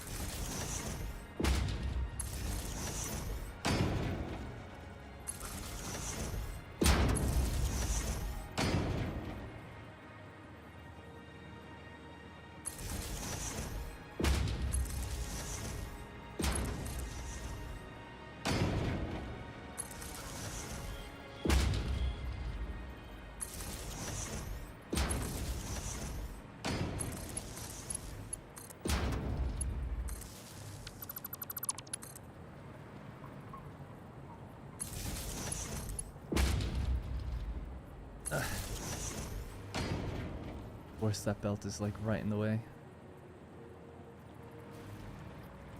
S1: course, that belt is like right in the way.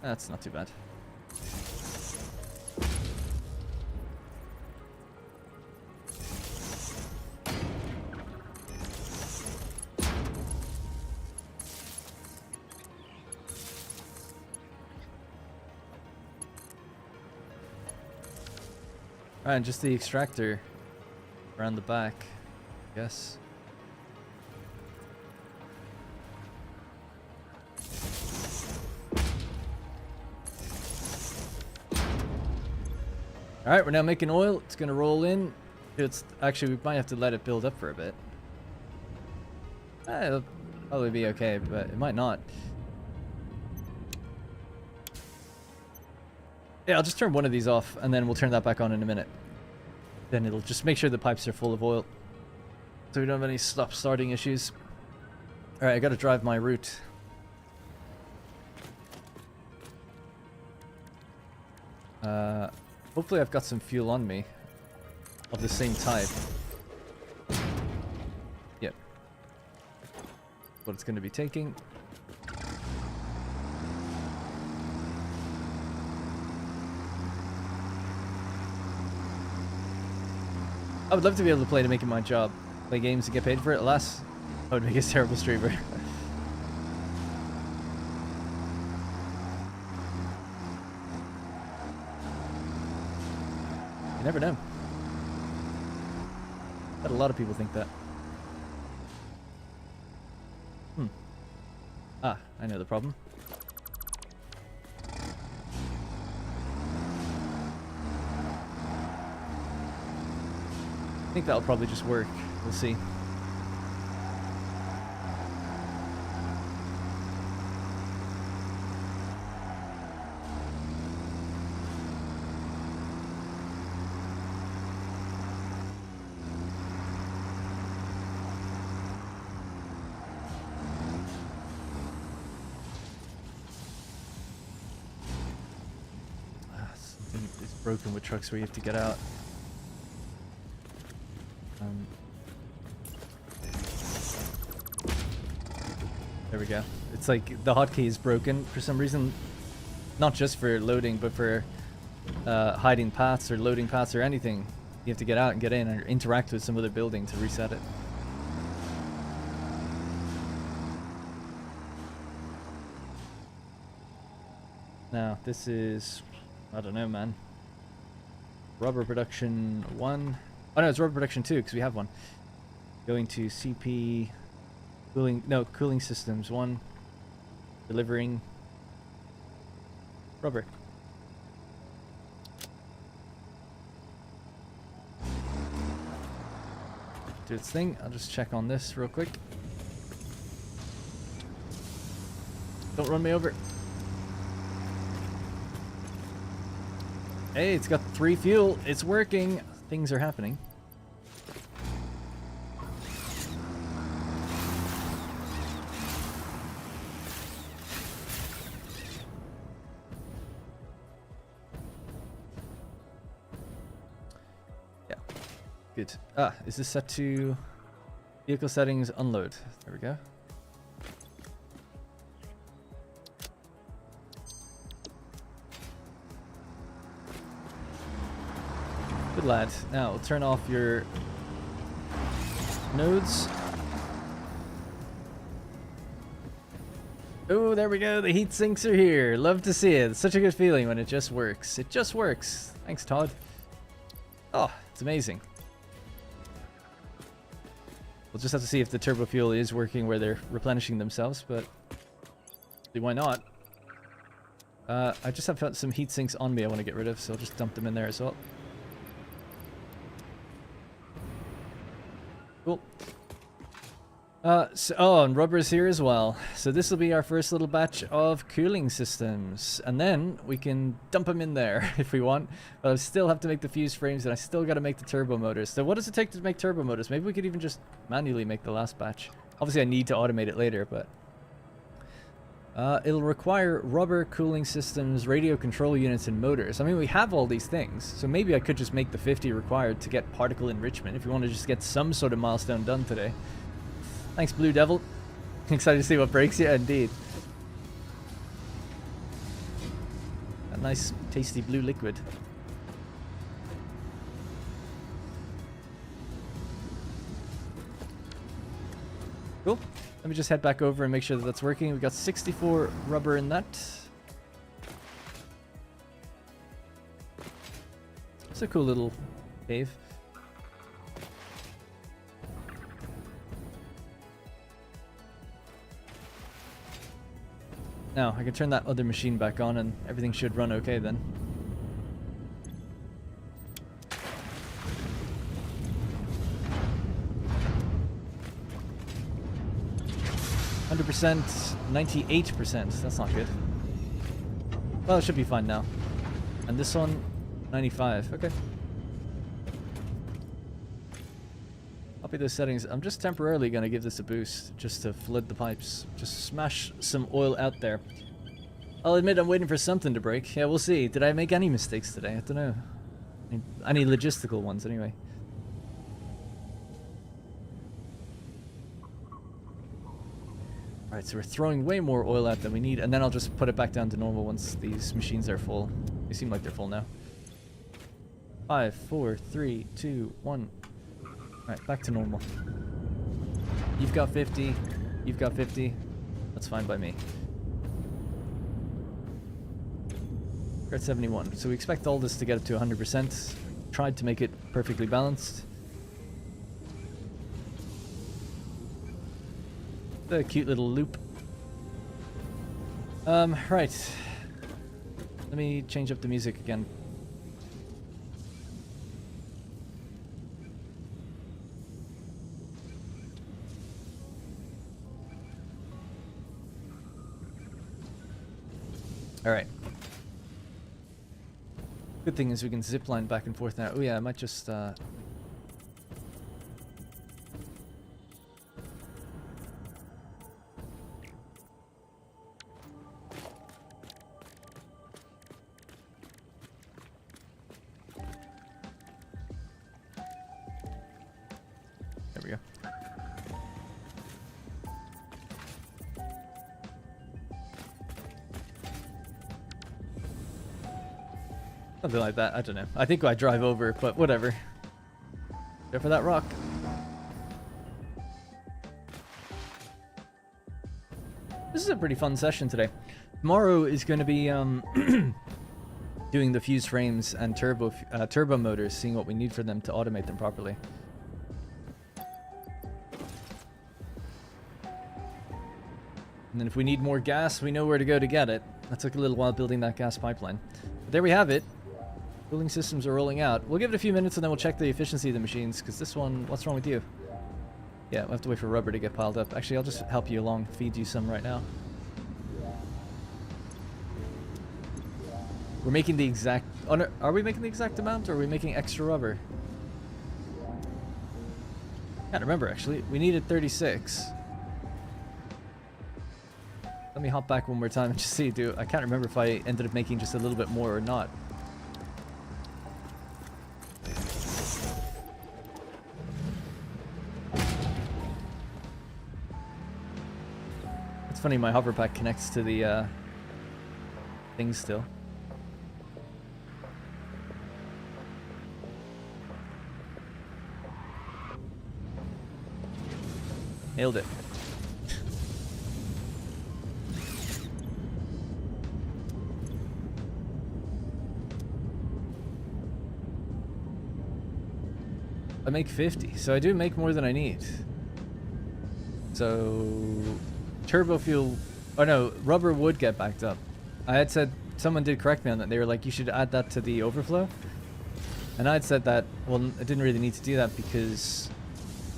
S1: That's not too bad. Alright, and just the extractor around the back, I guess. Alright, we're now making oil. It's gonna roll in. It's actually, we might have to let it build up for a bit. It'll probably be okay, but it might not. Yeah, I'll just turn one of these off, and then we'll turn that back on in a minute. Then it'll just make sure the pipes are full of oil, so we don't have any stop-starting issues. Alright, I gotta drive my route. Hopefully I've got some fuel on me of the same type. Yep. What it's gonna be taking. I would love to be able to play to make it my job. Play games and get paid for it. Alas, I would make a terrible streamer. You never know. But a lot of people think that. Ah, I know the problem. I think that'll probably just work. We'll see. Something is broken with trucks where you have to get out. There we go. It's like the hotkey is broken for some reason, not just for loading, but for hiding paths or loading paths or anything. You have to get out and get in or interact with some other building to reset it. Now, this is, I don't know, man. Rubber production 1. Oh no, it's rubber production 2 because we have one. Going to CP cooling, no, cooling systems 1. Delivering rubber. Do its thing. I'll just check on this real quick. Don't run me over. Hey, it's got 3 fuel. It's working. Things are happening. Yeah. Good. Ah, is this set to vehicle settings unload? There we go. Good lad. Now we'll turn off your nodes. Oh, there we go. The heat sinks are here. Love to see it. It's such a good feeling when it just works. It just works. Thanks, Todd. Oh, it's amazing. We'll just have to see if the turbo fuel is working where they're replenishing themselves, but why not? I just have some heat sinks on me I want to get rid of, so I'll just dump them in there as well. Cool. Oh, and rubber's here as well. So this will be our first little batch of cooling systems. And then we can dump them in there if we want. But I still have to make the fuse frames and I still got to make the turbo motors. So what does it take to make turbo motors? Maybe we could even just manually make the last batch. Obviously I need to automate it later, but... it'll require rubber, cooling systems, radio control units, and motors. I mean, we have all these things, so maybe I could just make the 50 required to get particle enrichment if we want to just get some sort of milestone done today. Thanks, Blue Devil. Excited to see what breaks. Yeah, indeed. A nice, tasty blue liquid. Cool. Let me just head back over and make sure that that's working. We've got 64 rubber in that. It's a cool little cave. Now, I can turn that other machine back on and everything should run okay then. %, 98%. That's not good. Well, it should be fine now. And this one, 95. Okay. Copy those settings. I'm just temporarily going to give this a boost just to flood the pipes. Just smash some oil out there. I'll admit I'm waiting for something to break. Yeah, we'll see. Did I make any mistakes today? I don't know. Any logistical ones, anyway. Alright, so we're throwing way more oil out than we need, and then I'll just put it back down to normal once these machines are full. They seem like they're full now. 5, 4, 3, 2, 1. Alright, back to normal. You've got 50. You've got 50. That's fine by me. We're at 71. So we expect all this to get up to 100%. Tried to make it perfectly balanced. A cute little loop. Right. Let me change up the music again. Alright. Good thing is we can zipline back and forth now. Oh yeah, I might just there we go. Something like that. I don't know. I think I drive over, but whatever. Go for that rock. This is a pretty fun session today. Tomorrow is going to be doing the fuse frames and turbo motors, seeing what we need for them to automate them properly. And then if we need more gas, we know where to go to get it. That took a little while building that gas pipeline. But there we have it. Cooling systems are rolling out. We'll give it a few minutes and then we'll check the efficiency of the machines, because this one, what's wrong with you? Yeah, we'll have to wait for rubber to get piled up. Actually, I'll just help you along, feed you some right now. We're making the exact... Oh, no, are we making the exact amount, or are we making extra rubber? Can't remember, actually. We needed 36. Let me hop back one more time and just see, dude. I can't remember if I ended up making just a little bit more or not. It's funny, my hover pack connects to the thing still. Nailed it. I make 50, so I do make more than I need. So turbo fuel, oh no, rubber would get backed up. I had said, someone did correct me on that. They were like, you should add that to the overflow. And I had said that, well, I didn't really need to do that because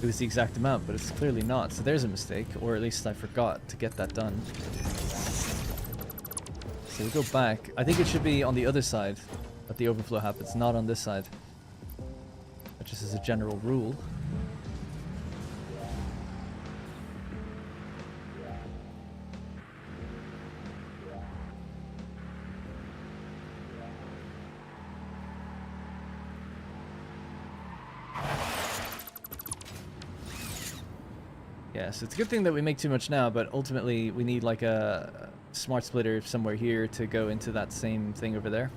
S1: it was the exact amount, but it's clearly not. So there's a mistake, or at least I forgot to get that done. So we go back. I think it should be on the other side that the overflow happens, not on this side. Just as a general rule. Yeah, so it's a good thing that we make too much now, but ultimately we need like a smart splitter somewhere here to go into that same thing over there.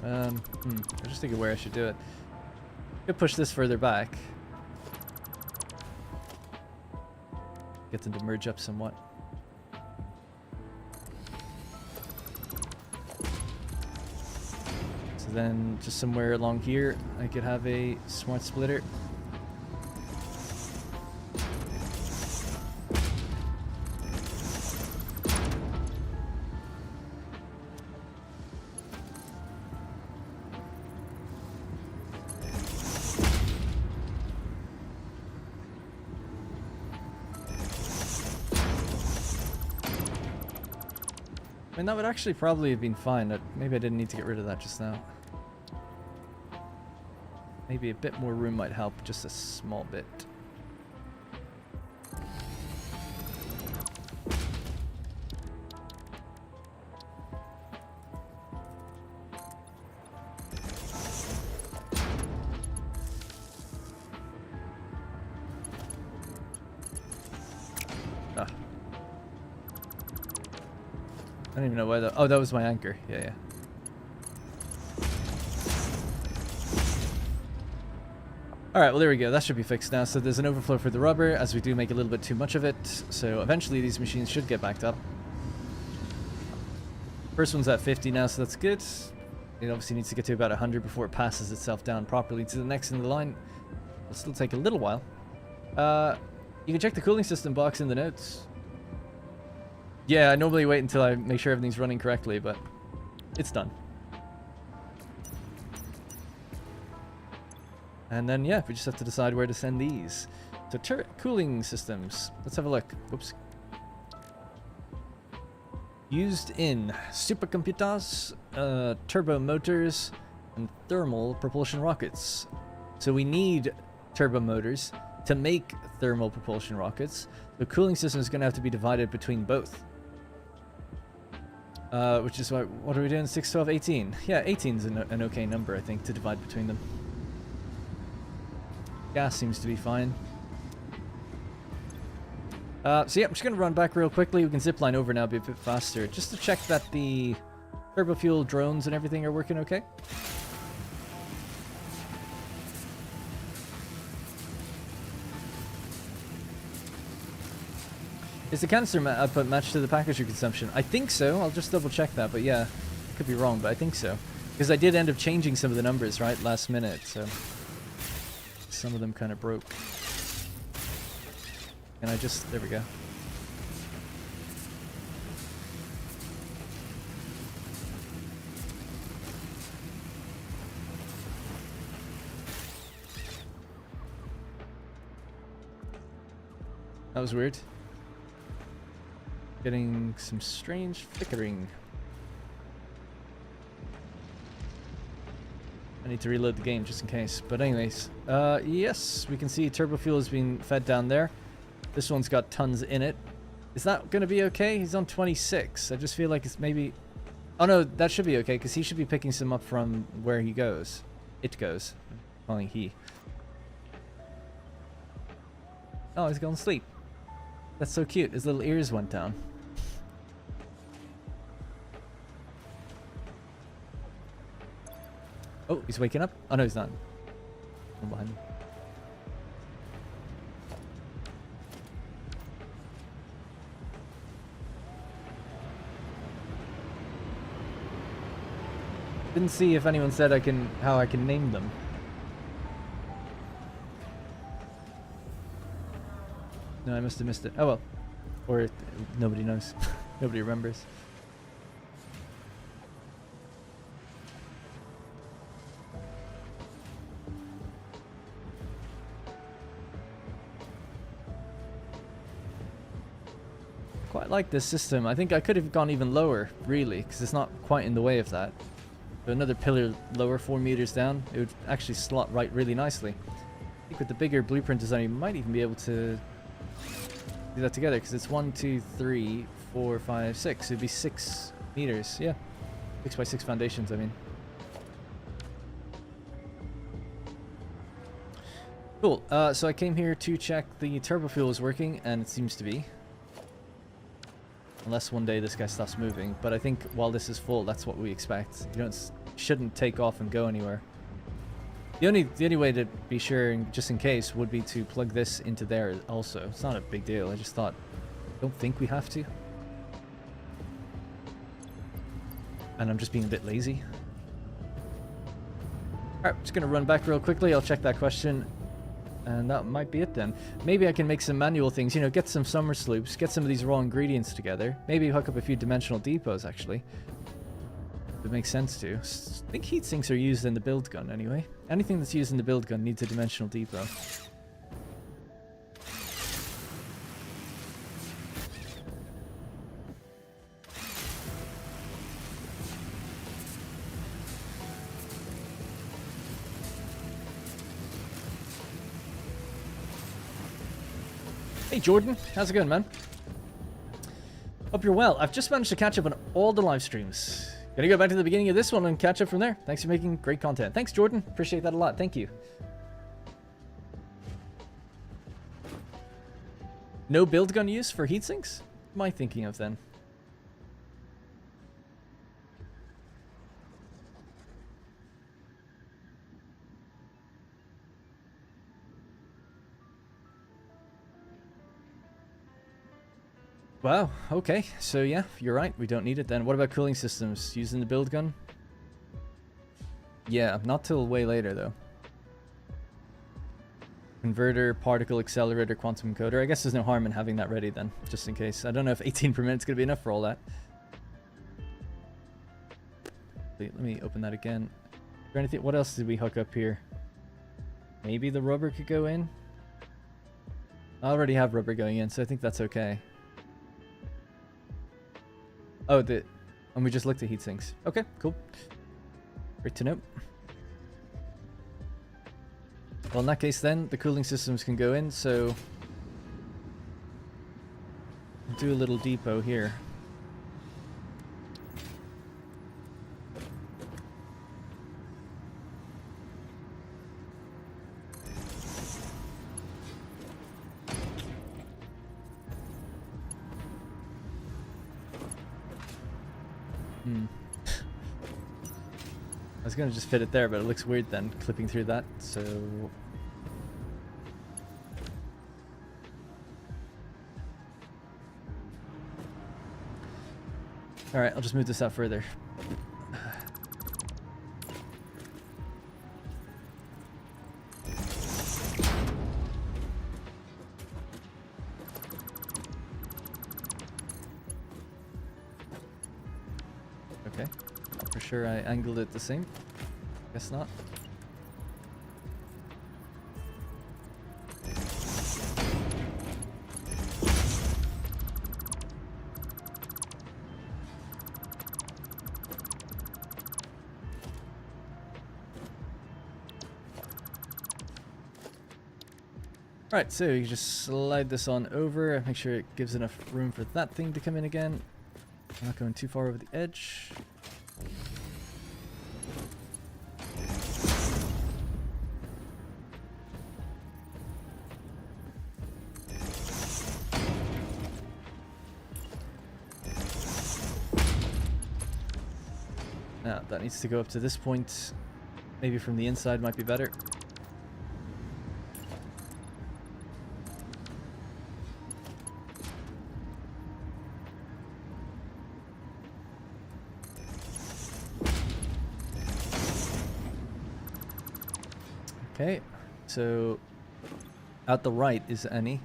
S1: I'm just thinking where I should do it. Could push this further back. Get them to merge up somewhat. So then just somewhere along here, I could have a smart splitter. I mean, that would actually probably have been fine. Maybe I didn't need to get rid of that just now. Maybe a bit more room might help, just a small bit. I don't even know why that... Oh, that was my anchor. Yeah. Alright, well there we go. That should be fixed now. So there's an overflow for the rubber, as we do make a little bit too much of it. So eventually these machines should get backed up. First one's at 50 now, so that's good. It obviously needs to get to about 100 before it passes itself down properly to the next in the line. It'll still take a little while. You can check the cooling system box in the notes. Yeah, I normally wait until I make sure everything's running correctly, but it's done. And then, yeah, we just have to decide where to send these. So, turret cooling systems. Let's have a look. Oops. Used in supercomputers, turbo motors, and thermal propulsion rockets. So we need turbo motors to make thermal propulsion rockets. The cooling system is going to have to be divided between both. Which is what are we doing? 6, 12, 18. Yeah, 18 is an okay number, I think, to divide between them. Gas seems to be fine. So yeah, I'm just going to run back real quickly. We can zipline over now, be a bit faster, just to check that the turbo fuel drones and everything are working okay. Is the canister output matched to the packager consumption? I think so. I'll just double check that, but yeah, I could be wrong, but I think so. Because I did end up changing some of the numbers, right, last minute, so some of them kind of broke. And I just, there we go. That was weird. Getting some strange flickering. I need to reload the game just in case. But anyways, yes, we can see turbo fuel is being fed down there. This one's got tons in it. Is that going to be okay? He's on 26. I just feel like it's maybe... Oh no, that should be okay, because he should be picking some up from where he goes. It goes. I'm calling he. Oh, he's going to sleep. That's so cute. His little ears went down. Oh, he's waking up? Oh no, he's not. I'm behind him. Didn't see if anyone said how I can name them. No, I must have missed it. Oh well. Or nobody knows. Nobody remembers. Quite like this system. I think I could have gone even lower, really, because it's not quite in the way of that. So another pillar lower, 4 meters down, it would actually slot right really nicely. think with the bigger blueprint design, you might even be able to do that together, because it's 1, 2, 3, 4, 5, 6. It'd be 6 meters. Yeah, 6 by 6 foundations. I mean, cool. So I came here to check the turbo fuel is working, and it seems to be. Unless one day this guy stops moving, but I think while this is full, that's what we expect. You shouldn't take off and go anywhere. The only way to be sure, just in case, would be to plug this into there also. It's not a big deal. I just thought, don't think we have to. And I'm just being a bit lazy. Alright, just gonna run back real quickly. I'll check that question. And that might be it then. Maybe I can make some manual things, you know, get some summer sloops, get some of these raw ingredients together. Maybe hook up a few dimensional depots, actually. It makes sense to. I think heat sinks are used in the build gun anyway. Anything that's used in the build gun needs a dimensional depot. Hey Jordan, how's it going, man? Hope you're well. I've just managed to catch up on all the live streams. Gonna go back to the beginning of this one and catch up from there. Thanks for making great content. Thanks, Jordan. Appreciate that a lot. Thank you. No build gun use for heat sinks? What am I thinking of then? Wow, okay. So yeah, you're right. We don't need it then. What about cooling systems? Using the build gun? Yeah, not till way later though. Converter, particle accelerator, quantum encoder. I guess there's no harm in having that ready then, just in case. I don't know if 18 per minute's gonna be enough for all that. Wait, let me open that again. Is there anything? What else did we hook up here? Maybe the rubber could go in? I already have rubber going in, so I think that's okay. Oh, and we just looked at heat sinks. Okay, cool. Great to know. Well, in that case then, the cooling systems can go in, so do a little depot here. I was gonna just fit it there, but it looks weird then, clipping through that, so... Alright, I'll just move this out further. Okay. For sure I angled it the same. Guess not. Alright, so you just slide this on over, make sure it gives enough room for that thing to come in again. Not going too far over the edge. Now, that needs to go up to this point. Maybe from the inside might be better. Okay, so out the right is any.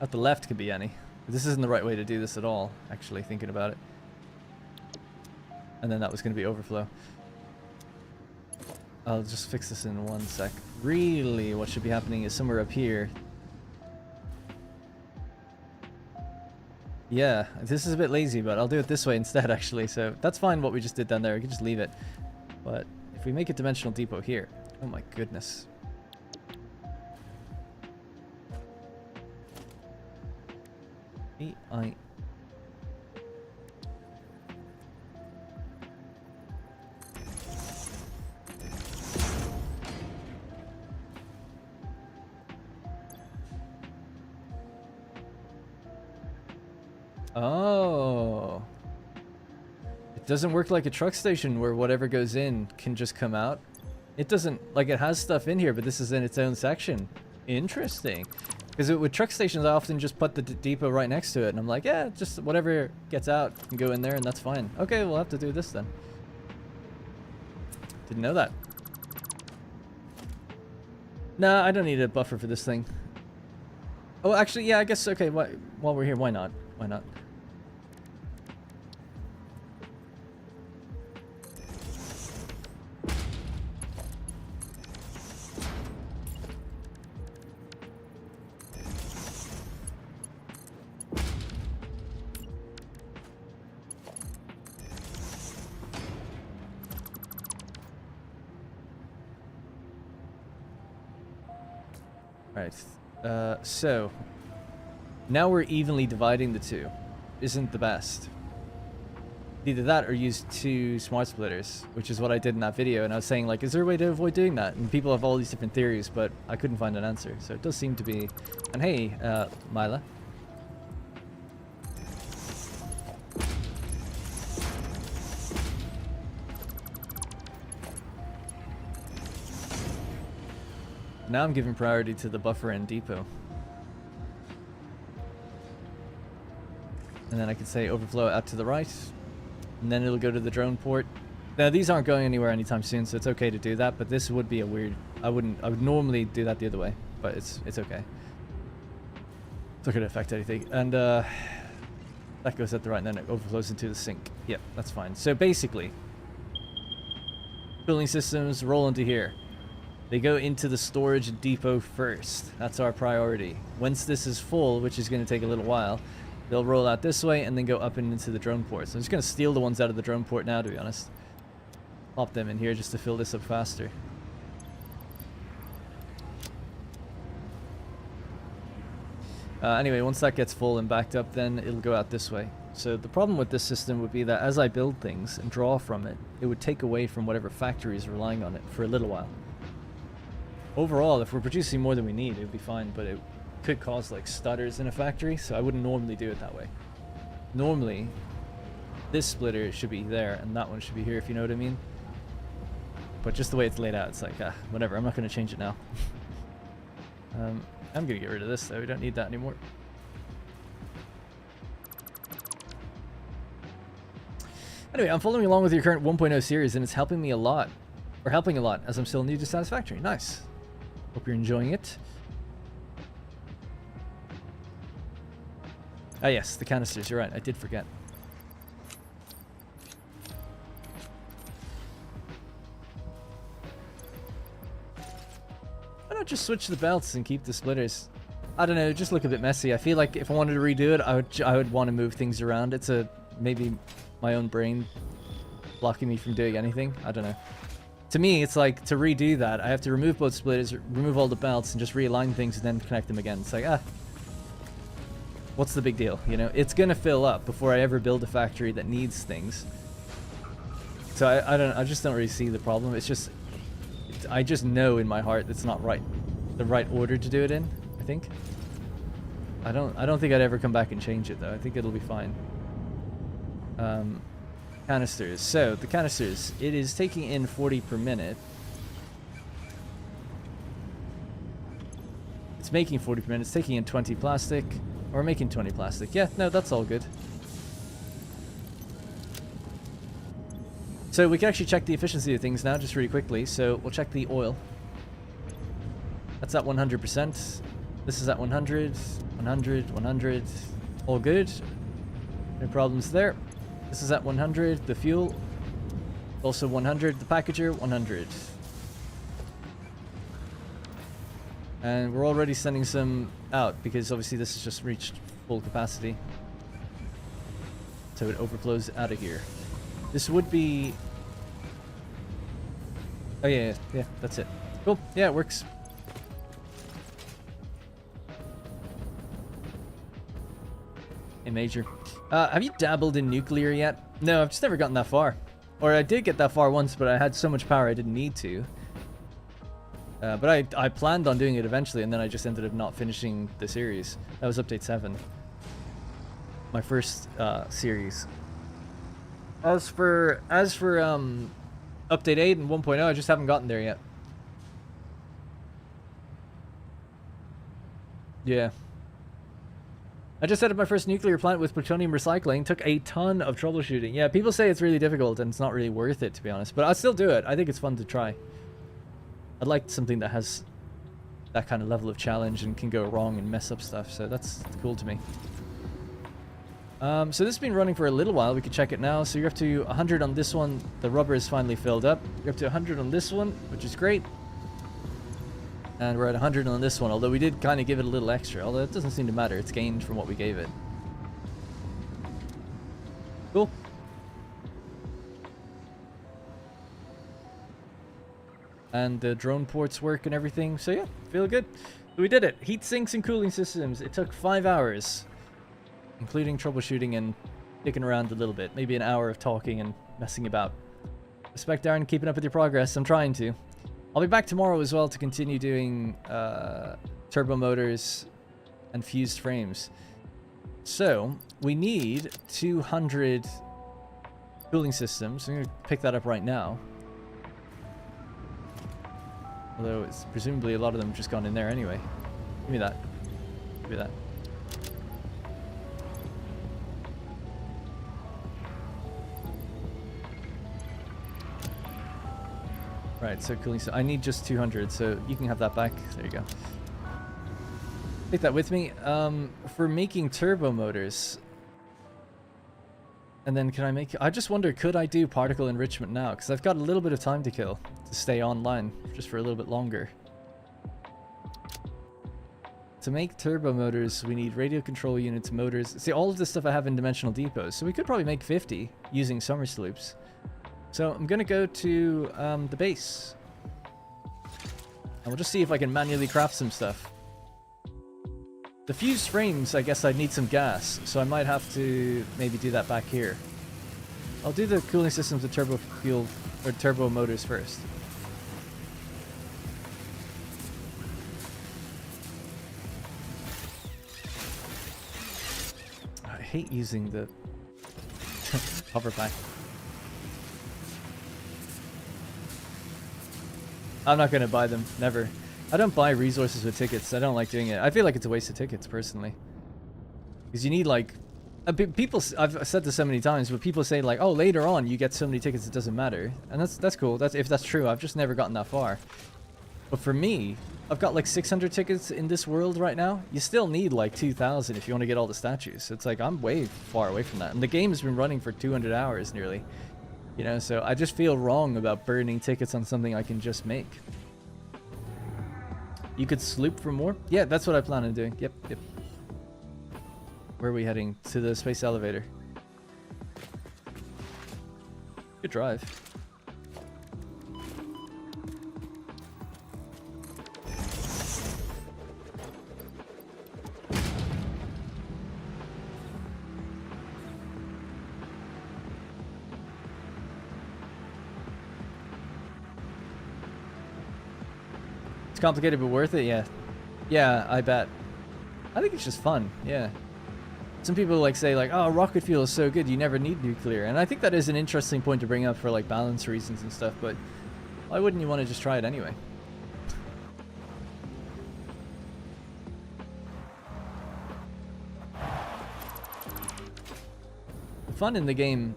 S1: Out the left could be any. This isn't the right way to do this at all, actually, thinking about it. And then that was going to be overflow. I'll just fix this in one sec. Really, what should be happening is somewhere up here. Yeah, this is a bit lazy, but I'll do it this way instead, actually. So that's fine what we just did down there. We can just leave it. But if we make a dimensional depot here, oh my goodness. AI. Oh. It doesn't work like a truck station where whatever goes in can just come out. It doesn't, like, it has stuff in here, but this is in its own section. Interesting. Because with truck stations, I often just put the depot right next to it, and I'm like, yeah, just whatever gets out can go in there, and that's fine. Okay, we'll have to do this then. Didn't know that. Nah, I don't need a buffer for this thing. Oh, actually, yeah, I guess, okay, while we're here, why not? Why not? Right, so now we're evenly dividing the two. Isn't the best. Either that or use 2 smart splitters, which is what I did in that video, and I was saying, like, is there a way to avoid doing that? And people have all these different theories, but I couldn't find an answer, so it does seem to be. And hey, Mila. Now I'm giving priority to the buffer and depot. And then I could say overflow out to the right. And then it'll go to the drone port. Now these aren't going anywhere anytime soon, so it's okay to do that, but this would be a weird... I would normally do that the other way, but it's okay. It's not going to affect anything. And that goes at the right, and then it overflows into the sink. Yep, that's fine. So basically, cooling systems roll into here. They go into the storage depot first. That's our priority. Once this is full, which is going to take a little while, they'll roll out this way and then go up and into the drone port. So I'm just going to steal the ones out of the drone port now, to be honest. Pop them in here just to fill this up faster. Anyway, once that gets full and backed up, then it'll go out this way. So the problem with this system would be that as I build things and draw from it, it would take away from whatever factory is relying on it for a little while. Overall, if we're producing more than we need, it would be fine, but it could cause like stutters in a factory, so I wouldn't normally do it that way. Normally, this splitter should be there, and that one should be here, if you know what I mean. But just the way it's laid out, it's like, whatever, I'm not going to change it now. I'm going to get rid of this, though. We don't need that anymore. Anyway, I'm following along with your current 1.0 series, and it's helping me a lot. Or helping a lot, as I'm still new to Satisfactory. Nice. Hope you're enjoying it. Ah, yes, the canisters. You're right. I did forget. Why not just switch the belts and keep the splitters? I don't know. Just look a bit messy. I feel like if I wanted to redo it, I would want to move things around. It's maybe my own brain blocking me from doing anything. I don't know. To me, it's like, to redo that, I have to remove both splitters, remove all the belts, and just realign things and then connect them again. It's like, what's the big deal? You know, it's gonna fill up before I ever build a factory that needs things. So I just don't really see the problem. It's just, I just know in my heart it's not right, the right order to do it in, I think. I don't think I'd ever come back and change it though. I think it'll be fine. Canisters. So the canisters, it is taking in 40 per minute. It's making 40 per minute. It's taking in 20 plastic, or making 20 plastic. Yeah, no, that's all good. So we can actually check the efficiency of things now, just really quickly. So we'll check the oil. That's at 100%. This is at 100, 100, 100. All good. No problems there. This is at 100, the fuel, also 100, the packager, 100. And we're already sending some out because obviously this has just reached full capacity. So it overflows out of here. This would be Oh yeah, yeah, that's it. Cool. Yeah, it works. Hey, Major. Have you dabbled in nuclear yet? No, I've just never gotten that far. Or I did get that far once, but I had so much power I didn't need to. But I planned on doing it eventually, and then I just ended up not finishing the series. That was update 7. My first series. As for update 8 and 1.0, I just haven't gotten there yet. Yeah. I just set up my first nuclear plant with plutonium recycling. Took a ton of troubleshooting. Yeah, people say it's really difficult and it's not really worth it, to be honest. But I'll still do it. I think it's fun to try. I'd like something that has that kind of level of challenge and can go wrong and mess up stuff. So that's cool to me. So this has been running for a little while. We can check it now. So you're up to 100 on this one. The rubber is finally filled up. You're up to 100 on this one, which is great. And we're at 100 on this one, although we did kind of give it a little extra. Although it doesn't seem to matter. It's gained from what we gave it. Cool. And the drone ports work and everything. So yeah, feel good. We did it. Heat sinks and cooling systems. It took 5 hours, including troubleshooting and dicking around a little bit. Maybe an hour of talking and messing about. Respect, Darren, keeping up with your progress. I'm trying to. I'll be back tomorrow as well to continue doing turbo motors and fused frames. So we need 200 cooling systems. I'm going to pick that up right now. Although it's presumably a lot of them have just gone in there anyway. Give me that. Give me that. Right, so cooling. So I need just 200, so you can have that back. There you go. Take that with me. For making turbo motors. And then can I make... I just wonder, could I do particle enrichment now? Because I've got a little bit of time to kill to stay online just for a little bit longer. To make turbo motors, we need radio control units, motors. See, all of this stuff I have in dimensional depots. So we could probably make 50 using Somerset loops. So I'm going to go to the base. And we'll just see if I can manually craft some stuff. The fused frames, I guess I'd need some gas. So I might have to maybe do that back here. I'll do the cooling systems of turbo fuel or turbo motors first. I hate using the hover pack. I'm not going to buy them. Never. I don't buy resources with tickets. I don't like doing it. I feel like it's a waste of tickets, personally. Because you need, like... people... I've said this so many times, but people say, like, oh, later on, you get so many tickets it doesn't matter. And that's cool. If that's true. I've just never gotten that far. But for me, I've got, like, 600 tickets in this world right now. You still need, like, 2,000 if you want to get all the statues. It's like, I'm way far away from that. And the game has been running for 200 hours, nearly. You know, so I just feel wrong about burning tickets on something I can just make. You could sloop for more? Yeah, that's what I plan on doing. Yep. Where are we heading? To the space elevator. Good drive. It's complicated but worth it, yeah. Yeah, I bet. I think it's just fun, yeah. Some people like say like, oh, rocket fuel is so good, you never need nuclear. And I think that is an interesting point to bring up for like balance reasons and stuff, but why wouldn't you want to just try it anyway? The fun in the game,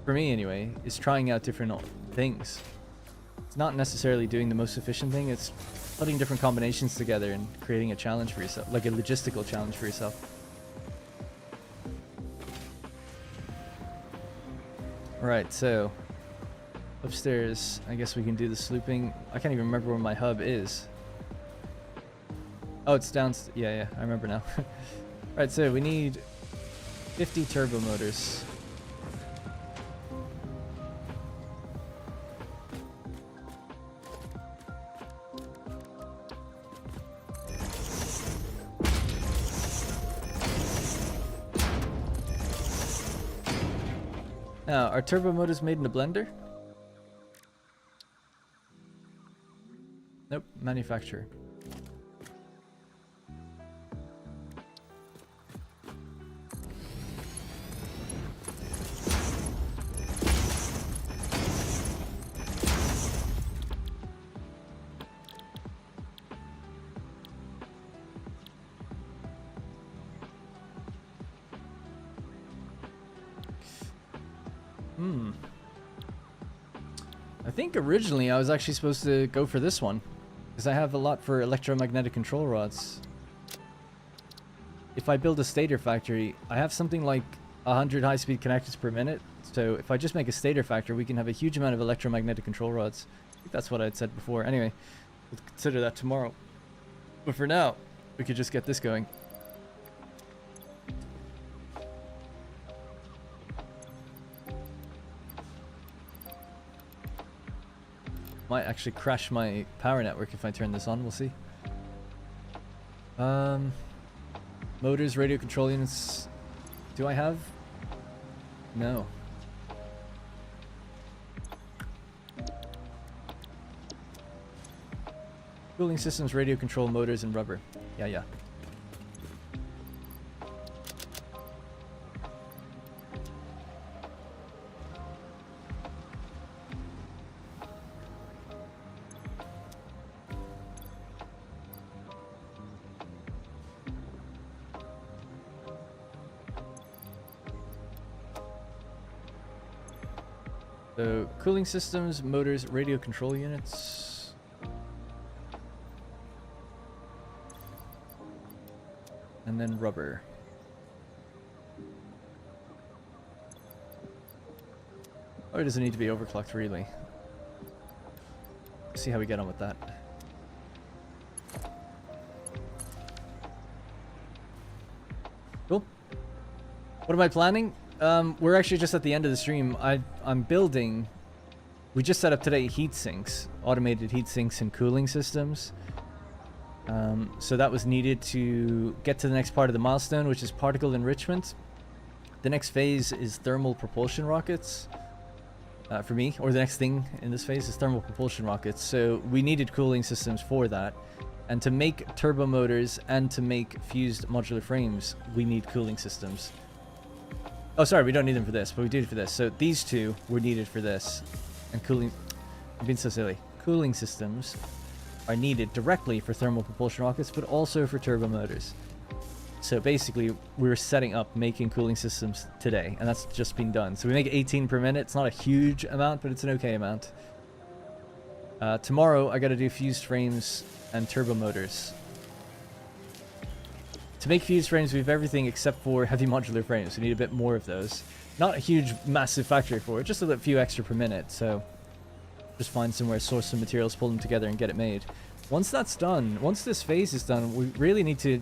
S1: for me anyway, is trying out different things. It's not necessarily doing the most efficient thing, it's putting different combinations together and creating a challenge for yourself, like a logistical challenge for yourself. Alright, so upstairs, I guess we can do the slooping. I can't even remember where my hub is. Oh, it's downstairs. Yeah, I remember now. Alright, so we need 50 turbo motors. Now, are turbo motors made in a blender? Nope, manufacturer. I think originally I was actually supposed to go for this one, because I have a lot for electromagnetic control rods. If I build a stator factory, I have something like 100 high-speed connectors per minute, so if I just make a stator factory, we can have a huge amount of electromagnetic control rods. I think that's what I'd said before. Anyway, we'll consider that tomorrow. But for now, we could just get this going. Might actually crash my power network if I turn this on, we'll see. Motors, radio control units. Do I have? No. Cooling systems, radio control, motors, and rubber. Yeah. So, cooling systems, motors, radio control units. And then rubber. Or does it need to be overclocked, really? See how we get on with that. Cool. What am I planning? We're actually just at the end of the stream. I'm building... We just set up today heat sinks. Automated heat sinks and cooling systems. So that was needed to get to the next part of the milestone, which is particle enrichment. The next phase is thermal propulsion rockets. For me, or the next thing in this phase is thermal propulsion rockets. So we needed cooling systems for that. And to make turbo motors and to make fused modular frames, we need cooling systems. Oh, sorry, we don't need them for this, but we do it for this. So these two were needed for this. And cooling... I'm being so silly. Cooling systems are needed directly for thermal propulsion rockets, but also for turbo motors. So basically, we're setting up making cooling systems today, and that's just been done. So we make 18 per minute. It's not a huge amount, but it's an okay amount. Tomorrow, I gotta do fused frames and turbo motors. To make fused frames, we have everything except for heavy modular frames. We need a bit more of those. Not a huge, massive factory for it, just a few extra per minute. So just find somewhere, source some materials, pull them together, and get it made. Once that's done, once this phase is done, we really need to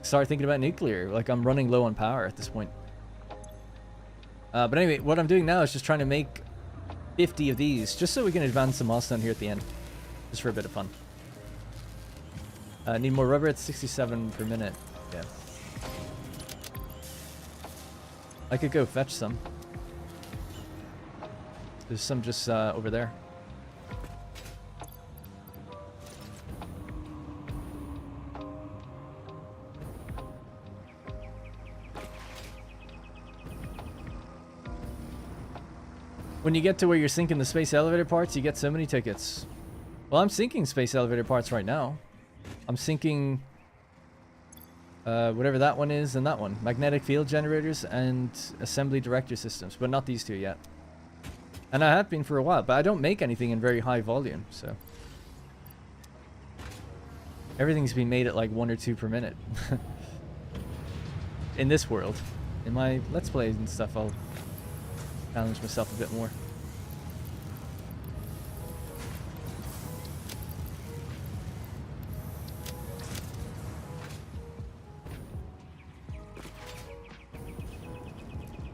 S1: start thinking about nuclear. Like, I'm running low on power at this point. But anyway, what I'm doing now is just trying to make 50 of these, just so we can advance the milestone here at the end. Just for a bit of fun. Need more rubber at 67 per minute. Yeah. I could go fetch some. There's some just over there. When you get to where you're sinking the space elevator parts, you get so many tickets. Well, I'm sinking space elevator parts right now. I'm sinking whatever that one is and that one. Magnetic field generators and assembly director systems, but not these two yet. And I have been for a while, but I don't make anything in very high volume, so. Everything's been made at like 1 or 2 per minute. In this world. In my Let's Plays and stuff, I'll challenge myself a bit more.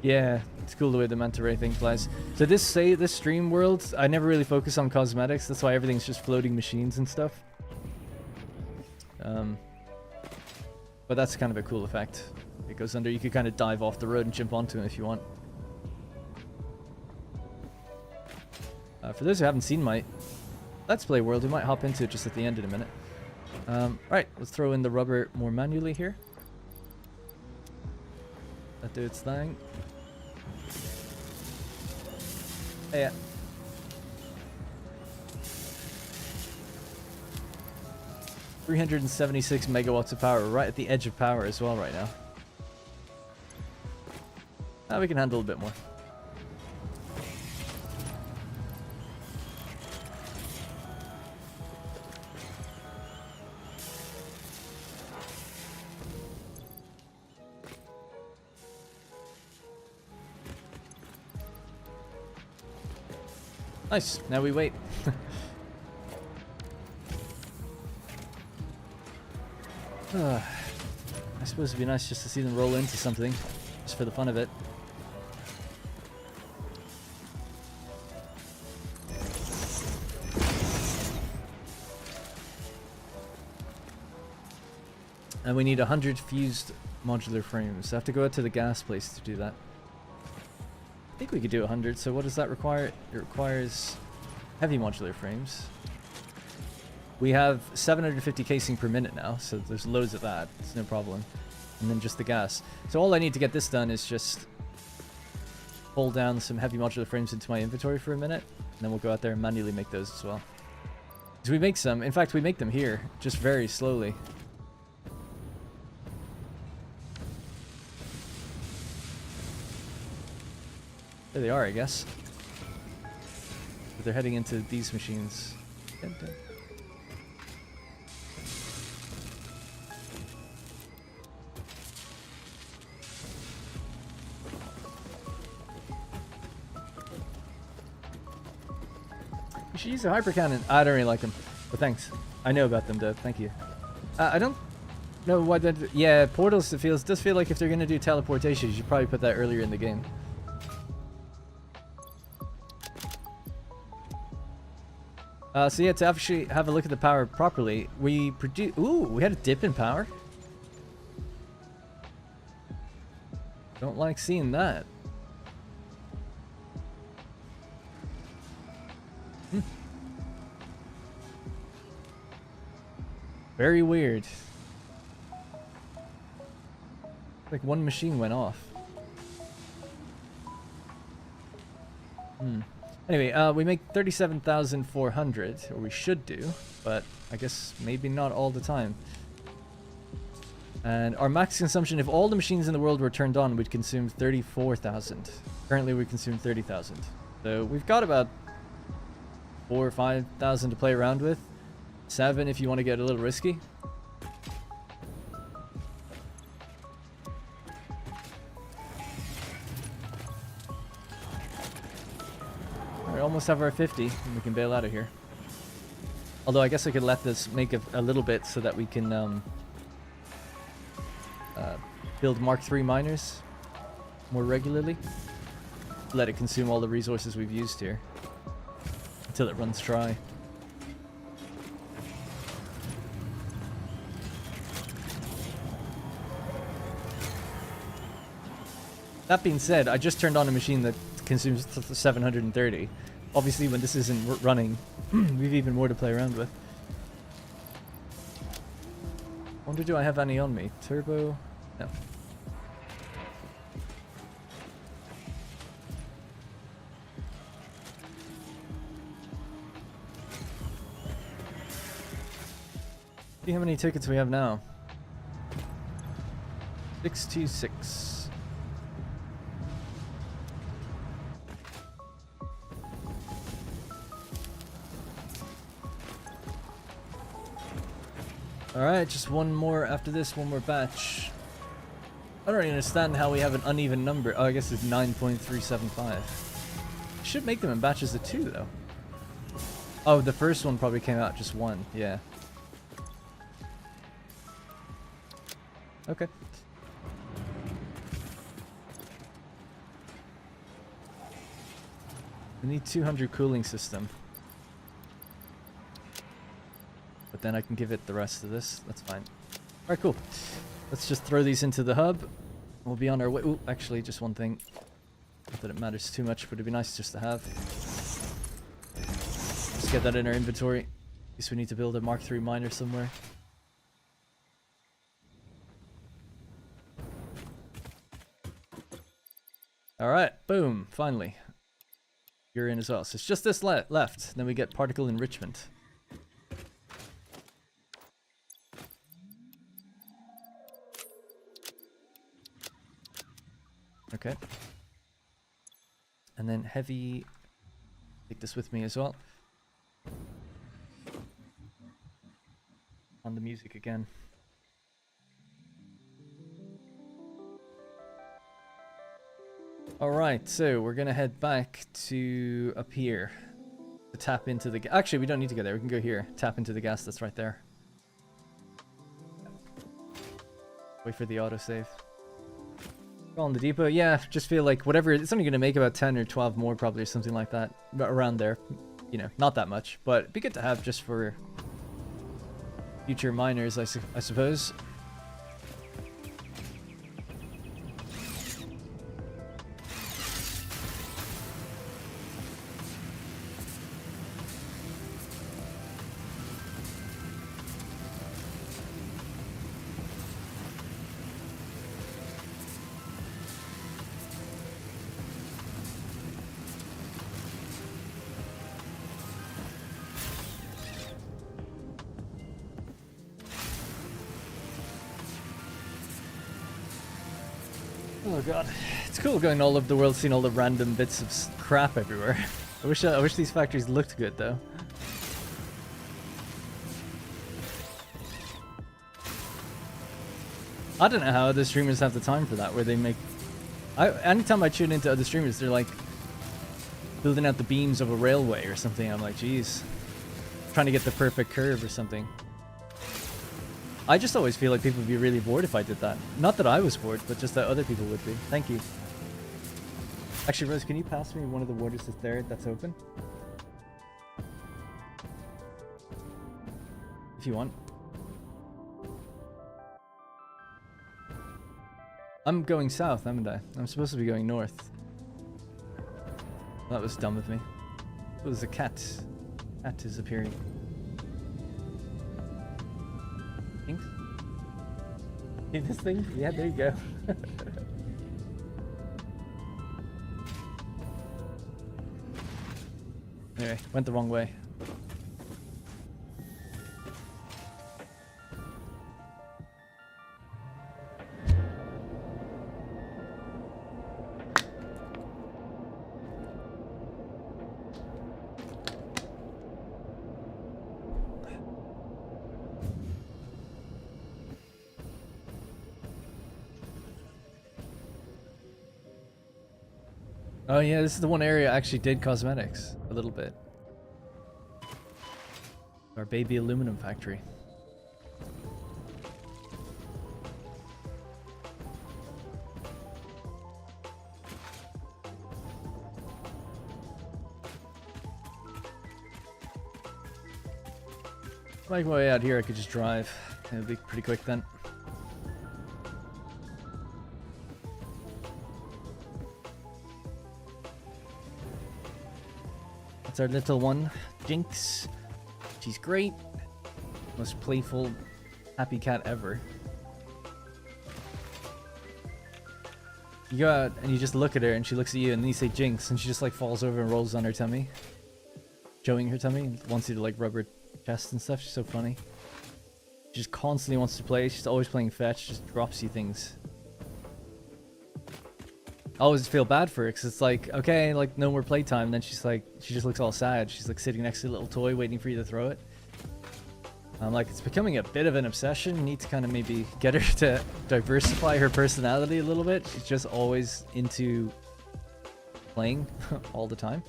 S1: Yeah, it's cool the way the manta ray thing flies. So this stream world, I never really focus on cosmetics. That's why everything's just floating machines and stuff. But that's kind of a cool effect. It goes under. You could kind of dive off the road and jump onto it if you want. For those who haven't seen my Let's Play world, we might hop into it just at the end in a minute. Right, let's throw in the rubber more manually here. That do its thing. Yeah. $376 megawatts of power, right at the edge of power as well right now. Now we can handle a bit more. Nice, now we wait. I suppose it'd be nice just to see them roll into something, just for the fun of it. And we need 100 fused modular frames. I have to go out to the gas place to do that. I think we could do 100, so what does that require? It requires heavy modular frames. We have 750 casing per minute now, so there's loads of that. It's no problem. And then just the gas. So all I need to get this done is just pull down some heavy modular frames into my inventory for a minute, and then we'll go out there and manually make those as well. Because we make some, in fact we make them here, just very slowly. There they are, I guess. But they're heading into these machines. Dun, dun. You should use a hyper cannon. I don't really like them, but thanks. I know about them, though. Thank you. I don't know why that. Yeah, portals. It does feel like if they're gonna do teleportation, you should probably put that earlier in the game. So yeah, to actually have a look at the power properly, we produce. Ooh, we had a dip in power. Don't like seeing that. Very weird. Like one machine went off. Anyway, we make 37,400, or we should do, but I guess maybe not all the time. And our max consumption, if all the machines in the world were turned on, we'd consume 34,000. Currently we consume 30,000. So we've got about 4,000 or 5,000 to play around with. 7 if you want to get a little risky. We almost have our 50 and we can bail out of here. Although I guess I could let this make a little bit so that we can build Mark III miners more regularly. Let it consume all the resources we've used here until it runs dry. That being said, I just turned on a machine that consumes 730. Obviously, when this isn't running, we've even more to play around with. Wonder, do I have any on me? Turbo? No. See how many tickets we have now. 626. Alright, just one more after this, one more batch. I don't really understand how we have an uneven number. Oh, I guess it's 9.375. Should make them in batches of 2, though. Oh, the first one probably came out just 1, yeah. Okay. We need 200 cooling system. But then I can give it the rest of this. That's fine. Alright, cool. Let's just throw these into the hub. We'll be on our way. Ooh, actually, just one thing. Not that it matters too much, but it'd be nice just to have. Just get that in our inventory. In case we need to build a Mark III miner somewhere. Alright, boom, finally. You're in as well. So it's just this left. Then we get particle enrichment. Okay. And then heavy. Take this with me as well. On the music again. Alright, so we're gonna head back to up here to tap into the actually we don't need to go there, we can go here, tap into the gas that's right there. Wait for the autosave. Go on the depot, yeah, just feel like whatever, it's only gonna make about 10 or 12 more probably or something like that. Around there. You know, not that much, but it'd be good to have just for future miners, I suppose. Oh god, it's cool going all over the world, seeing all the random bits of crap everywhere. I wish these factories looked good though. I don't know how other streamers have the time for that, where they make. Anytime I tune into other streamers, they're like building out the beams of a railway or something. I'm like, geez, trying to get the perfect curve or something. I just always feel like people would be really bored if I did that. Not that I was bored, but just that other people would be. Thank you. Actually, Rose, can you pass me one of the waters that's there that's open? If you want. I'm going south, haven't I? I'm supposed to be going north. That was dumb of me. Oh, there's a cat. Cat is appearing. Thanks. See this thing? Yeah, there you go. Anyway, went the wrong way. Oh yeah, this is the one area I actually did cosmetics a little bit. Our baby aluminum factory. Make my way out here, I could just drive. It'll be pretty quick then. That's our little one, Jinx. She's great. Most playful, happy cat ever. You go out and you just look at her and she looks at you and then you say Jinx and she just like falls over and rolls on her tummy. Showing her tummy and wants you to like rub her chest and stuff. She's so funny. She just constantly wants to play. She's always playing fetch. Just drops you things. I always feel bad for her because it's like, okay, like no more playtime. And then she's like, she just looks all sad. She's like sitting next to a little toy waiting for you to throw it. I'm like, it's becoming a bit of an obsession. You need to kind of maybe get her to diversify her personality a little bit. She's just always into playing all the time.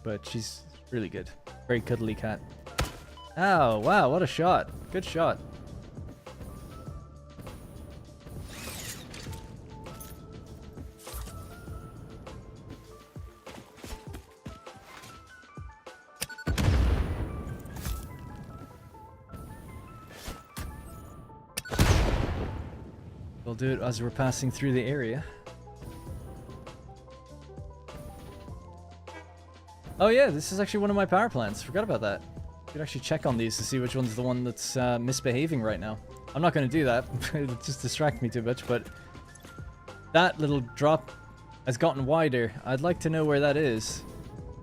S1: But she's really good. Very cuddly cat. Oh, wow, what a shot. Good shot. We'll do it as we're passing through the area. Oh yeah, this is actually one of my power plants. Forgot about that. Could actually check on these to see which one's the one that's misbehaving right now. I'm not going to do that. It'll just distract me too much, but that little drop has gotten wider. I'd like to know where that is.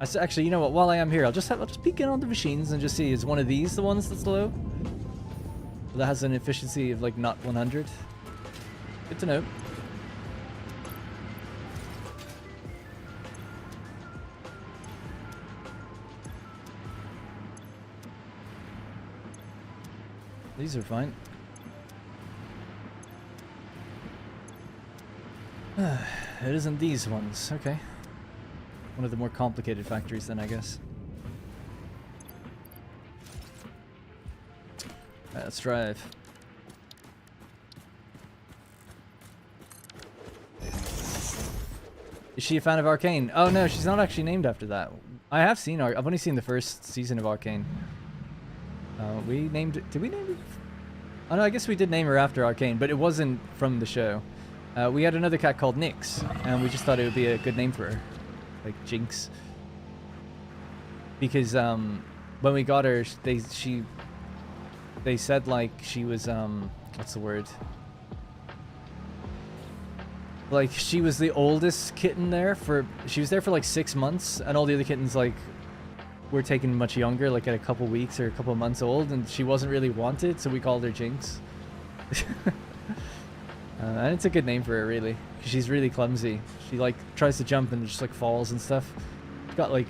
S1: Actually, you know what? While I am here, I'll just peek in on the machines and just see, is one of these the ones that's low? That has an efficiency of like not 100. Good to know. These are fine. It isn't these ones. Okay. One of the more complicated factories then, I guess. Right, let's drive. Is she a fan of Arcane? Oh no, she's not actually named after that. I have seen I've only seen the first season of Arcane. We named it. Did we name it? Oh no, I guess we did name her after Arcane, but it wasn't from the show. We had another cat called Nyx, and we just thought it would be a good name for her. Like Jinx. Because when we got her, they said like she was what's the word? Like she was the oldest kitten there she was there for like 6 months, and all the other kittens like were taken much younger, like at a couple weeks or a couple months old, and she wasn't really wanted, so we called her Jinx. And it's a good name for her, really. She's really clumsy. She like tries to jump and just like falls and stuff. She's got like,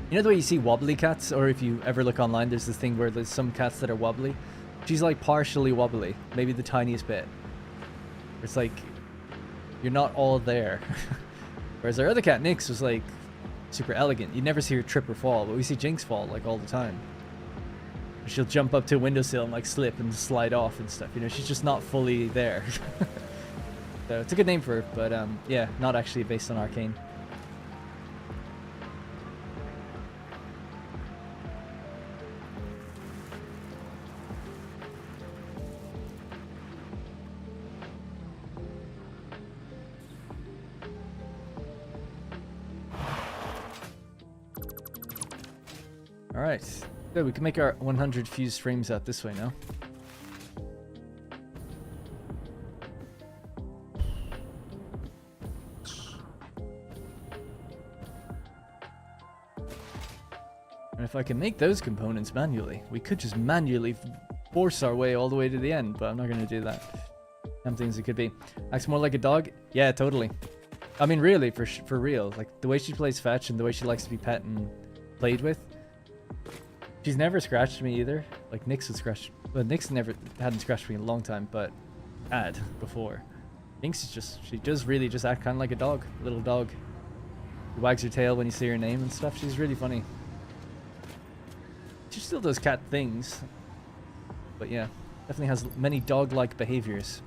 S1: you know the way you see wobbly cats, or if you ever look online, there's this thing where there's some cats that are wobbly. She's like partially wobbly, maybe the tiniest bit. It's like you're not all there. Whereas our other cat, Nyx, was like super elegant. You never see her trip or fall, but we see Jinx fall like all the time. She'll jump up to a windowsill and like slip and slide off and stuff. You know, she's just not fully there. So it's a good name for her, but yeah, not actually based on Arcane. All right. Good, we can make our 100 fused frames out this way now. And if I can make those components manually, we could just manually force our way all the way to the end, but I'm not going to do that. Tempting as it could be. Acts more like a dog? Yeah, totally. I mean, really, for real. Like, the way she plays fetch and the way she likes to be pet and played with. She's never scratched me either. Like Nyx would scratch. Well, Nyx hadn't scratched me in a long time, but had before. Nyx is just, she does really just act kind of like a dog, a little dog. She wags her tail when you say her name and stuff. She's really funny. She still does cat things, but yeah, definitely has many dog-like behaviors.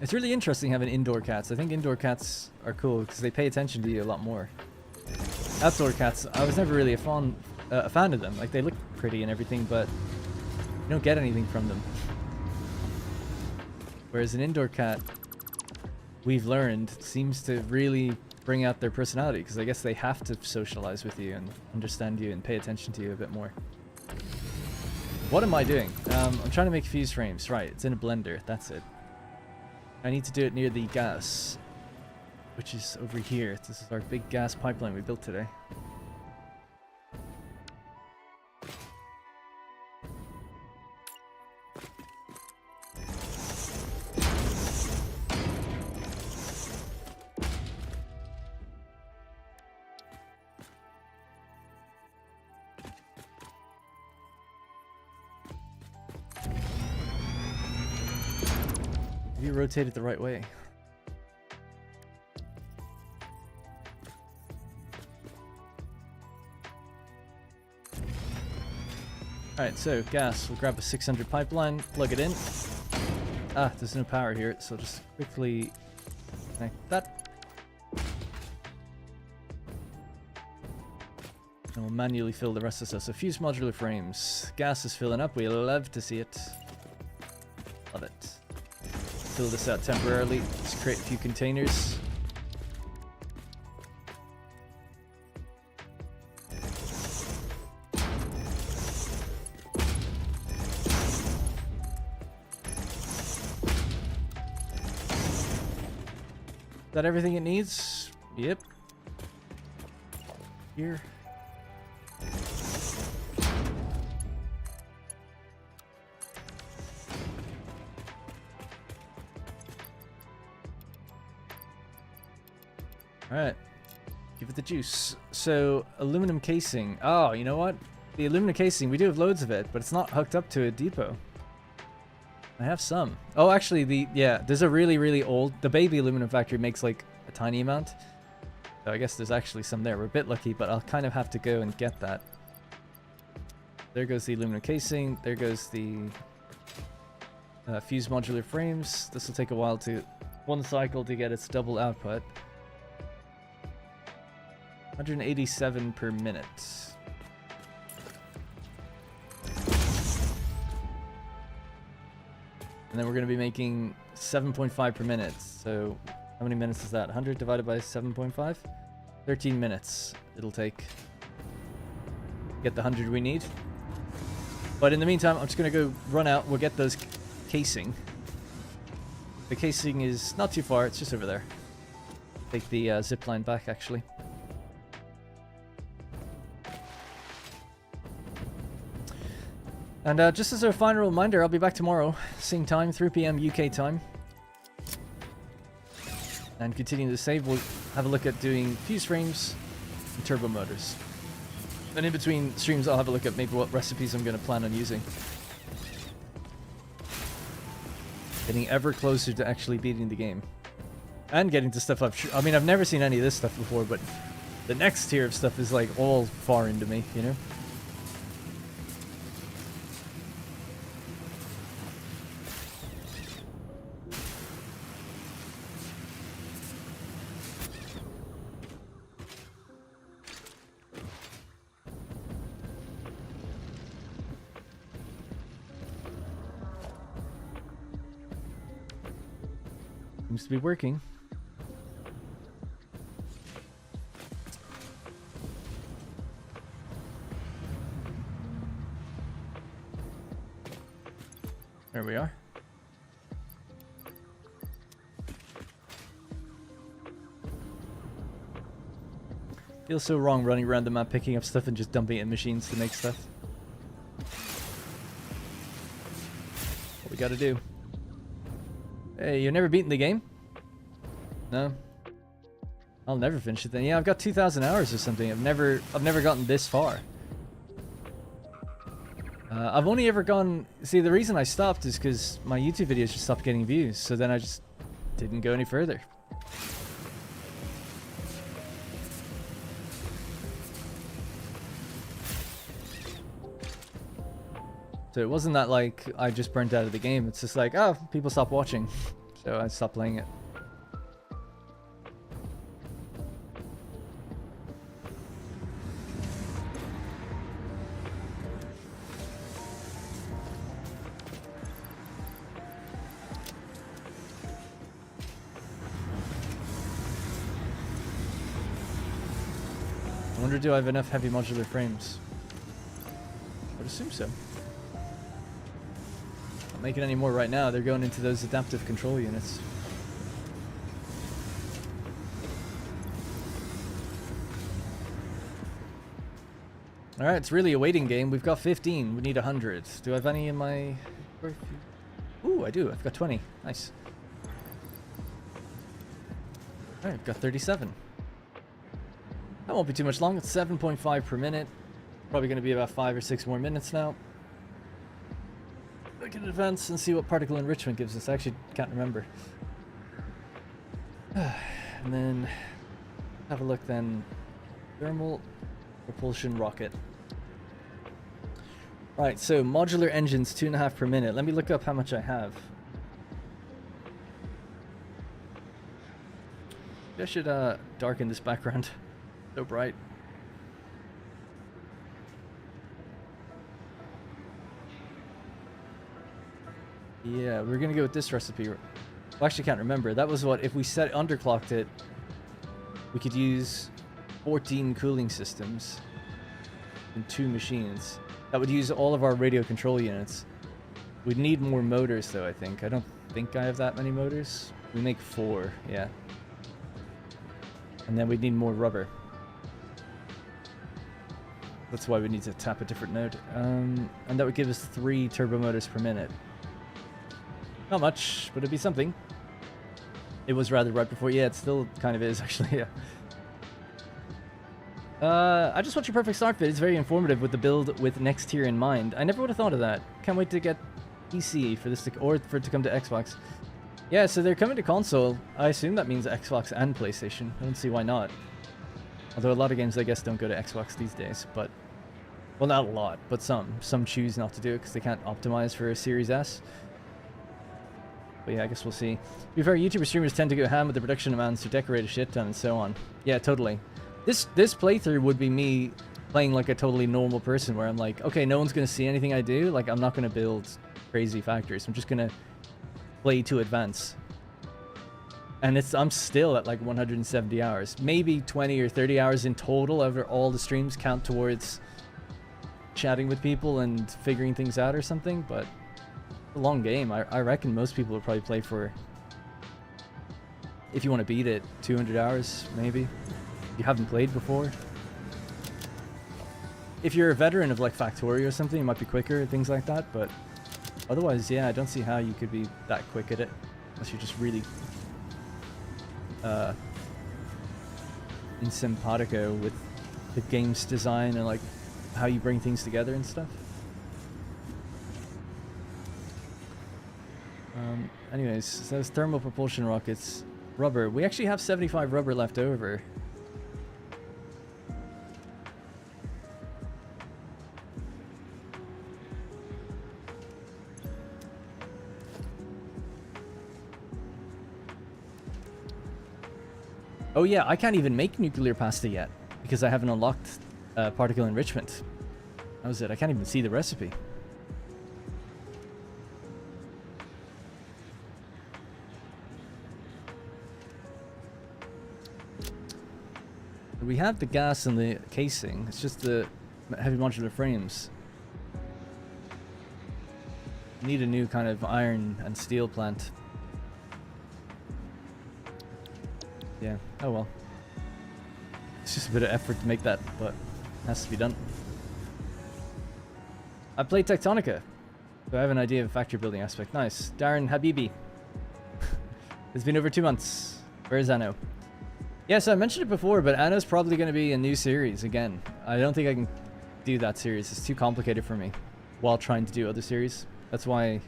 S1: It's really interesting having indoor cats. I think indoor cats are cool because they pay attention to you a lot more. Outdoor cats, I was never really a fan of them. Like, they look pretty and everything, but you don't get anything from them. Whereas an indoor cat, we've learned, seems to really bring out their personality, because I guess they have to socialize with you and understand you and pay attention to you a bit more. What am I doing? I'm trying to make fuse frames. Right, it's in a blender. That's it. I need to do it near the gas, which is over here. This is our big gas pipeline we built today. Have you rotated the right way? Alright, so gas. We'll grab a 600 pipeline, plug it in. Ah, there's no power here, so just quickly connect that. And we'll manually fill the rest of the stuff. So fuse modular frames. Gas is filling up. We love to see it. Love it. Fill this out temporarily. Let's create a few containers. Is that everything it needs? Yep. Here. Alright. Give it the juice. So, aluminum casing. Oh, you know what? The aluminum casing, we do have loads of it, but it's not hooked up to a depot. I have some. Oh, actually, yeah, there's a really, really old... The baby aluminum factory makes, like, a tiny amount. So I guess there's actually some there. We're a bit lucky, but I'll kind of have to go and get that. There goes the aluminum casing. There goes the fused modular frames. This will take a while to... One cycle to get its double output. 187 per minute. And then we're going to be making 7.5 per minute. So how many minutes is that? 100 divided by 7.5? 13 minutes it'll take to get the 100 we need. But in the meantime, I'm just going to go run out. We'll get those casing. The casing is not too far. It's just over there. Take the zip line back, actually. And just as a final reminder, I'll be back tomorrow, same time, 3 p.m. UK time. And continuing to save, we'll have a look at doing fuse frames and turbo motors. And in between streams, I'll have a look at maybe what recipes I'm going to plan on using. Getting ever closer to actually beating the game. And getting to stuff I mean, I've never seen any of this stuff before, but the next tier of stuff is like all foreign to me, you know? Seems to be working. There we are. Feels so wrong running around the map picking up stuff and just dumping it in machines to make stuff. What we gotta do. Hey, you've never beaten the game? No? I'll never finish it then. Yeah, I've got 2,000 hours or something. I've never gotten this far. I've only ever gone... See, the reason I stopped is because my YouTube videos just stopped getting views. So then I just didn't go any further. So it wasn't that like I just burnt out of the game. It's just like, oh, people stopped watching. So I stopped playing it. I wonder, do I have enough heavy modular frames? I would assume so. Not making any more right now. They're going into those adaptive control units. Alright, it's really a waiting game. We've got 15. We need 100. Do I have any in my... Ooh, I do. I've got 20. Nice. Alright, I've got 37. That won't be too much long. It's 7.5 per minute. Probably going to be about 5 or 6 more minutes now. We can advance and see what particle enrichment gives us. I actually can't remember. And then have a look then. Thermal Propulsion Rocket. Right, so modular engines 2.5 per minute. Let me look up how much I have. I should darken this background. So bright. Yeah, we're gonna go with this recipe. Well, I actually can't remember. That was what, if we set underclocked it, we could use 14 cooling systems in 2 machines. That would use all of our radio control units. We'd need more motors though, I think. I don't think I have that many motors. We make 4, yeah. And then we'd need more rubber. That's why we need to tap a different node. And that would give us 3 turbo motors per minute. Not much, but it'd be something. It was rather right before. Yeah, it still kind of is, actually, yeah. I just watched your perfect start vid. It's very informative with the build with next tier in mind. I never would have thought of that. Can't wait to get PC for this to, or for it to come to Xbox. Yeah, so they're coming to console. I assume that means Xbox and PlayStation. I don't see why not. Although a lot of games, I guess, don't go to Xbox these days. But, well, not a lot, but some. Some choose not to do it because they can't optimize for a Series S. But yeah, I guess we'll see. To be fair, YouTuber streamers tend to go ham with the production demands to decorate a shit ton and so on. Yeah, totally. This playthrough would be me playing like a totally normal person where I'm like, okay, no one's going to see anything I do. Like, I'm not going to build crazy factories. I'm just going to play to advance. And I'm still at like 170 hours. Maybe 20 or 30 hours in total over all the streams count towards chatting with people and figuring things out or something. But a long game. I reckon most people would probably play for, if you want to beat it, 200 hours maybe. You haven't played before. If you're a veteran of like Factory or something, it might be quicker, things like that, but otherwise, yeah, I don't see how you could be that quick at it unless you're just really in simpatico with the game's design and like how you bring things together and stuff. Anyways, so those thermal propulsion rockets, rubber. We actually have 75 rubber left over. Oh yeah, I can't even make nuclear pasta yet because I haven't unlocked particle enrichment. That was it. I can't even see the recipe. We have the gas and the casing. It's just the heavy modular frames. Need a new kind of iron and steel plant. Yeah, oh well. It's just a bit of effort to make that, but it has to be done. I played Tectonica, so I have an idea of factory building aspect. Nice. Darren Habibi. It's been over 2 months. Where's Anno? Yeah, so I mentioned it before, but Anno's probably going to be a new series again. I don't think I can do that series. It's too complicated for me while trying to do other series. That's why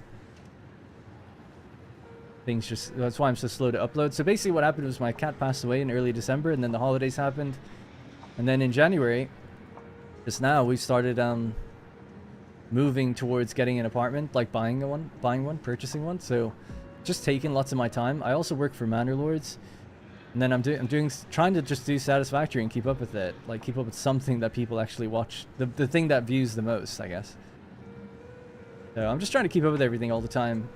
S1: that's why I'm so slow to upload. So basically what happened was my cat passed away in early December, and then the holidays happened. And then in January, just now, we started moving towards getting an apartment, like buying one, purchasing one. So just taking lots of my time. I also work for Manor Lords. And then I'm trying to just do Satisfactory and keep up with it. Like, keep up with something that people actually watch. The thing that views the most, I guess. So I'm just trying to keep up with everything all the time.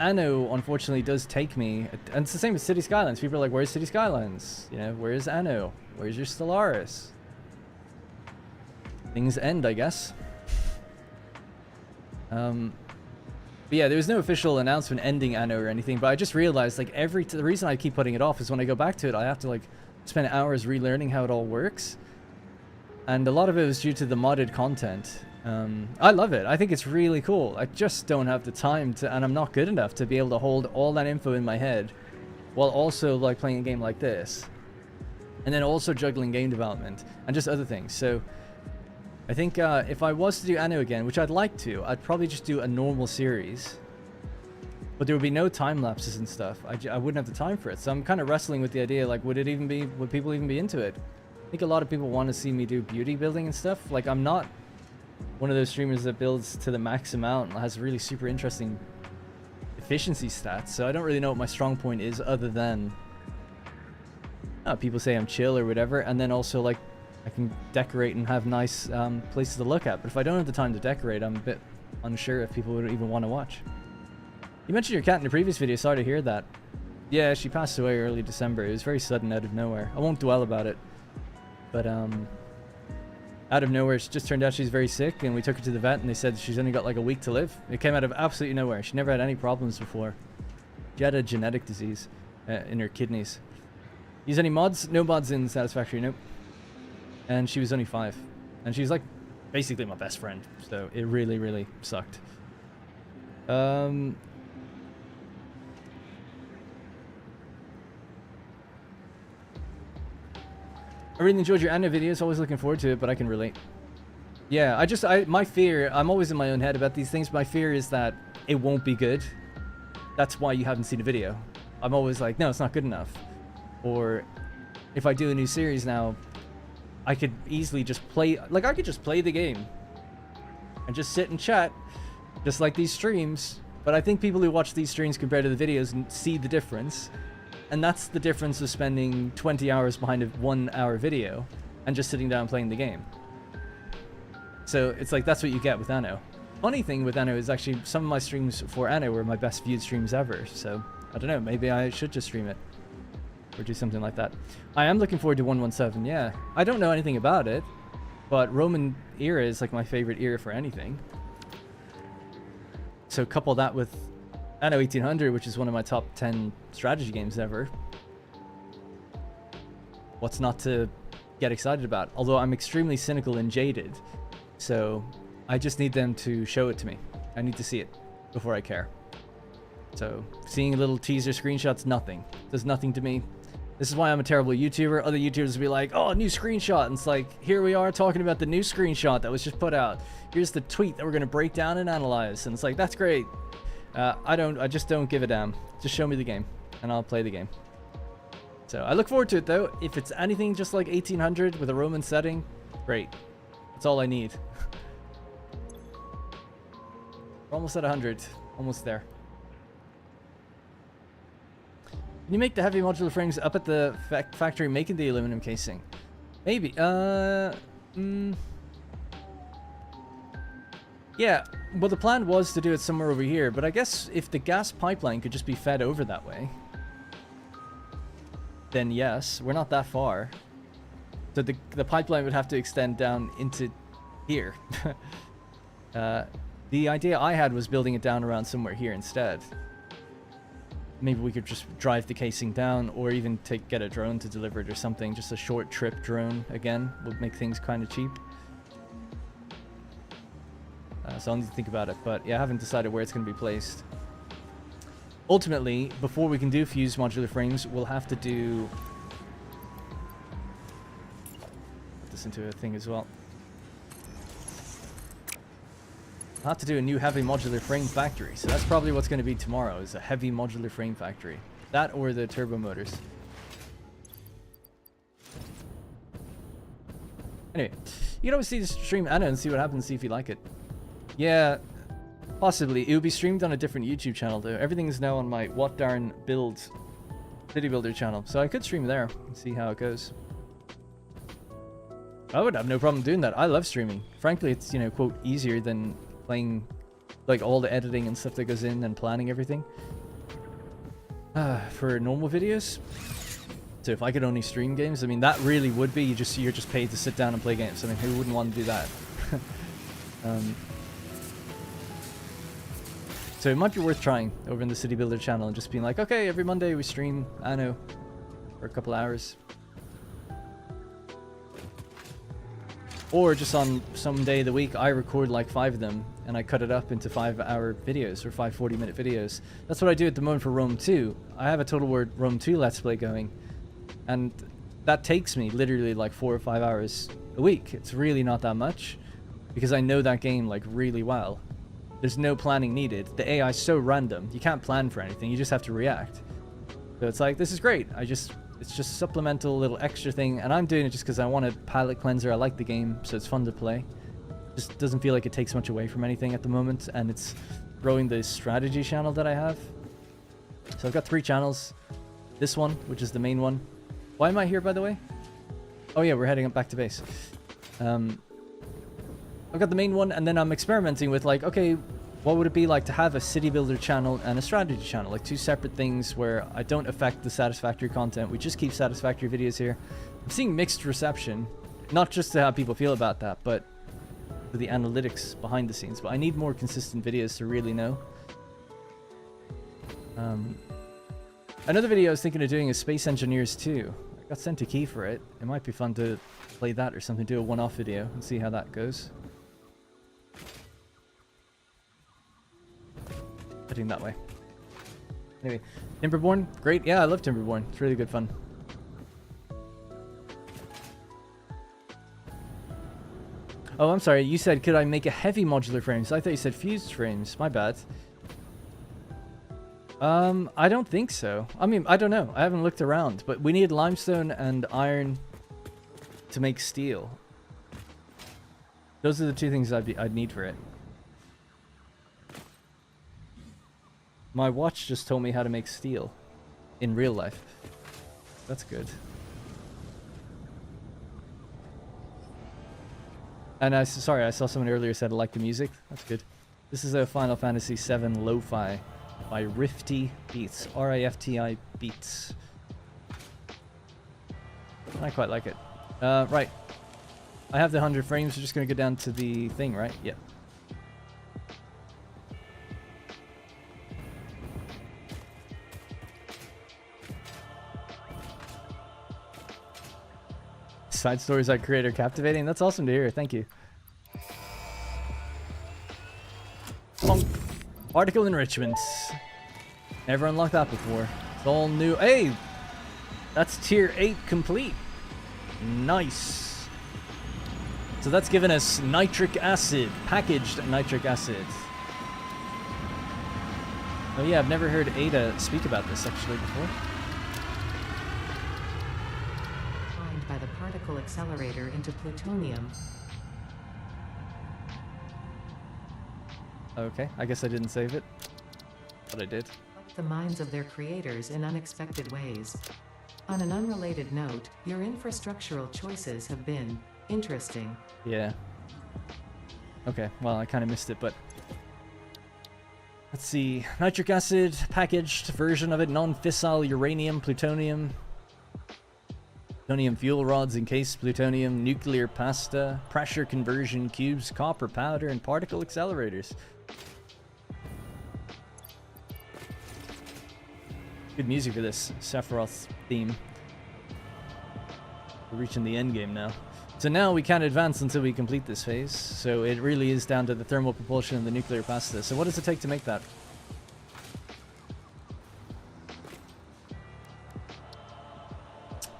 S1: Anno, unfortunately, does take me... And it's the same with City Skylines. People are like, where's City Skylines? You know, where's Anno? Where's your Stellaris? Things end, I guess. But yeah, there was no official announcement ending Anno or anything, but I just realized, like, the reason I keep putting it off is when I go back to it, I have to, like, spend hours relearning how it all works. And a lot of it was due to the modded content. I love it. I think it's really cool. I just don't have the time to, and I'm not good enough to be able to hold all that info in my head while also, like, playing a game like this. And then also juggling game development and just other things. So I think if I was to do Anno again, which I'd like to, I'd probably just do a normal series. But there would be no time lapses and stuff. I wouldn't have the time for it. So I'm kind of wrestling with the idea, like, would people even be into it? I think a lot of people want to see me do beauty building and stuff. Like, I'm not one of those streamers that builds to the max amount and has really super interesting efficiency stats. So I don't really know what my strong point is other than people say I'm chill or whatever. And then also, like, I can decorate and have nice places to look at. But if I don't have the time to decorate, I'm a bit unsure if people would even want to watch. You mentioned your cat in the previous video. Sorry to hear that. Yeah, she passed away early December. It was very sudden, out of nowhere. I won't dwell about it. But, out of nowhere, it just turned out she's very sick, and we took her to the vet, and they said she's only got like a week to live. It came out of absolutely nowhere. She never had any problems before. She had a genetic disease in her kidneys. Use any mods? No mods in Satisfactory, nope. And she was only 5. And she's like basically my best friend, so it really, really sucked. I really enjoyed your Anno videos, always looking forward to it, but I can relate. Yeah, my fear, I'm always in my own head about these things, my fear is that it won't be good. That's why you haven't seen a video. I'm always like, no, it's not good enough. Or if I do a new series now, I could easily just play, like I could just play the game and just sit and chat, just like these streams. But I think people who watch these streams compared to the videos and see the difference. And that's the difference of spending 20 hours behind a 1 hour video and just sitting down playing the game. So it's like, that's what you get with Anno. Funny thing with Anno is actually some of my streams for Anno were my best viewed streams ever. So I don't know, maybe I should just stream it or do something like that. I am looking forward to 117, yeah. I don't know anything about it, but Roman era is like my favorite era for anything. So couple that with Anno 1800, which is one of my top 10 strategy games ever. What's not to get excited about? Although I'm extremely cynical and jaded, so I just need them to show it to me. I need to see it before I care. So seeing a little teaser screenshots, nothing. Does nothing to me. This is why I'm a terrible YouTuber. Other YouTubers will be like, oh, new screenshot. And it's like, here we are talking about the new screenshot that was just put out. Here's the tweet that we're going to break down and analyze. And it's like, that's great. I just don't give a damn. Just show me the game and I'll play the game. So I look forward to it though. If it's anything just like 1800 with a Roman setting, great. That's all I need. We're almost at 100. Almost there. Can you make the heavy modular frames up at the factory making the aluminum casing? Maybe. Yeah. Well, the plan was to do it somewhere over here, but I guess if the gas pipeline could just be fed over that way, then yes, we're not that far. So the pipeline would have to extend down into here. The idea I had was building it down around somewhere here instead. Maybe we could just drive the casing down, or even get a drone to deliver it or something. Just a short trip drone, again, would make things kind of cheap. So I'll need to think about it, but yeah, I haven't decided where it's going to be placed. Ultimately, before we can do fused modular frames, we'll have to do... Put this into a thing as well. I'll have to do a new heavy modular frame factory, so that's probably what's going to be tomorrow, is a heavy modular frame factory. That or the turbo motors. Anyway, you can always see the stream Anna and see what happens, see if you like it. Yeah, possibly. It will be streamed on a different YouTube channel though. Everything is now on my What Darn Build City Builder channel, so I could stream there and see how it goes. I would have no problem doing that. I love streaming. Frankly, it's, you know, quote, easier than playing, like, all the editing and stuff that goes in and planning everything. For normal videos. So if I could only stream games, I mean, that really would be, you're just paid to sit down and play games. I mean, who wouldn't want to do that? So it might be worth trying over in the City Builder channel and just being like, okay, every Monday we stream Anno for a couple hours. Or just on some day of the week, I record like 5 of them, and I cut it up into 5-hour videos, or 5 40-minute videos. That's what I do at the moment for Rome 2. I have a Total War Rome 2 Let's Play going, and that takes me literally like 4 or 5 hours a week. It's really not that much, because I know that game like really well. There's no planning needed. The AI is so random, you can't plan for anything, you just have to react. So it's like, this is great. It's just a supplemental little extra thing, and I'm doing it just because I want a palate cleanser. I like the game, so it's fun to play. Just doesn't feel like it takes much away from anything at the moment, and it's growing the strategy channel that I have. So I've got 3 channels. This one, which is the main one. Why am I here, by the way? Oh yeah, we're heading up back to base. I've got the main one, and then I'm experimenting with like, okay, what would it be like to have a city builder channel and a strategy channel, like two separate things where I don't affect the Satisfactory content. We just keep Satisfactory videos here. I'm seeing mixed reception, not just to how people feel about that, but for the analytics behind the scenes. But I need more consistent videos to really know. Another video I was thinking of doing is Space Engineers 2. I got sent a key for it. It might be fun to play that or something, do a one-off video and see how that goes. Heading that way. Anyway, Timberborn, great. Yeah, I love Timberborn. It's really good fun. Oh, I'm sorry. You said, could I make a heavy modular frames? I thought you said fused frames. My bad. I don't think so. I mean, I don't know. I haven't looked around, but we need limestone and iron to make steel. Those are the two things I'd need for it. My watch just told me how to make steel in real life. That's good. And sorry, I saw someone earlier said I like the music. That's good. This is a Final Fantasy VII Lo-Fi by Rifty Beats. R-I-F-T-I Beats. I quite like it. Right. I have the 100 frames. We're just going to go down to the thing, right? Yep. Side stories I create are captivating. That's awesome to hear. Thank you. Bonk. Particle enrichment. Never unlocked that before. It's all new. Hey! That's tier 8 complete. Nice. So that's given us nitric acid. Packaged nitric acid. Oh yeah, I've never heard Ada speak about this actually before.
S2: By the particle accelerator into plutonium.
S1: Okay, I guess I didn't save it, but I did.
S2: The minds of their creators in unexpected ways. On an unrelated note, your infrastructural choices have been interesting.
S1: Yeah. Okay, well, I kind of missed it, but let's see. Nitric acid, packaged version of it, non-fissile uranium, plutonium. Plutonium fuel rods encased plutonium, nuclear pasta, pressure conversion cubes, copper powder, and particle accelerators. Good music for this Sephiroth theme. We're reaching the end game now. So now we can't advance until we complete this phase. So it really is down to the thermal propulsion and the nuclear pasta. So what does it take to make that?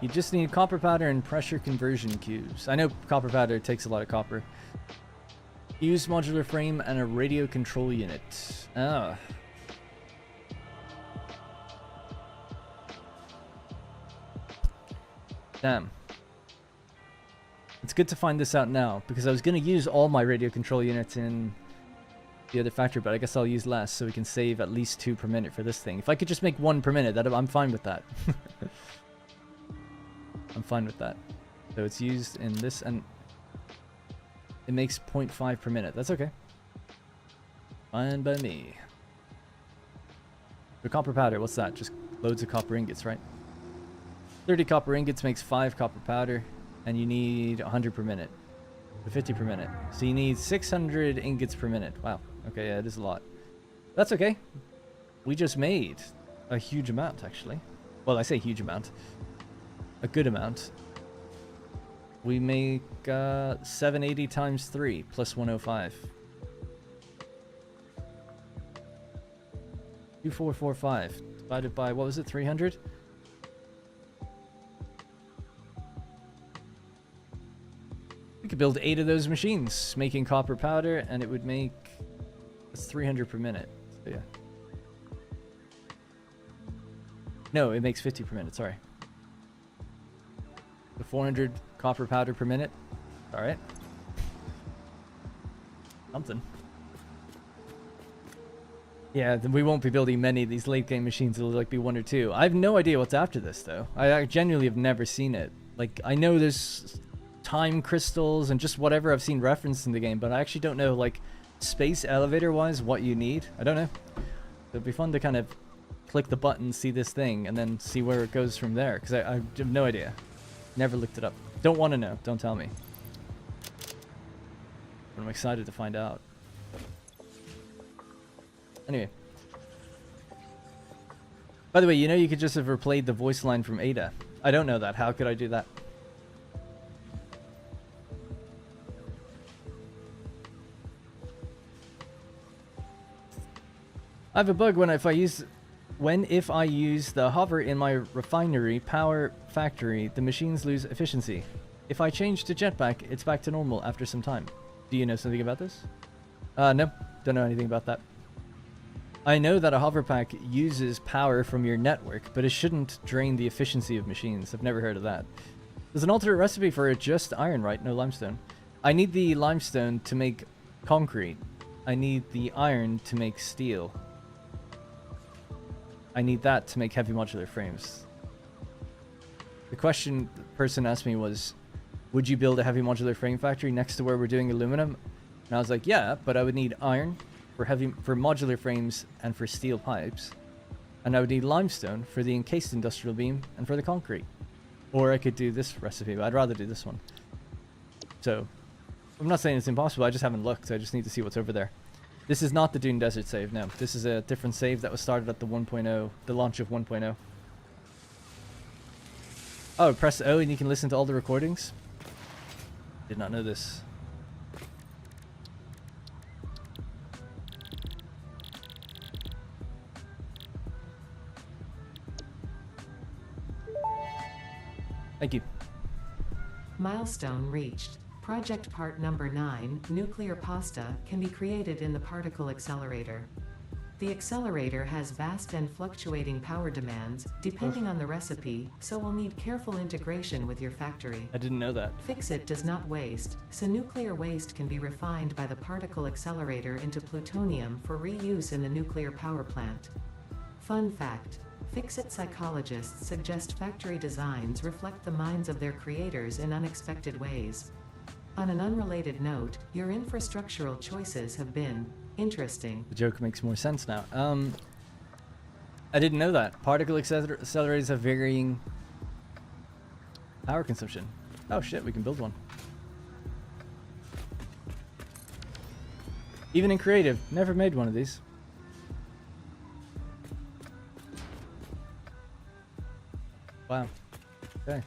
S1: You just need copper powder and pressure conversion cubes. I know copper powder takes a lot of copper. Use modular frame and a radio control unit. Ah. Damn. It's good to find this out now, because I was going to use all my radio control units in the other factory, but I guess I'll use less so we can save at least 2 per minute for this thing. If I could just make 1 per minute, I'm fine with that. I'm fine with that. So it's used in this, and it makes 0.5 per minute. That's okay. Fine by me. The copper powder, what's that? Just loads of copper ingots, right? 30 copper ingots makes 5 copper powder, and you need 100 per minute. 50 per minute. So you need 600 ingots per minute. Wow. Okay, yeah, it is a lot. That's okay. We just made a huge amount, actually. Well, I say huge amount. A good amount. We make 780 times 3 plus 105. 2445 divided by, what was it, 300? We could build 8 of those machines making copper powder, and it would make, that's 300 per minute. So yeah. No, it makes 50 per minute, sorry. The 400 copper powder per minute. Alright. Something. Yeah, then we won't be building many of these late game machines. It'll like be 1 or 2. I have no idea what's after this though. I genuinely have never seen it. Like, I know there's time crystals and just whatever I've seen referenced in the game, but I actually don't know, like, space elevator wise what you need. I don't know. It'd be fun to kind of click the button, see this thing, and then see where it goes from there, because I have no idea. Never looked it up. Don't want to know. Don't tell me. But I'm excited to find out. Anyway. By the way, you know you could just have replayed the voice line from Ada. I don't know that. How could I do that? I have a bug if I use the hover in my refinery power factory, the machines lose efficiency. If I change to jetpack, it's back to normal after some time. Do you know something about this? No, don't know anything about that. I know that a hover pack uses power from your network, but it shouldn't drain the efficiency of machines. I've never heard of that. There's an alternate recipe for it, just iron, right? No limestone. I need the limestone to make concrete. I need the iron to make steel. I need that to make heavy modular frames. The question the person asked me was, would you build a heavy modular frame factory next to where we're doing aluminum? And I was like, yeah, but I would need iron for modular frames and for steel pipes. And I would need limestone for the encased industrial beam and for the concrete. Or I could do this recipe, but I'd rather do this one. So, I'm not saying it's impossible, I just haven't looked. I just need to see what's over there. This is not the Dune Desert save, no. This is a different save that was started at the 1.0, the launch of 1.0. Oh, press O and you can listen to all the recordings? Did not know this. Thank you.
S2: Milestone reached. Project part number 9, nuclear pasta, can be created in the particle accelerator. The accelerator has vast and fluctuating power demands, depending on the recipe, so will need careful integration with your factory.
S1: I didn't know that.
S2: Fix-It does not waste, so nuclear waste can be refined by the particle accelerator into plutonium for reuse in the nuclear power plant. Fun fact. Fix-It psychologists suggest factory designs reflect the minds of their creators in unexpected ways. On an unrelated note, your infrastructural choices have been interesting.
S1: The joke makes more sense now. I didn't know that. Particle accelerators have varying power consumption. Oh shit, we can build one. Even in creative, never made one of these. Wow. Okay.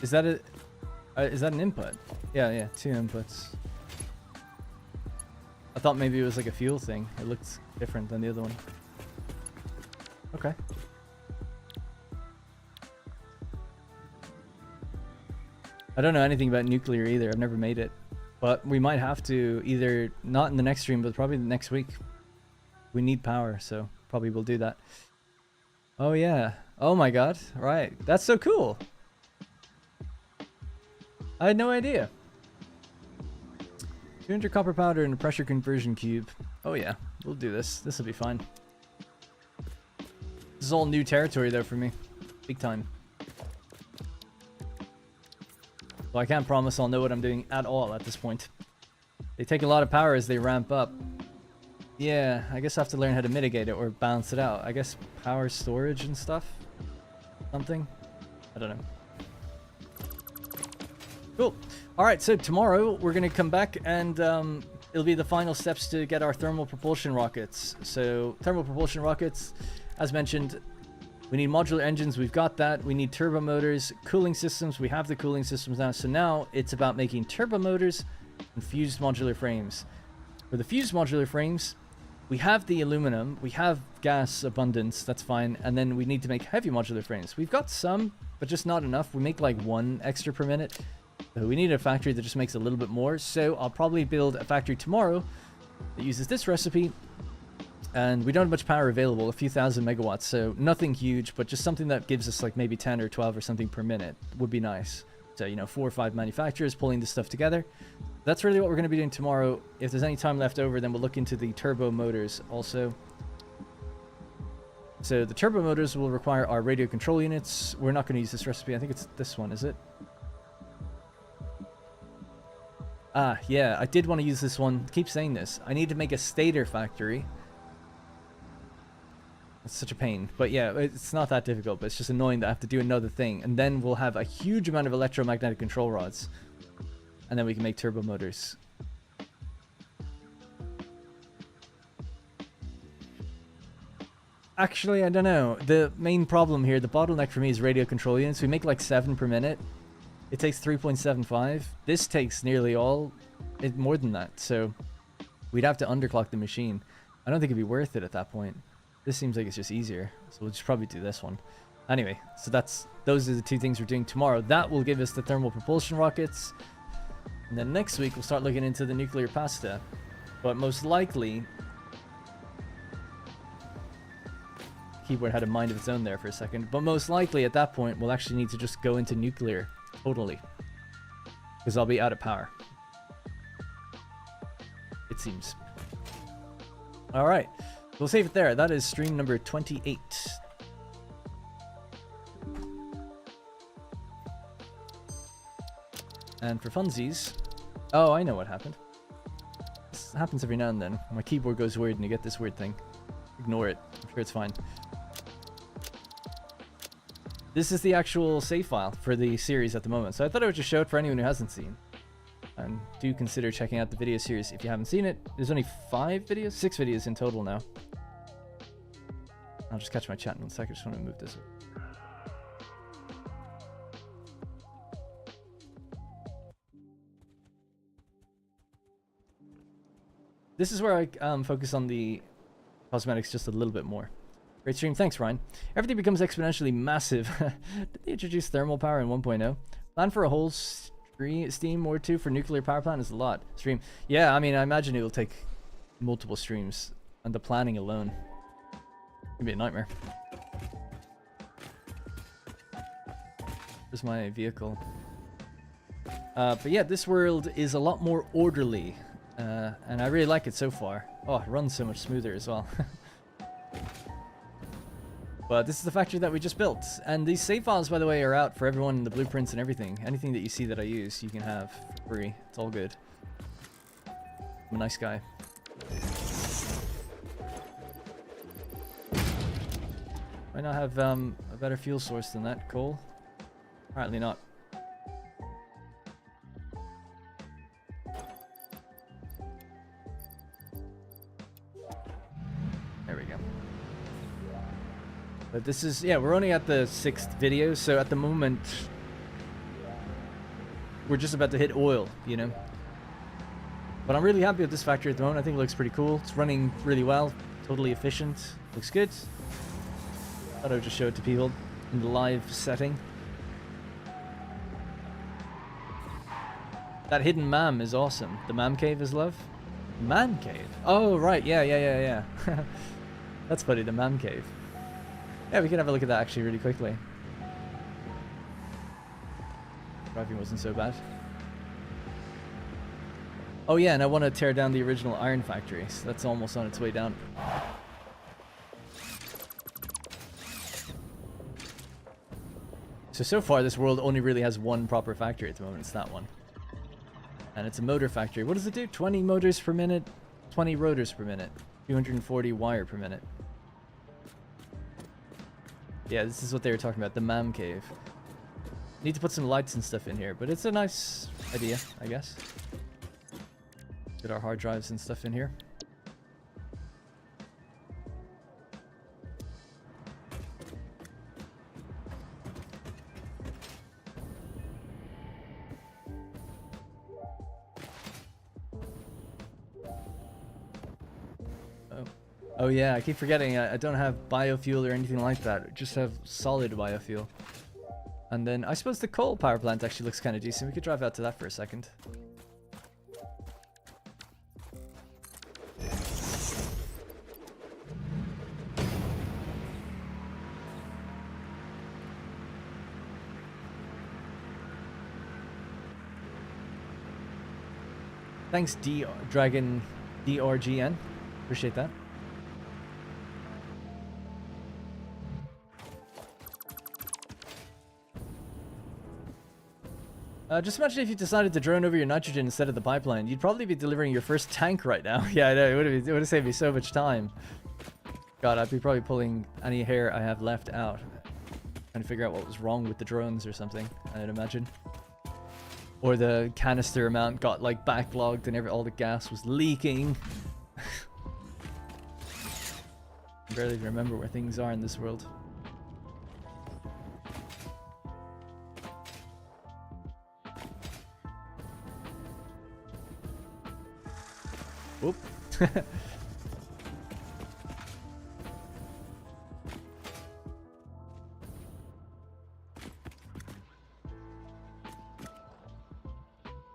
S1: Is that an input? Yeah, 2 inputs. I thought maybe it was like a fuel thing. It looked different than the other one. Okay. I don't know anything about nuclear either. I've never made it. But we might have to, either not in the next stream, but probably the next week. We need power, so probably we'll do that. Oh yeah. Oh my god. Right. That's so cool. I had no idea. 200 copper powder and a pressure conversion cube. Oh yeah, we'll do this. This will be fine. This is all new territory though for me. Big time. Well, I can't promise I'll know what I'm doing at all at this point. They take a lot of power as they ramp up. Yeah, I guess I have to learn how to mitigate it or balance it out. I guess power storage and stuff? Something? I don't know. Cool. Alright, so tomorrow we're going to come back and it'll be the final steps to get our thermal propulsion rockets. So, thermal propulsion rockets, as mentioned, we need modular engines, we've got that. We need turbo motors, cooling systems, we have the cooling systems now. So now it's about making turbo motors and fused modular frames. For the fused modular frames, we have the aluminum, we have gas abundance, that's fine, and then we need to make heavy modular frames. We've got some, but just not enough. We make like 1 extra per minute. So we need a factory that just makes a little bit more. So I'll probably build a factory tomorrow that uses this recipe. And we don't have much power available, a few thousand megawatts, so nothing huge, but just something that gives us like maybe 10 or 12 or something per minute would be nice. So, you know, 4 or 5 manufacturers pulling this stuff together. That's really what we're going to be doing tomorrow. If there's any time left over, then we'll look into the turbo motors also. So the turbo motors will require our radio control units. We're not going to use this recipe. I think it's this one, is it? Ah, yeah, I did want to use this one. I keep saying this. I need to make a stator factory. It's such a pain. But yeah, it's not that difficult, but it's just annoying that I have to do another thing. And then we'll have a huge amount of electromagnetic control rods. And then we can make turbo motors. Actually, I don't know. The main problem here, the bottleneck for me is radio control units. We make like 7 per minute. It takes 3.75. This takes nearly all, more than that. So we'd have to underclock the machine. I don't think it'd be worth it at that point. This seems like it's just easier. So we'll just probably do this one. Anyway, so those are the 2 things we're doing tomorrow. That will give us the thermal propulsion rockets. And then next week we'll start looking into the nuclear pasta. But most likely, keyboard had a mind of its own there for a second. But most likely at that point we'll actually need to just go into nuclear. Totally. Because I'll be out of power. It seems. Alright. We'll save it there. That is stream number 28. And for funsies... Oh, I know what happened. This happens every now and then. My keyboard goes weird and you get this weird thing. Ignore it. I'm sure it's fine. This is the actual save file for the series at the moment. So I thought I would just show it for anyone who hasn't seen. And do consider checking out the video series if you haven't seen it. There's only 5 videos? 6 videos in total now. I'll just catch my chat in 1 second. I just want to move this. This is where I focus on the cosmetics just a little bit more. Great stream. Thanks, Ryan. Everything becomes exponentially massive. Did they introduce thermal power in 1.0? Plan for a whole stream or 2 for nuclear power plant is a lot. Stream. Yeah, I mean, I imagine it will take multiple streams. And the planning alone. It'd be a nightmare. There's my vehicle. But yeah, this world is a lot more orderly. And I really like it so far. Oh, it runs so much smoother as well. But this is the factory that we just built. And these save files, by the way, are out for everyone in the blueprints and everything. Anything that you see that I use, you can have for free. It's all good. I'm a nice guy. Might not have a better fuel source than that, coal? Apparently not. There we go. But this is, yeah, we're only at the 6th video, so at the moment, we're just about to hit oil, you know? But I'm really happy with this factory at the moment. I think it looks pretty cool. It's running really well, totally efficient. Looks good. Thought I would just show it to people in the live setting. That hidden mam is awesome. The mam cave is love? Man cave? Oh, right. Yeah. That's funny, the mam cave. Yeah, we can have a look at that actually really quickly. Driving wasn't so bad. Oh yeah, and I want to tear down the original iron factory, so that's almost on its way down. So far this world only really has one proper factory at the moment, it's that one. And it's a motor factory. What does it do? 20 motors per minute, 20 rotors per minute, 240 wire per minute. Yeah, this is what they were talking about, the mam cave. Need to put some lights and stuff in here, but it's a nice idea, I guess. Get our hard drives and stuff in here. Oh yeah, I keep forgetting I don't have biofuel or anything like that. I just have solid biofuel. And then I suppose the coal power plant actually looks kind of decent. We could drive out to that for a second. Thanks, Dragon DRGN. Appreciate that. Just imagine if you decided to drone over your nitrogen instead of the pipeline. You'd probably be delivering your first tank right now. Yeah, I know. It would have saved me so much time. God, I'd be probably pulling any hair I have left out. Trying to figure out what was wrong with the drones or something, I'd imagine. Or the canister amount got like backlogged and all the gas was leaking. I barely remember where things are in this world. Whoop.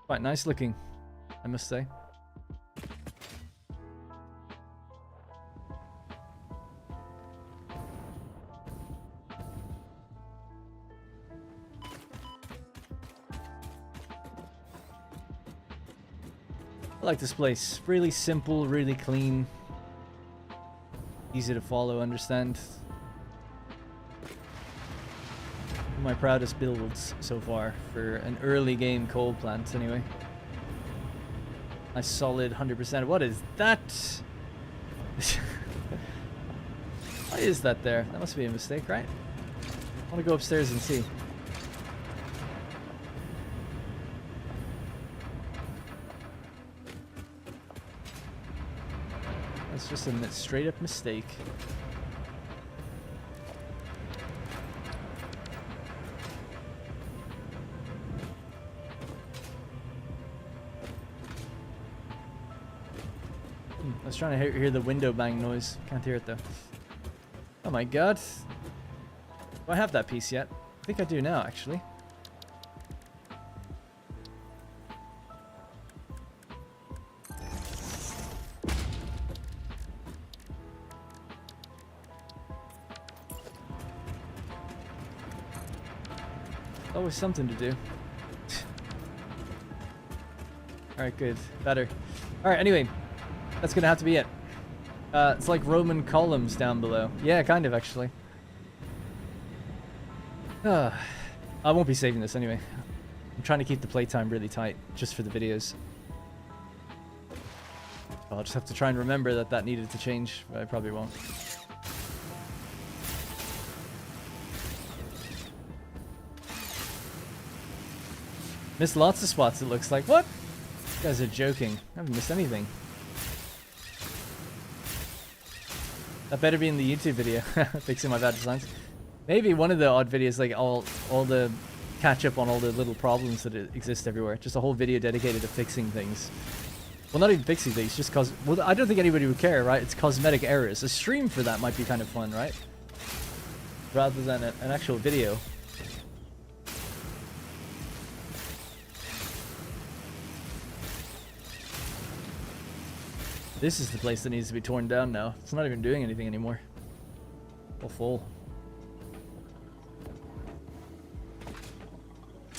S1: Quite nice looking, I must say. I like this place. Really simple, really clean. Easy to follow, understand. My proudest builds so far for an early game coal plant, anyway. A solid 100%. What is that? Why is that there? That must be a mistake, right? I want to go upstairs and see. That's just a straight up mistake. I was trying to hear the window bang noise. Can't hear it though. Oh my god. Do I have that piece yet? I think I do now, actually. Always something to do. Alright, good. Better. Alright, anyway. That's gonna have to be it. It's like Roman columns down below. Yeah, kind of, actually. I won't be saving this anyway. I'm trying to keep the playtime really tight, just for the videos. I'll just have to try and remember that that needed to change, but I probably won't. Missed lots of spots, it looks like. What? You guys are joking. I haven't missed anything. That better be in the YouTube video. Fixing my bad designs. Maybe one of the odd videos, like all the catch up on all the little problems that exist everywhere. Just a whole video dedicated to fixing things. Well, not even fixing things, just cause... Well, I don't think anybody would care, right? It's cosmetic errors. A stream for that might be kind of fun, right? Rather than an actual video. This is the place that needs to be torn down now. It's not even doing anything anymore. All full.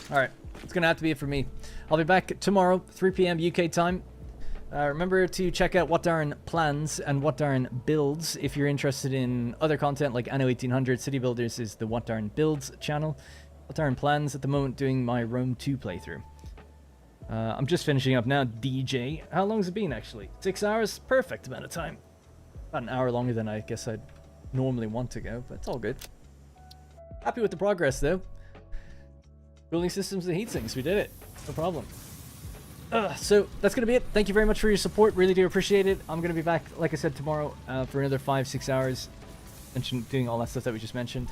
S1: Alright, it's gonna have to be it for me. I'll be back tomorrow, 3 PM UK time. Remember to check out What Darn Plans and What Darn Builds if you're interested in other content like Anno 1800. City Builders is the What Darn Builds channel. What Darn Plans at the moment doing my Rome 2 playthrough. I'm just finishing up now, DJ. How long has it been, actually? 6 hours? Perfect amount of time. About an hour longer than I guess I'd normally want to go, but it's all good. Happy with the progress, though. Cooling systems and heat sinks, we did it. No problem. So, that's going to be it. Thank you very much for your support. Really do appreciate it. I'm going to be back, like I said, tomorrow for another 5-6 hours. Doing all that stuff that we just mentioned.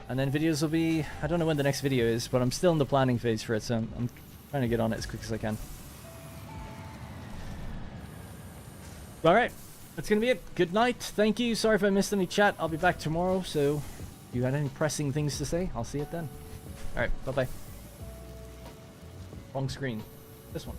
S1: And then videos will be... I don't know when the next video is, but I'm still in the planning phase for it, so I'm trying to get on it as quick as I can. Alright, that's gonna be it. Good night. Thank you. Sorry if I missed any chat. I'll be back tomorrow, so if you had any pressing things to say, I'll see it then. Alright, bye-bye. Wrong screen. This one.